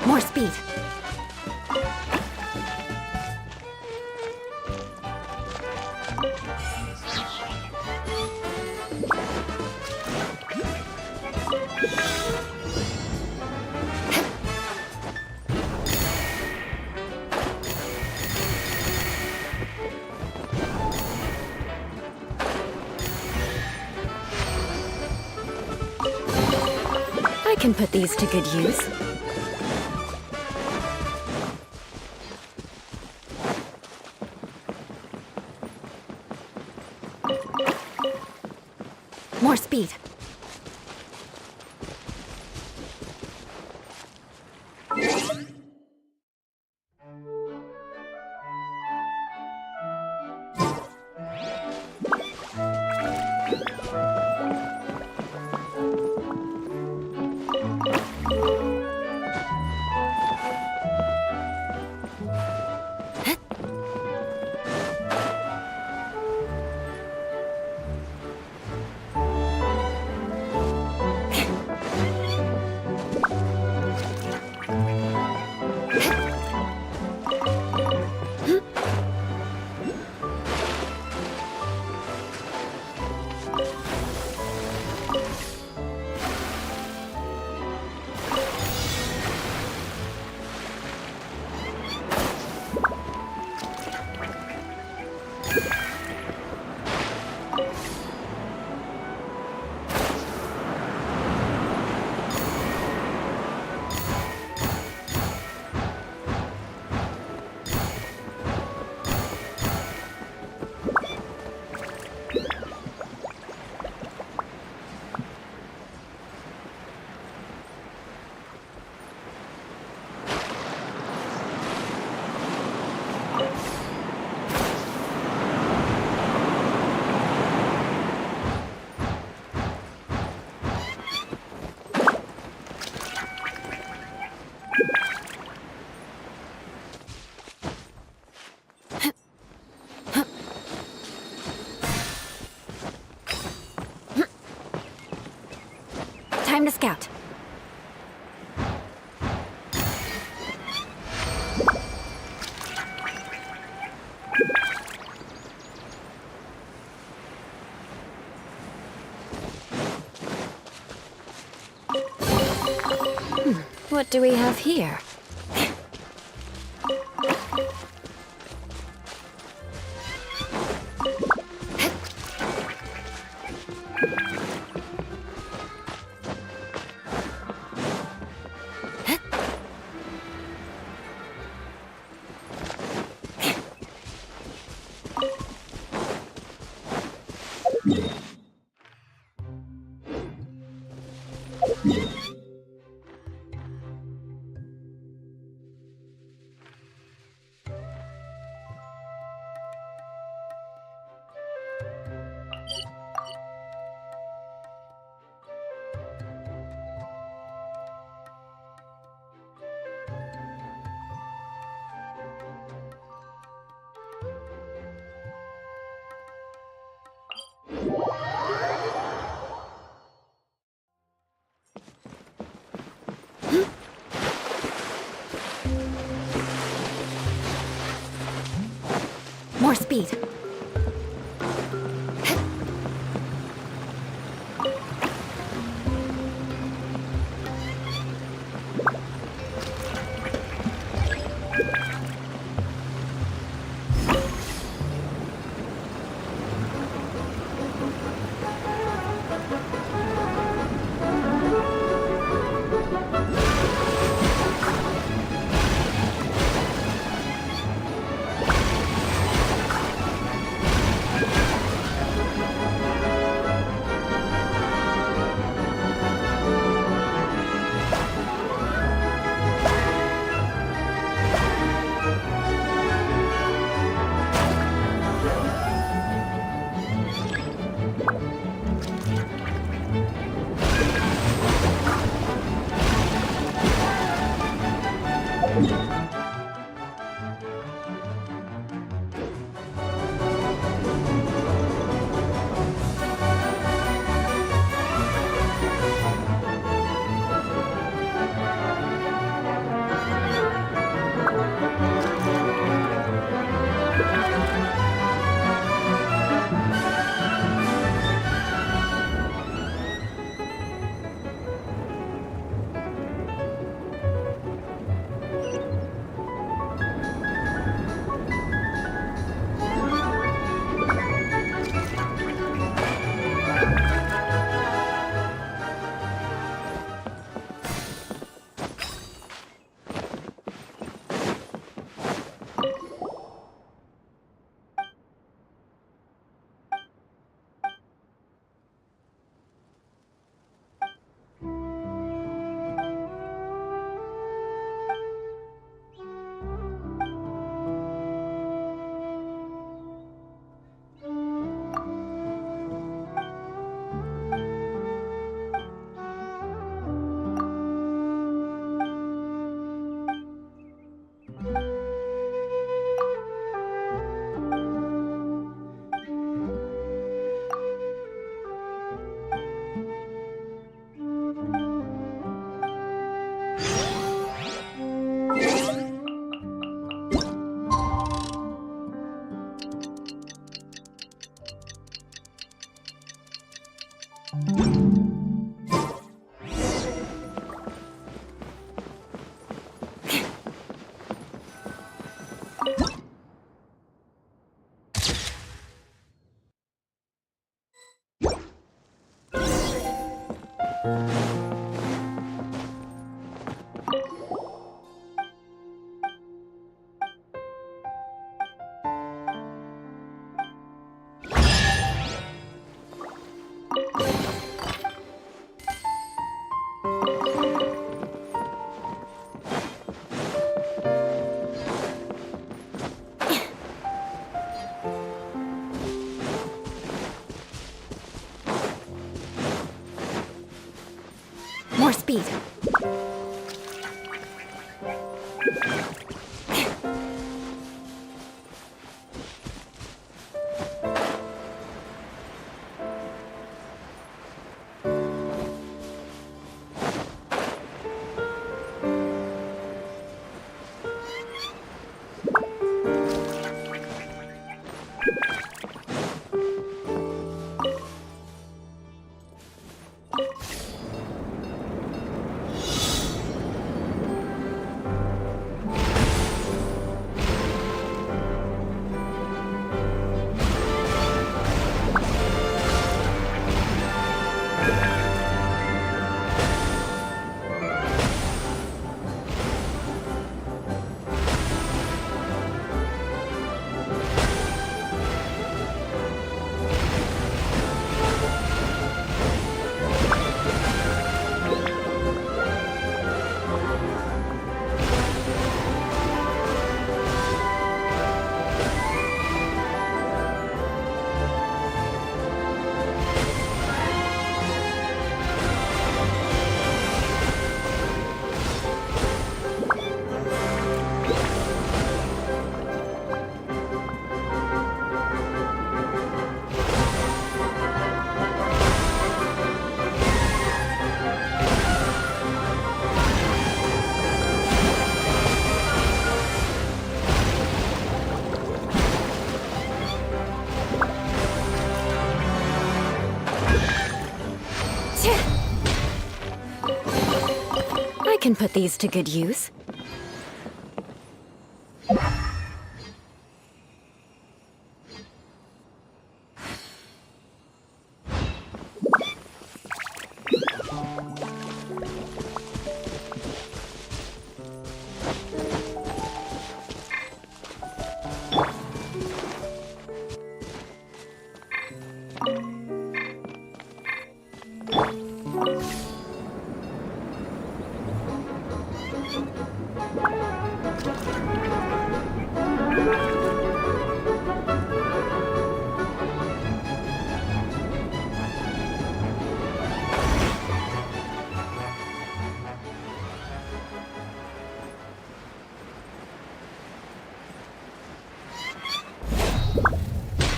More speed. I can put these to good use. More speed. to scout. What do we have here? More speed. More speed. can put these to good use.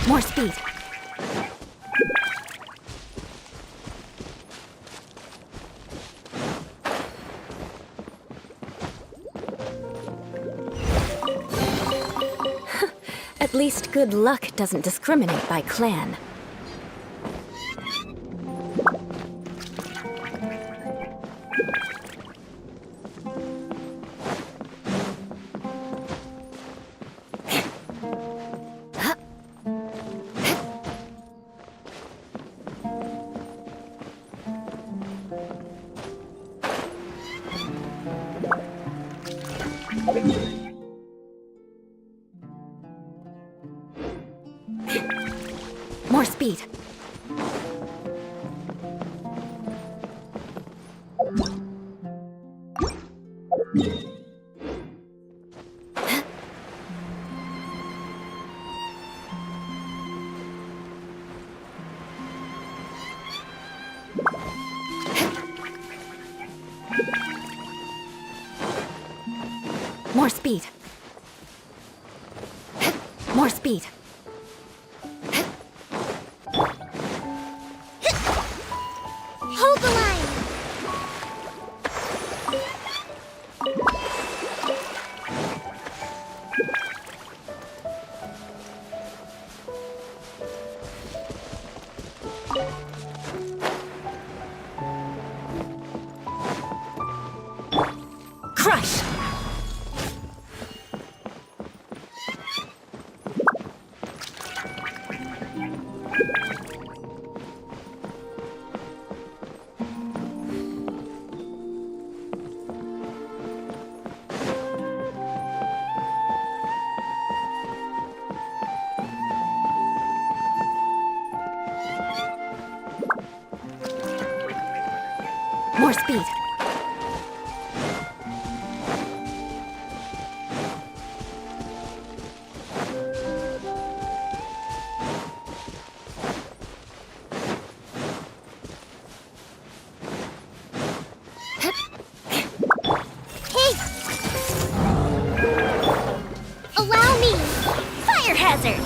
More speed. At least good luck doesn't discriminate by clan. More speed. More speed. More speed. Hold the line! Crush! More speed. Hey! Allow me! Fire hazard!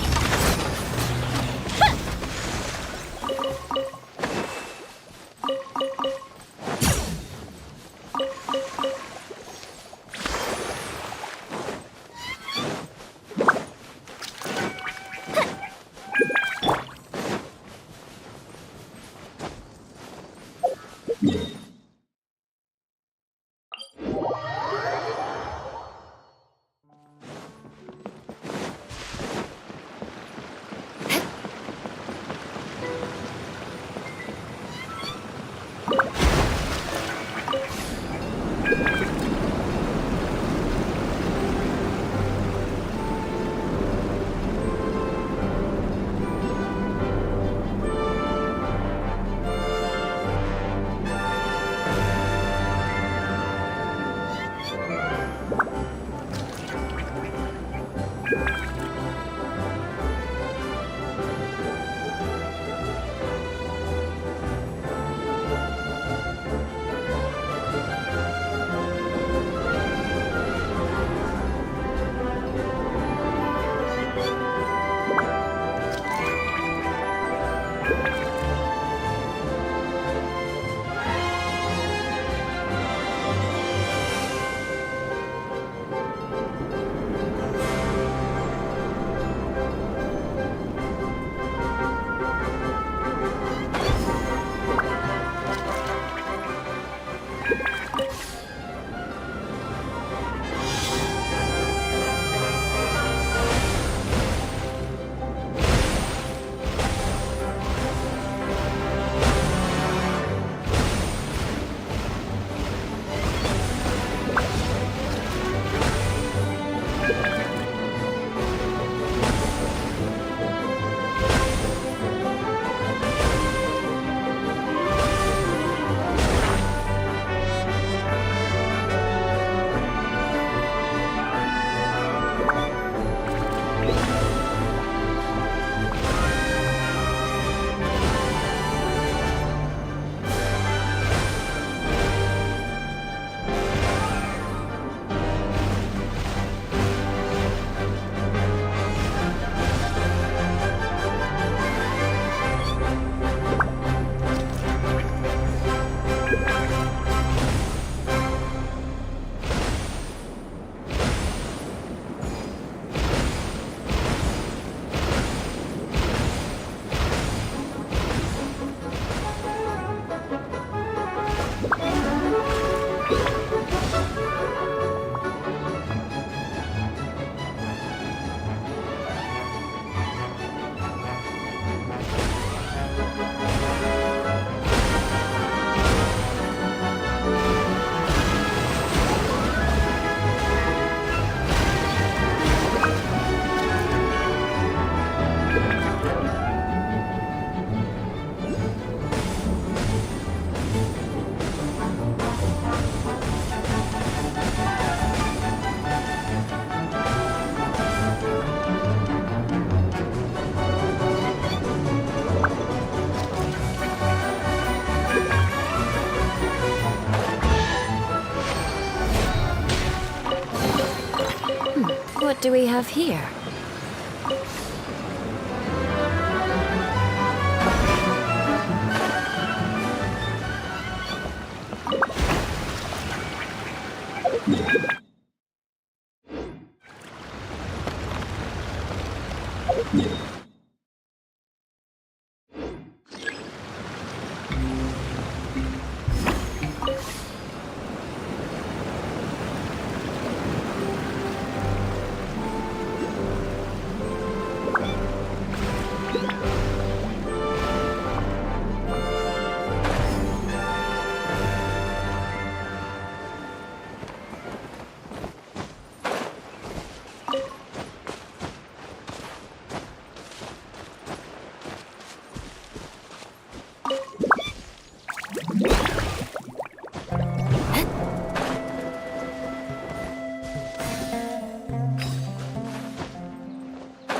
What do we have here?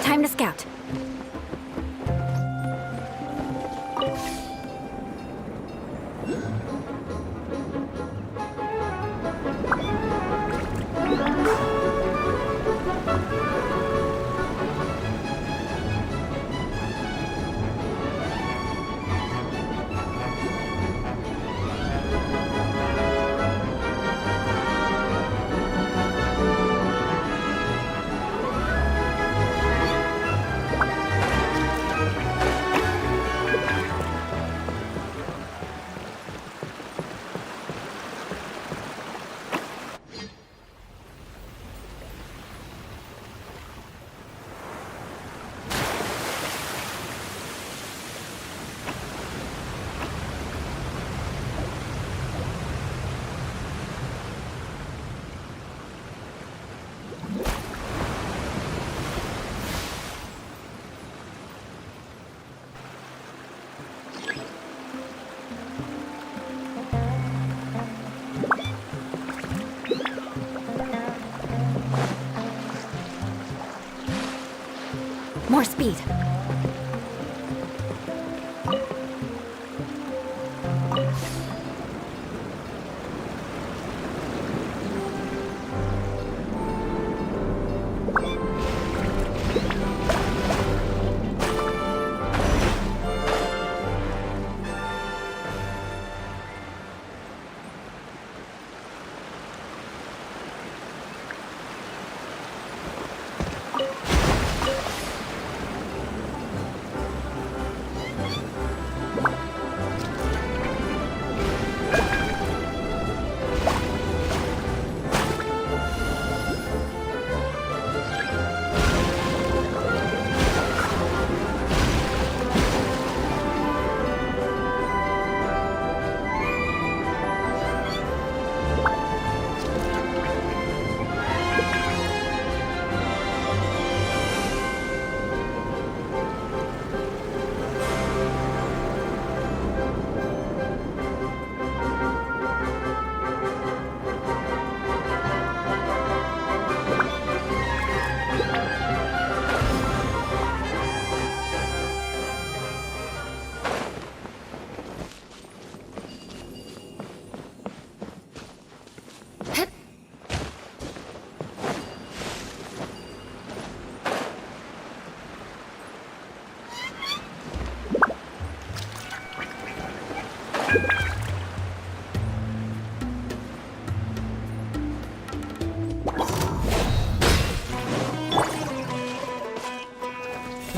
Time to scout. More speed.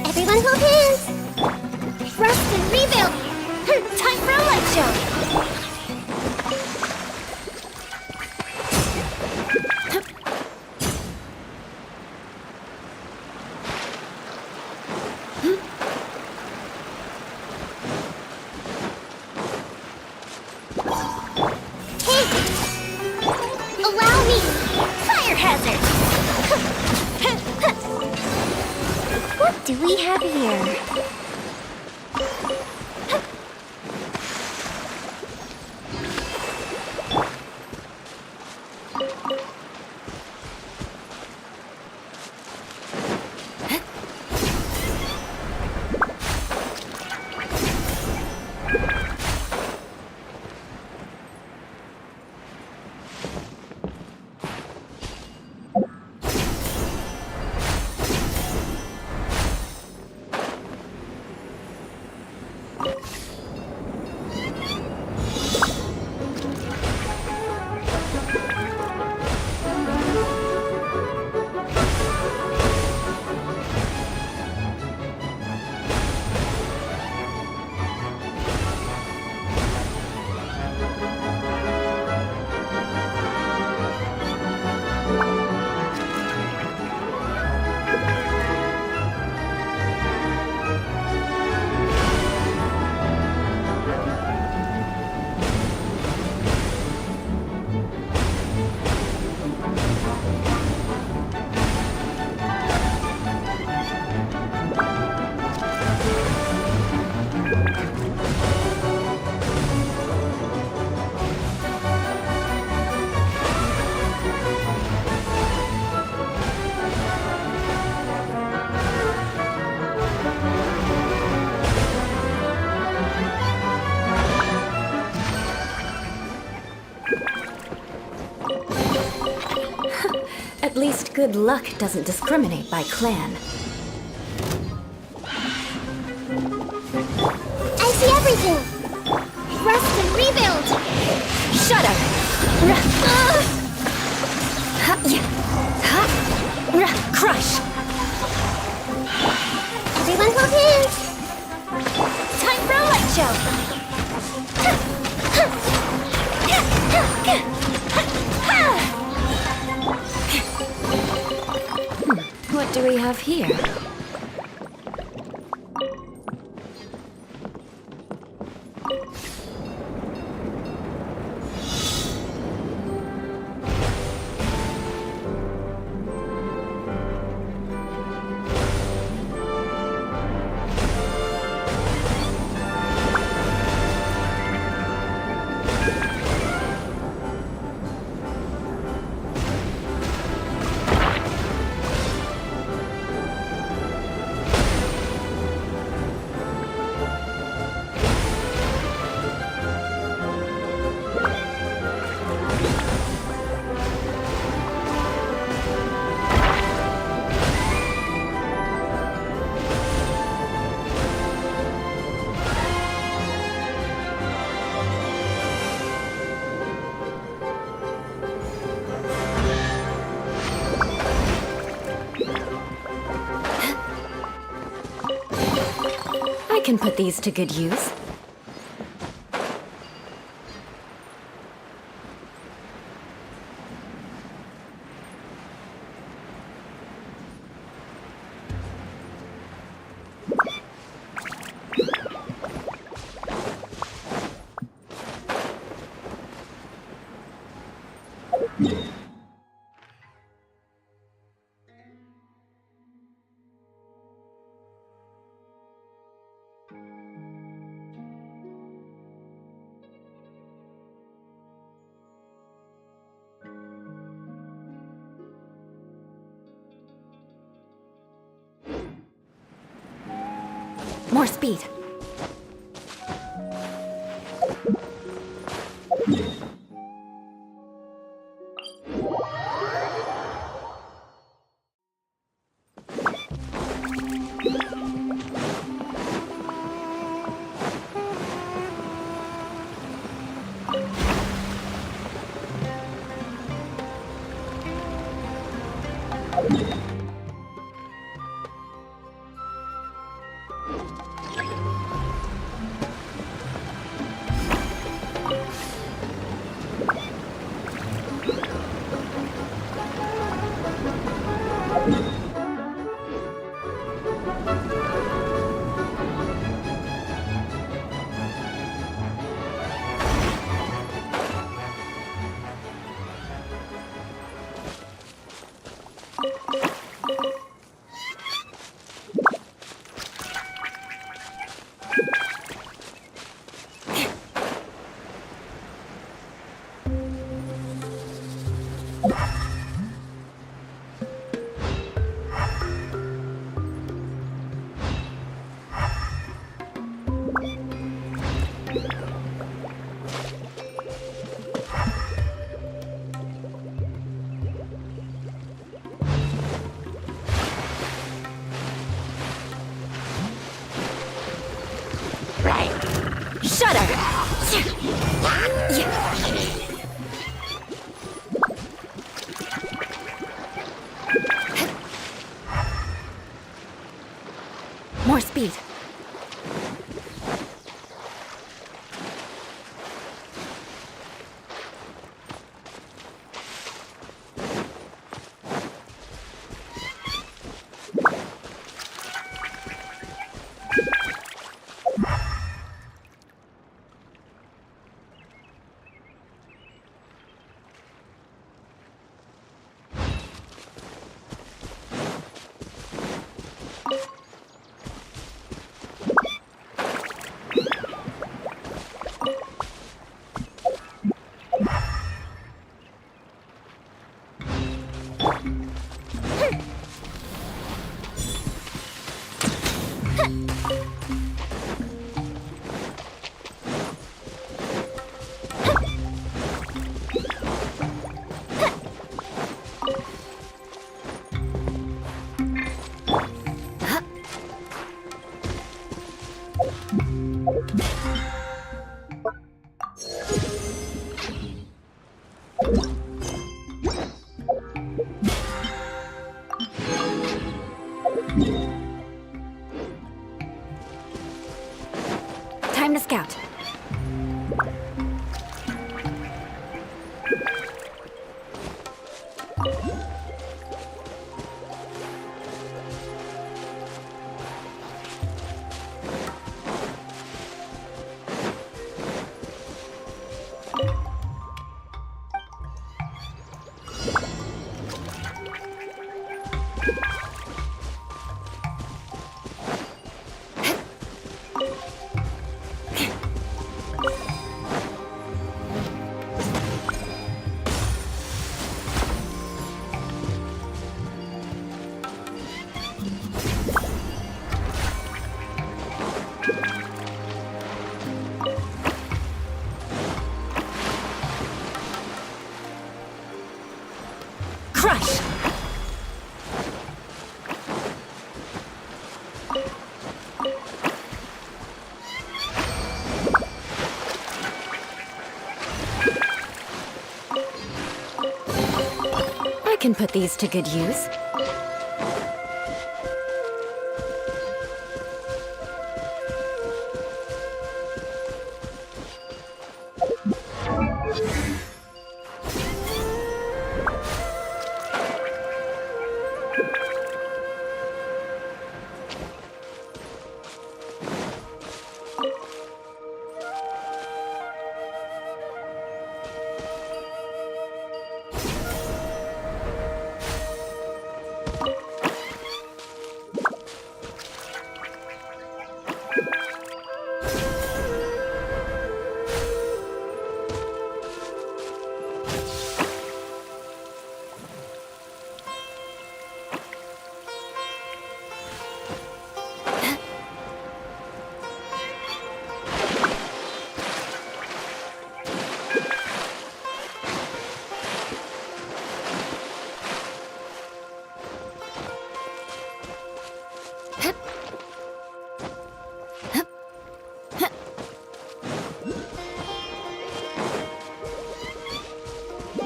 Everyone hold hands! Rest and rebuild! Time for a light show! Allow me! Fire hazard! What do we have here? At least good luck doesn't discriminate by clan. I see everything! Rest and rebuild! Shudder! Crush! Everyone hold hands! Time for a light show! What do we have here? I can put these to good use. More speed. Shudder! More speed. scout. Crush! I can put these to good use.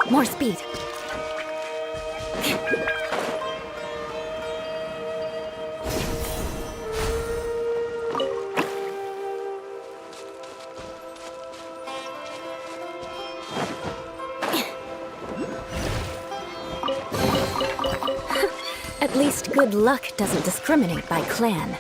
More speed. At least good luck doesn't discriminate by clan.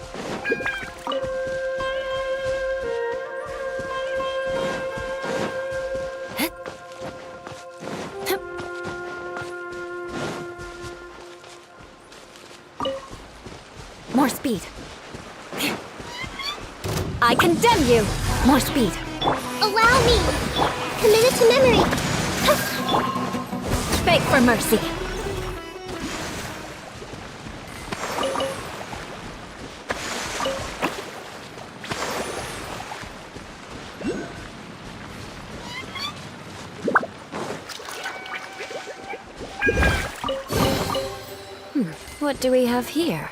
More speed. I condemn you! More speed. Allow me! Committed to memory! Beg for mercy. What do we have here?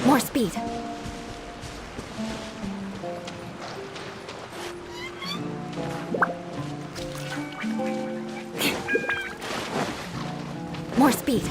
More speed. More speed.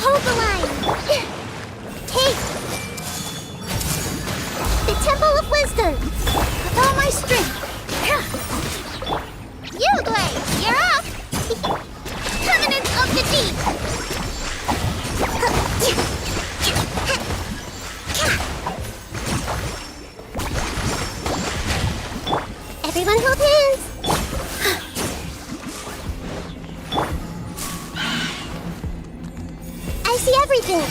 Hold the line! Take the Temple of Wisdom with all my strength. Eula, you're up! Covenant of the Deep! Everyone hold hands! I see everything!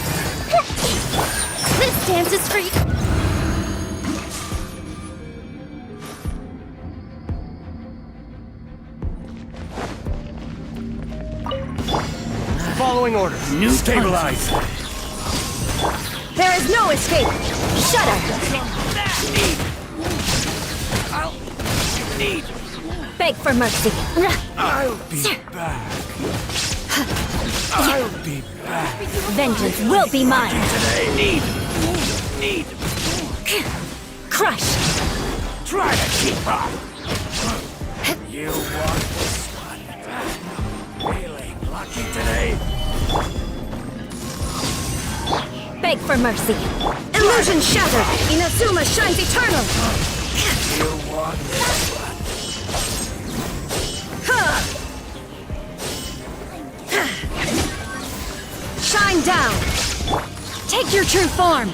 This dance is free! Following orders. Stabilize. There is no escape! Shudder! I'll need. Beg for mercy. I'll be back. I'll be back. Vengeance will be mine. Today, need. Crush. Try to keep up. You want this one? Feeling lucky today? Beg for mercy. Illusion shattered. Inazuma shines eternal. You want this one? Shine down. Take your true form.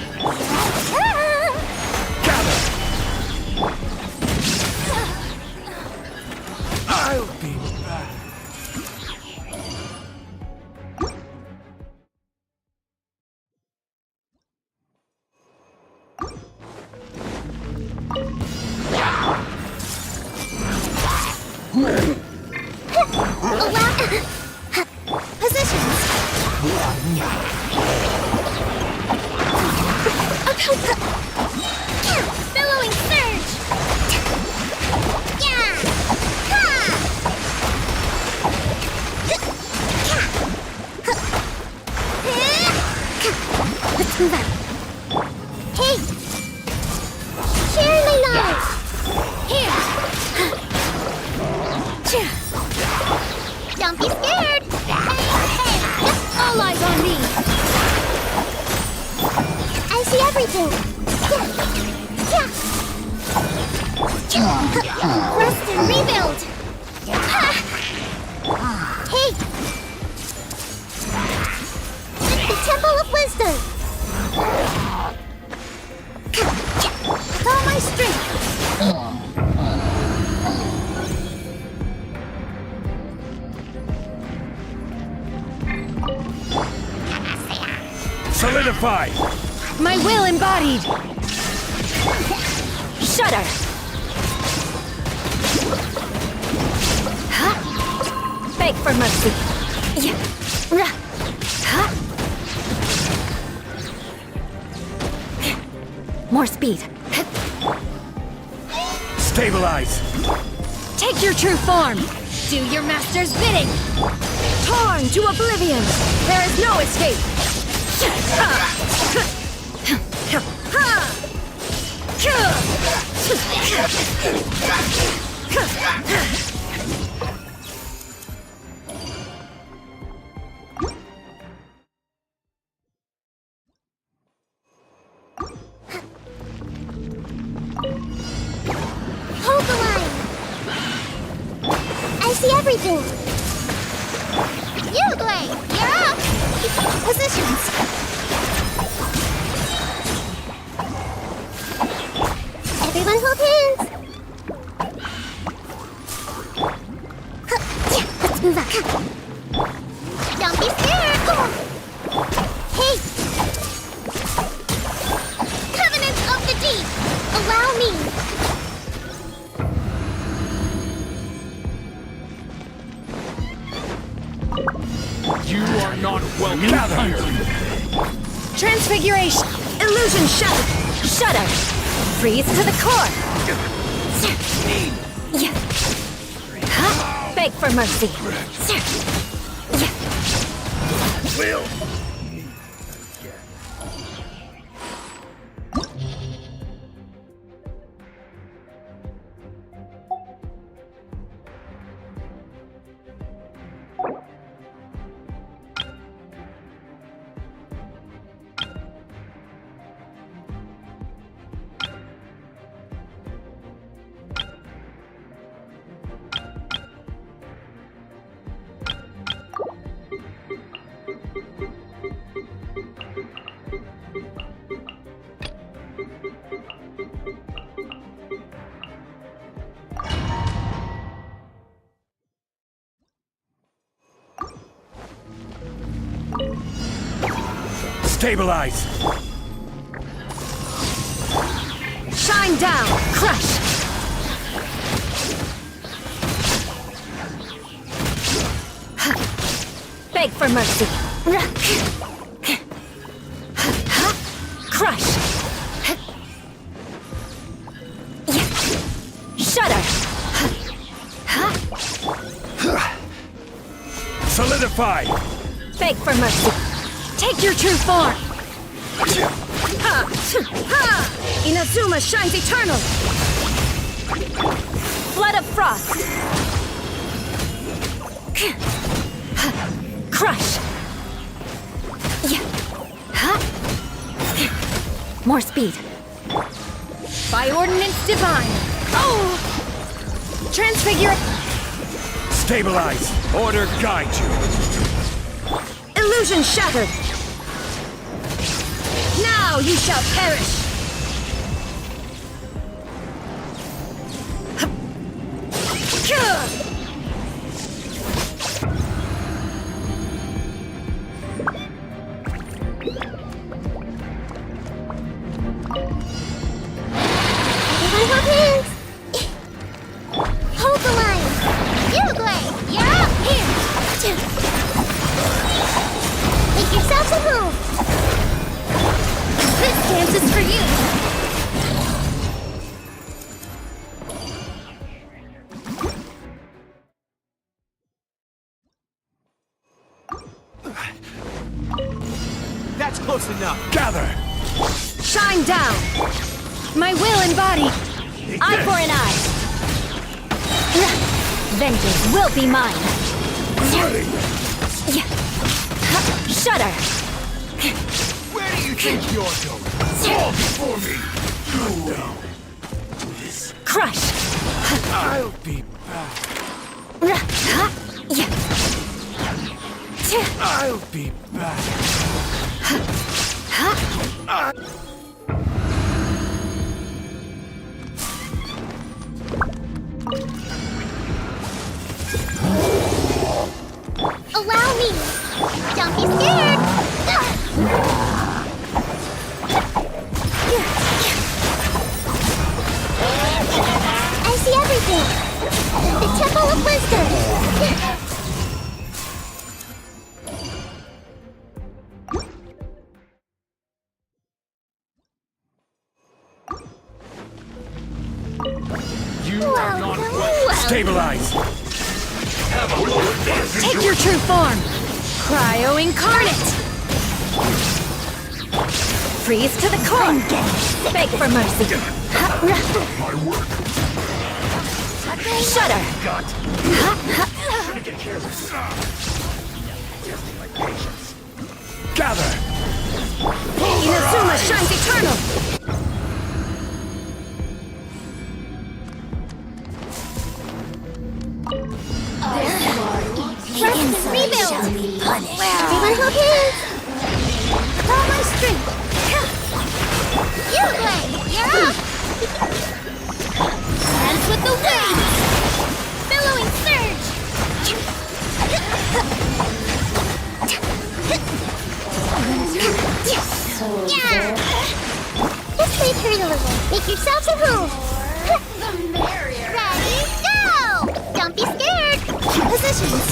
Gather. I'll be back. Positions. Billowing surge. Yeah. Ha. Let's move out. Hey. Share my knowledge. Here. Don't be scared. Hey. All eyes on me. I see everything. Rest and rebuild. Hey. The Temple of Wisdom. With all my strength. Solidify. My will embodied. Shudder. Beg for mercy. More speed. Stabilize. Take your true form. Do your master's bidding. Torn to oblivion. There is no escape. Hold the line. I see everything. Eula, you're up. Positions. Everyone hold hands. Let's move out. Don't be scared. Hey. Covenant of the Deep. Allow me. You are not welcome here. Transfiguration. Illusion shattered. Shudder. Freeze to the core. Beg for mercy. Will. Stabilize! Shine down! Crush! Beg for mercy! Crush! Shudder! Fight! Beg for mercy. Take your true form. Ha! Ha! Inazuma shines eternal. Flood of frost. Crush. More speed. By ordinance divine. Oh! Transfigure. Stabilize! Order guide you! Illusion shattered. Now you shall perish. Everyone hold hands! Hold the line! Eula, you're up! Here! Make yourselves at home! This dance is for you! That's close enough. Gather! Shine down. My will embodied. Eye for an eye. Vengeance will be mine. Shudder. Where do you think you're going? Fall before me! Go down. Crush. I'll be back. I'll be back. Allow me! Don't be scared! I see everything! The Temple of Wisdom! You are not welcome. Stabilize! Take your true form. Cryo incarnate. Freeze to the core. Beg for mercy. My work! Shudder. Get careless. Testing my patience. Gather! Inazuma shines eternal. Rebuild! Everyone hold hands! With all my strength! Eula, you're up! Hands with the waves! Billowing surge! Just wait here a little. Make yourselves at home! Ready, go! Don't be scared! Keep positions!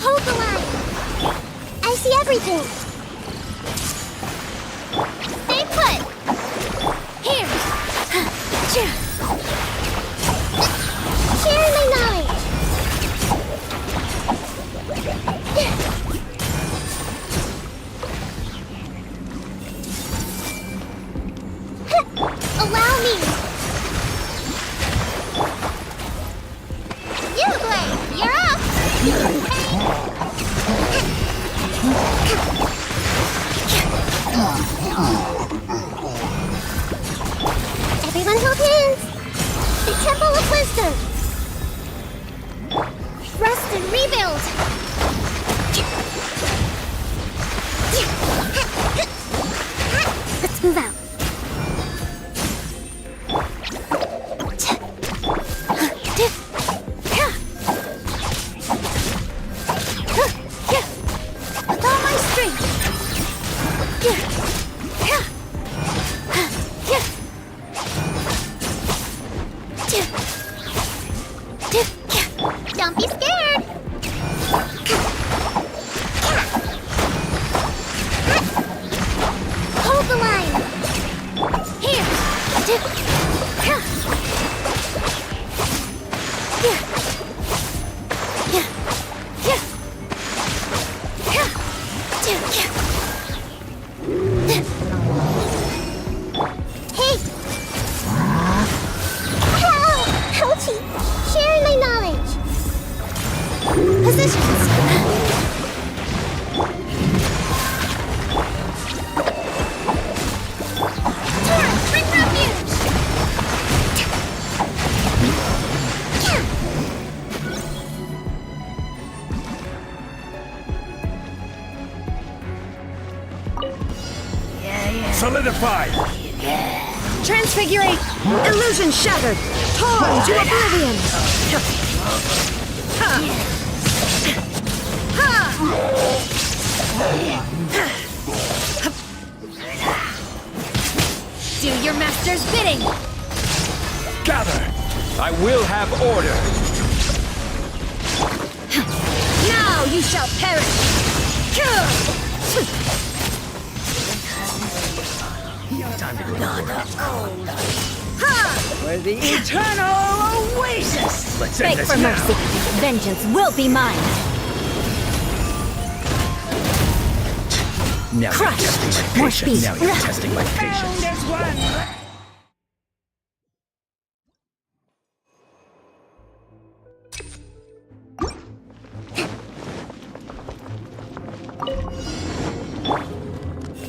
Hold the line! I see everything! Stay put! Here! Share my knowledge! Allow me! Eula, you're up! wisdom! Rest and rebuild! Let's move out. With all my strength! Don't be scared! Hold the line! Here! Hey! Ow! Ouchie! Sharing my knowledge! Positions! Torrent, bring refuge! Solidify! Transfigurate! Illusion shattered! Torn to oblivion! Do your master's bidding! Gather! I will have order. Now you shall perish! Time to go. For the eternal oasis! Let's end Beg this for now. mercy! Vengeance will be mine! Now you're Crush! testing my More patience. speed. Now you're testing my patience.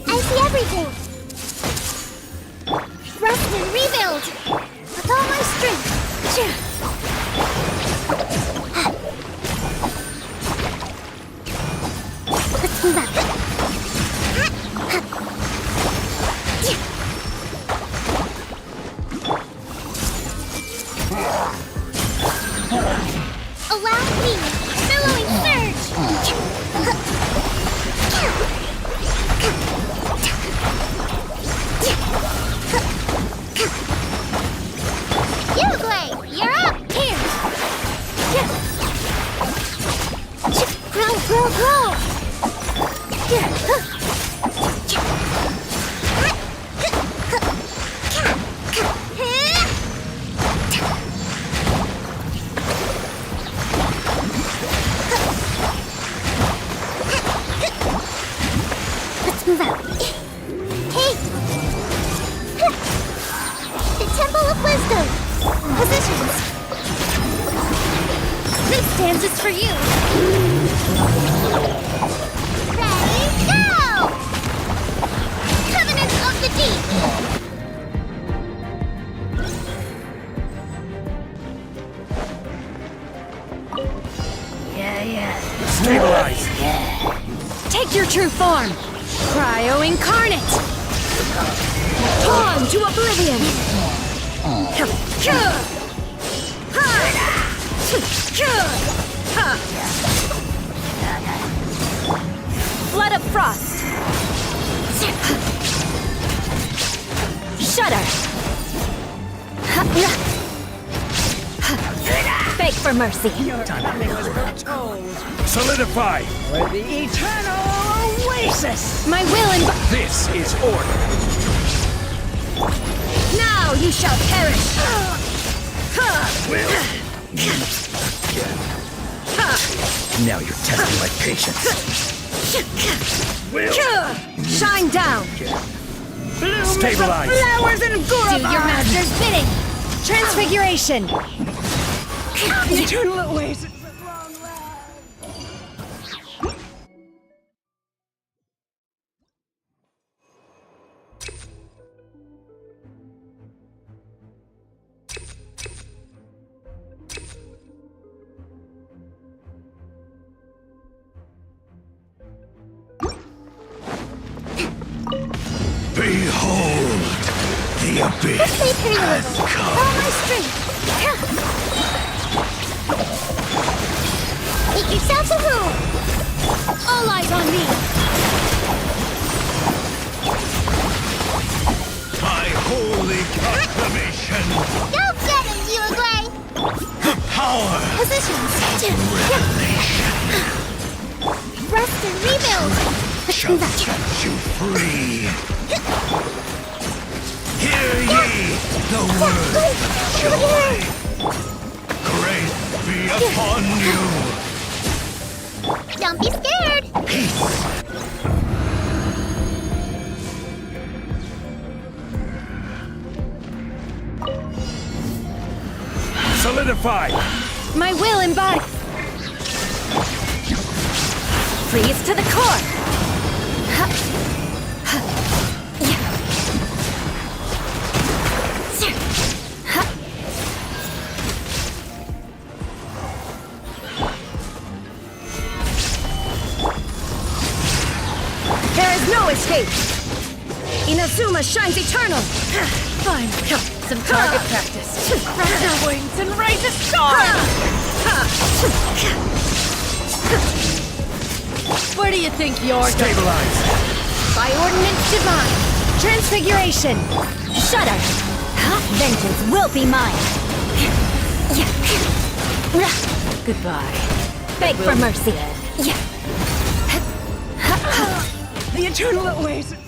I see everything! Rest and rebuild! With all my strength! Let's move out. Allow me! Billowing Eula, you're up! Here! Grow! Let's move out. Hey! The Temple of Wisdom! Positions! This dance is for you! Ready, go! Covenant of the Deep! Stabilize! Take your true form! Cryo incarnate! Torn to oblivion! Flood of frost! Shudder! Beg for mercy! Solidify! For the eternal oasis! My will and... This is order! Now you shall perish! Now you're testing my patience. Shine down! Stabilize! Flowers and Gura! Do your master's bidding! Transfiguration! Eternal oasis! The abyss Let's play pretty has little. come. Follow my strength. Make yourselves at home. All eyes on me. My holy proclamation. Go get him, Eula! The power Positions. revelation Rest and rebuild. shall set you free. Hear ye the words of joy. Grace be upon you. Don't be scared! Solidify! My will embodied. Freeze to the core. There is no escape. Inazuma shines eternal. Fine. Some target practice. Spread your wings and raise a star. Where do you think you're going? Stabilize! By ordinance divine. Transfiguration. Shudder. Vengeance will be mine. Goodbye. Beg for mercy. The eternal oasis.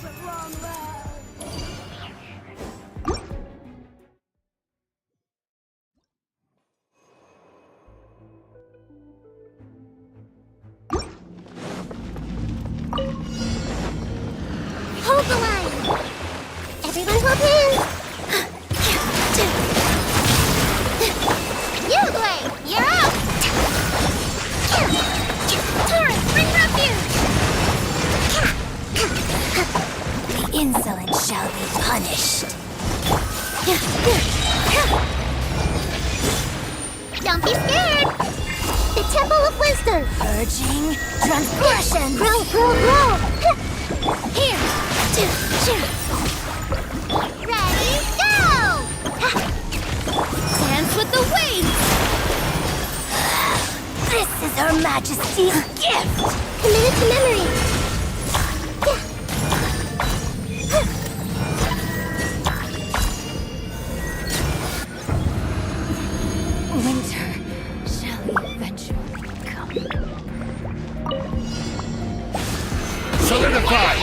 Hold the line. Everyone hold hands. Eula, you're up! Torrent, bring refuge. The insolent shall be punished. Don't be scared! The Temple of Wisdom. Urging transgression. Grow, grow, grow. Here. Ready, go! Dance with the waves. This is Her Majesty's gift. Commit it to memory. Winter shall eventually come. Solidify!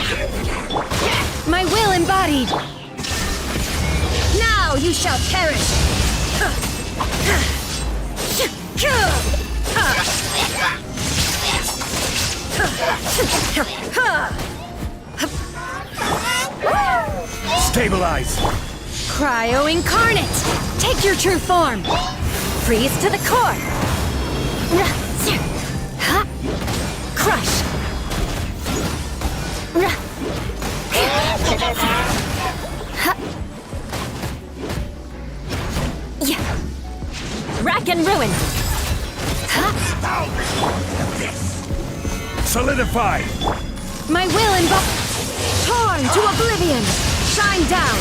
My will embodied. Now you shall perish. Stabilize! Cryo incarnate. Take your true form. Freeze to the core. Crush. Rack and ruin. Solidify! My will embodied. Torn to oblivion. Shine down.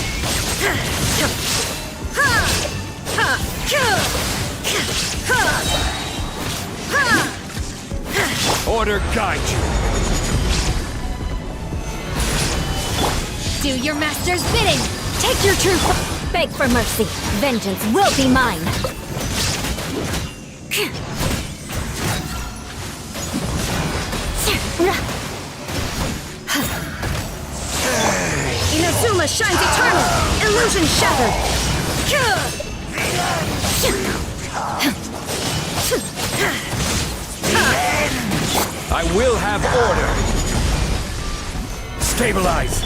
Order guide you! Do your master's bidding. Take your true form. Beg for mercy. Vengeance will be mine. Inazuma shines eternal. Illusion shattered. I will have order! Stabilize!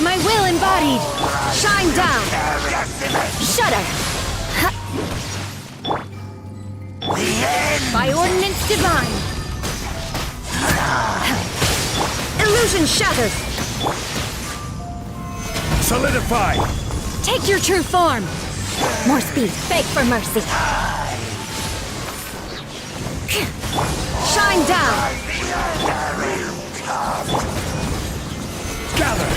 My will embodied. Shine down. Shudder. By ordinance divine. Illusion shattered. Solidify! Take your true form. More speed. Beg for mercy. Shine down. Gather!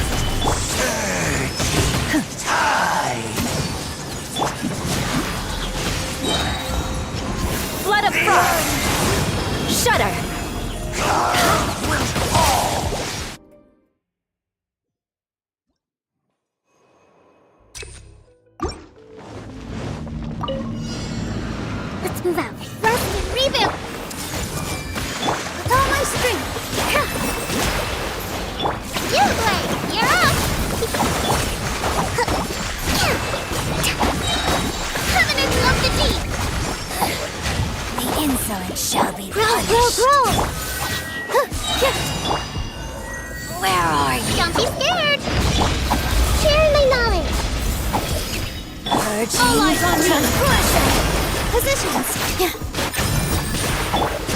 are you? Don't be scared. Share my knowledge. All eyes on me! Positions.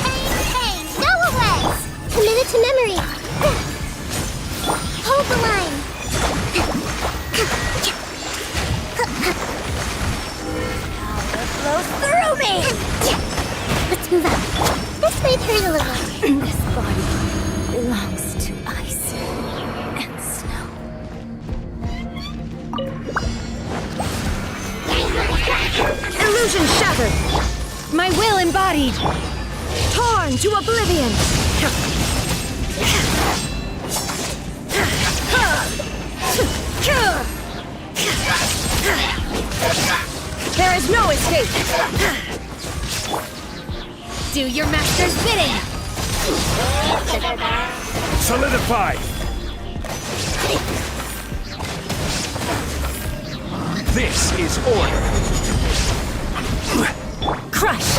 Pain, go away. Committed to memory. Hold the line. Flows through me! Let's move out. This might hurt a little. This body belongs to ice and snow. Illusion shattered! My will embodied! Torn to oblivion! There is no escape! Do your master's bidding! Solidify! This is order. Crush!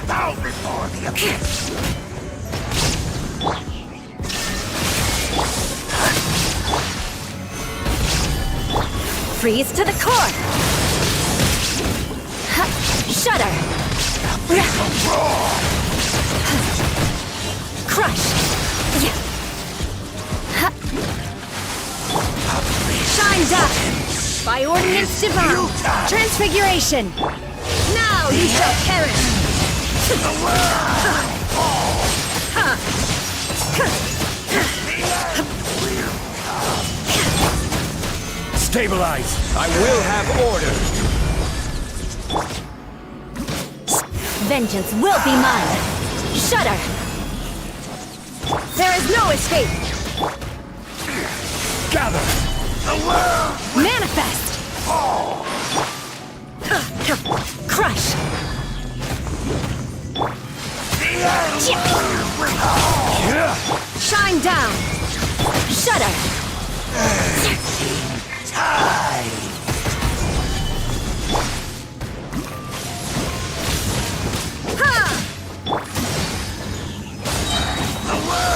Bow before the abyss. Freeze to the core! Shudder! Crush! Shine dark! By ordinance divine! Transfiguration! Now you shall perish! Stabilize! I will have order! Vengeance will be mine! Shudder! There is no escape! Gather! Manifest! Crush! Shine down! Shudder!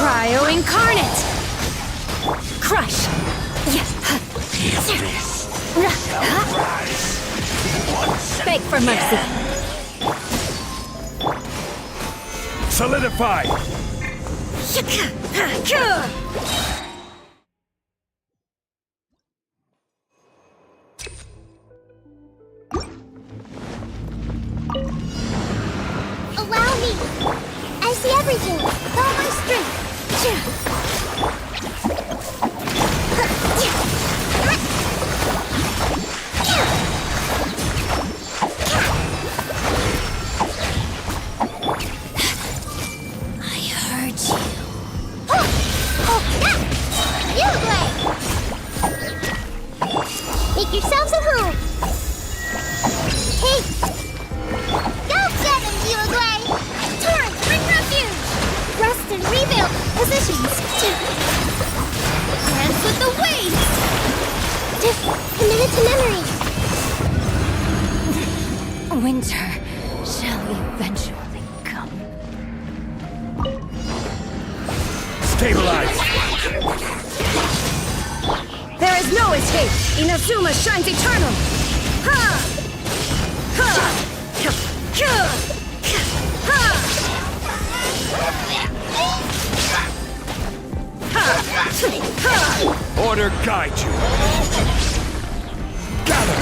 Cryo incarnate! Crush! Beg for mercy! Solidify! Allow me. I see everything. With all my strength. I heard you. Make yourselves at home. Hey! Go get him, Eula! Torrent, bring refuge! Rest and rebuild positions. Dance with the waves! Committed to memory. Winter shall eventually come. Stabilize! There is no escape! Inazuma shines eternal! Ha! Ha! Ha! Ha! Order guide you! Gather!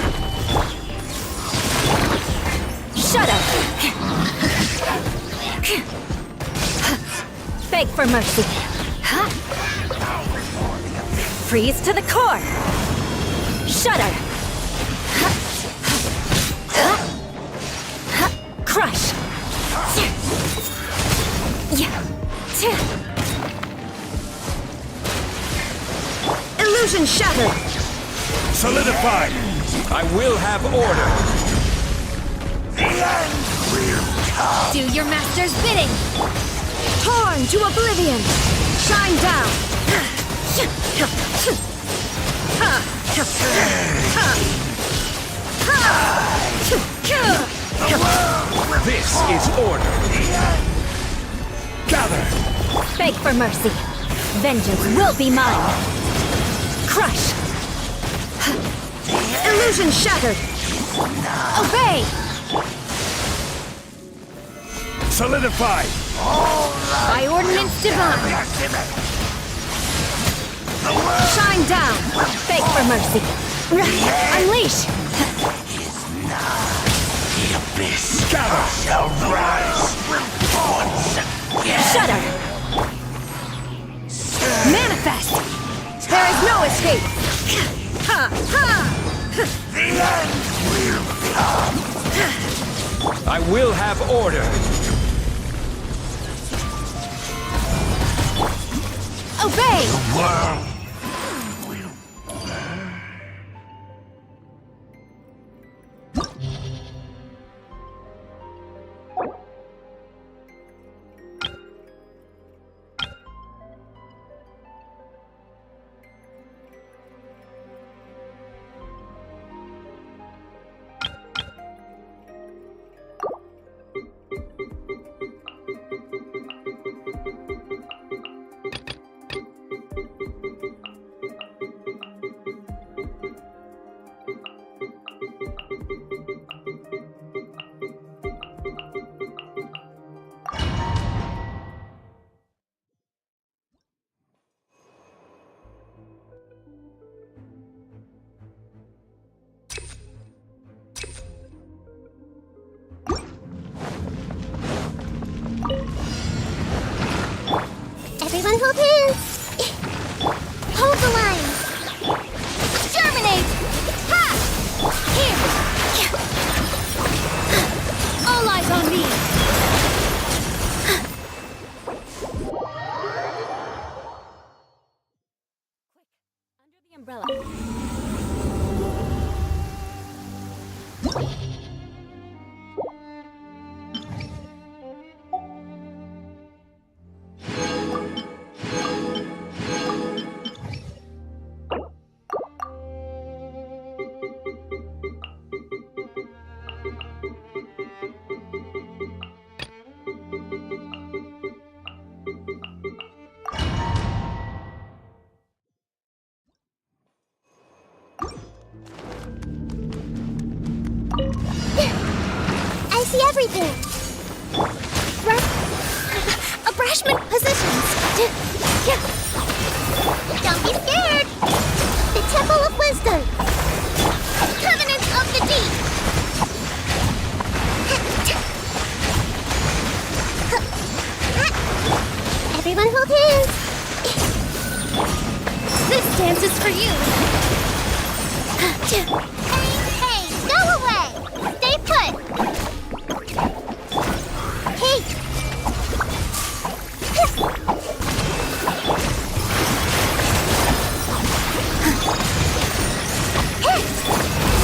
Shudder! Beg for mercy! Freeze to the core! Shudder! Crush! Illusion shattered! Solidify! I will have order! Do your master's bidding! Torn to oblivion! Shine down! This is order! Gather! Beg for mercy. Vengeance will be mine. Crush! Illusion shattered! Obey! Solidify! By ordinance divine! Shine down! Beg for mercy! Unleash! The abyss shall rise once again! Shudder! Manifest! There is no escape! Ha! Ha! The end will come! I will have order. Obey! The world will Everyone hold hands! Hold the line! Germinate! Ha! Here! All eyes on me! Under the umbrella. I see everything! Abrashment positions! Don't be scared! The Temple of Wisdom! Covenant of the Deep! Everyone hold hands! This dance is for you! Hey, go away! Stay put! Hey!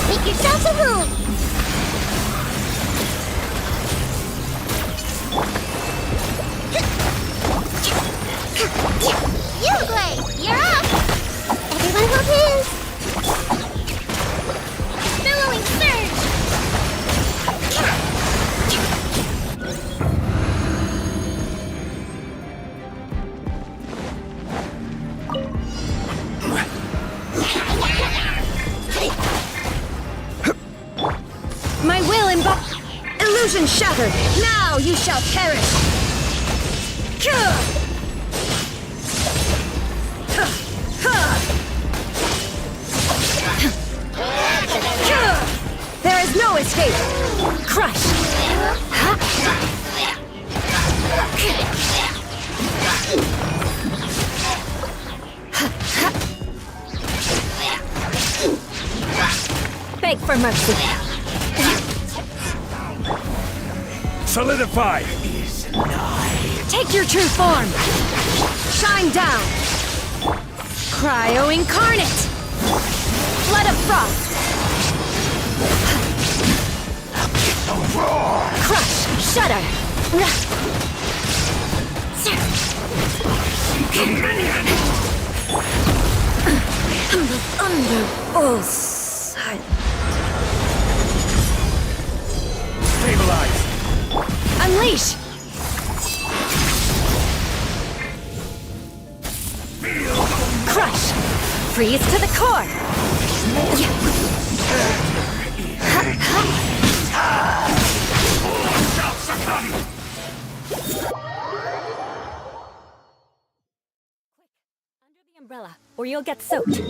Make yourselves at home! Uruguay, you're up! Everyone hold hands! Billowing surge! My will illusion shattered! Now you shall perish! There is no escape! Crush! Beg for mercy! Solidify! Take your true form! Shine down! Cryo incarnate! Flood of frost! Crush! Shudder! Stabilize! Unleash! Freeze to the core! Under the umbrella, or you'll get soaked.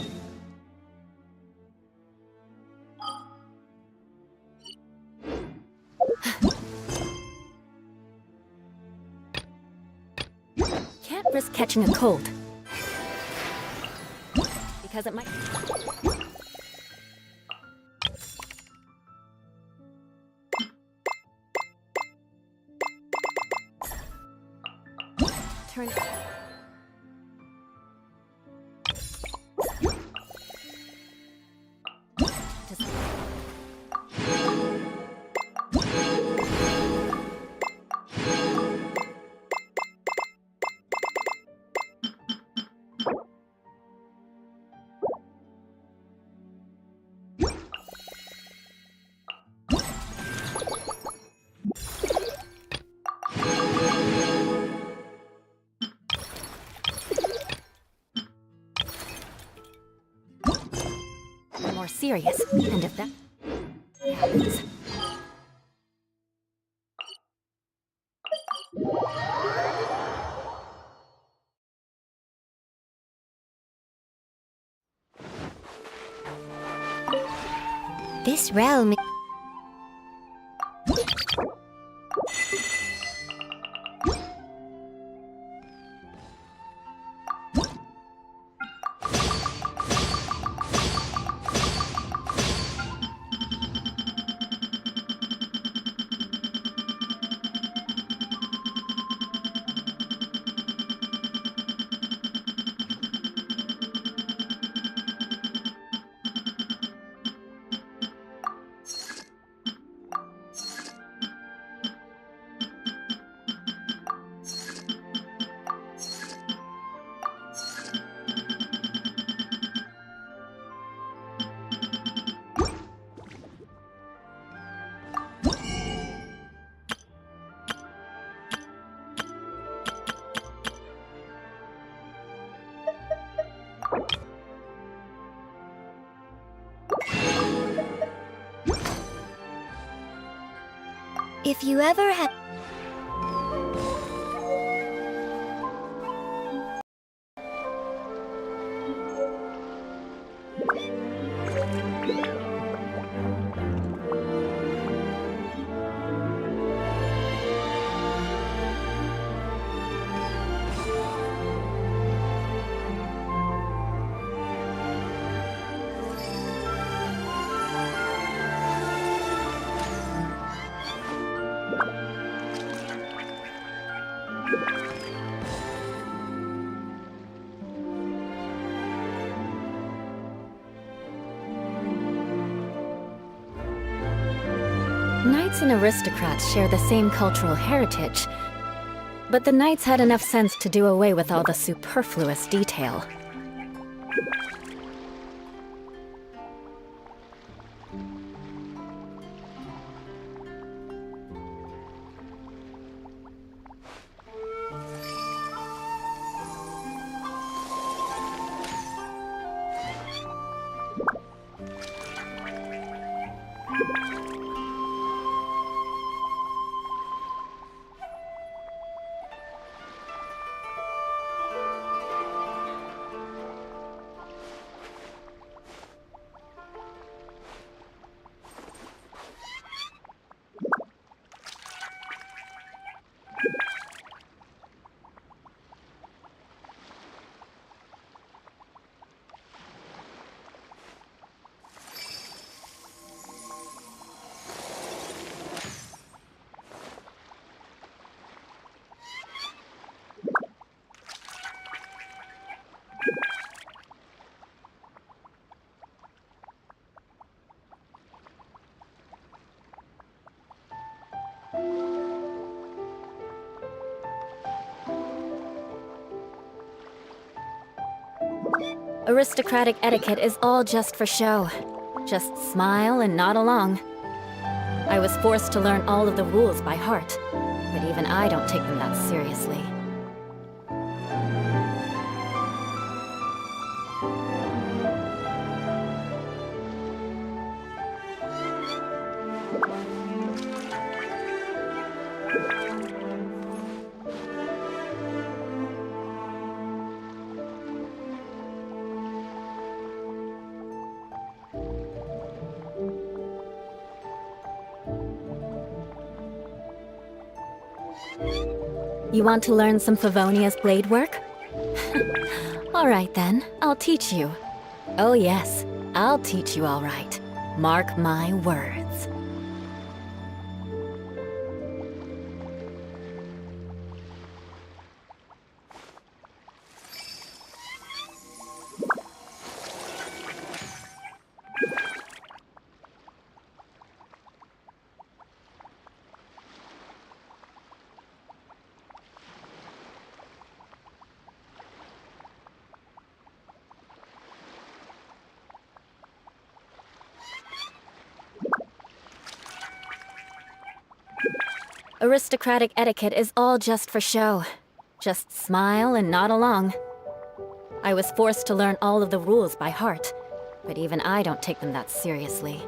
Can't risk catching a cold. Because it might... Turn it. More serious, and if that happens... This realm... If you ever had... Knights and aristocrats share the same cultural heritage, but the knights had enough sense to do away with all the superfluous detail. Aristocratic etiquette is all just for show. Just smile and nod along. I was forced to learn all of the rules by heart, but even I don't take them that seriously. You want to learn some Favonia's blade work? All right then, I'll teach you. Oh yes, I'll teach you all right. Mark my words. Aristocratic etiquette is all just for show. Just smile and nod along. I was forced to learn all of the rules by heart, but even I don't take them that seriously.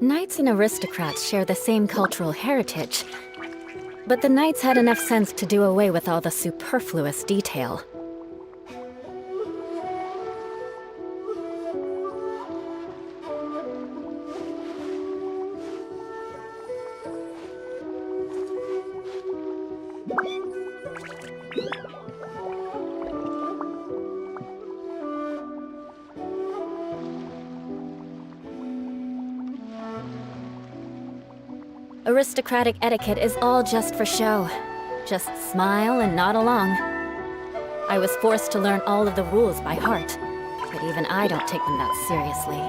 Knights and aristocrats share the same cultural heritage, but the knights had enough sense to do away with all the superfluous detail. Aristocratic etiquette is all just for show. Just smile and nod along. I was forced to learn all of the rules by heart, but even I don't take them that seriously.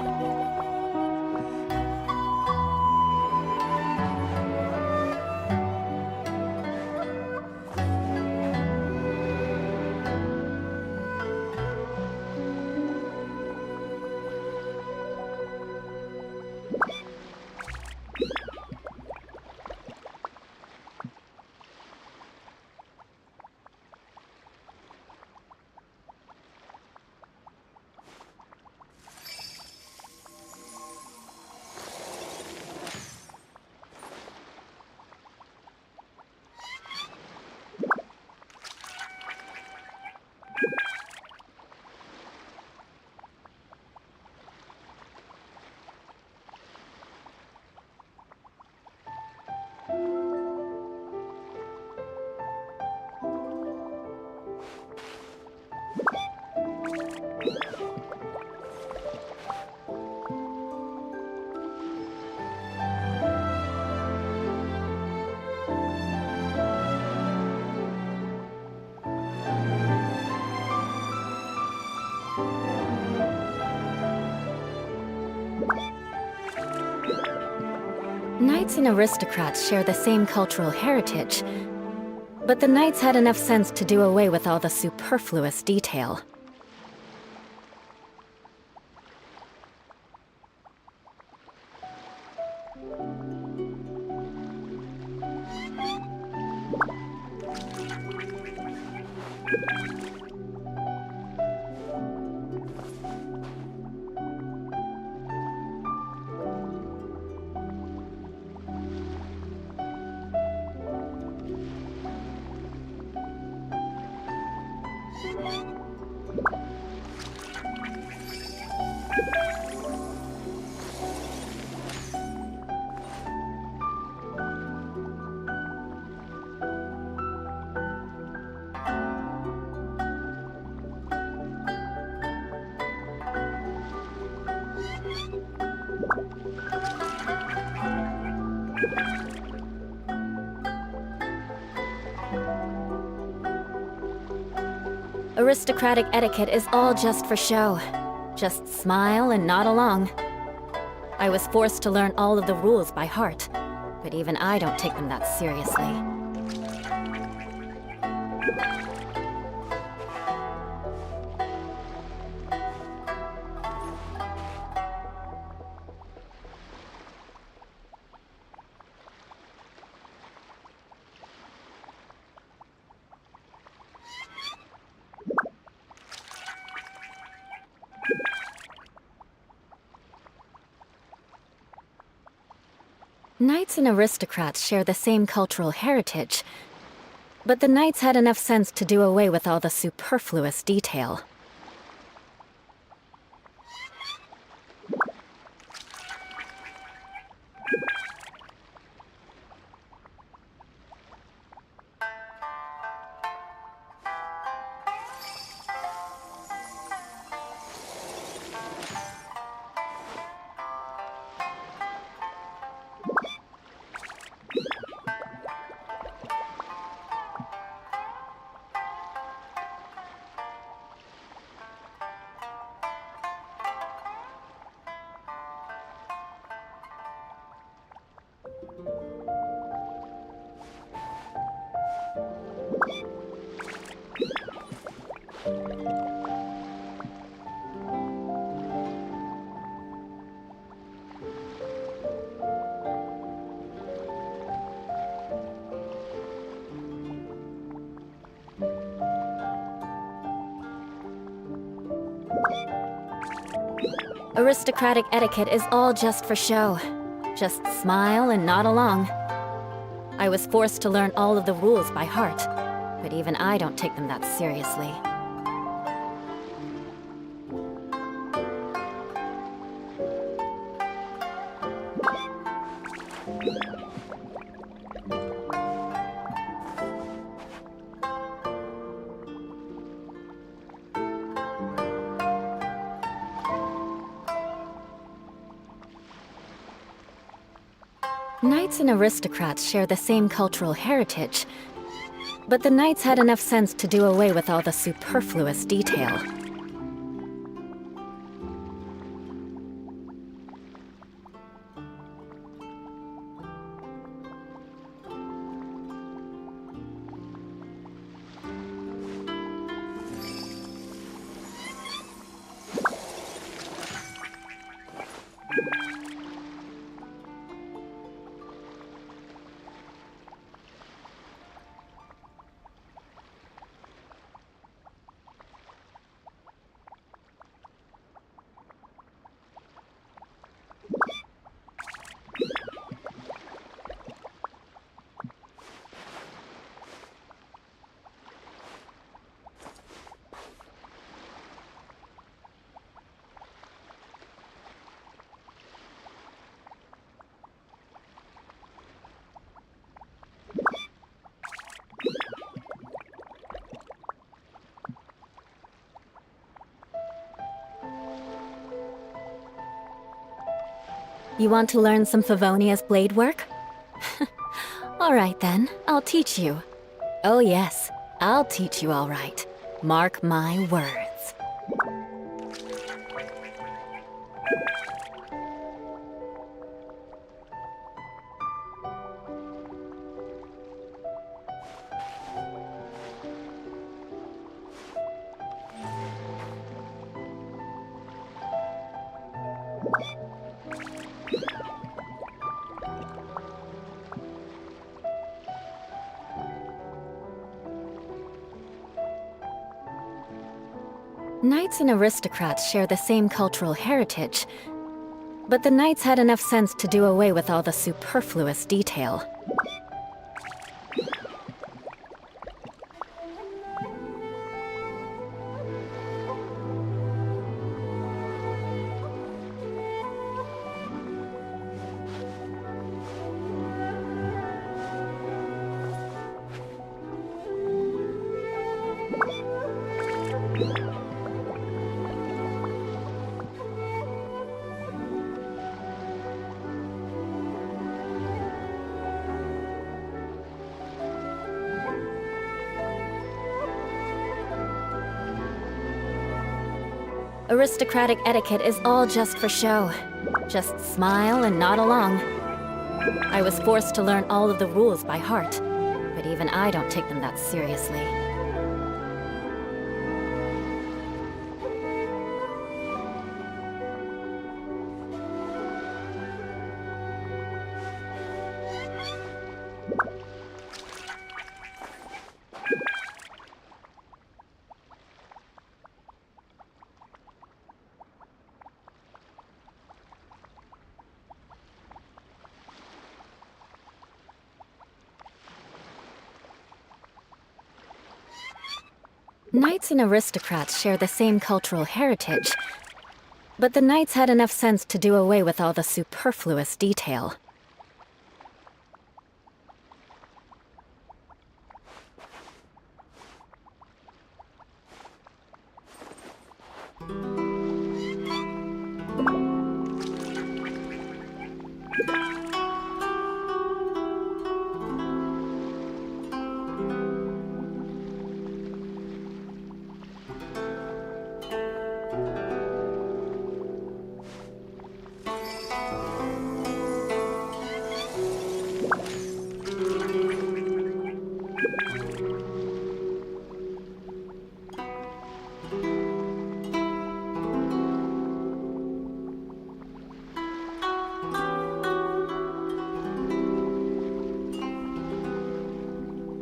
Knights and aristocrats share the same cultural heritage, But the knights had enough sense to do away with all the superfluous detail. Aristocratic etiquette is all just for show. Just smile and nod along. I was forced to learn all of the rules by heart, but even I don't take them that seriously. Knights and aristocrats share the same cultural heritage, but the knights had enough sense to do away with all the superfluous detail. Aristocratic etiquette is all just for show. Just smile and nod along. I was forced to learn all of the rules by heart, but even I don't take them that seriously. Knights and aristocrats share the same cultural heritage, but the knights had enough sense to do away with all the superfluous detail. You want to learn some Favonia's blade work? All right then, I'll teach you. Oh yes, I'll teach you all right. Mark my words. Knights and aristocrats share the same cultural heritage, but the knights had enough sense to do away with all the superfluous detail. Aristocratic etiquette is all just for show. Just smile and nod along. I was forced to learn all of the rules by heart, but even I don't take them that seriously. Knights and aristocrats share the same cultural heritage, but the knights had enough sense to do away with all the superfluous detail.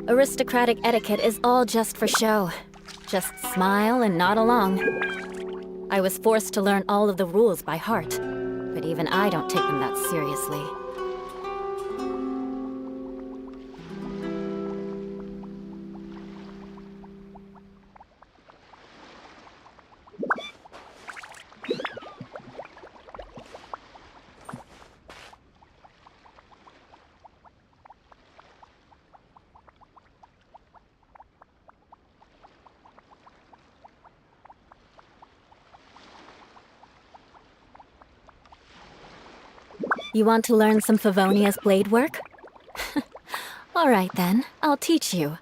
Aristocratic etiquette is all just for show. Just smile and nod along. I was forced to learn all of the rules by heart, but even I don't take them that seriously. You want to learn some Favonia's blade work? All right then, I'll teach you.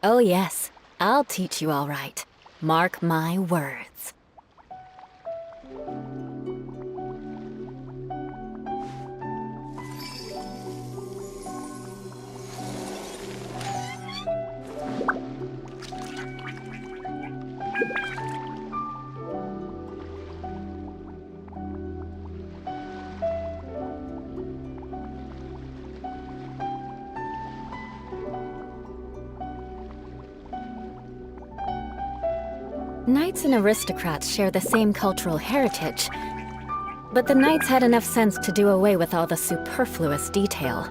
Oh yes, I'll teach you all right. Mark my words. Knights and aristocrats share the same cultural heritage, but the knights had enough sense to do away with all the superfluous detail.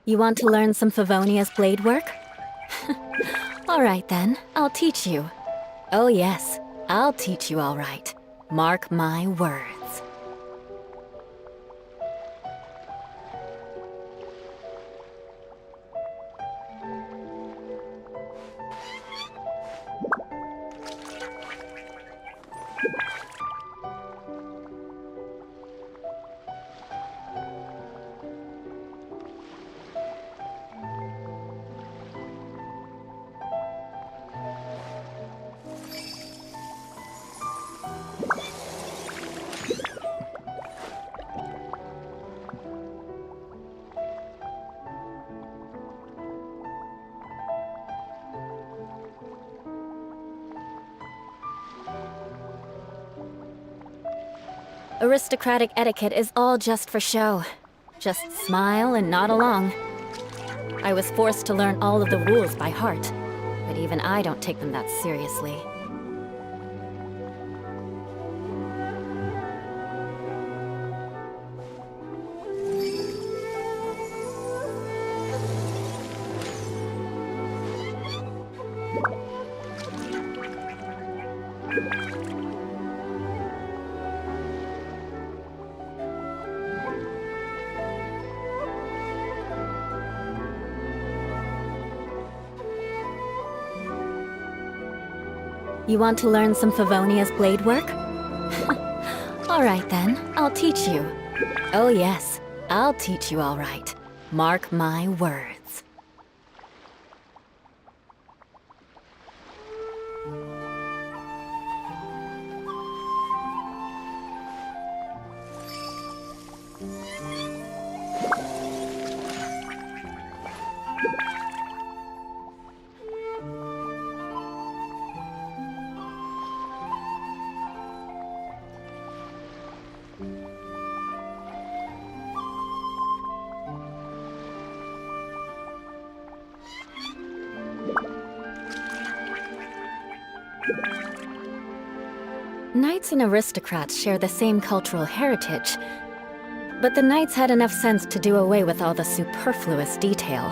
You want to learn some Favonia's blade work? All right then, I'll teach you. Oh yes, I'll teach you all right. Mark my words. Aristocratic etiquette is all just for show. Just smile and nod along. I was forced to learn all of the rules by heart, but even I don't take them that seriously. You want to learn some Favonia's blade work? All right then, I'll teach you. Oh yes, I'll teach you all right. Mark my words. Knights and aristocrats share the same cultural heritage, but the knights had enough sense to do away with all the superfluous detail.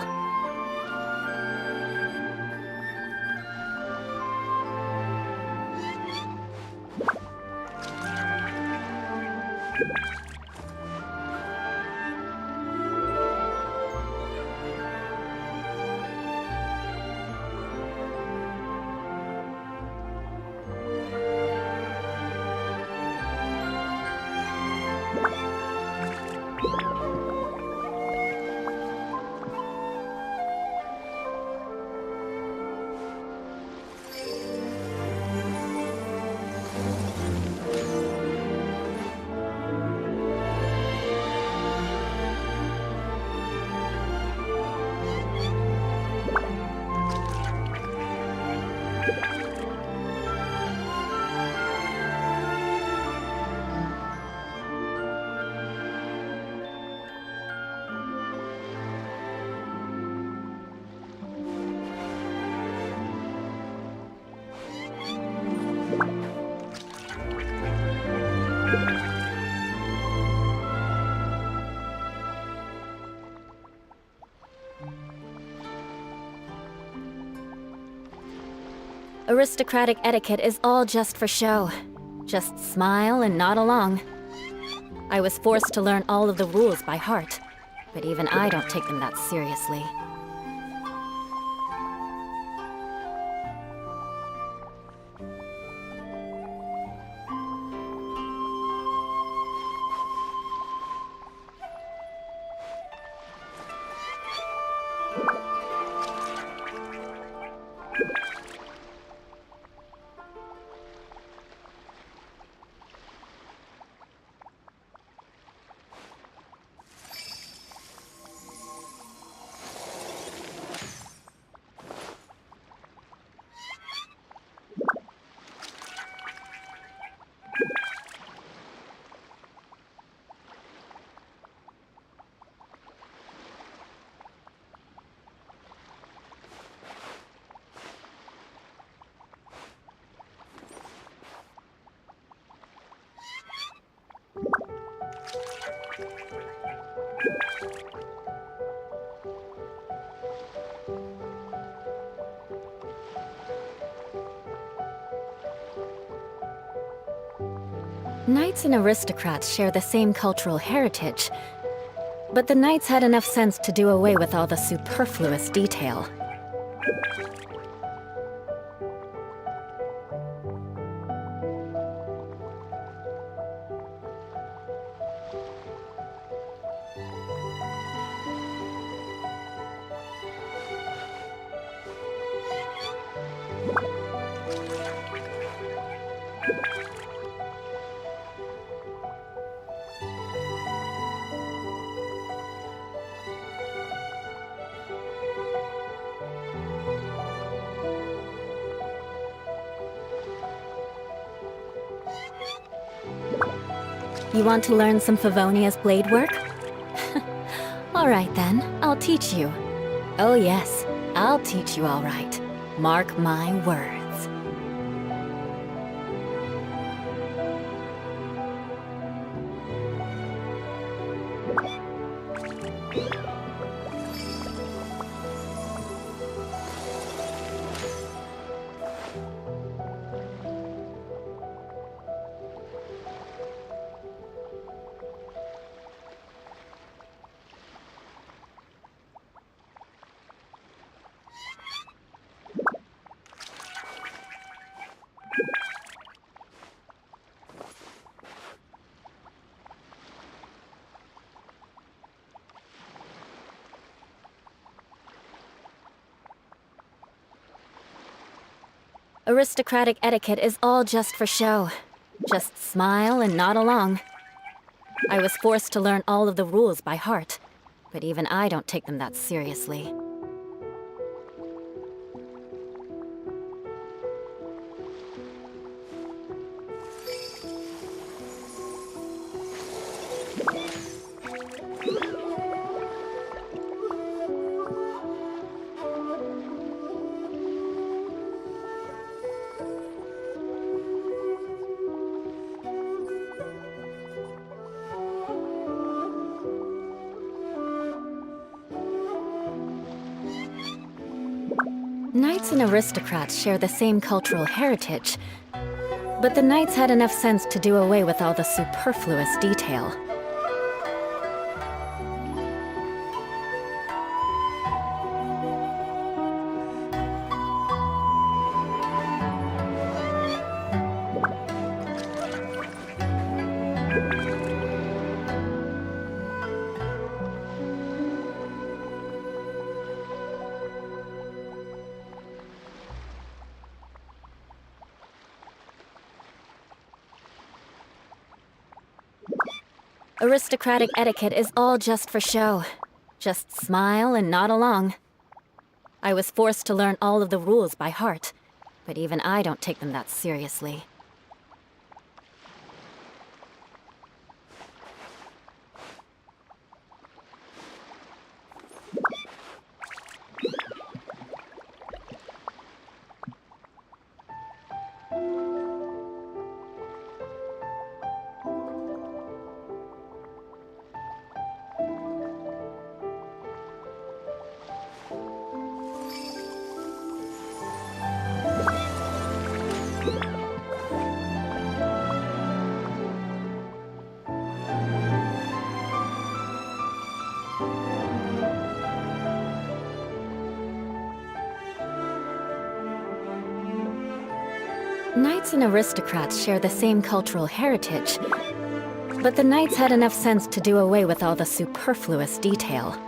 Aristocratic etiquette is all just for show. Just smile and nod along. I was forced to learn all of the rules by heart, but even I don't take them that seriously. Knights and aristocrats share the same cultural heritage, but the knights had enough sense to do away with all the superfluous detail. You want to learn some Favonia's blade work? All right then, I'll teach you. Oh yes, I'll teach you all right. Mark my words. Aristocratic etiquette is all just for show. Just smile and nod along. I was forced to learn all of the rules by heart, but even I don't take them that seriously. Knights and aristocrats share the same cultural heritage, but the knights had enough sense to do away with all the superfluous detail. Aristocratic etiquette is all just for show. Just smile and nod along. I was forced to learn all of the rules by heart, but even I don't take them that seriously. Knights and aristocrats share the same cultural heritage, but the knights had enough sense to do away with all the superfluous detail.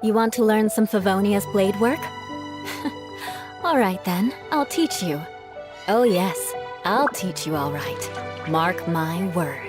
You want to learn some Favonia's blade work? All right then, I'll teach you. Oh yes, I'll teach you all right. Mark my words.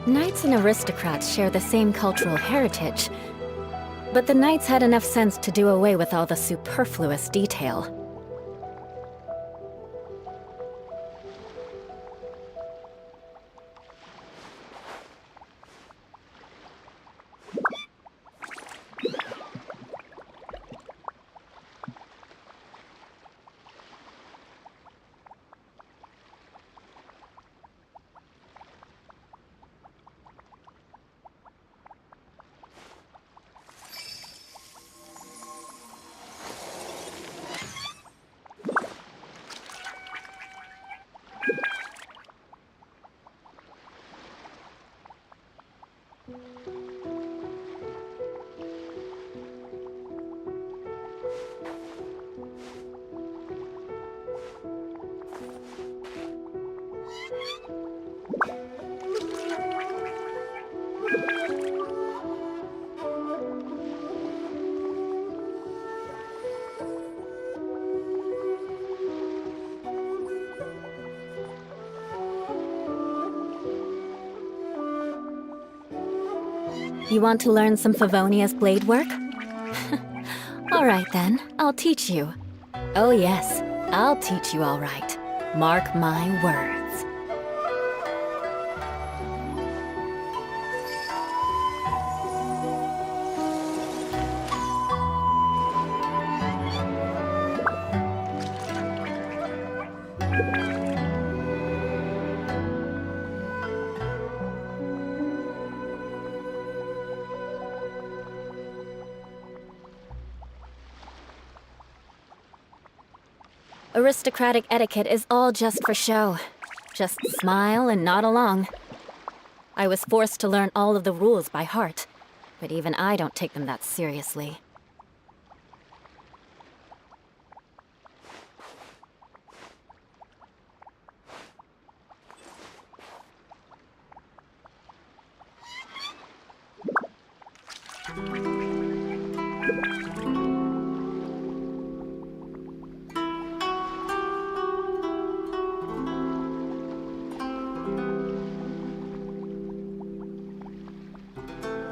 Knights and aristocrats share the same cultural heritage, but the knights had enough sense to do away with all the superfluous detail. You want to learn some Favonia's blade work? All right then, I'll teach you. Oh yes, I'll teach you all right. Mark my words. Aristocratic etiquette is all just for show. Just smile and nod along. I was forced to learn all of the rules by heart, but even I don't take them that seriously.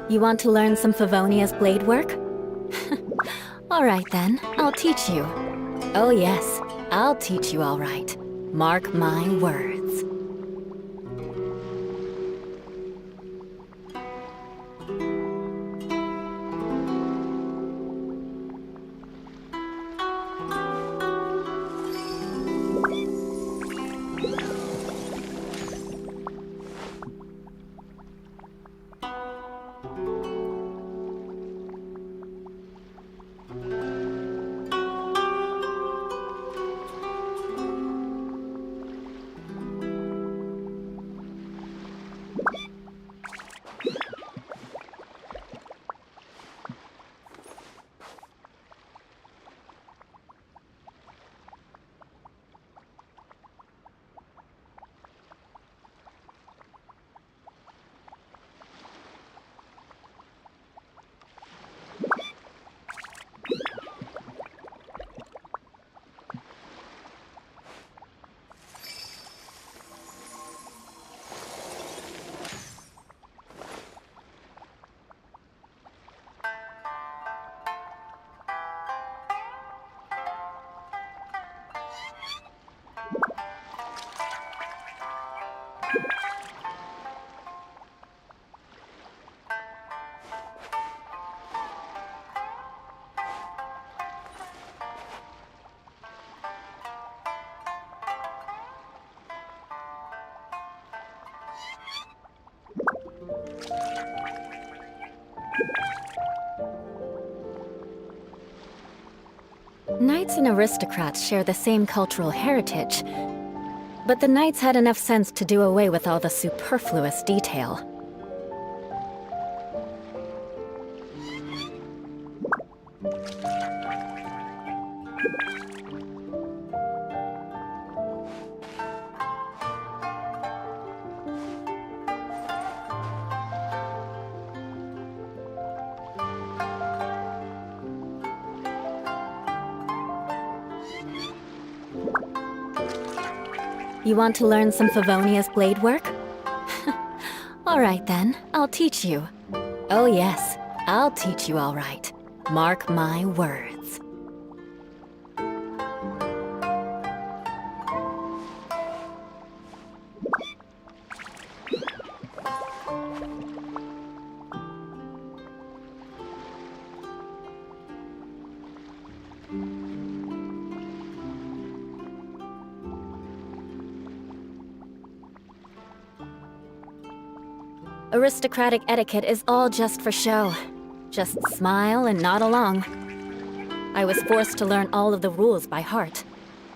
You want to learn some Favonia's blade work? All right then, I'll teach you. Oh yes, I'll teach you all right. Mark my words. Knights and aristocrats share the same cultural heritage, but the knights had enough sense to do away with all the superfluous detail. You want to learn some Favonia's blade work? All right then, I'll teach you. Oh yes, I'll teach you all right. Mark my words. Aristocratic etiquette is all just for show. Just smile and nod along. I was forced to learn all of the rules by heart,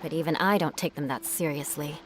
but even I don't take them that seriously.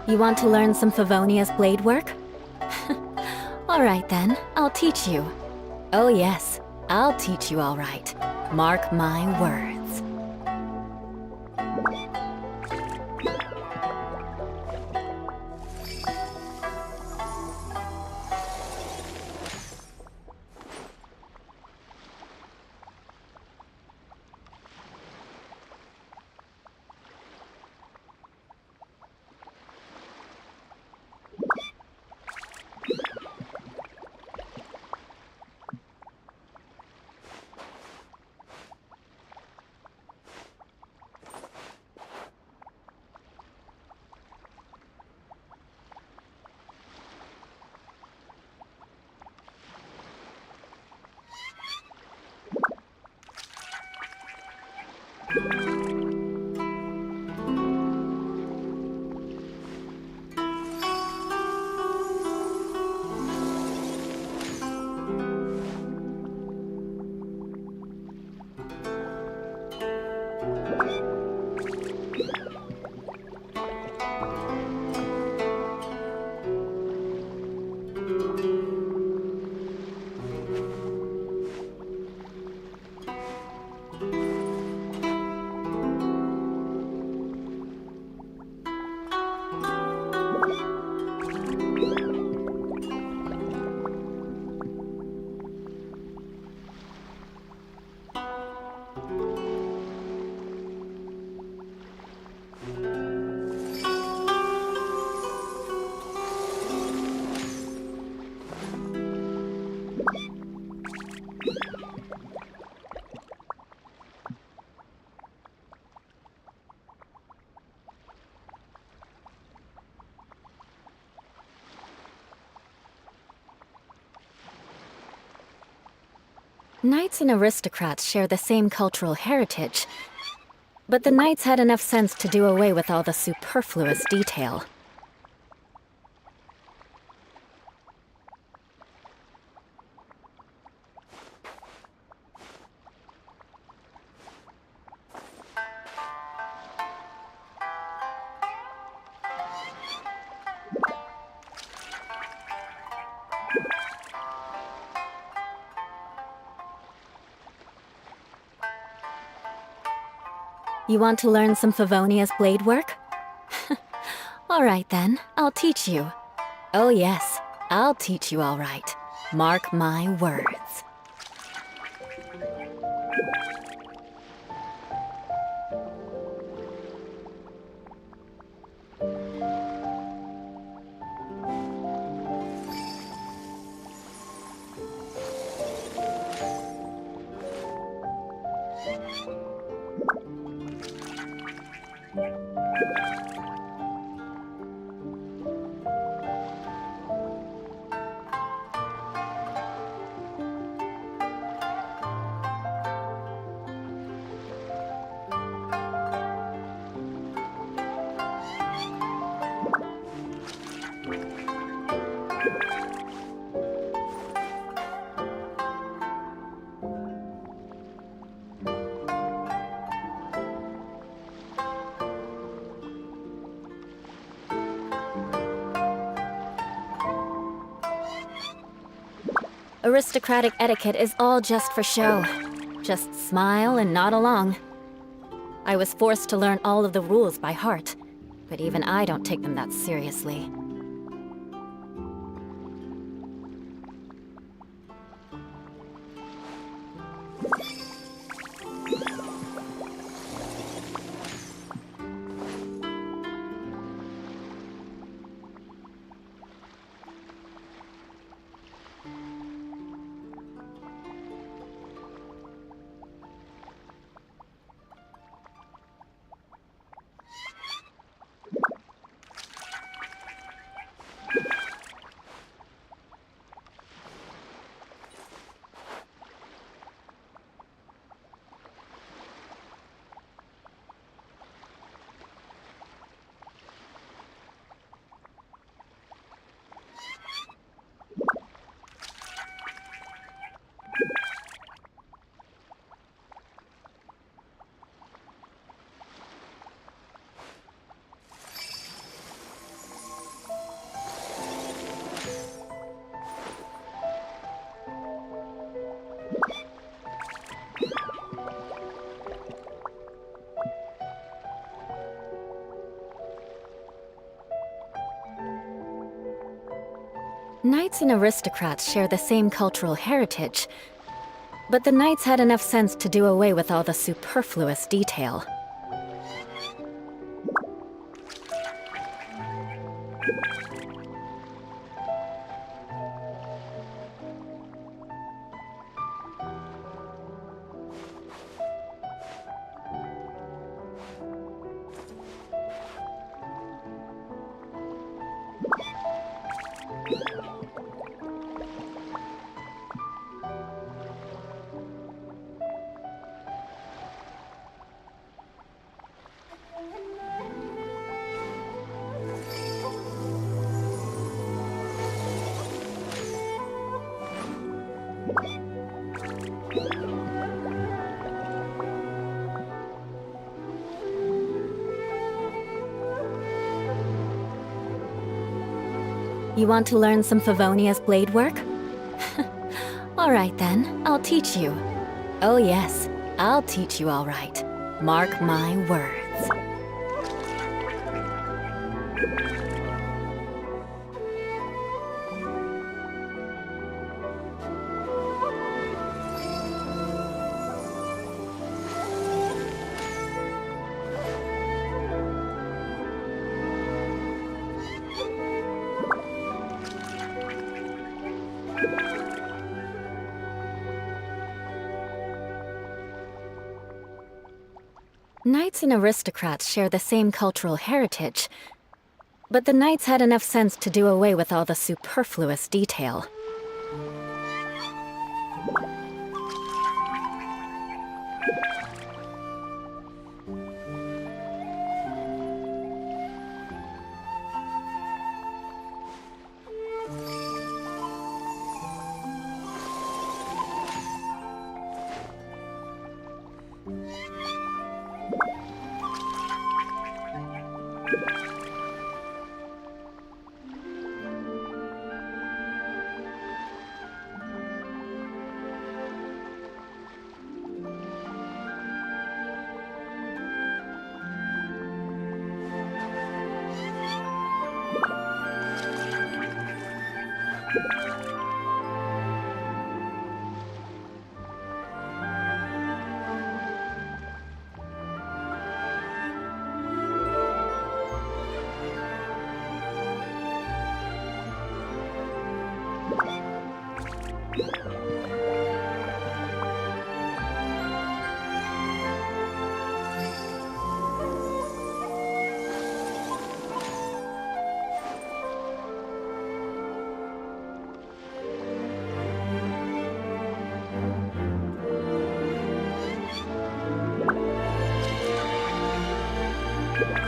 You want to learn some Favonia's blade work? All right then, I'll teach you. Oh yes, I'll teach you all right. Mark my words. Knights and aristocrats share the same cultural heritage, but the knights had enough sense to do away with all the superfluous detail. You want to learn some Favonia's blade work? All right then, I'll teach you. Oh yes, I'll teach you all right. Mark my words. Aristocratic etiquette is all just for show. Just smile and nod along. I was forced to learn all of the rules by heart, but even I don't take them that seriously. Knights and aristocrats share the same cultural heritage, but the knights had enough sense to do away with all the superfluous detail. You want to learn some Favonia's blade work? All right then, I'll teach you. Oh yes, I'll teach you all right. Mark my words. Knights and aristocrats share the same cultural heritage, but the knights had enough sense to do away with all the superfluous detail.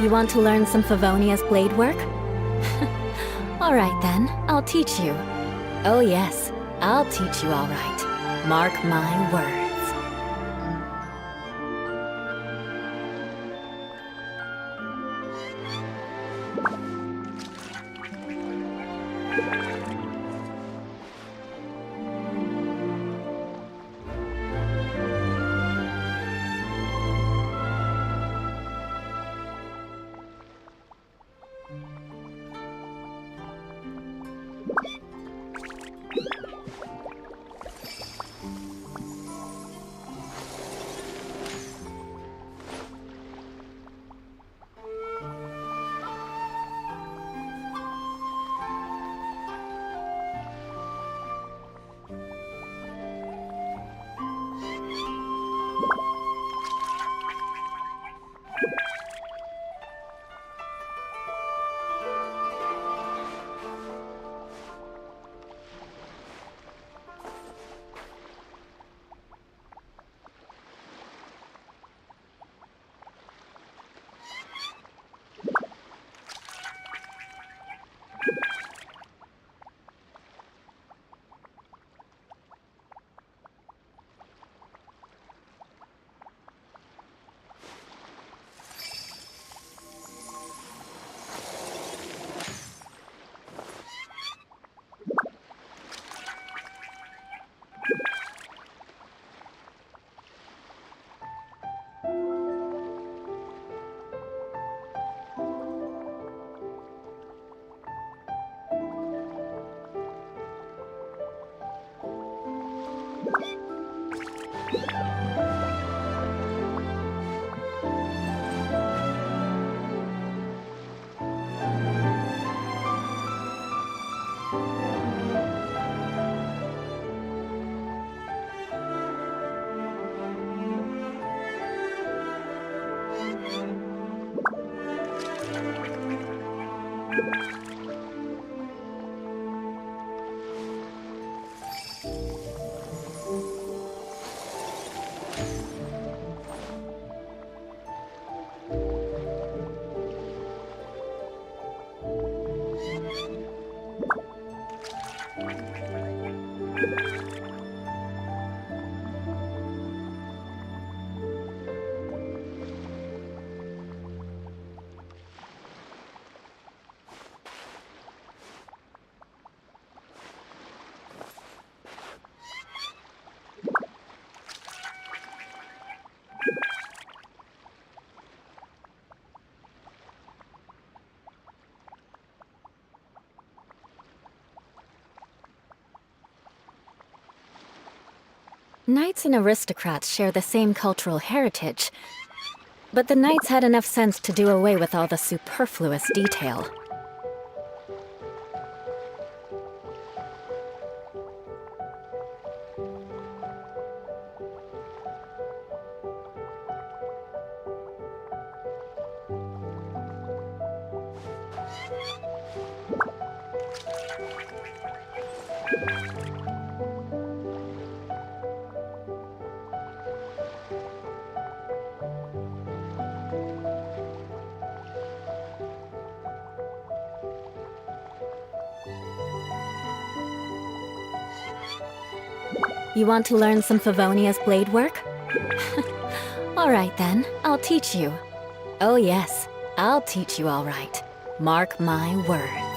You want to learn some Favonia's blade work? All right then, I'll teach you. Oh yes, I'll teach you all right. Mark my words. Knights and aristocrats share the same cultural heritage, but the knights had enough sense to do away with all the superfluous detail. You want to learn some Favonia's blade work? All right then, I'll teach you. Oh yes, I'll teach you all right. Mark my words.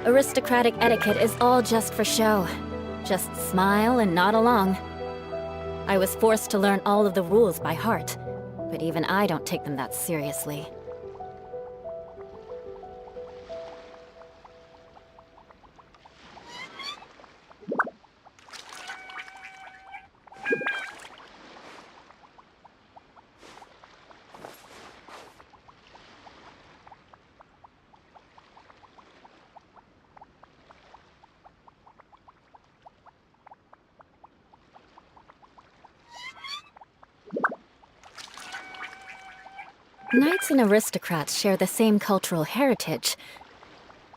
Aristocratic etiquette is all just for show. Just smile and nod along. I was forced to learn all of the rules by heart, but even I don't take them that seriously. Knights and aristocrats share the same cultural heritage,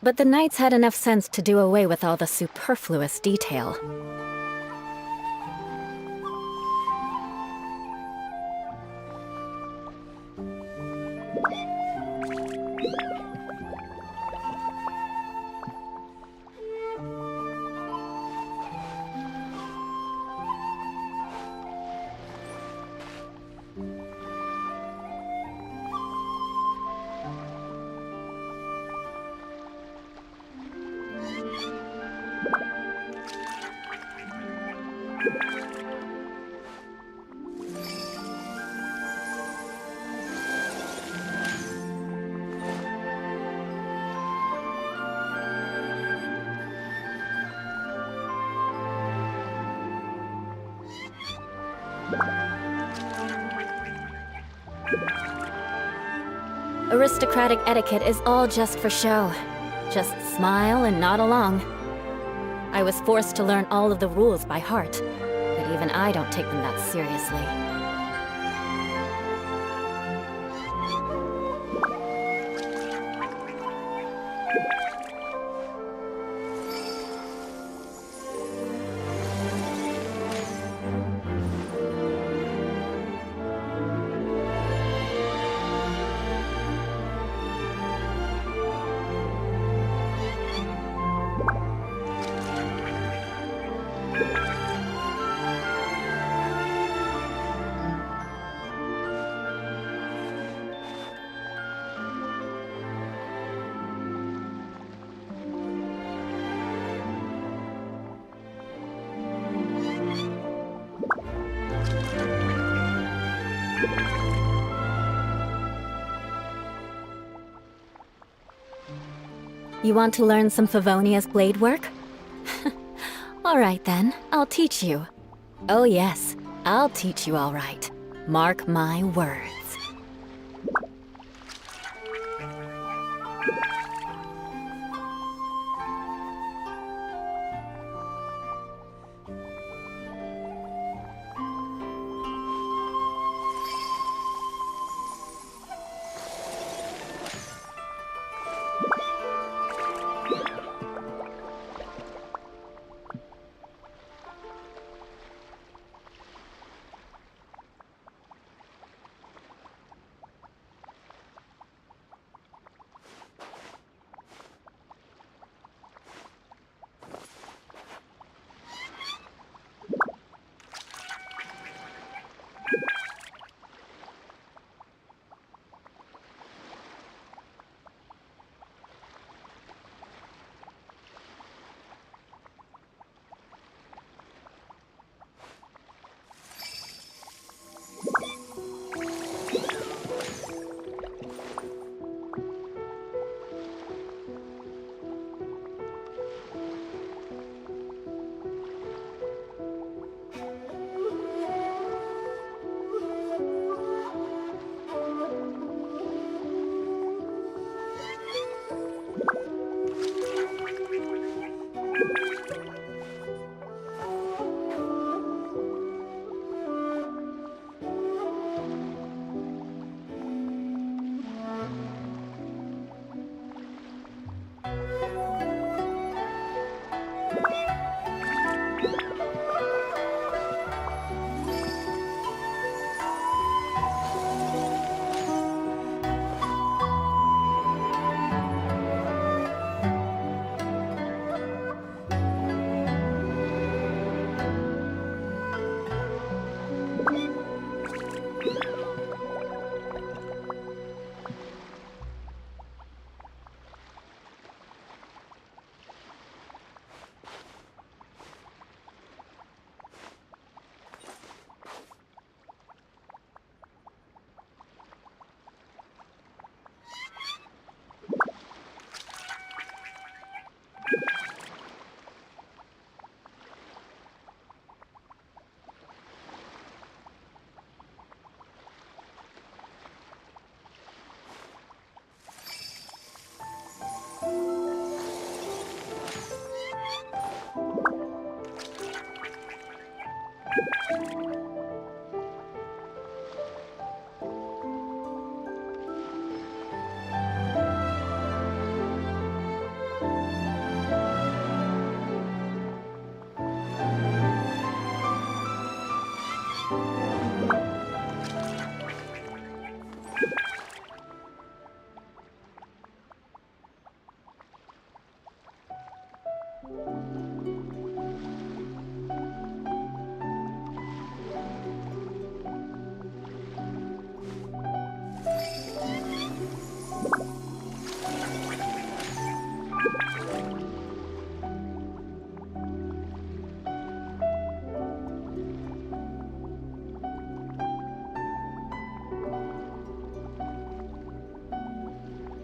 but the knights had enough sense to do away with all the superfluous detail. Aristocratic etiquette is all just for show. Just smile and nod along. I was forced to learn all of the rules by heart, but even I don't take them that seriously. You want to learn some Favonia's blade work? All right then, I'll teach you. Oh yes, I'll teach you all right. Mark my words.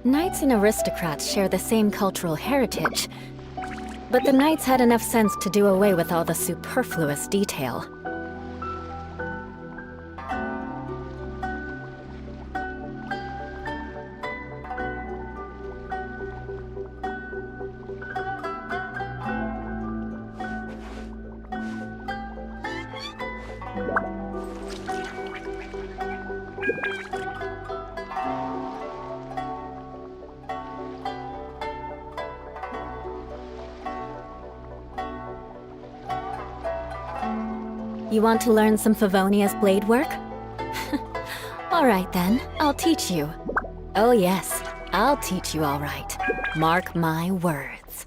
Knights and aristocrats share the same cultural heritage, but the knights had enough sense to do away with all the superfluous detail. You want to learn some Favonia's blade work? All right then, I'll teach you. Oh yes, I'll teach you all right. Mark my words.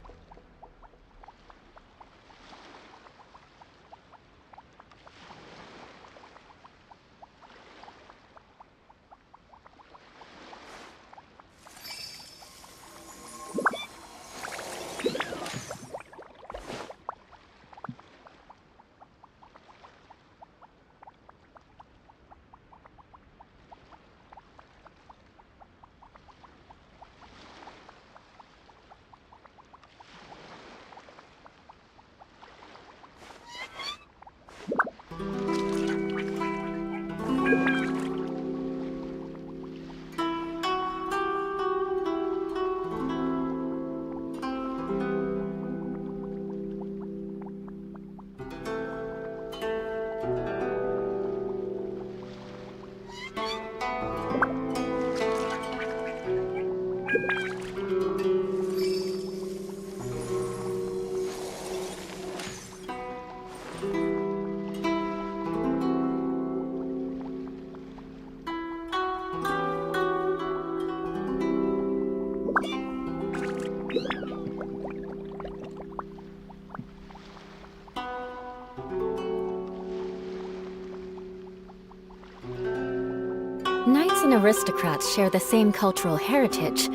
Knights and aristocrats share the same cultural heritage,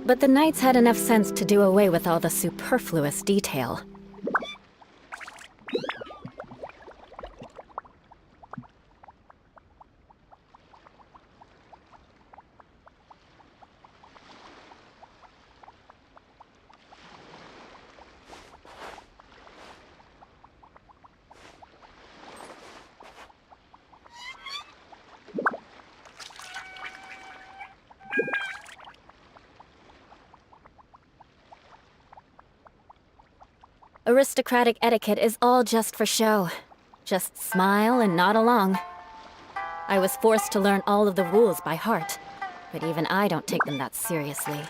but the knights had enough sense to do away with all the superfluous detail. Aristocratic etiquette is all just for show. Just smile and nod along. I was forced to learn all of the rules by heart, but even I don't take them that seriously.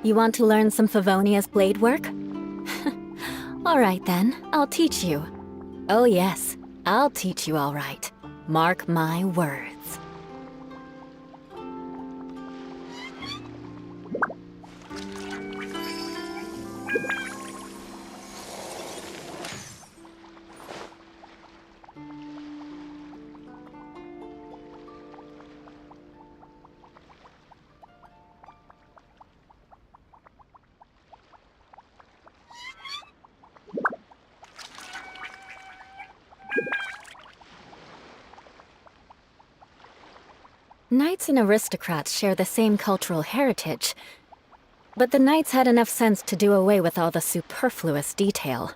You want to learn some Favonia's blade work? All right then, I'll teach you. Oh yes, I'll teach you all right. Mark my words. Knights and aristocrats share the same cultural heritage, but the knights had enough sense to do away with all the superfluous detail.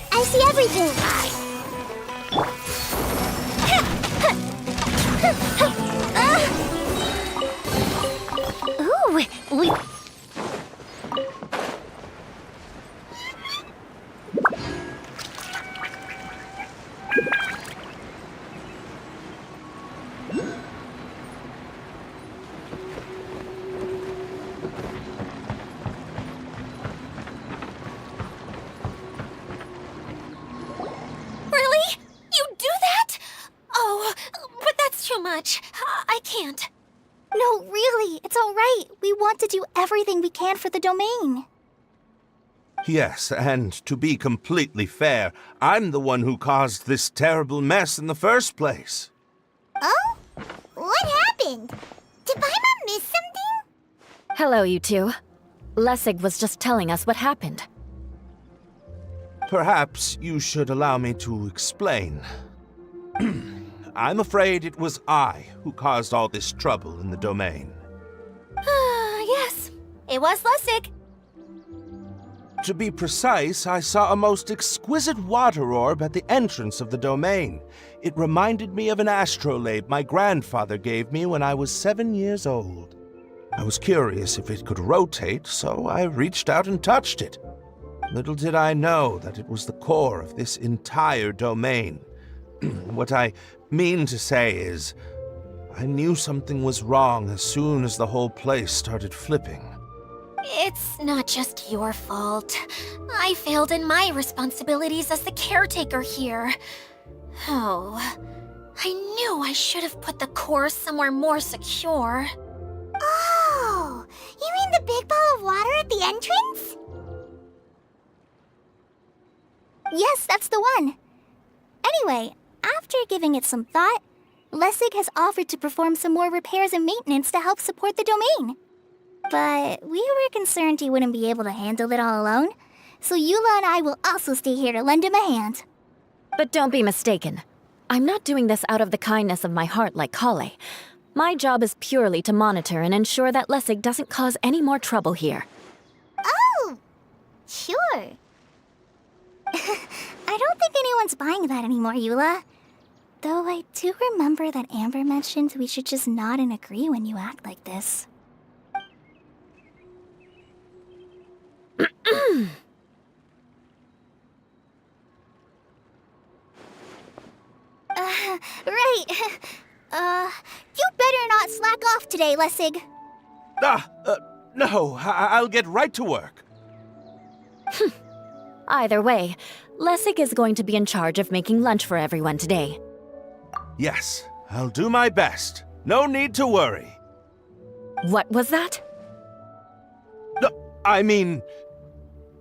I see everything! Ooh, we... Really? You do that? Oh, but that's too much. I can't. No, really, it's all right. We want to do everything we can for the domain. Yes, and to be completely fair, I'm the one who caused this terrible mess in the first place. Oh? What happened? Did Paimon miss something? Hello, you two. Lessig was just telling us what happened. Perhaps you should allow me to explain. I'm afraid it was I who caused all this trouble in the domain. Yes, it was Lessig. To be precise, I saw a most exquisite water orb at the entrance of the domain. It reminded me of an astrolabe my grandfather gave me when I was 7 years old. I was curious if it could rotate, so I reached out and touched it. Little did I know that it was the core of this entire domain. What I mean to say is, I knew something was wrong as soon as the whole place started flipping. It's not just your fault. I failed in my responsibilities as the caretaker here. Oh, I knew I should have put the core somewhere more secure. Oh, you mean the big ball of water at the entrance? Yes, that's the one. Anyway, after giving it some thought, Lessig has offered to perform some more repairs and maintenance to help support the domain. But we were concerned he wouldn't be able to handle it all alone, so Eula and I will also stay here to lend him a hand. But don't be mistaken. I'm not doing this out of the kindness of my heart like Kale. My job is purely to monitor and ensure that Lessig doesn't cause any more trouble here. Oh, sure. I don't think anyone's buying that anymore, Eula. Though I do remember that Amber mentioned we should just nod and agree when you act like this. Right. You better not slack off today, Lessig. No, I'll get right to work. Either way, Lessig is going to be in charge of making lunch for everyone today. Yes, I'll do my best. No need to worry. What was that? No, I mean,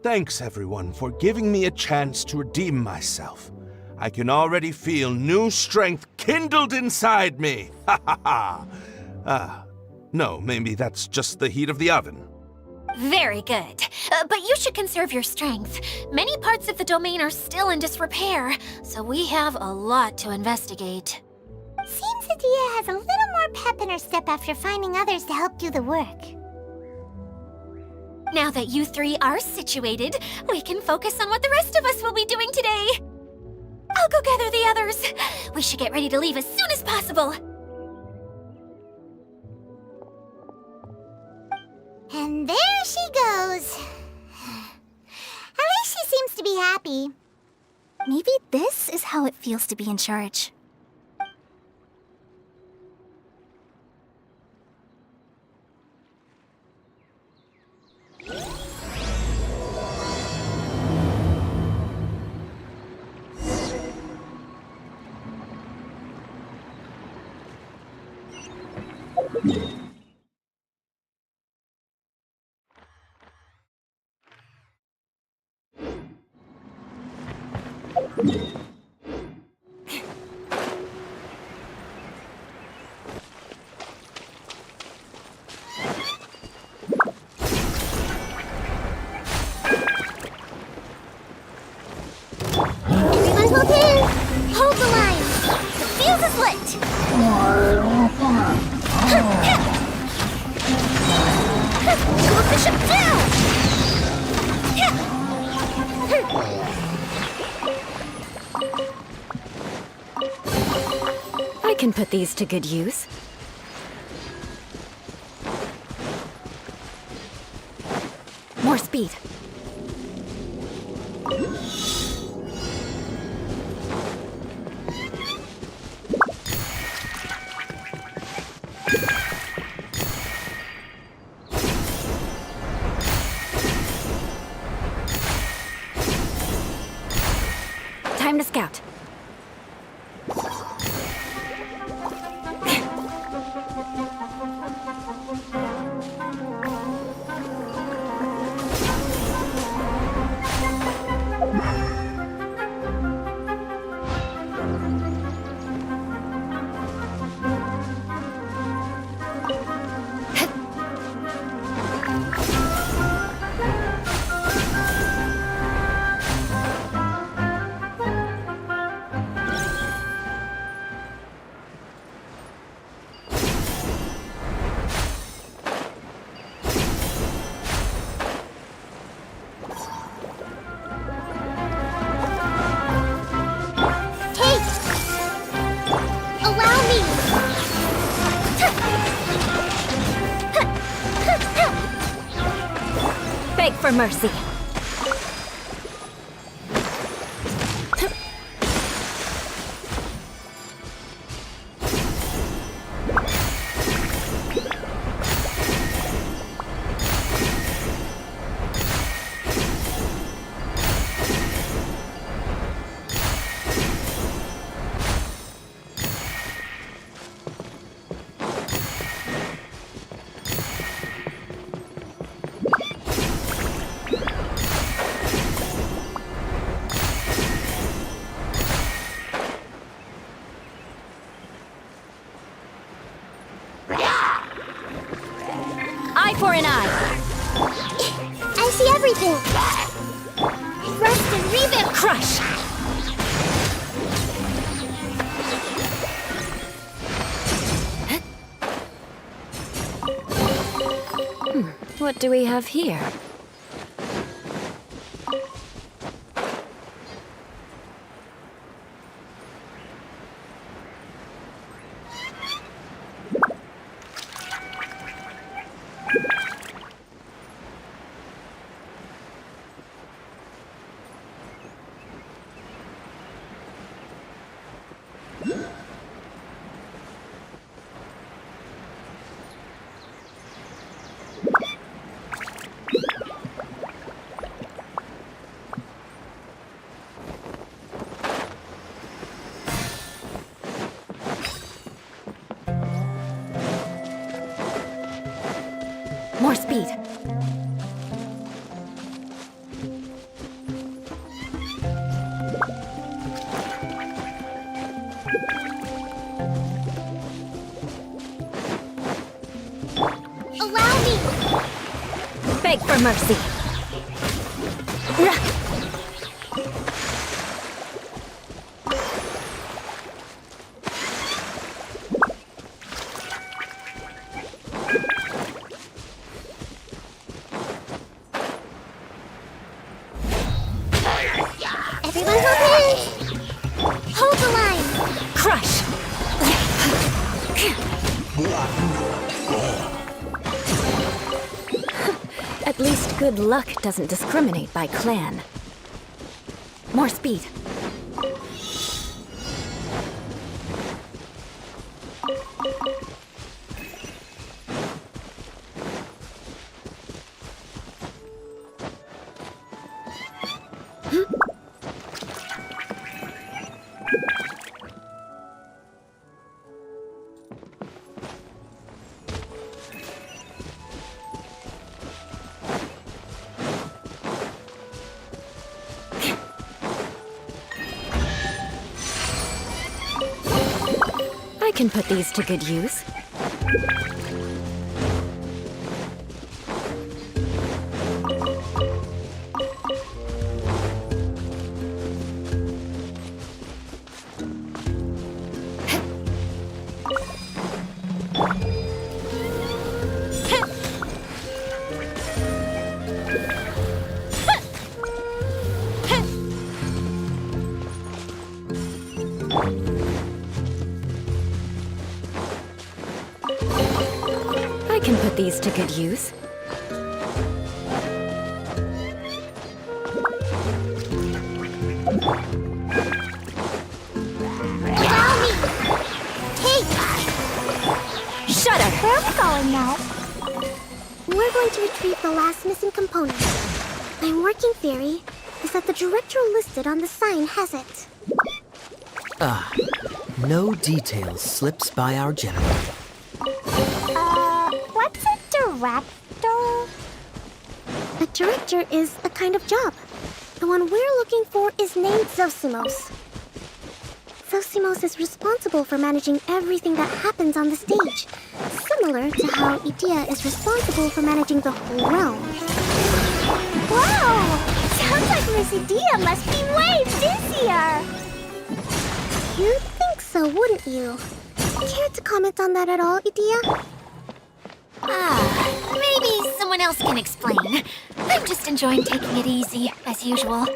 thanks everyone for giving me a chance to redeem myself. I can already feel new strength kindled inside me. Ha ha ha. No, maybe that's just the heat of the oven. Very good. But you should conserve your strength. Many parts of the domain are still in disrepair, so we have a lot to investigate. Seems Adia has a little more pep in her step after finding others to help do the work. Now that you three are situated, we can focus on what the rest of us will be doing today. I'll go gather the others. We should get ready to leave as soon as possible. And there she goes. At least she seems to be happy. Maybe this is how it feels to be in charge. Everyone hold in! Hold the line! The fuse is lit! Cook the ship down! I can put these to good use. More speed. Time to scout. Beg for mercy. Eye for an eye. I see everything. Rust and revamp. Crush. What do we have here? More speed. Allow me. Beg for mercy. Everyone hold hands! Hold the line! Crush! At least good luck doesn't discriminate by clan. More speed. I can put these to good use. I can put these to good use. Allow me! Take! Shut up! Where are we going now? We're going to retrieve the last missing component. My working theory is that the director listed on the sign has it. No details slips by our general. What's a director? A director is a kind of job. The one we're looking for is named Zosimos. Zosimos is responsible for managing everything that happens on the stage, similar to how Idea is responsible for managing the whole realm. Whoa! Sounds like Miss Idea must be way busier! You'd think so, wouldn't you? Care to comment on that at all, Idea? Maybe someone else can explain. I'm just enjoying taking it easy, as usual.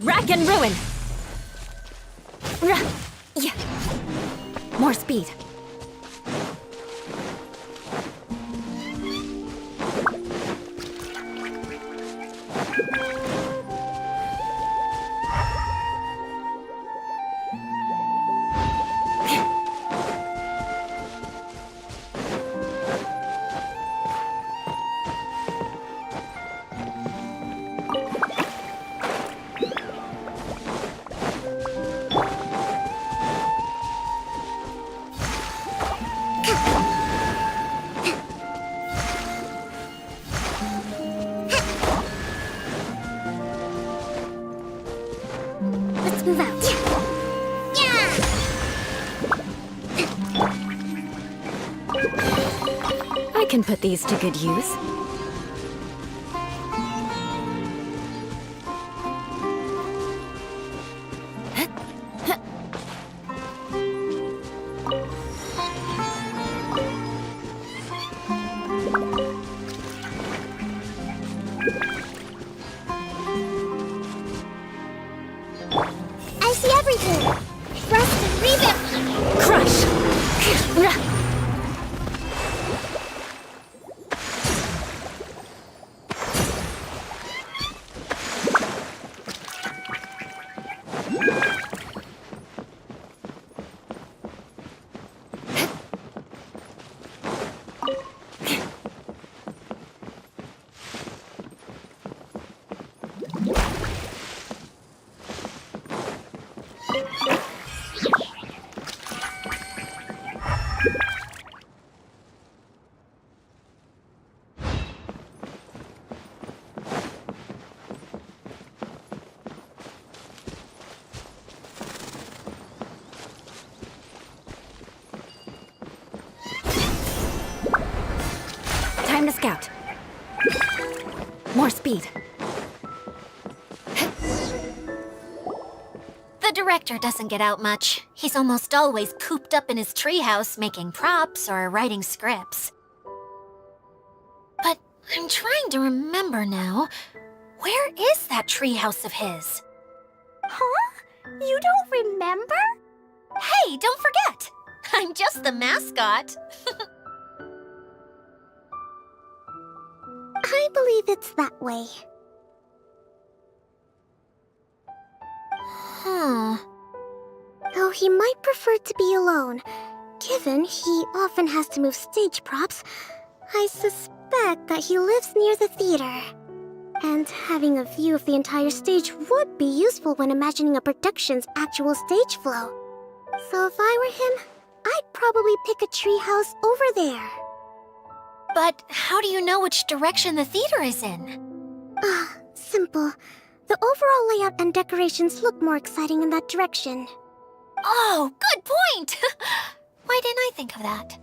Rack and ruin! Yeah. More speed. Let's move out. I can put these to good use. I see everything. Rest and revamp. Crush! Time to scout. More speed. The director doesn't get out much. He's almost always cooped up in his treehouse making props or writing scripts. But I'm trying to remember now. Where is that treehouse of his? Huh? You don't remember? Hey, don't forget! I'm just the mascot. I believe it's that way. Huh. Though he might prefer to be alone, given he often has to move stage props, I suspect that he lives near the theater. And having a view of the entire stage would be useful when imagining a production's actual stage flow. So if I were him, I'd probably pick a treehouse over there. But how do you know which direction the theater is in? Simple. The overall layout and decorations look more exciting in that direction. Oh, good point! Why didn't I think of that?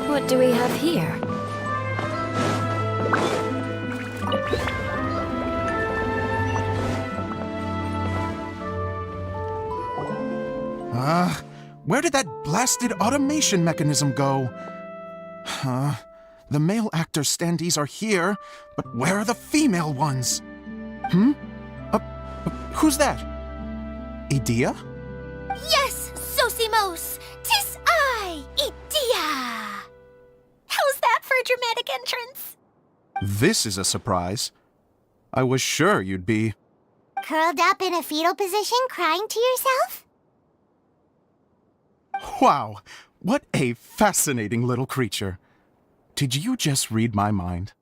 What do we have here? Where did that blasted automation mechanism go? The male actor standees are here, but where are the female ones? Who's that? Idea? Yes, Sosimos! 'Tis I, Idea! How's that for a dramatic entrance? This is a surprise. I was sure you'd be... Curled up in a fetal position, crying to yourself? Wow, what a fascinating little creature. Did you just read my mind?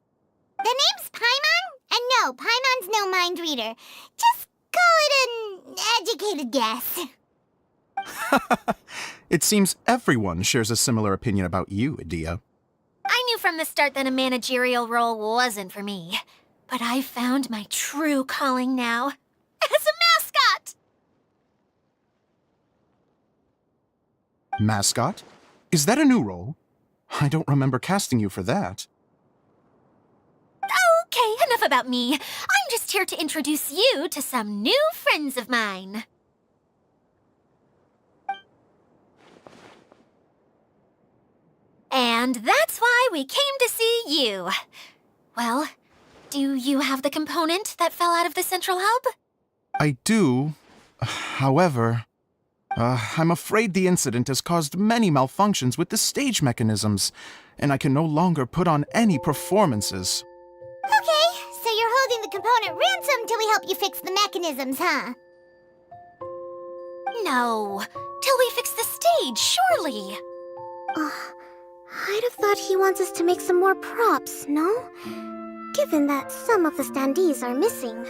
The name's Paimon? And no, Paimon's no mind reader. Just call it an educated guess. It seems everyone shares a similar opinion about you, Idea. I knew from the start that a managerial role wasn't for me. But I found my true calling now. As a mascot! Mascot? Is that a new role? I don't remember casting you for that. Okay, enough about me. I'm just here to introduce you to some new friends of mine. And that's why we came to see you. Well, do you have the component that fell out of the central hub? I do. However, I'm afraid the incident has caused many malfunctions with the stage mechanisms, and I can no longer put on any performances. Okay, so you're holding the component ransom till we help you fix the mechanisms, huh? No, till we fix the stage, surely. I'd have thought he wants us to make some more props, no? Given that some of the standees are missing.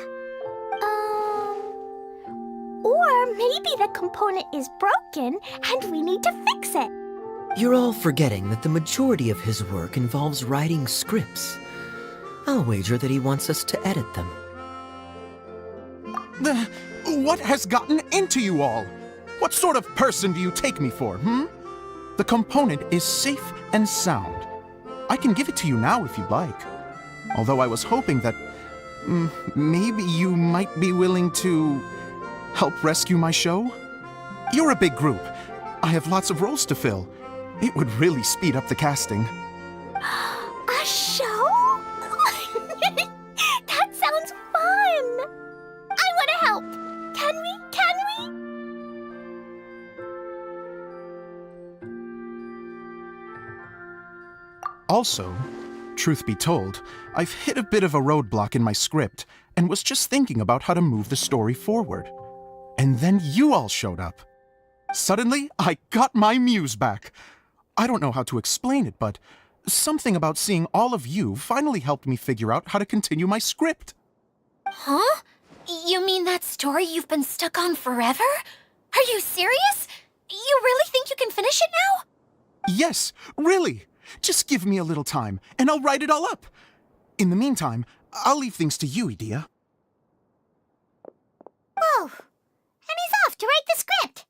Or maybe the component is broken and we need to fix it. You're all forgetting that the majority of his work involves writing scripts. I'll wager that he wants us to edit them. What has gotten into you all? What sort of person do you take me for, The component is safe and sound. I can give it to you now if you'd like. Although I was hoping that maybe you might be willing to help rescue my show? You're a big group. I have lots of roles to fill. It would really speed up the casting. A show? That sounds fun! I want to help! Can we? Can we? Also, truth be told, I've hit a bit of a roadblock in my script and was just thinking about how to move the story forward. And then you all showed up. Suddenly, I got my muse back. I don't know how to explain it, but something about seeing all of you finally helped me figure out how to continue my script. Huh? You mean that story you've been stuck on forever? Are you serious? You really think you can finish it now? Yes, really. Just give me a little time, and I'll write it all up. In the meantime, I'll leave things to you, Edea. Whoa! And he's off to write the script!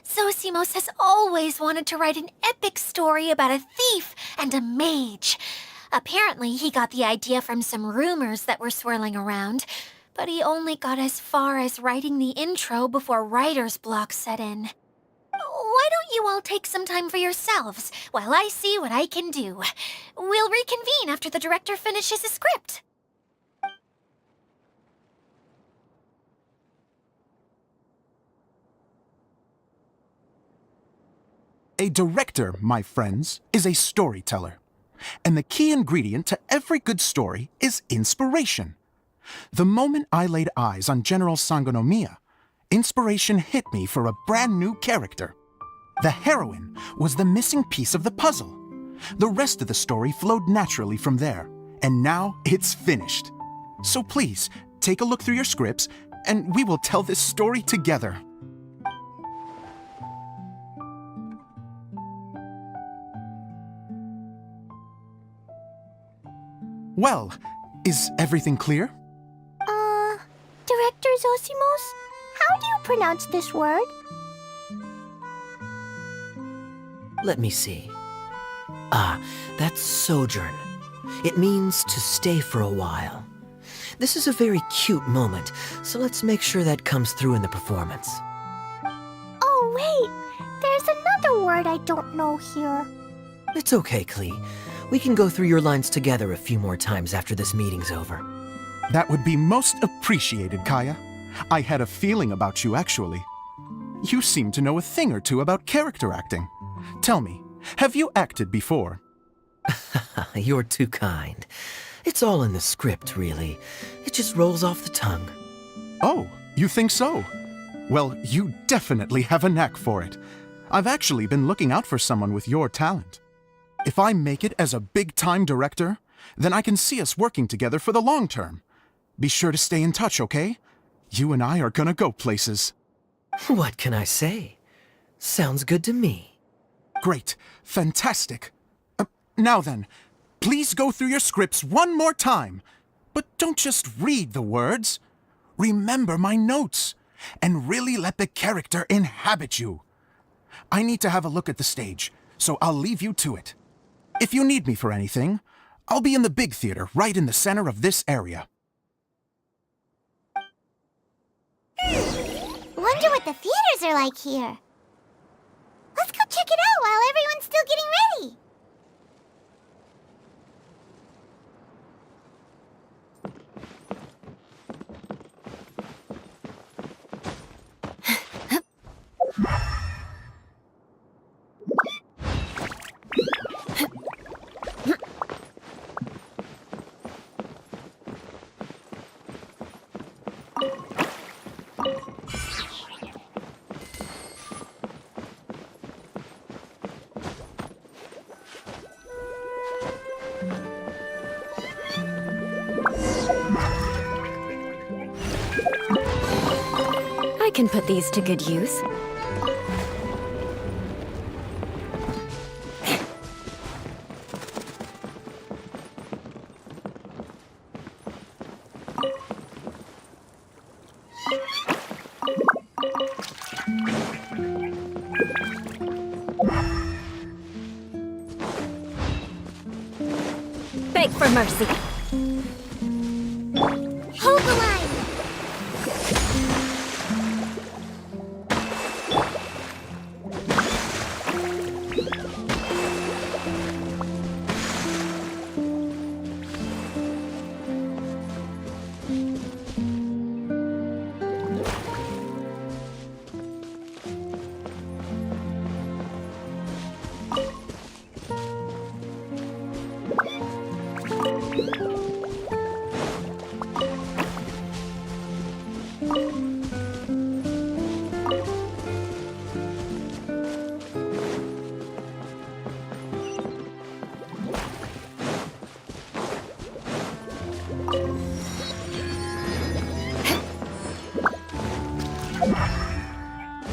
Zosimos has always wanted to write an epic story about a thief and a mage. Apparently, he got the idea from some rumors that were swirling around, but he only got as far as writing the intro before writer's block set in. Why don't you all take some time for yourselves while I see what I can do? We'll reconvene after the director finishes his script. A director, my friends, is a storyteller. And the key ingredient to every good story is inspiration. The moment I laid eyes on General Sangonomiya, inspiration hit me for a brand new character. The heroine was the missing piece of the puzzle. The rest of the story flowed naturally from there, and now it's finished. So please, take a look through your scripts, and we will tell this story together. Well, is everything clear? Director Zosimos, how do you pronounce this word? Let me see. That's sojourn. It means to stay for a while. This is a very cute moment, so let's make sure that comes through in the performance. Oh, wait. There's another word I don't know here. It's okay, Klee. We can go through your lines together a few more times after this meeting's over. That would be most appreciated, Kaya. I had a feeling about you, actually. You seem to know a thing or two about character acting. Tell me, have you acted before? You're too kind. It's all in the script, really. It just rolls off the tongue. Oh, you think so? Well, you definitely have a knack for it. I've actually been looking out for someone with your talent. If I make it as a big-time director, then I can see us working together for the long term. Be sure to stay in touch, okay? You and I are gonna go places. What can I say? Sounds good to me. Great. Fantastic. Now then, please go through your scripts one more time. But don't just read the words. Remember my notes, and really let the character inhabit you. I need to have a look at the stage, so I'll leave you to it. If you need me for anything, I'll be in the big theater right in the center of this area. Wonder what the theaters are like here. Let's go check it out while everyone's still getting ready. I can put these to good use. beg for mercy. Hold the line!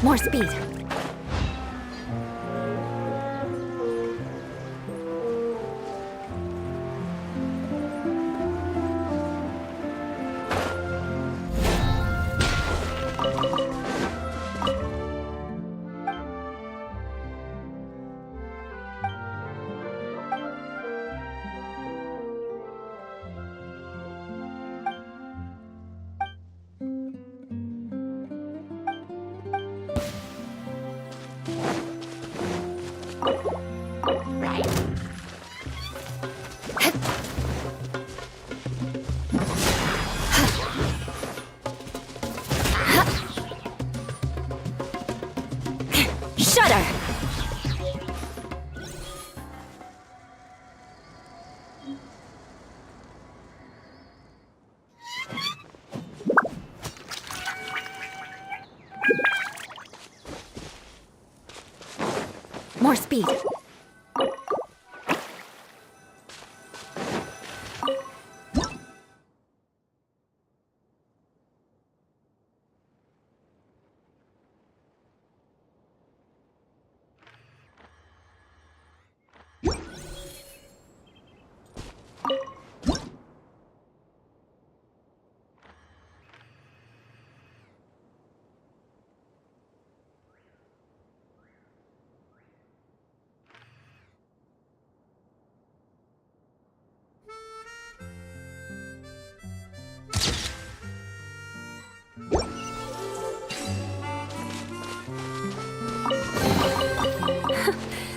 More speed. Shudder! More speed.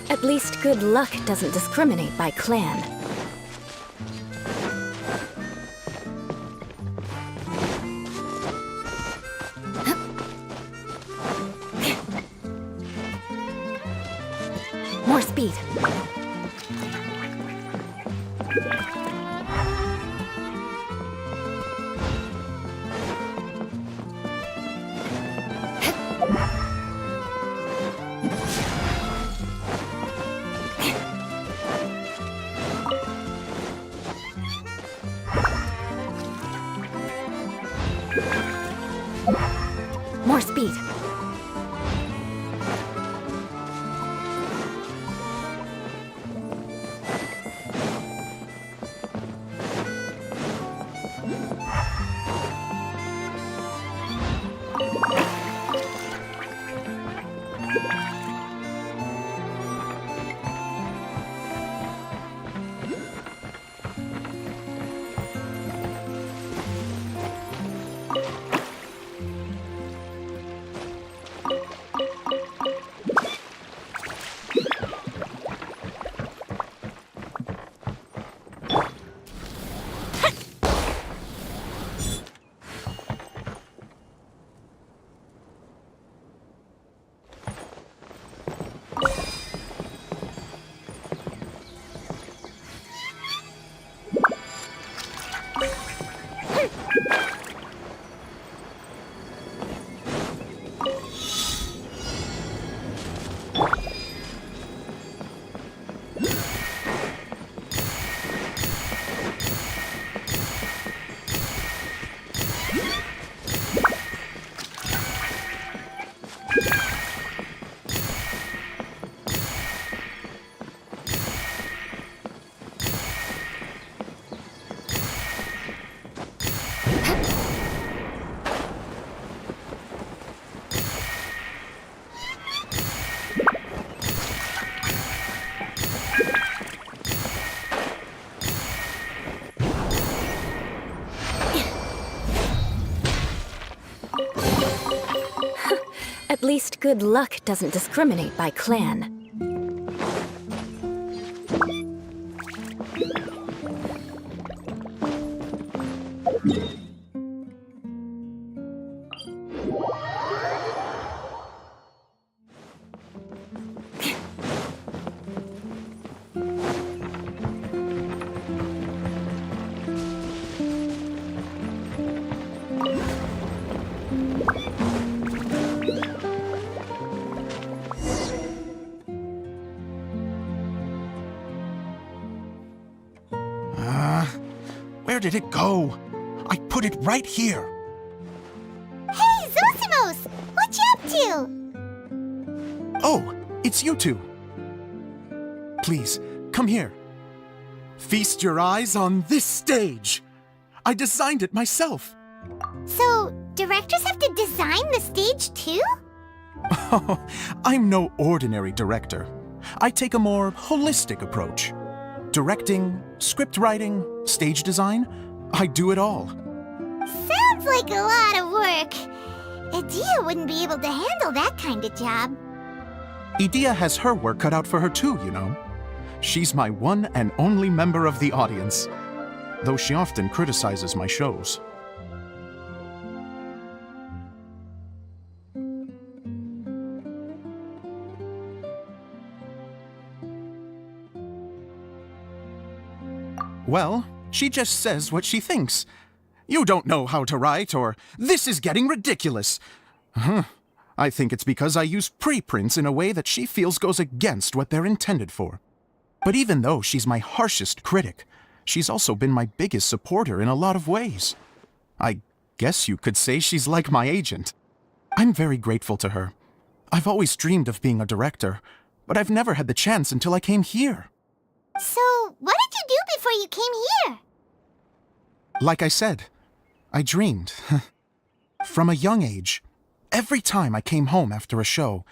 At least good luck doesn't discriminate by clan. More speed. More speed. least good luck doesn't discriminate by clan. Where did it go? I put it right here. Hey, Zosimos! What you up to? Oh, it's you two. Please, come here. Feast your eyes on this stage. I designed it myself. So, directors have to design the stage too? Oh, I'm no ordinary director. I take a more holistic approach. Directing, script writing, stage design, I do it all. Sounds like a lot of work. Adia wouldn't be able to handle that kind of job. Edea has her work cut out for her too, you know. She's my one and only member of the audience, though she often criticizes my shows. Well, she just says what she thinks. You don't know how to write, or this is getting ridiculous. I think it's because I use preprints in a way that she feels goes against what they're intended for. But even though she's my harshest critic, she's also been my biggest supporter in a lot of ways. I guess you could say she's like my agent. I'm very grateful to her. I've always dreamed of being a director, but I've never had the chance until I came here. So, what did you do before you came here? Like I said, I dreamed. From a young age, every time I came home after a show,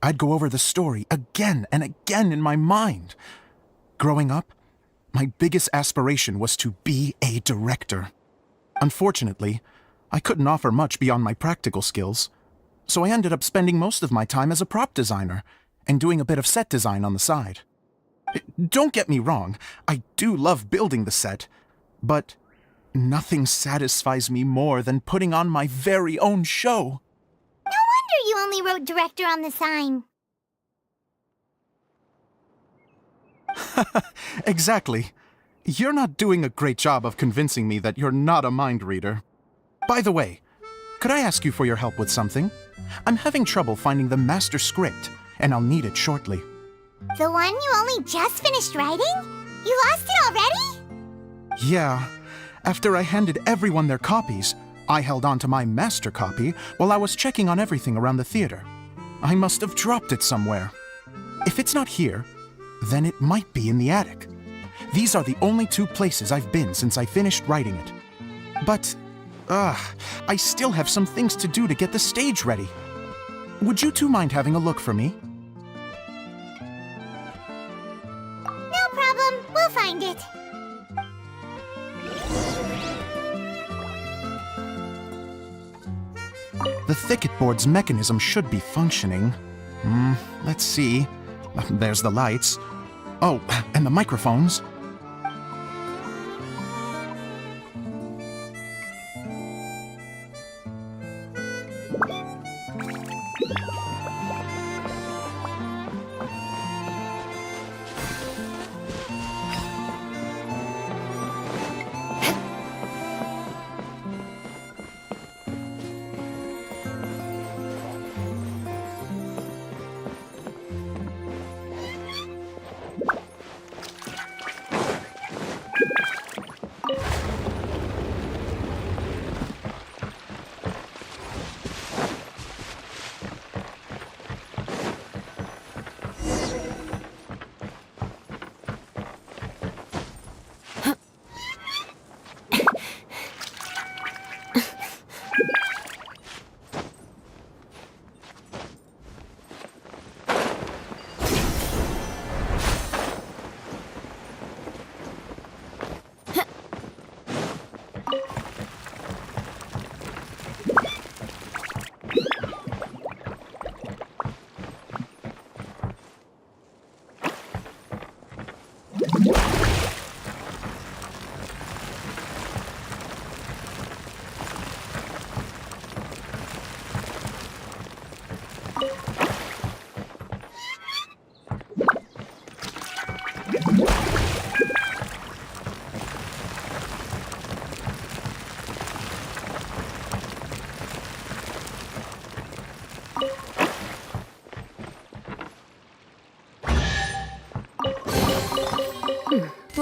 I'd go over the story again and again in my mind. Growing up, my biggest aspiration was to be a director. Unfortunately, I couldn't offer much beyond my practical skills, so I ended up spending most of my time as a prop designer and doing a bit of set design on the side. Don't get me wrong, I do love building the set, but nothing satisfies me more than putting on my very own show. No wonder you only wrote director on the sign. Exactly. You're not doing a great job of convincing me that you're not a mind reader. By the way, could I ask you for your help with something? I'm having trouble finding the master script, and I'll need it shortly. The one you only just finished writing? You lost it already? Yeah. After I handed everyone their copies, I held on to my master copy while I was checking on everything around the theater. I must have dropped it somewhere. If it's not here, then it might be in the attic. These are the only two places I've been since I finished writing it. But, I still have some things to do to get the stage ready. Would you two mind having a look for me? No problem, we'll find it. The thicket board's mechanism should be functioning. Let's see. There's the lights. Oh, and the microphones.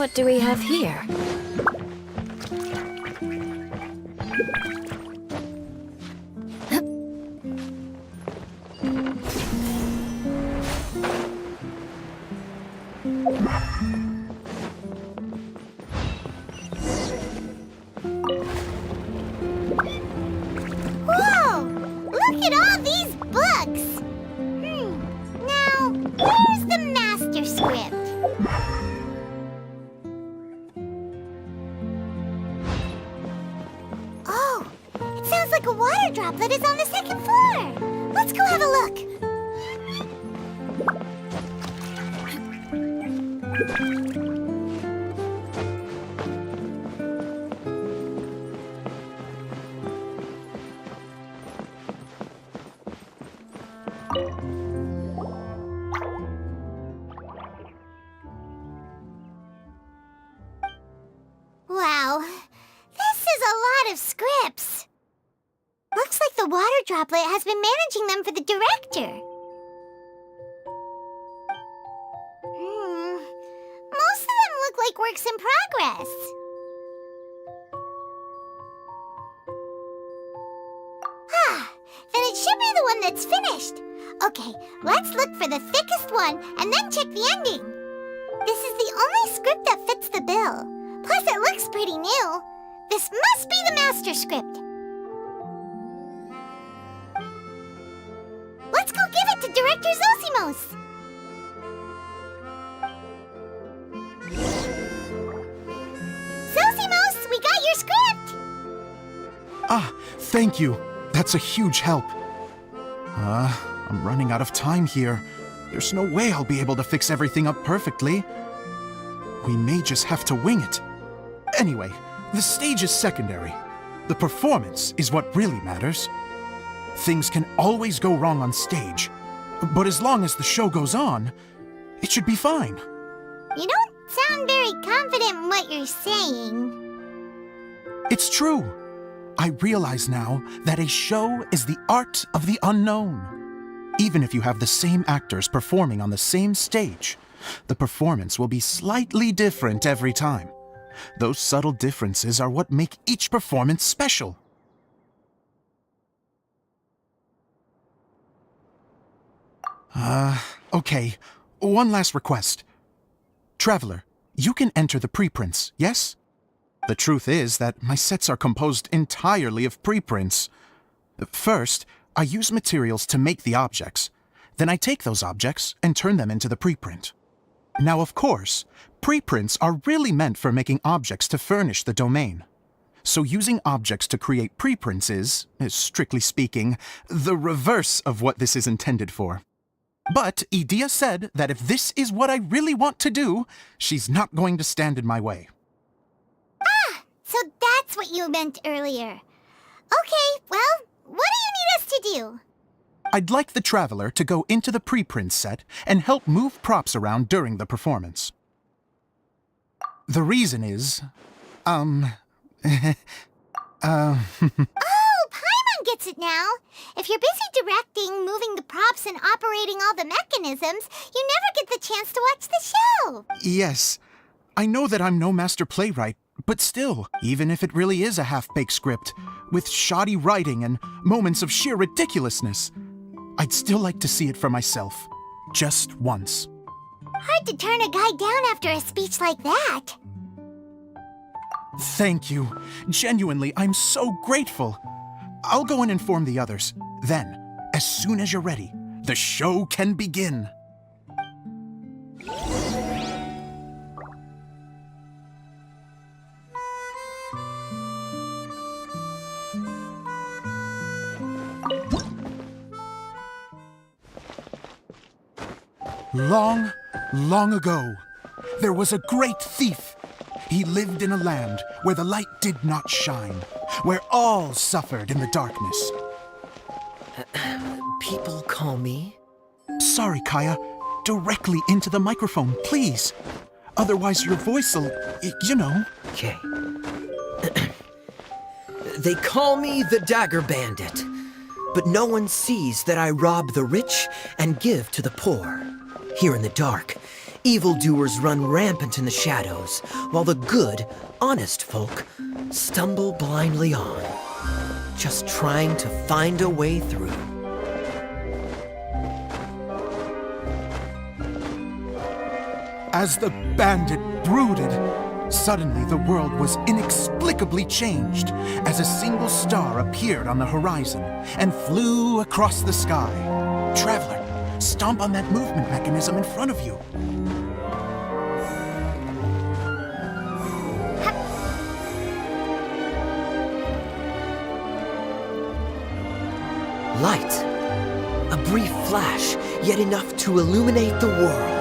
What do we have here? Whoa! Look at all these books! Now, where's the master script? Oh, it sounds like a water droplet is on the second floor. Let's go have a look. Wow, this is a lot of scripts. Looks like the water droplet has been managing them for the director. Most of them look like works in progress. Then it should be the one that's finished. Okay, let's look for the thickest one and then check the ending. This is the only script that fits the bill. Plus, it looks pretty new. This must be the master script. Let's go give it to Director Zosimos. Zosimos, we got your script! Ah, thank you. That's a huge help. I'm running out of time here. There's no way I'll be able to fix everything up perfectly. We may just have to wing it. Anyway, the stage is secondary. The performance is what really matters. Things can always go wrong on stage, but as long as the show goes on, it should be fine. You don't sound very confident in what you're saying. It's true. I realize now that a show is the art of the unknown. Even if you have the same actors performing on the same stage, the performance will be slightly different every time. Those subtle differences are what make each performance special. Okay. One last request. Traveler, you can enter the preprints, yes? The truth is that my sets are composed entirely of preprints. First, I use materials to make the objects. Then I take those objects and turn them into the preprint. Now, of course, preprints are really meant for making objects to furnish the domain. So using objects to create preprints is, strictly speaking, the reverse of what this is intended for. But Edea said that if this is what I really want to do, she's not going to stand in my way. Ah, so that's what you meant earlier. Okay, well, what do you need us to do? I'd like the Traveler to go into the preprint set and help move props around during the performance. The reason is, Oh, Paimon gets it now. If you're busy directing, moving the props, and operating all the mechanisms, you never get the chance to watch the show. yes, I know that I'm no master playwright, but still, even if it really is a half-baked script, with shoddy writing and moments of sheer ridiculousness, I'd still like to see it for myself, just once. Hard to turn a guy down after a speech like that. Thank you. Genuinely, I'm so grateful. I'll go and inform the others. Then, as soon as you're ready, the show can begin. Long, long ago, there was a great thief. He lived in a land where the light did not shine, where all suffered in the darkness. People call me? Sorry, Kaya. Directly into the microphone, please. Otherwise your voice'll, you know. Okay. They call me the Dagger Bandit, but no one sees that I rob the rich and give to the poor. Here in the dark, Evildoers run rampant in the shadows, while the good, honest folk stumble blindly on, just trying to find a way through. As the bandit brooded, suddenly the world was inexplicably changed as a single star appeared on the horizon and flew across the sky. Traveler, stomp on that movement mechanism in front of you. Light. A brief flash, yet enough to illuminate the world.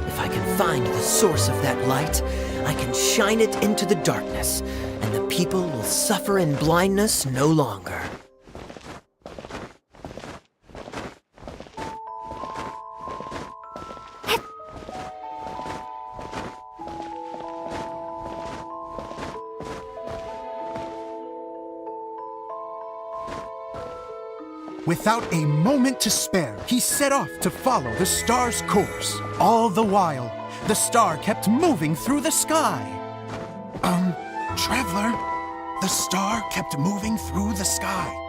If I can find the source of that light, I can shine it into the darkness, and the people will suffer in blindness no longer. Without a moment to spare, he set off to follow the star's course. All the while, the star kept moving through the sky. Traveler, the star kept moving through the sky.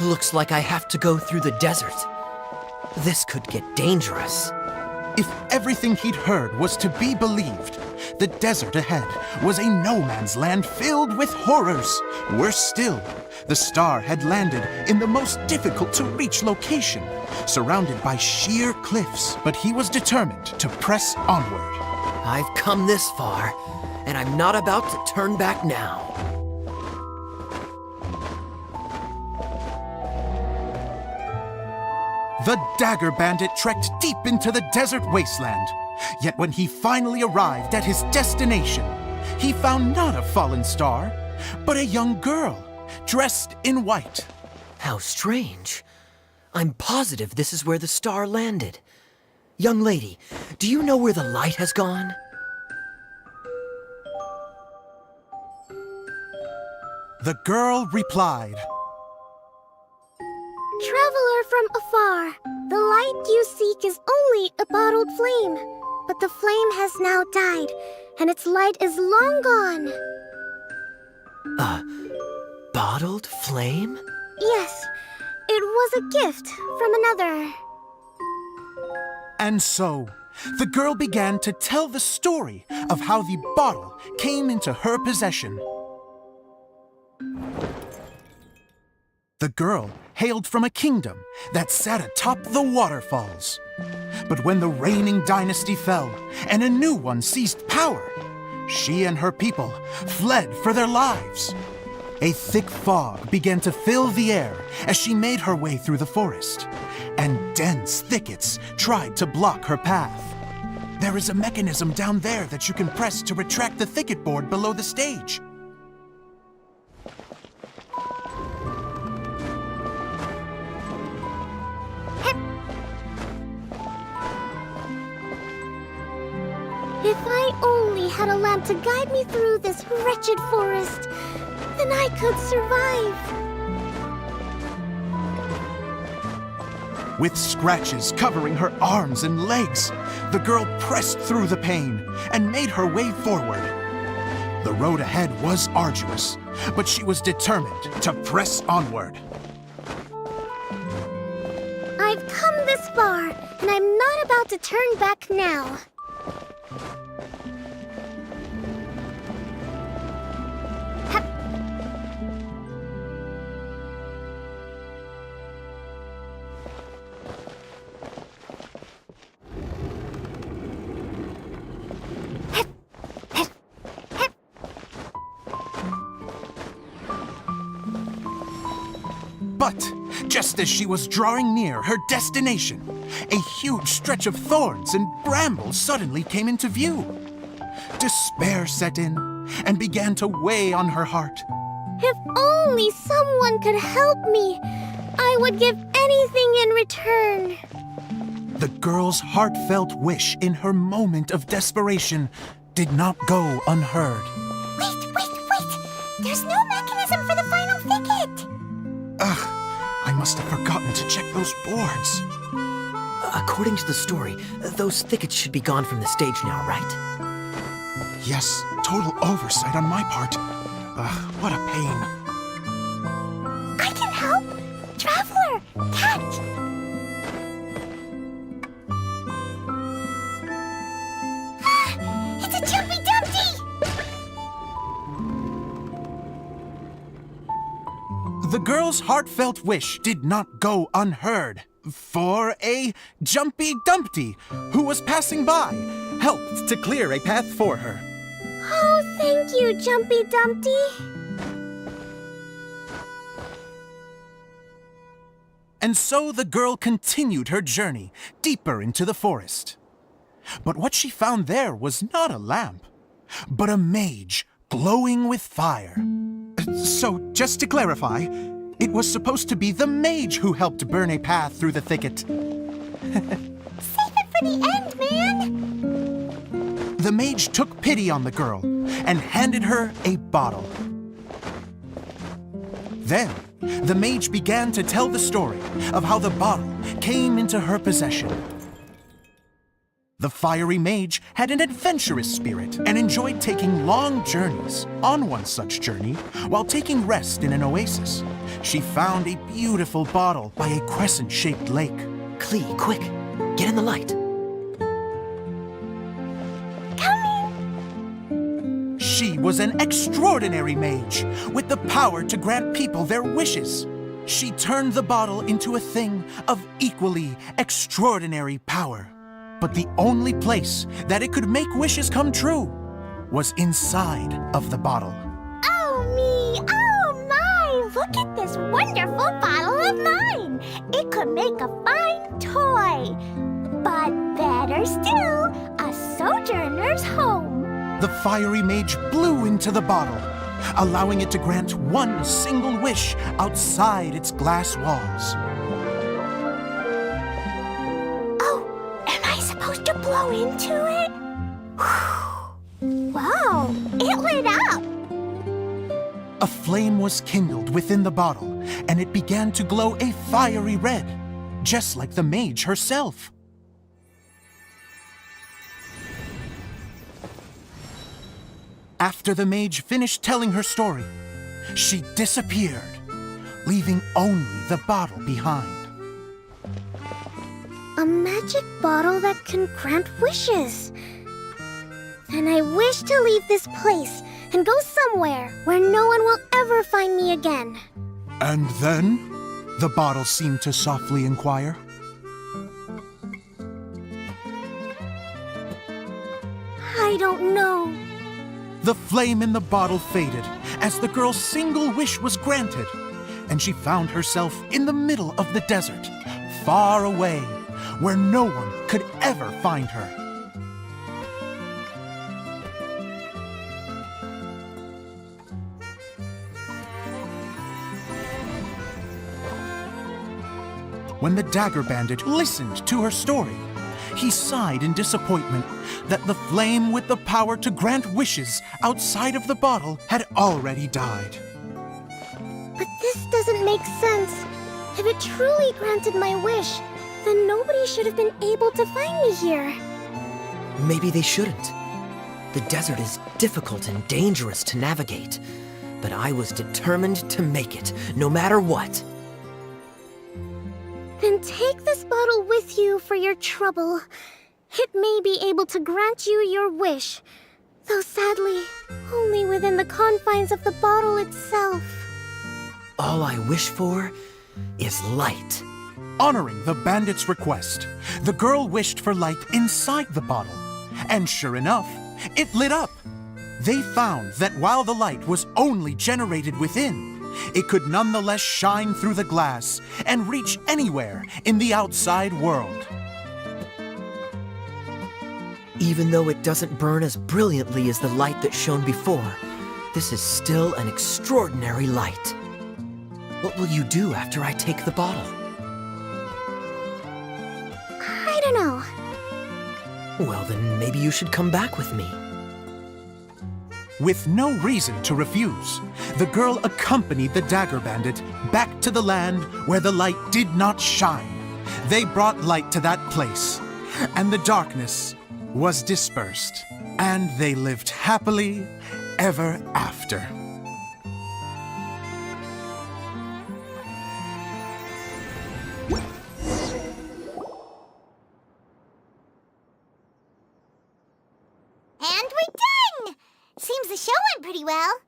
Looks like I have to go through the desert. This could get dangerous. If everything he'd heard was to be believed, the desert ahead was a no-man's land filled with horrors. Worse still, the star had landed in the most difficult-to-reach location, surrounded by sheer cliffs, but he was determined to press onward. I've come this far, and I'm not about to turn back now. The Dagger Bandit trekked deep into the desert wasteland. Yet when he finally arrived at his destination, he found not a fallen star, but a young girl, dressed in white. How strange. I'm positive this is where the star landed. Young lady, do you know where the light has gone? The girl replied, Traveler from afar, the light you seek is only a bottled flame. But the flame has now died, and its light is long gone. A bottled flame? Yes, it was a gift from another. And so, the girl began to tell the story of how the bottle came into her possession. The girl hailed from a kingdom that sat atop the waterfalls. But when the reigning dynasty fell and a new one seized power, she and her people fled for their lives. A thick fog began to fill the air as she made her way through the forest, and dense thickets tried to block her path. There is a mechanism down there that you can press to retract the thicket board below the stage. If I only had a lamp to guide me through this wretched forest, then I could survive. With scratches covering her arms and legs, the girl pressed through the pain and made her way forward. The road ahead was arduous, but she was determined to press onward. I've come this far, and I'm not about to turn back now. But just as she was drawing near her destination, a huge stretch of thorns and brambles suddenly came into view. Despair set in and began to weigh on her heart. If only someone could help me. I would give anything in return. The girl's heartfelt wish in her moment of desperation did not go unheard. Wait! There's no mechanism for the final thicket! Ugh, I must have forgotten to check those boards. According to the story, those thickets should be gone from the stage now, right? Yes, total oversight on my part. Ugh, what a pain. I can help! Traveler, catch! It's a Jumpy Dumpty! The girl's heartfelt wish did not go unheard, for a Jumpy Dumpty, who was passing by, helped to clear a path for her. Oh, thank you, Jumpy Dumpty. And so the girl continued her journey deeper into the forest. But what she found there was not a lamp, but a mage glowing with fire. So, just to clarify, it was supposed to be the mage who helped burn a path through the thicket. Save it for the end, man! The mage took pity on the girl and handed her a bottle. Then, the mage began to tell the story of how the bottle came into her possession. The fiery mage had an adventurous spirit and enjoyed taking long journeys. On one such journey, while taking rest in an oasis, she found a beautiful bottle by a crescent-shaped lake. Klee, quick! Get in the light! She was an extraordinary mage, with the power to grant people their wishes. She turned the bottle into a thing of equally extraordinary power. But the only place that it could make wishes come true was inside of the bottle. Oh me, oh my! Look at this wonderful bottle of mine! It could make a fine toy. But better still, a sojourner's home. The fiery mage blew into the bottle, allowing it to grant one single wish outside its glass walls. Oh, am I supposed to blow into it? Wow, it lit up! A flame was kindled within the bottle, and it began to glow a fiery red, just like the mage herself. After the mage finished telling her story, she disappeared, leaving only the bottle behind. A magic bottle that can grant wishes. Then I wish to leave this place and go somewhere where no one will ever find me again. And then, the bottle seemed to softly inquire. I don't know. The flame in the bottle faded as the girl's single wish was granted, and she found herself in the middle of the desert, far away, where no one could ever find her. When the Dagger Bandit listened to her story, he sighed in disappointment that the flame with the power to grant wishes outside of the bottle had already died. But this doesn't make sense. If it truly granted my wish, then nobody should have been able to find me here. Maybe they shouldn't. The desert is difficult and dangerous to navigate, but I was determined to make it, no matter what. Then take this bottle with you for your trouble. It may be able to grant you your wish, though sadly, only within the confines of the bottle itself. All I wish for is light. Honoring the bandit's request, the girl wished for light inside the bottle, and sure enough, it lit up. They found that while the light was only generated within, it could nonetheless shine through the glass and reach anywhere in the outside world. Even though it doesn't burn as brilliantly as the light that shone before, this is still an extraordinary light. What will you do after I take the bottle? I don't know. Well, then maybe you should come back with me. With no reason to refuse, the girl accompanied the Dagger Bandit back to the land where the light did not shine. They brought light to that place, and the darkness was dispersed, and they lived happily ever after. And we're done! Seems the show went pretty well.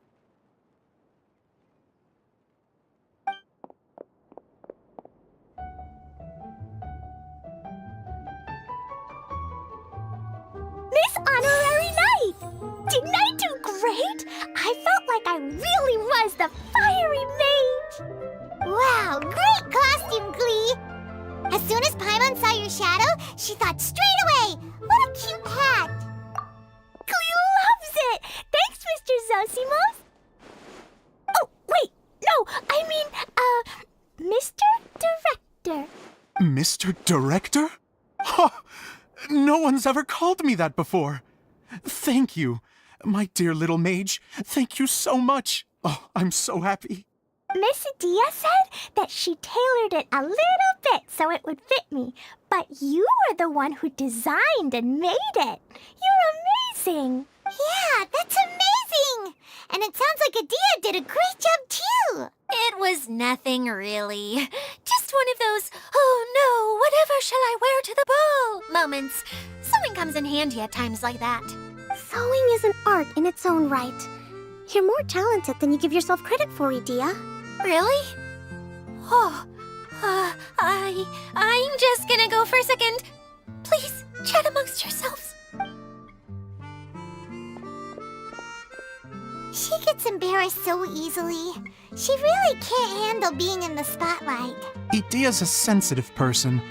Miss Honorary Knight! Didn't I do great? I felt like I really was the fiery mage! Wow, great costume, Glee! As soon as Paimon saw your shadow, she thought straight away, what a cute hat! Glee loves it! Thanks, Mr. Zosimos! Oh, wait! No, I mean, Mr. Director. Mr. Director? Ha! No one's ever called me that before. Thank you. My dear little mage, thank you so much. Oh, I'm so happy. Miss Adia said that she tailored it a little bit so it would fit me, but you were the one who designed and made it. You're amazing. Yeah, that's amazing! And it sounds like Adia did a great job too! It was nothing really. Just one of those, oh no, whatever shall I wear to the ball moments. Sewing comes in handy at times like that. Sewing is an art in its own right. You're more talented than you give yourself credit for, Idia. Really? Oh, I'm just gonna go for a second. Please, chat amongst yourselves. She gets embarrassed so easily. She really can't handle being in the spotlight. Idia's a sensitive person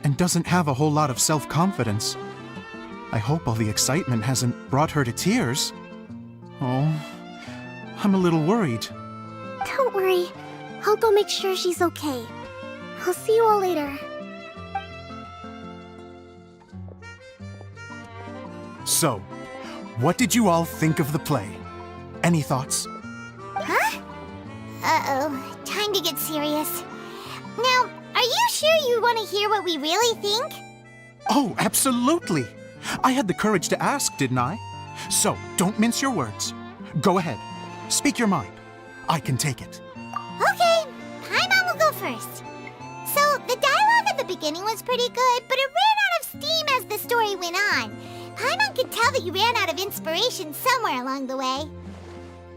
and doesn't have a whole lot of self-confidence. I hope all the excitement hasn't brought her to tears. Oh, I'm a little worried. Don't worry. I'll go make sure she's okay. I'll see you all later. So, what did you all think of the play? Any thoughts? Huh? Uh-oh. Time to get serious. Now, are you sure you want to hear what we really think? Oh, absolutely. I had the courage to ask, didn't I? So, don't mince your words. Go ahead. Speak your mind. I can take it. Okay, Paimon will go first. So, the dialogue at the beginning was pretty good, but it ran out of steam as the story went on. Paimon could tell that you ran out of inspiration somewhere along the way.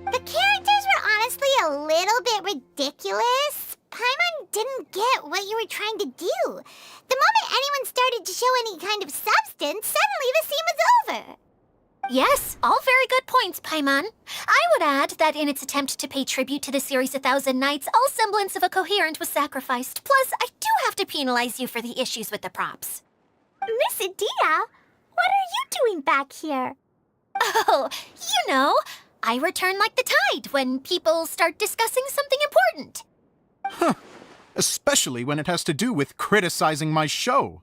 The characters were honestly a little bit ridiculous. Paimon didn't get what you were trying to do. The moment anyone started to show any kind of substance, suddenly the scene was over. Yes, all very good points, Paimon. I would add that in its attempt to pay tribute to the series 1,000 Nights, all semblance of a coherent was sacrificed. Plus, I do have to penalize you for the issues with the props. Miss Adia, what are you doing back here? Oh, you know, I return like the tide when people start discussing something important. Huh. Especially when it has to do with criticizing my show.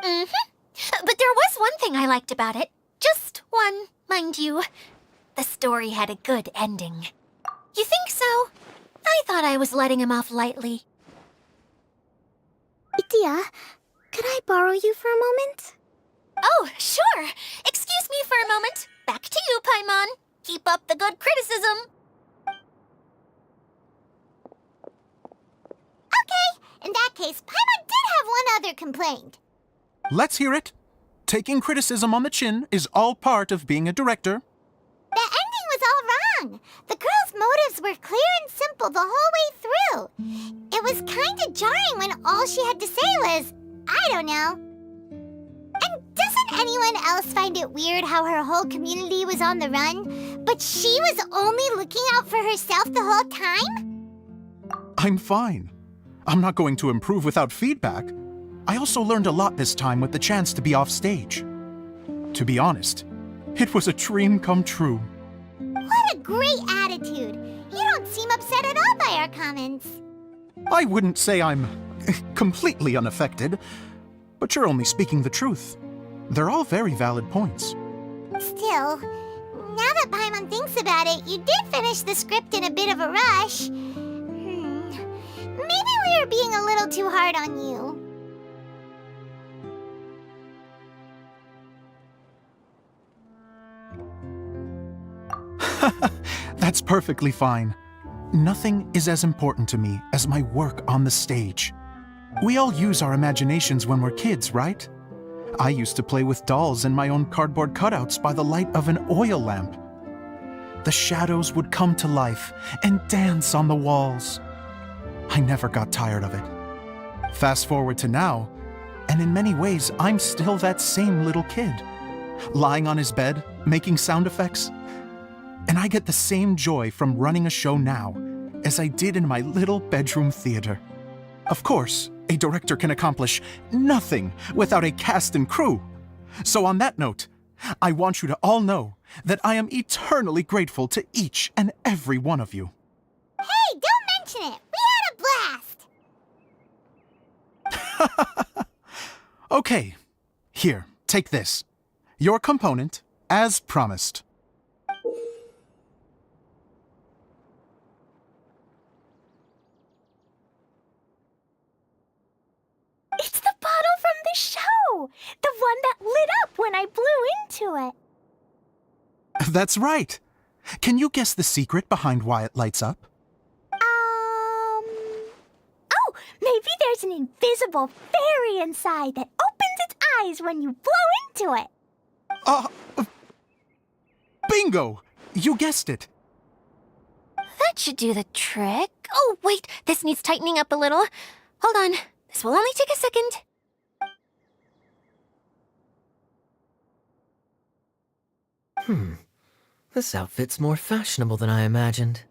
Mm-hmm. But there was one thing I liked about it. Just one, mind you. The story had a good ending. You think so? I thought I was letting him off lightly. Idia, could I borrow you for a moment? Oh, sure. Excuse me for a moment. Back to you, Paimon. Keep up the good criticism. Okay, in that case, Paimon did have one other complaint. Let's hear it. Taking criticism on the chin is all part of being a director. The ending was all wrong. The girl's motives were clear and simple the whole way through. It was kind of jarring when all she had to say was, I don't know. And doesn't anyone else find it weird how her whole community was on the run, but she was only looking out for herself the whole time? I'm fine. I'm not going to improve without feedback. I also learned a lot this time with the chance to be off stage. To be honest, it was a dream come true. What a great attitude. You don't seem upset at all by our comments. I wouldn't say I'm completely unaffected, but you're only speaking the truth. They're all very valid points. Still, now that Paimon thinks about it, you did finish the script in a bit of a rush. Maybe we were being a little too hard on you. That's perfectly fine. Nothing is as important to me as my work on the stage. We all use our imaginations when we're kids, right? I used to play with dolls and my own cardboard cutouts by the light of an oil lamp. The shadows would come to life and dance on the walls. I never got tired of it. Fast forward to now, and in many ways, I'm still that same little kid, lying on his bed, making sound effects. And I get the same joy from running a show now as I did in my little bedroom theater. Of course, a director can accomplish nothing without a cast and crew. So on that note, I want you to all know that I am eternally grateful to each and every one of you. Hey, don't mention it! We had a blast! Okay, here, take this. Your component, as promised. It's the bottle from the show! The one that lit up when I blew into it. That's right. Can you guess the secret behind why it lights up? Oh, maybe there's an invisible fairy inside that opens its eyes when you blow into it. Bingo! You guessed it. That should do the trick. Oh, wait, this needs tightening up a little. Hold on, this will only take a second. This outfit's more fashionable than I imagined.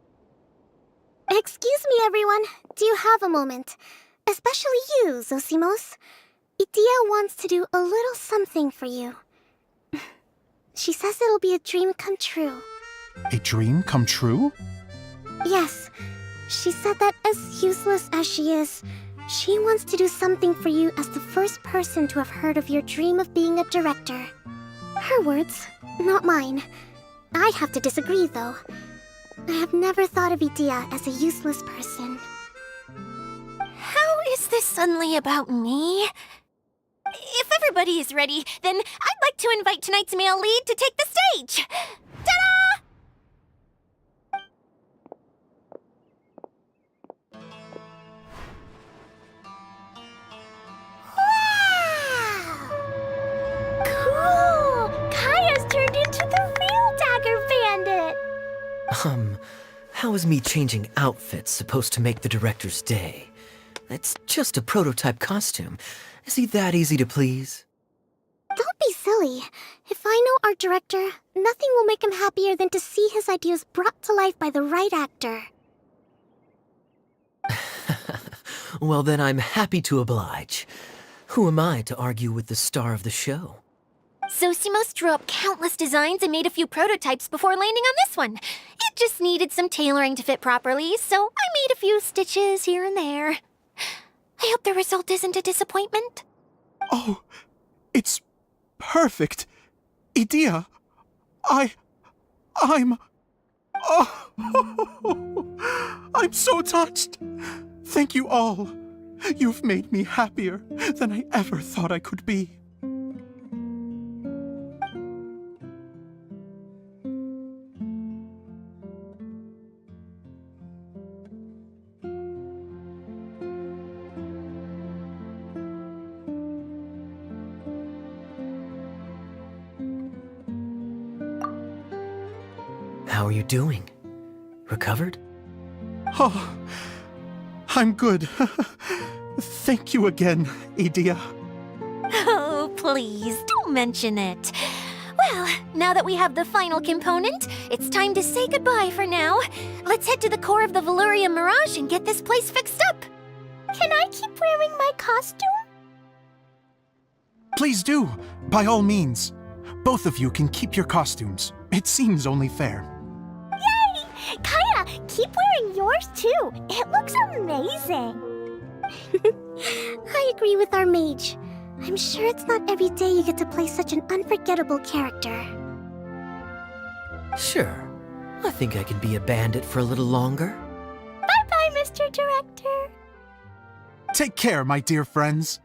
Excuse me, everyone. Do you have a moment? Especially you, Zosimos. Idia wants to do a little something for you. She says it'll be a dream come true. A dream come true? Yes. She said that as useless as she is, she wants to do something for you as the first person to have heard of your dream of being a director. Her words, not mine. I'd have to disagree, though. I have never thought of Idia as a useless person. How is this suddenly about me? If everybody is ready, then I'd like to invite tonight's male lead to take the stage. Ta-da! Cool! Kaya's turned into the real Dagger Bandit! How is me changing outfits supposed to make the director's day? It's just a prototype costume. Is he that easy to please? Don't be silly. If I know our director, nothing will make him happier than to see his ideas brought to life by the right actor. Well, then I'm happy to oblige. Who am I to argue with the star of the show? Zosimos drew up countless designs and made a few prototypes before landing on this one. It just needed some tailoring to fit properly, so I made a few stitches here and there. I hope the result isn't a disappointment. Oh, it's perfect. Idia, I'm... Oh, I'm so touched. Thank you all. You've made me happier than I ever thought I could be. How are you doing? Recovered? Oh, I'm good. Thank you again, Idia. Oh, please, don't mention it. Well, now that we have the final component, it's time to say goodbye for now. Let's head to the core of the Veluria Mirage and get this place fixed up. Can I keep wearing my costume? Please do, by all means. Both of you can keep your costumes. It seems only fair. Yay! Kaya, keep wearing yours too. It looks amazing. I agree with our mage. I'm sure it's not every day you get to play such an unforgettable character. Sure. I think I can be a bandit for a little longer. Bye-bye, Mr. Director. Take care, my dear friends.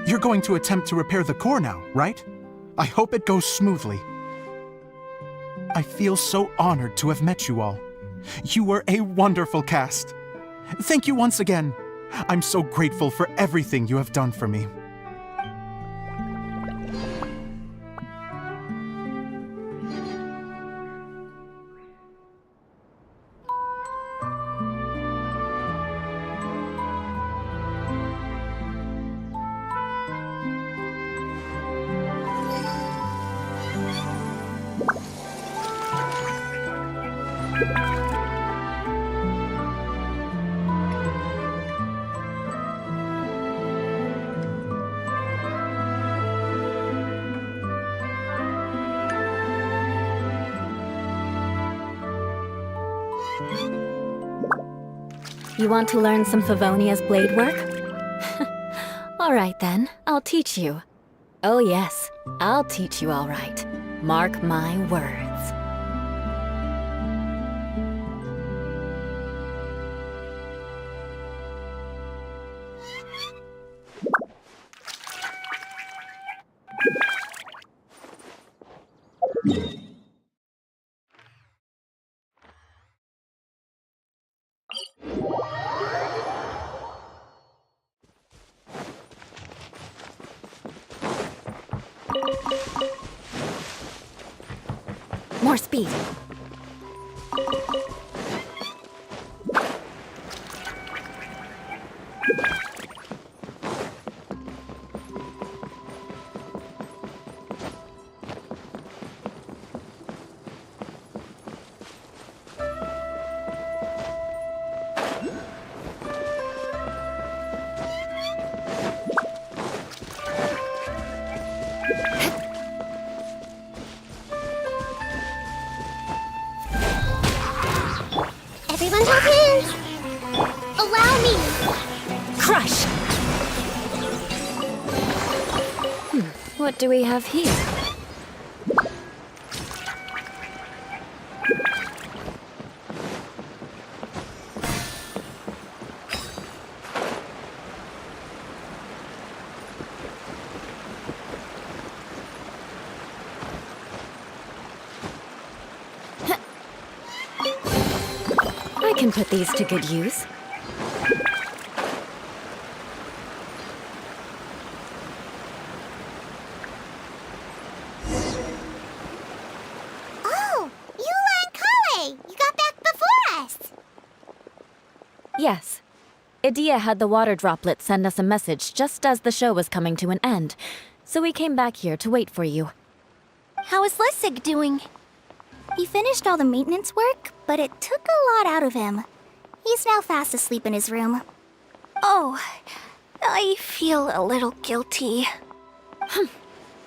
You're going to attempt to repair the core now, right? I hope it goes smoothly. I feel so honored to have met you all. You were a wonderful cast. Thank you once again. I'm so grateful for everything you have done for me. You want to learn some Favonia's blade work? All right then, I'll teach you. Oh yes, I'll teach you all right. Mark my words. More speed. Everyone hold hands! Allow me! Crush! What do we have here? I can put these to good use. Oh, Eula and Kale! You got back before us! Yes. Idia had the water droplet send us a message just as the show was coming to an end, so we came back here to wait for you. How is Lissig doing? He finished all the maintenance work, but it took a lot out of him. He's now fast asleep in his room. Oh, I feel a little guilty.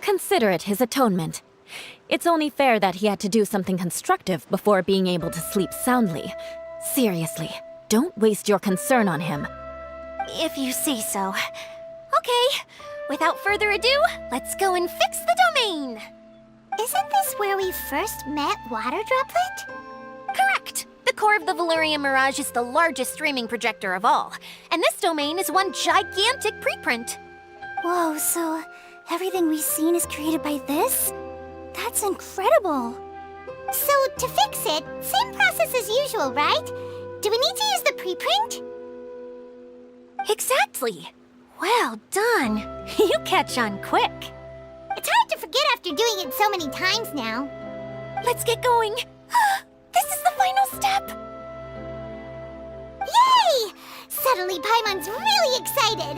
Consider it his atonement. It's only fair that he had to do something constructive before being able to sleep soundly. Seriously, don't waste your concern on him. If you say so. Okay, without further ado, let's go and fix the domain! Isn't this where we first met Water Droplet? Correct! The core of the Valyria Mirage is the largest streaming projector of all, and this domain is one gigantic preprint. Whoa, so everything we've seen is created by this? That's incredible! So, to fix it, same process as usual, right? Do we need to use the preprint? Exactly! Well done! You catch on quick! It's hard to forget after doing it so many times now. Let's get going! This is the final step! Yay! Suddenly Paimon's really excited!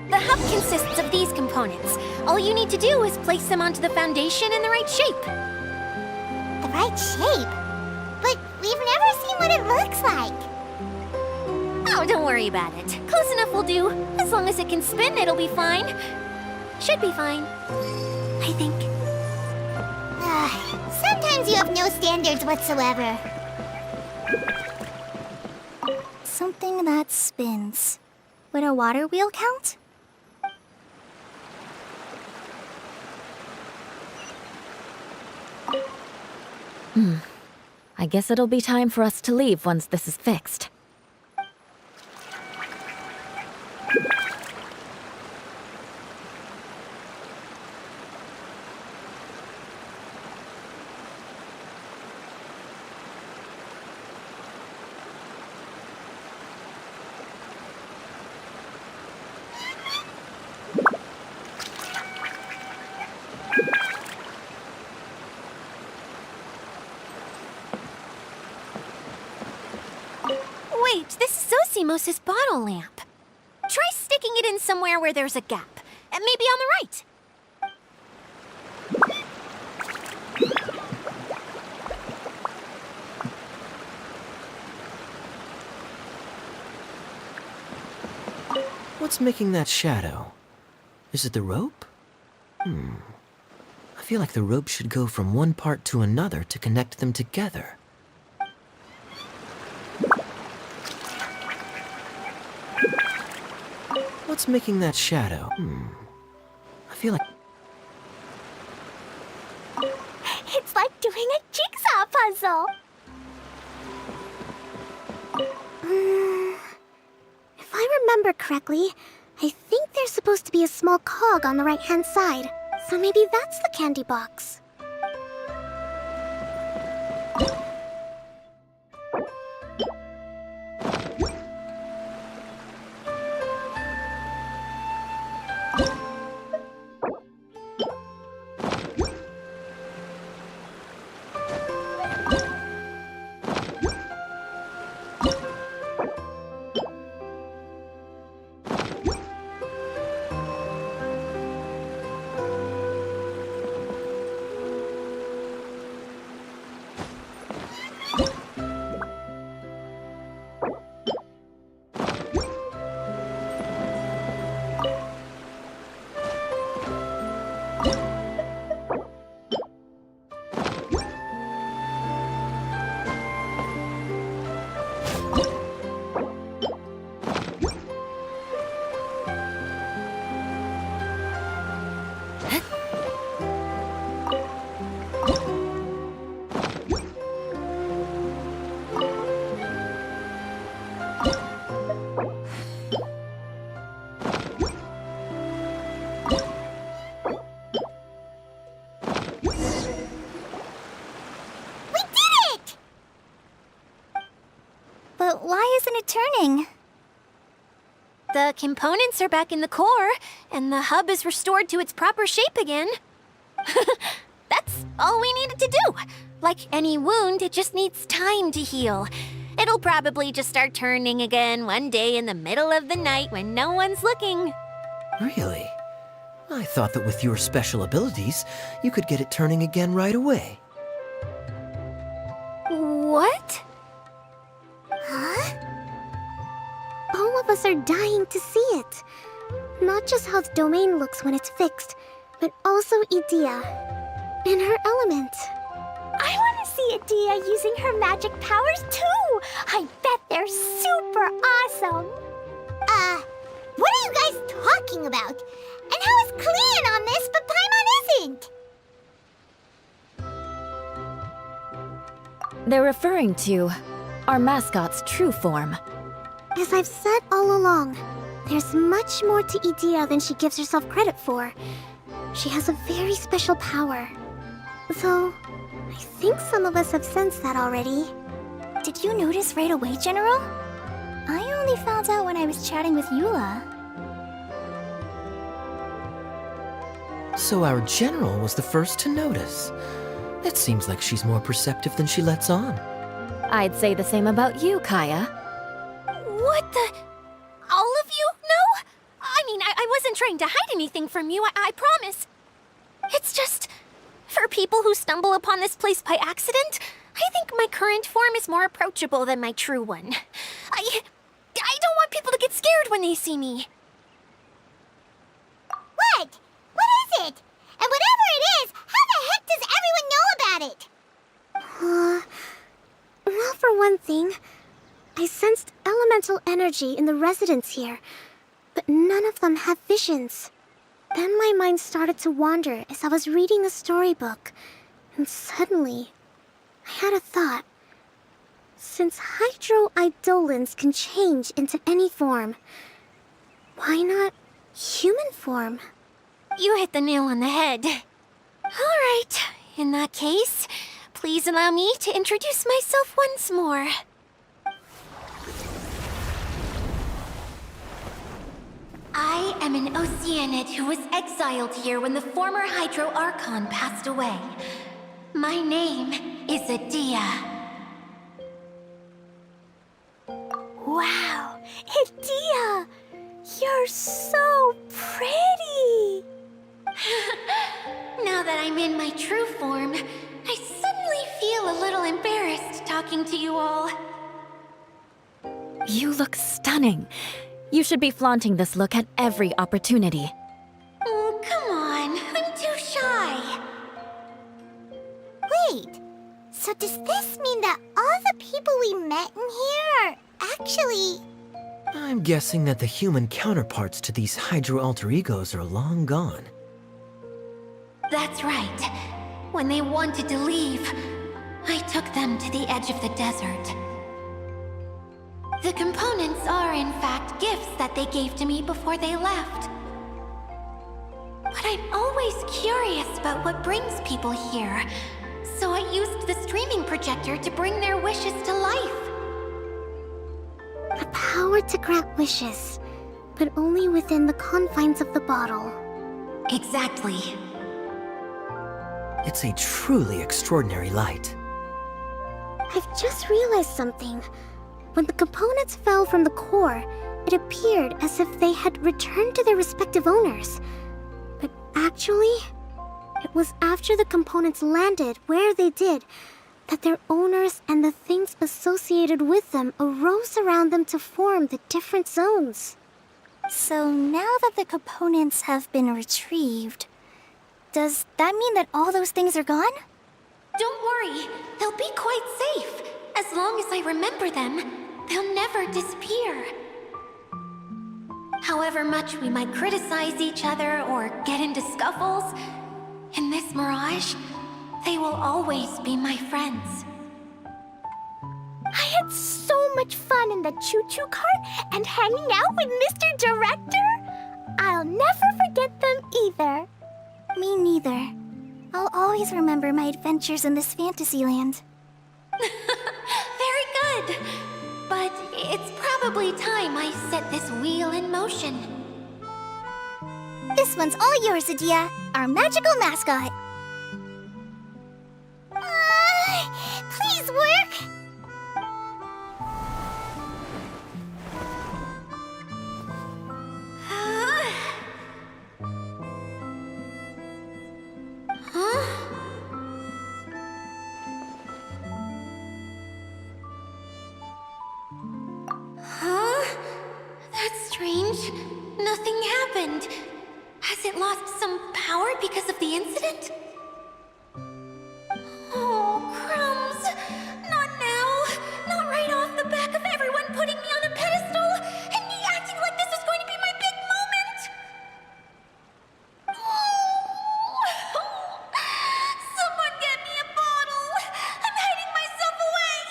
The hub consists of these components. All you need to do is place them onto the foundation in the right shape. The right shape? But we've never seen what it looks like. Oh, don't worry about it. Close enough will do. As long as it can spin, it'll be fine. Should be fine. I think. Sometimes you have no standards whatsoever. Something that spins. Would a water wheel count? I guess it'll be time for us to leave once this is fixed. Wait, this is Zosimos' bottle lamp. Try sticking it in somewhere where there's a gap. And maybe on the right. What's making that shadow? Is it the rope? I feel like the rope should go from one part to another to connect them together. What's making that shadow? I feel like... It's like doing a jigsaw puzzle. If I remember correctly, I think there's supposed to be a small cog on the right-hand side. So maybe that's the candy box. But why isn't it turning? The components are back in the core, and the hub is restored to its proper shape again. That's all we needed to do. Like any wound, it just needs time to heal. It'll probably just start turning again one day in the middle of the night when no one's looking. Really? I thought that with your special abilities, you could get it turning again right away. What? Huh? All of us are dying to see it. Not just how the domain looks when it's fixed, but also Idea. In her element. I want to see Adia using her magic powers too. I bet they're super awesome. What are you guys talking about? And how is Klean on this, but Paimon isn't? They're referring to our mascot's true form. As I've said all along, there's much more to Idea than she gives herself credit for. She has a very special power. Though, I think some of us have sensed that already. Did you notice right away, General? I only found out when I was chatting with Eula. So our general was the first to notice. It seems like she's more perceptive than she lets on. I'd say the same about you, Kaya. What the? All of you? No? I mean, I wasn't trying to hide anything from you, I promise. It's just, for people who stumble upon this place by accident, I think my current form is more approachable than my true one. I scared when they see me. What? What is it? And whatever it is, how the heck does everyone know about it? Well, for one thing, I sensed elemental energy in the residents here, but none of them have visions. Then my mind started to wander as I was reading a storybook, and suddenly, I had a thought. Since hydroidolins can change into any form, why not human form? You hit the nail on the head. All right, in that case, please allow me to introduce myself once more. I am an Oceanid who was exiled here when the former Hydro Archon passed away. My name is Adia. Wow, Adia! You're so pretty! Now that I'm in my true form, I suddenly feel a little embarrassed talking to you all. You look stunning. You should be flaunting this look at every opportunity. Oh, come on. I'm too shy. Wait, so does this mean that all the people we met in here are actually... I'm guessing that the human counterparts to these hydro alter egos are long gone. That's right. When they wanted to leave, I took them to the edge of the desert. The components are, in fact, gifts that they gave to me before they left. But I'm always curious about what brings people here, so I used the streaming projector to bring their wishes to life. The power to grant wishes, but only within the confines of the bottle. Exactly. It's a truly extraordinary light. I've just realized something. When the components fell from the core, it appeared as if they had returned to their respective owners. But actually, it was after the components landed where they did that their owners and the things associated with them arose around them to form the different zones. So now that the components have been retrieved, does that mean that all those things are gone? Don't worry, they'll be quite safe. As long as I remember them, they'll never disappear. However much we might criticize each other or get into scuffles, in this mirage, they will always be my friends. I had so much fun in the choo-choo cart and hanging out with Mr. Director. I'll never forget them either. Me neither. I'll always remember my adventures in this Fantasyland. Very good. But it's probably time I set this wheel in motion. This one's all yours, Adia, our magical mascot. Please work! That's strange. Nothing happened. Has it lost some power because of the incident? Oh, crumbs! Not now! Not right off the back of everyone putting me on a pedestal and me acting like this is going to be my big moment! Someone get me a bottle! I'm hiding myself away!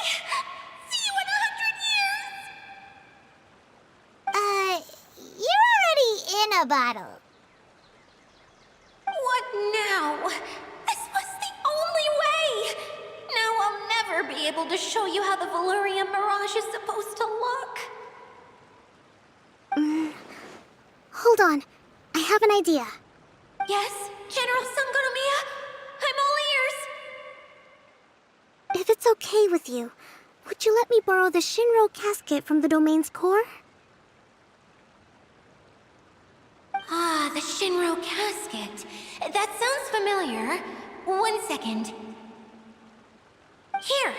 See you in 100 years! You're already in a bottle. What now? This was the only way! Now I'll never be able to show you how the Valurian Mirage is supposed to look. Hold on. I have an idea. Yes, General Sangonomiya? I'm all ears! If it's okay with you, would you let me borrow the Shinro casket from the domain's core? Ah, the Shinro casket. That sounds familiar. 1 second. Here.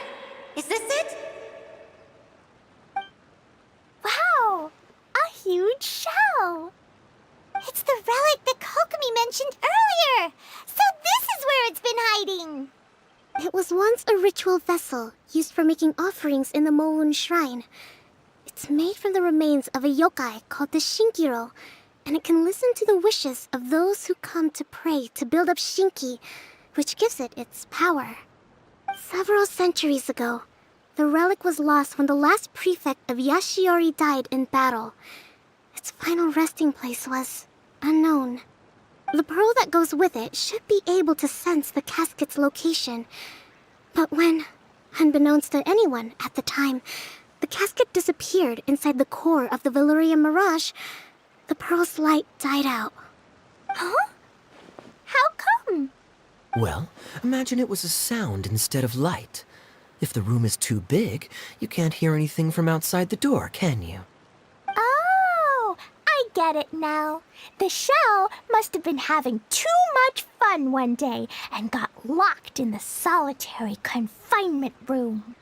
Is this it? Wow! A huge crystal vessel used for making offerings in the Moon Shrine. It's made from the remains of a yokai called the Shinkiro, and it can listen to the wishes of those who come to pray to build up Shinki, which gives it its power. Several centuries ago, the relic was lost when the last prefect of Yashiori died in battle. Its final resting place was unknown. The pearl that goes with it should be able to sense the casket's location. But when, unbeknownst to anyone at the time, the casket disappeared inside the core of the Valyrian Mirage, the pearl's light died out. Huh? How come? Well, imagine it was a sound instead of light. If the room is too big, you can't hear anything from outside the door, can you? Oh, I get it now. The shell must have been having too much fun one day and got locked in the solitary confinement room.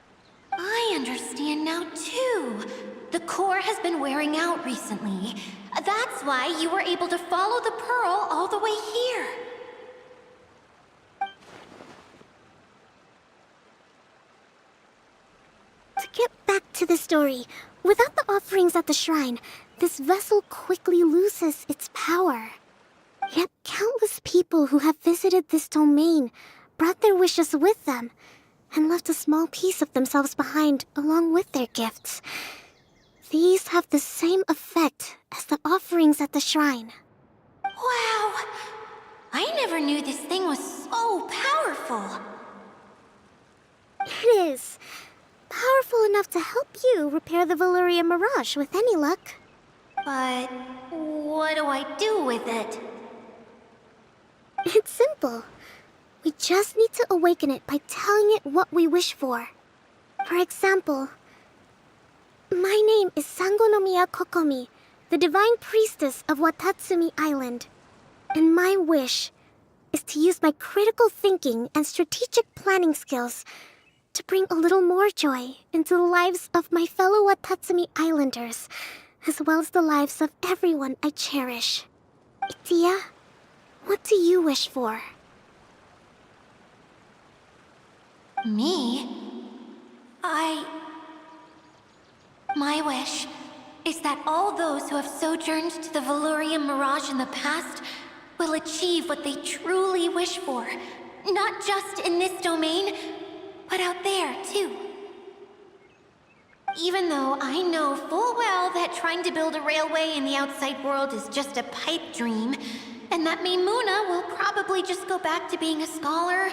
I understand now, too. The core has been wearing out recently. That's why you were able to follow the pearl all the way here. To get back to the story, without the offerings at the shrine, this vessel quickly loses its power. Yet countless people who have visited this domain brought their wishes with them and left a small piece of themselves behind along with their gifts. These have the same effect as the offerings at the shrine. Wow! I never knew this thing was so powerful. It is. Powerful enough to help you repair the Valyrian Mirage with any luck. But what do I do with it? It's simple. We just need to awaken it by telling it what we wish for. For example, my name is Sangonomiya Kokomi, the divine priestess of Watatsumi Island. And my wish is to use my critical thinking and strategic planning skills to bring a little more joy into the lives of my fellow Watatsumi Islanders, as well as the lives of everyone I cherish. Itia, what do you wish for? Me? My wish is that all those who have sojourned to the Valyrian Mirage in the past will achieve what they truly wish for. Not just in this domain, but out there, too. Even though I know full well that trying to build a railway in the outside world is just a pipe dream, and that Maimuna will probably just go back to being a scholar.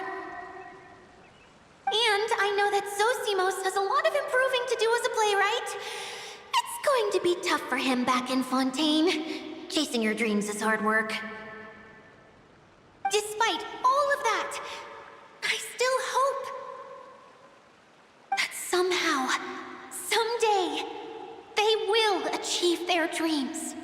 And I know that Zosimos has a lot of improving to do as a playwright. It's going to be tough for him back in Fontaine. Chasing your dreams is hard work. Despite all of that, I still hope that somehow, someday, they will achieve their dreams.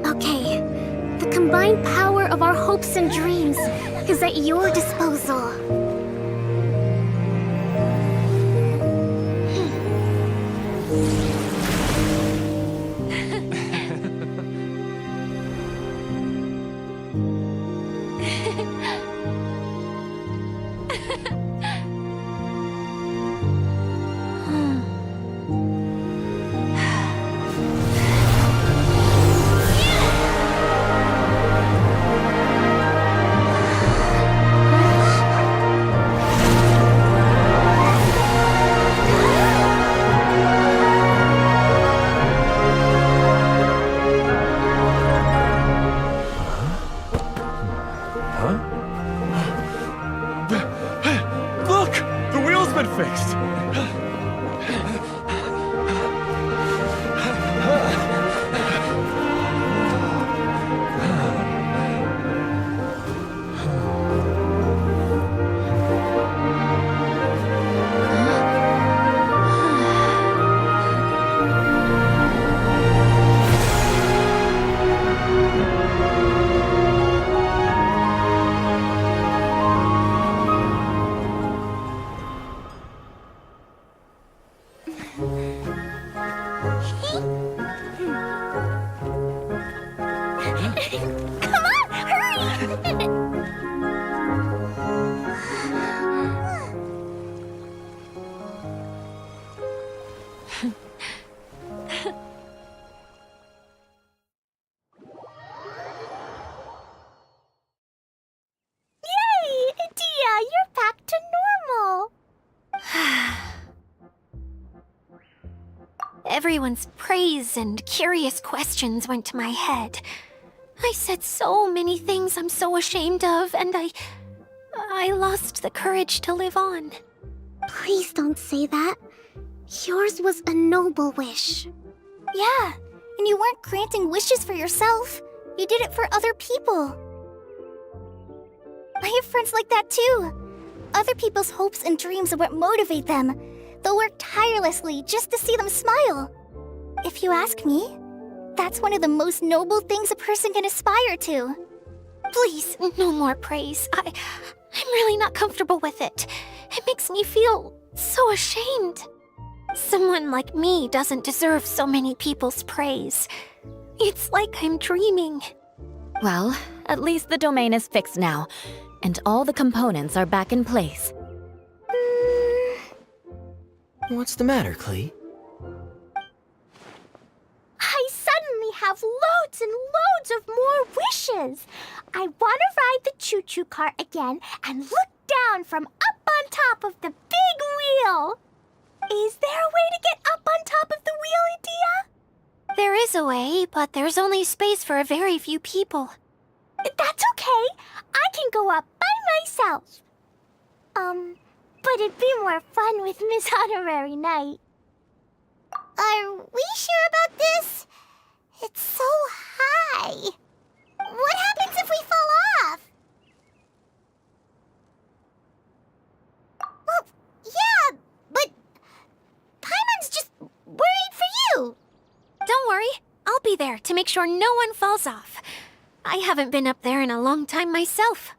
Okay, the combined power of our hopes and dreams is at your disposal. Everyone's praise and curious questions went to my head. I said so many things I'm so ashamed of, and I lost the courage to live on. Please don't say that. Yours was a noble wish. Yeah, and you weren't granting wishes for yourself. You did it for other people. I have friends like that too. Other people's hopes and dreams are what motivate them. They'll work tirelessly just to see them smile. If you ask me, that's one of the most noble things a person can aspire to. Please, no more praise. I'm really not comfortable with it. It makes me feel so ashamed. Someone like me doesn't deserve so many people's praise. It's like I'm dreaming. Well, at least the domain is fixed now, and all the components are back in place. What's the matter, Klee? I suddenly have loads and loads of more wishes. I want to ride the choo-choo cart again and look down from up on top of the big wheel. Is there a way to get up on top of the wheel, Edea? There is a way, but there's only space for a very few people. That's okay. I can go up by myself. But it'd be more fun with Miss Honorary Knight. Are we sure about this? It's so high. What happens if we fall off? Well, yeah, but Paimon's just worried for you. Don't worry, I'll be there to make sure no one falls off. I haven't been up there in a long time myself.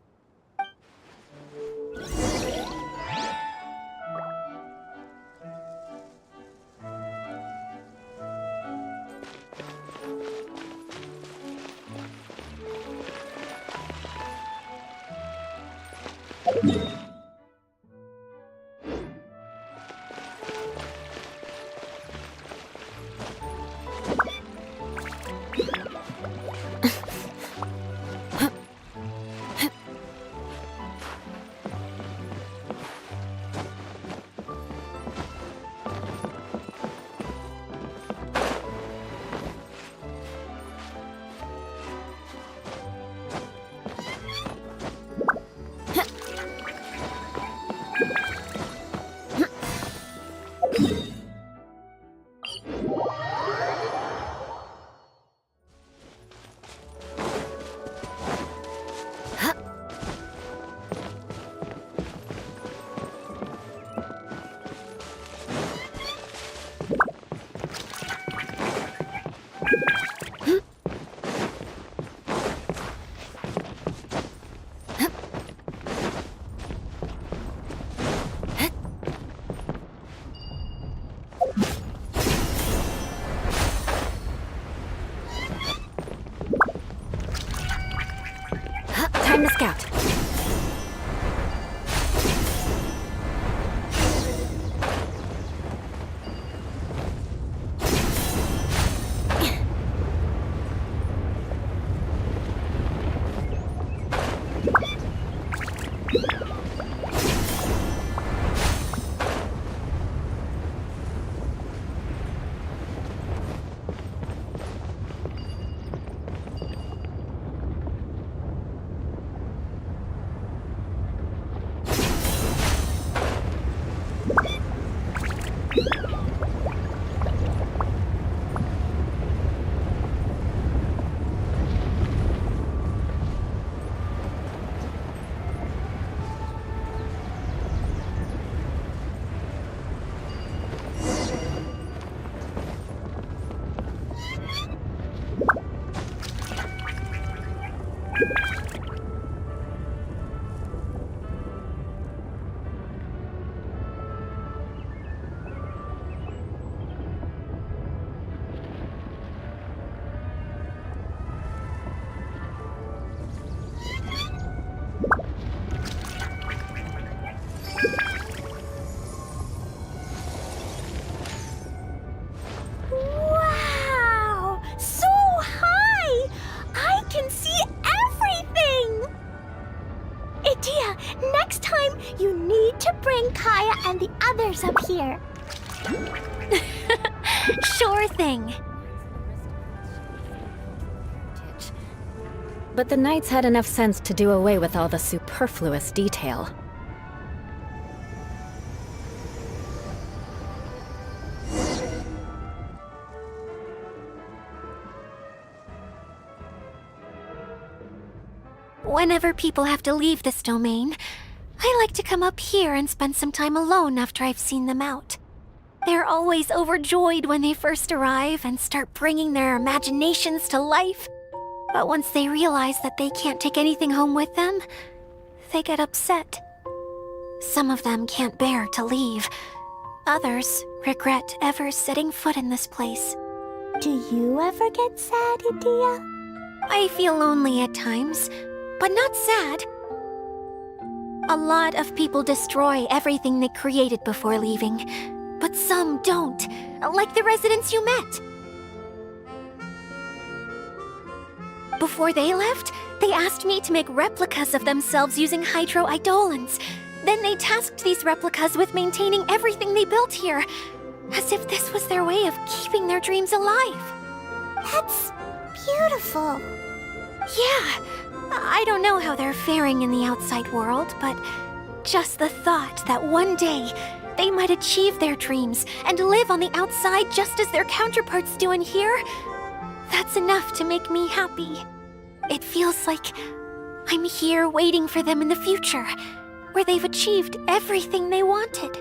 Time to scout. everything. But the knights had enough sense to do away with all the superfluous detail. Whenever people have to leave this domain, I like to come up here and spend some time alone after I've seen them out. They're always overjoyed when they first arrive and start bringing their imaginations to life. But once they realize that they can't take anything home with them, they get upset. Some of them can't bear to leave. Others regret ever setting foot in this place. Do you ever get sad, Edea? I feel lonely at times, but not sad. A lot of people destroy everything they created before leaving, but some don't, like the residents you met. Before they left, they asked me to make replicas of themselves using hydro-eidolons. Then they tasked these replicas with maintaining everything they built here, as if this was their way of keeping their dreams alive. That's beautiful. Yeah, I don't know how they're faring in the outside world, but just the thought that one day they might achieve their dreams and live on the outside just as their counterparts do in here, that's enough to make me happy. It feels like I'm here waiting for them in the future, where they've achieved everything they wanted.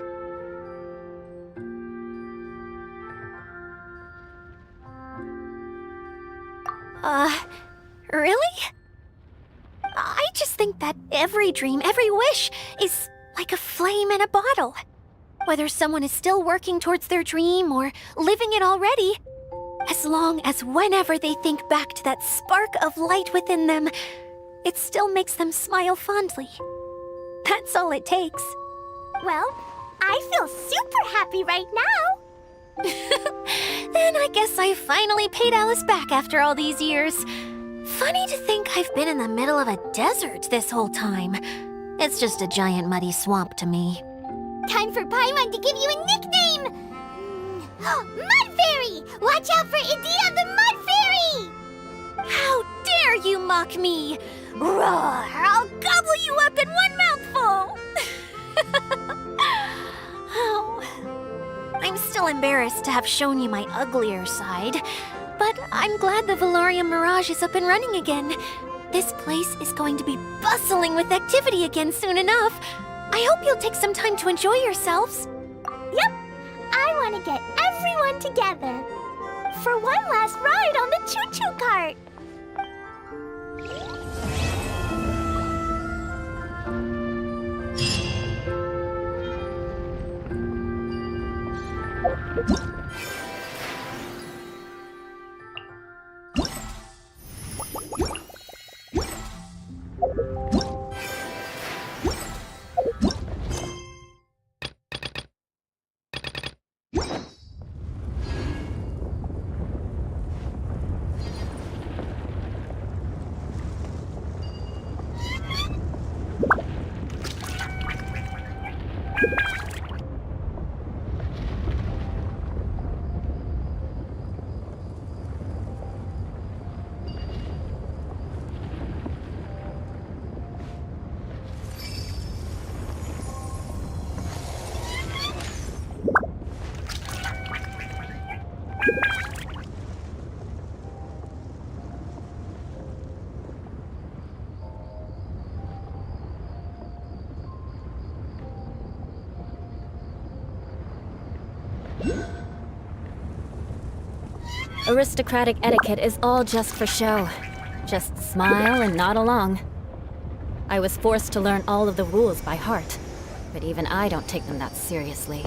Really? I just think that every dream, every wish, is like a flame in a bottle. Whether someone is still working towards their dream or living it already, as long as whenever they think back to that spark of light within them, it still makes them smile fondly. That's all it takes. Well, I feel super happy right now. Then I guess I finally paid Alice back after all these years. Funny to think I've been in the middle of a desert this whole time. It's just a giant muddy swamp to me. Time for Paimon to give you a nickname! Mud Fairy! Watch out for Edea the Mud Fairy! How dare you mock me! Roar! I'll gobble you up in one mouthful! Oh. I'm still embarrassed to have shown you my uglier side, but I'm glad the Valorium Mirage is up and running again. This place is going to be bustling with activity again soon enough. I hope you'll take some time to enjoy yourselves. Yep, I want to get everyone together for one last ride on the choo-choo cart. Aristocratic etiquette is all just for show. Just smile and nod along. I was forced to learn all of the rules by heart, but even I don't take them that seriously.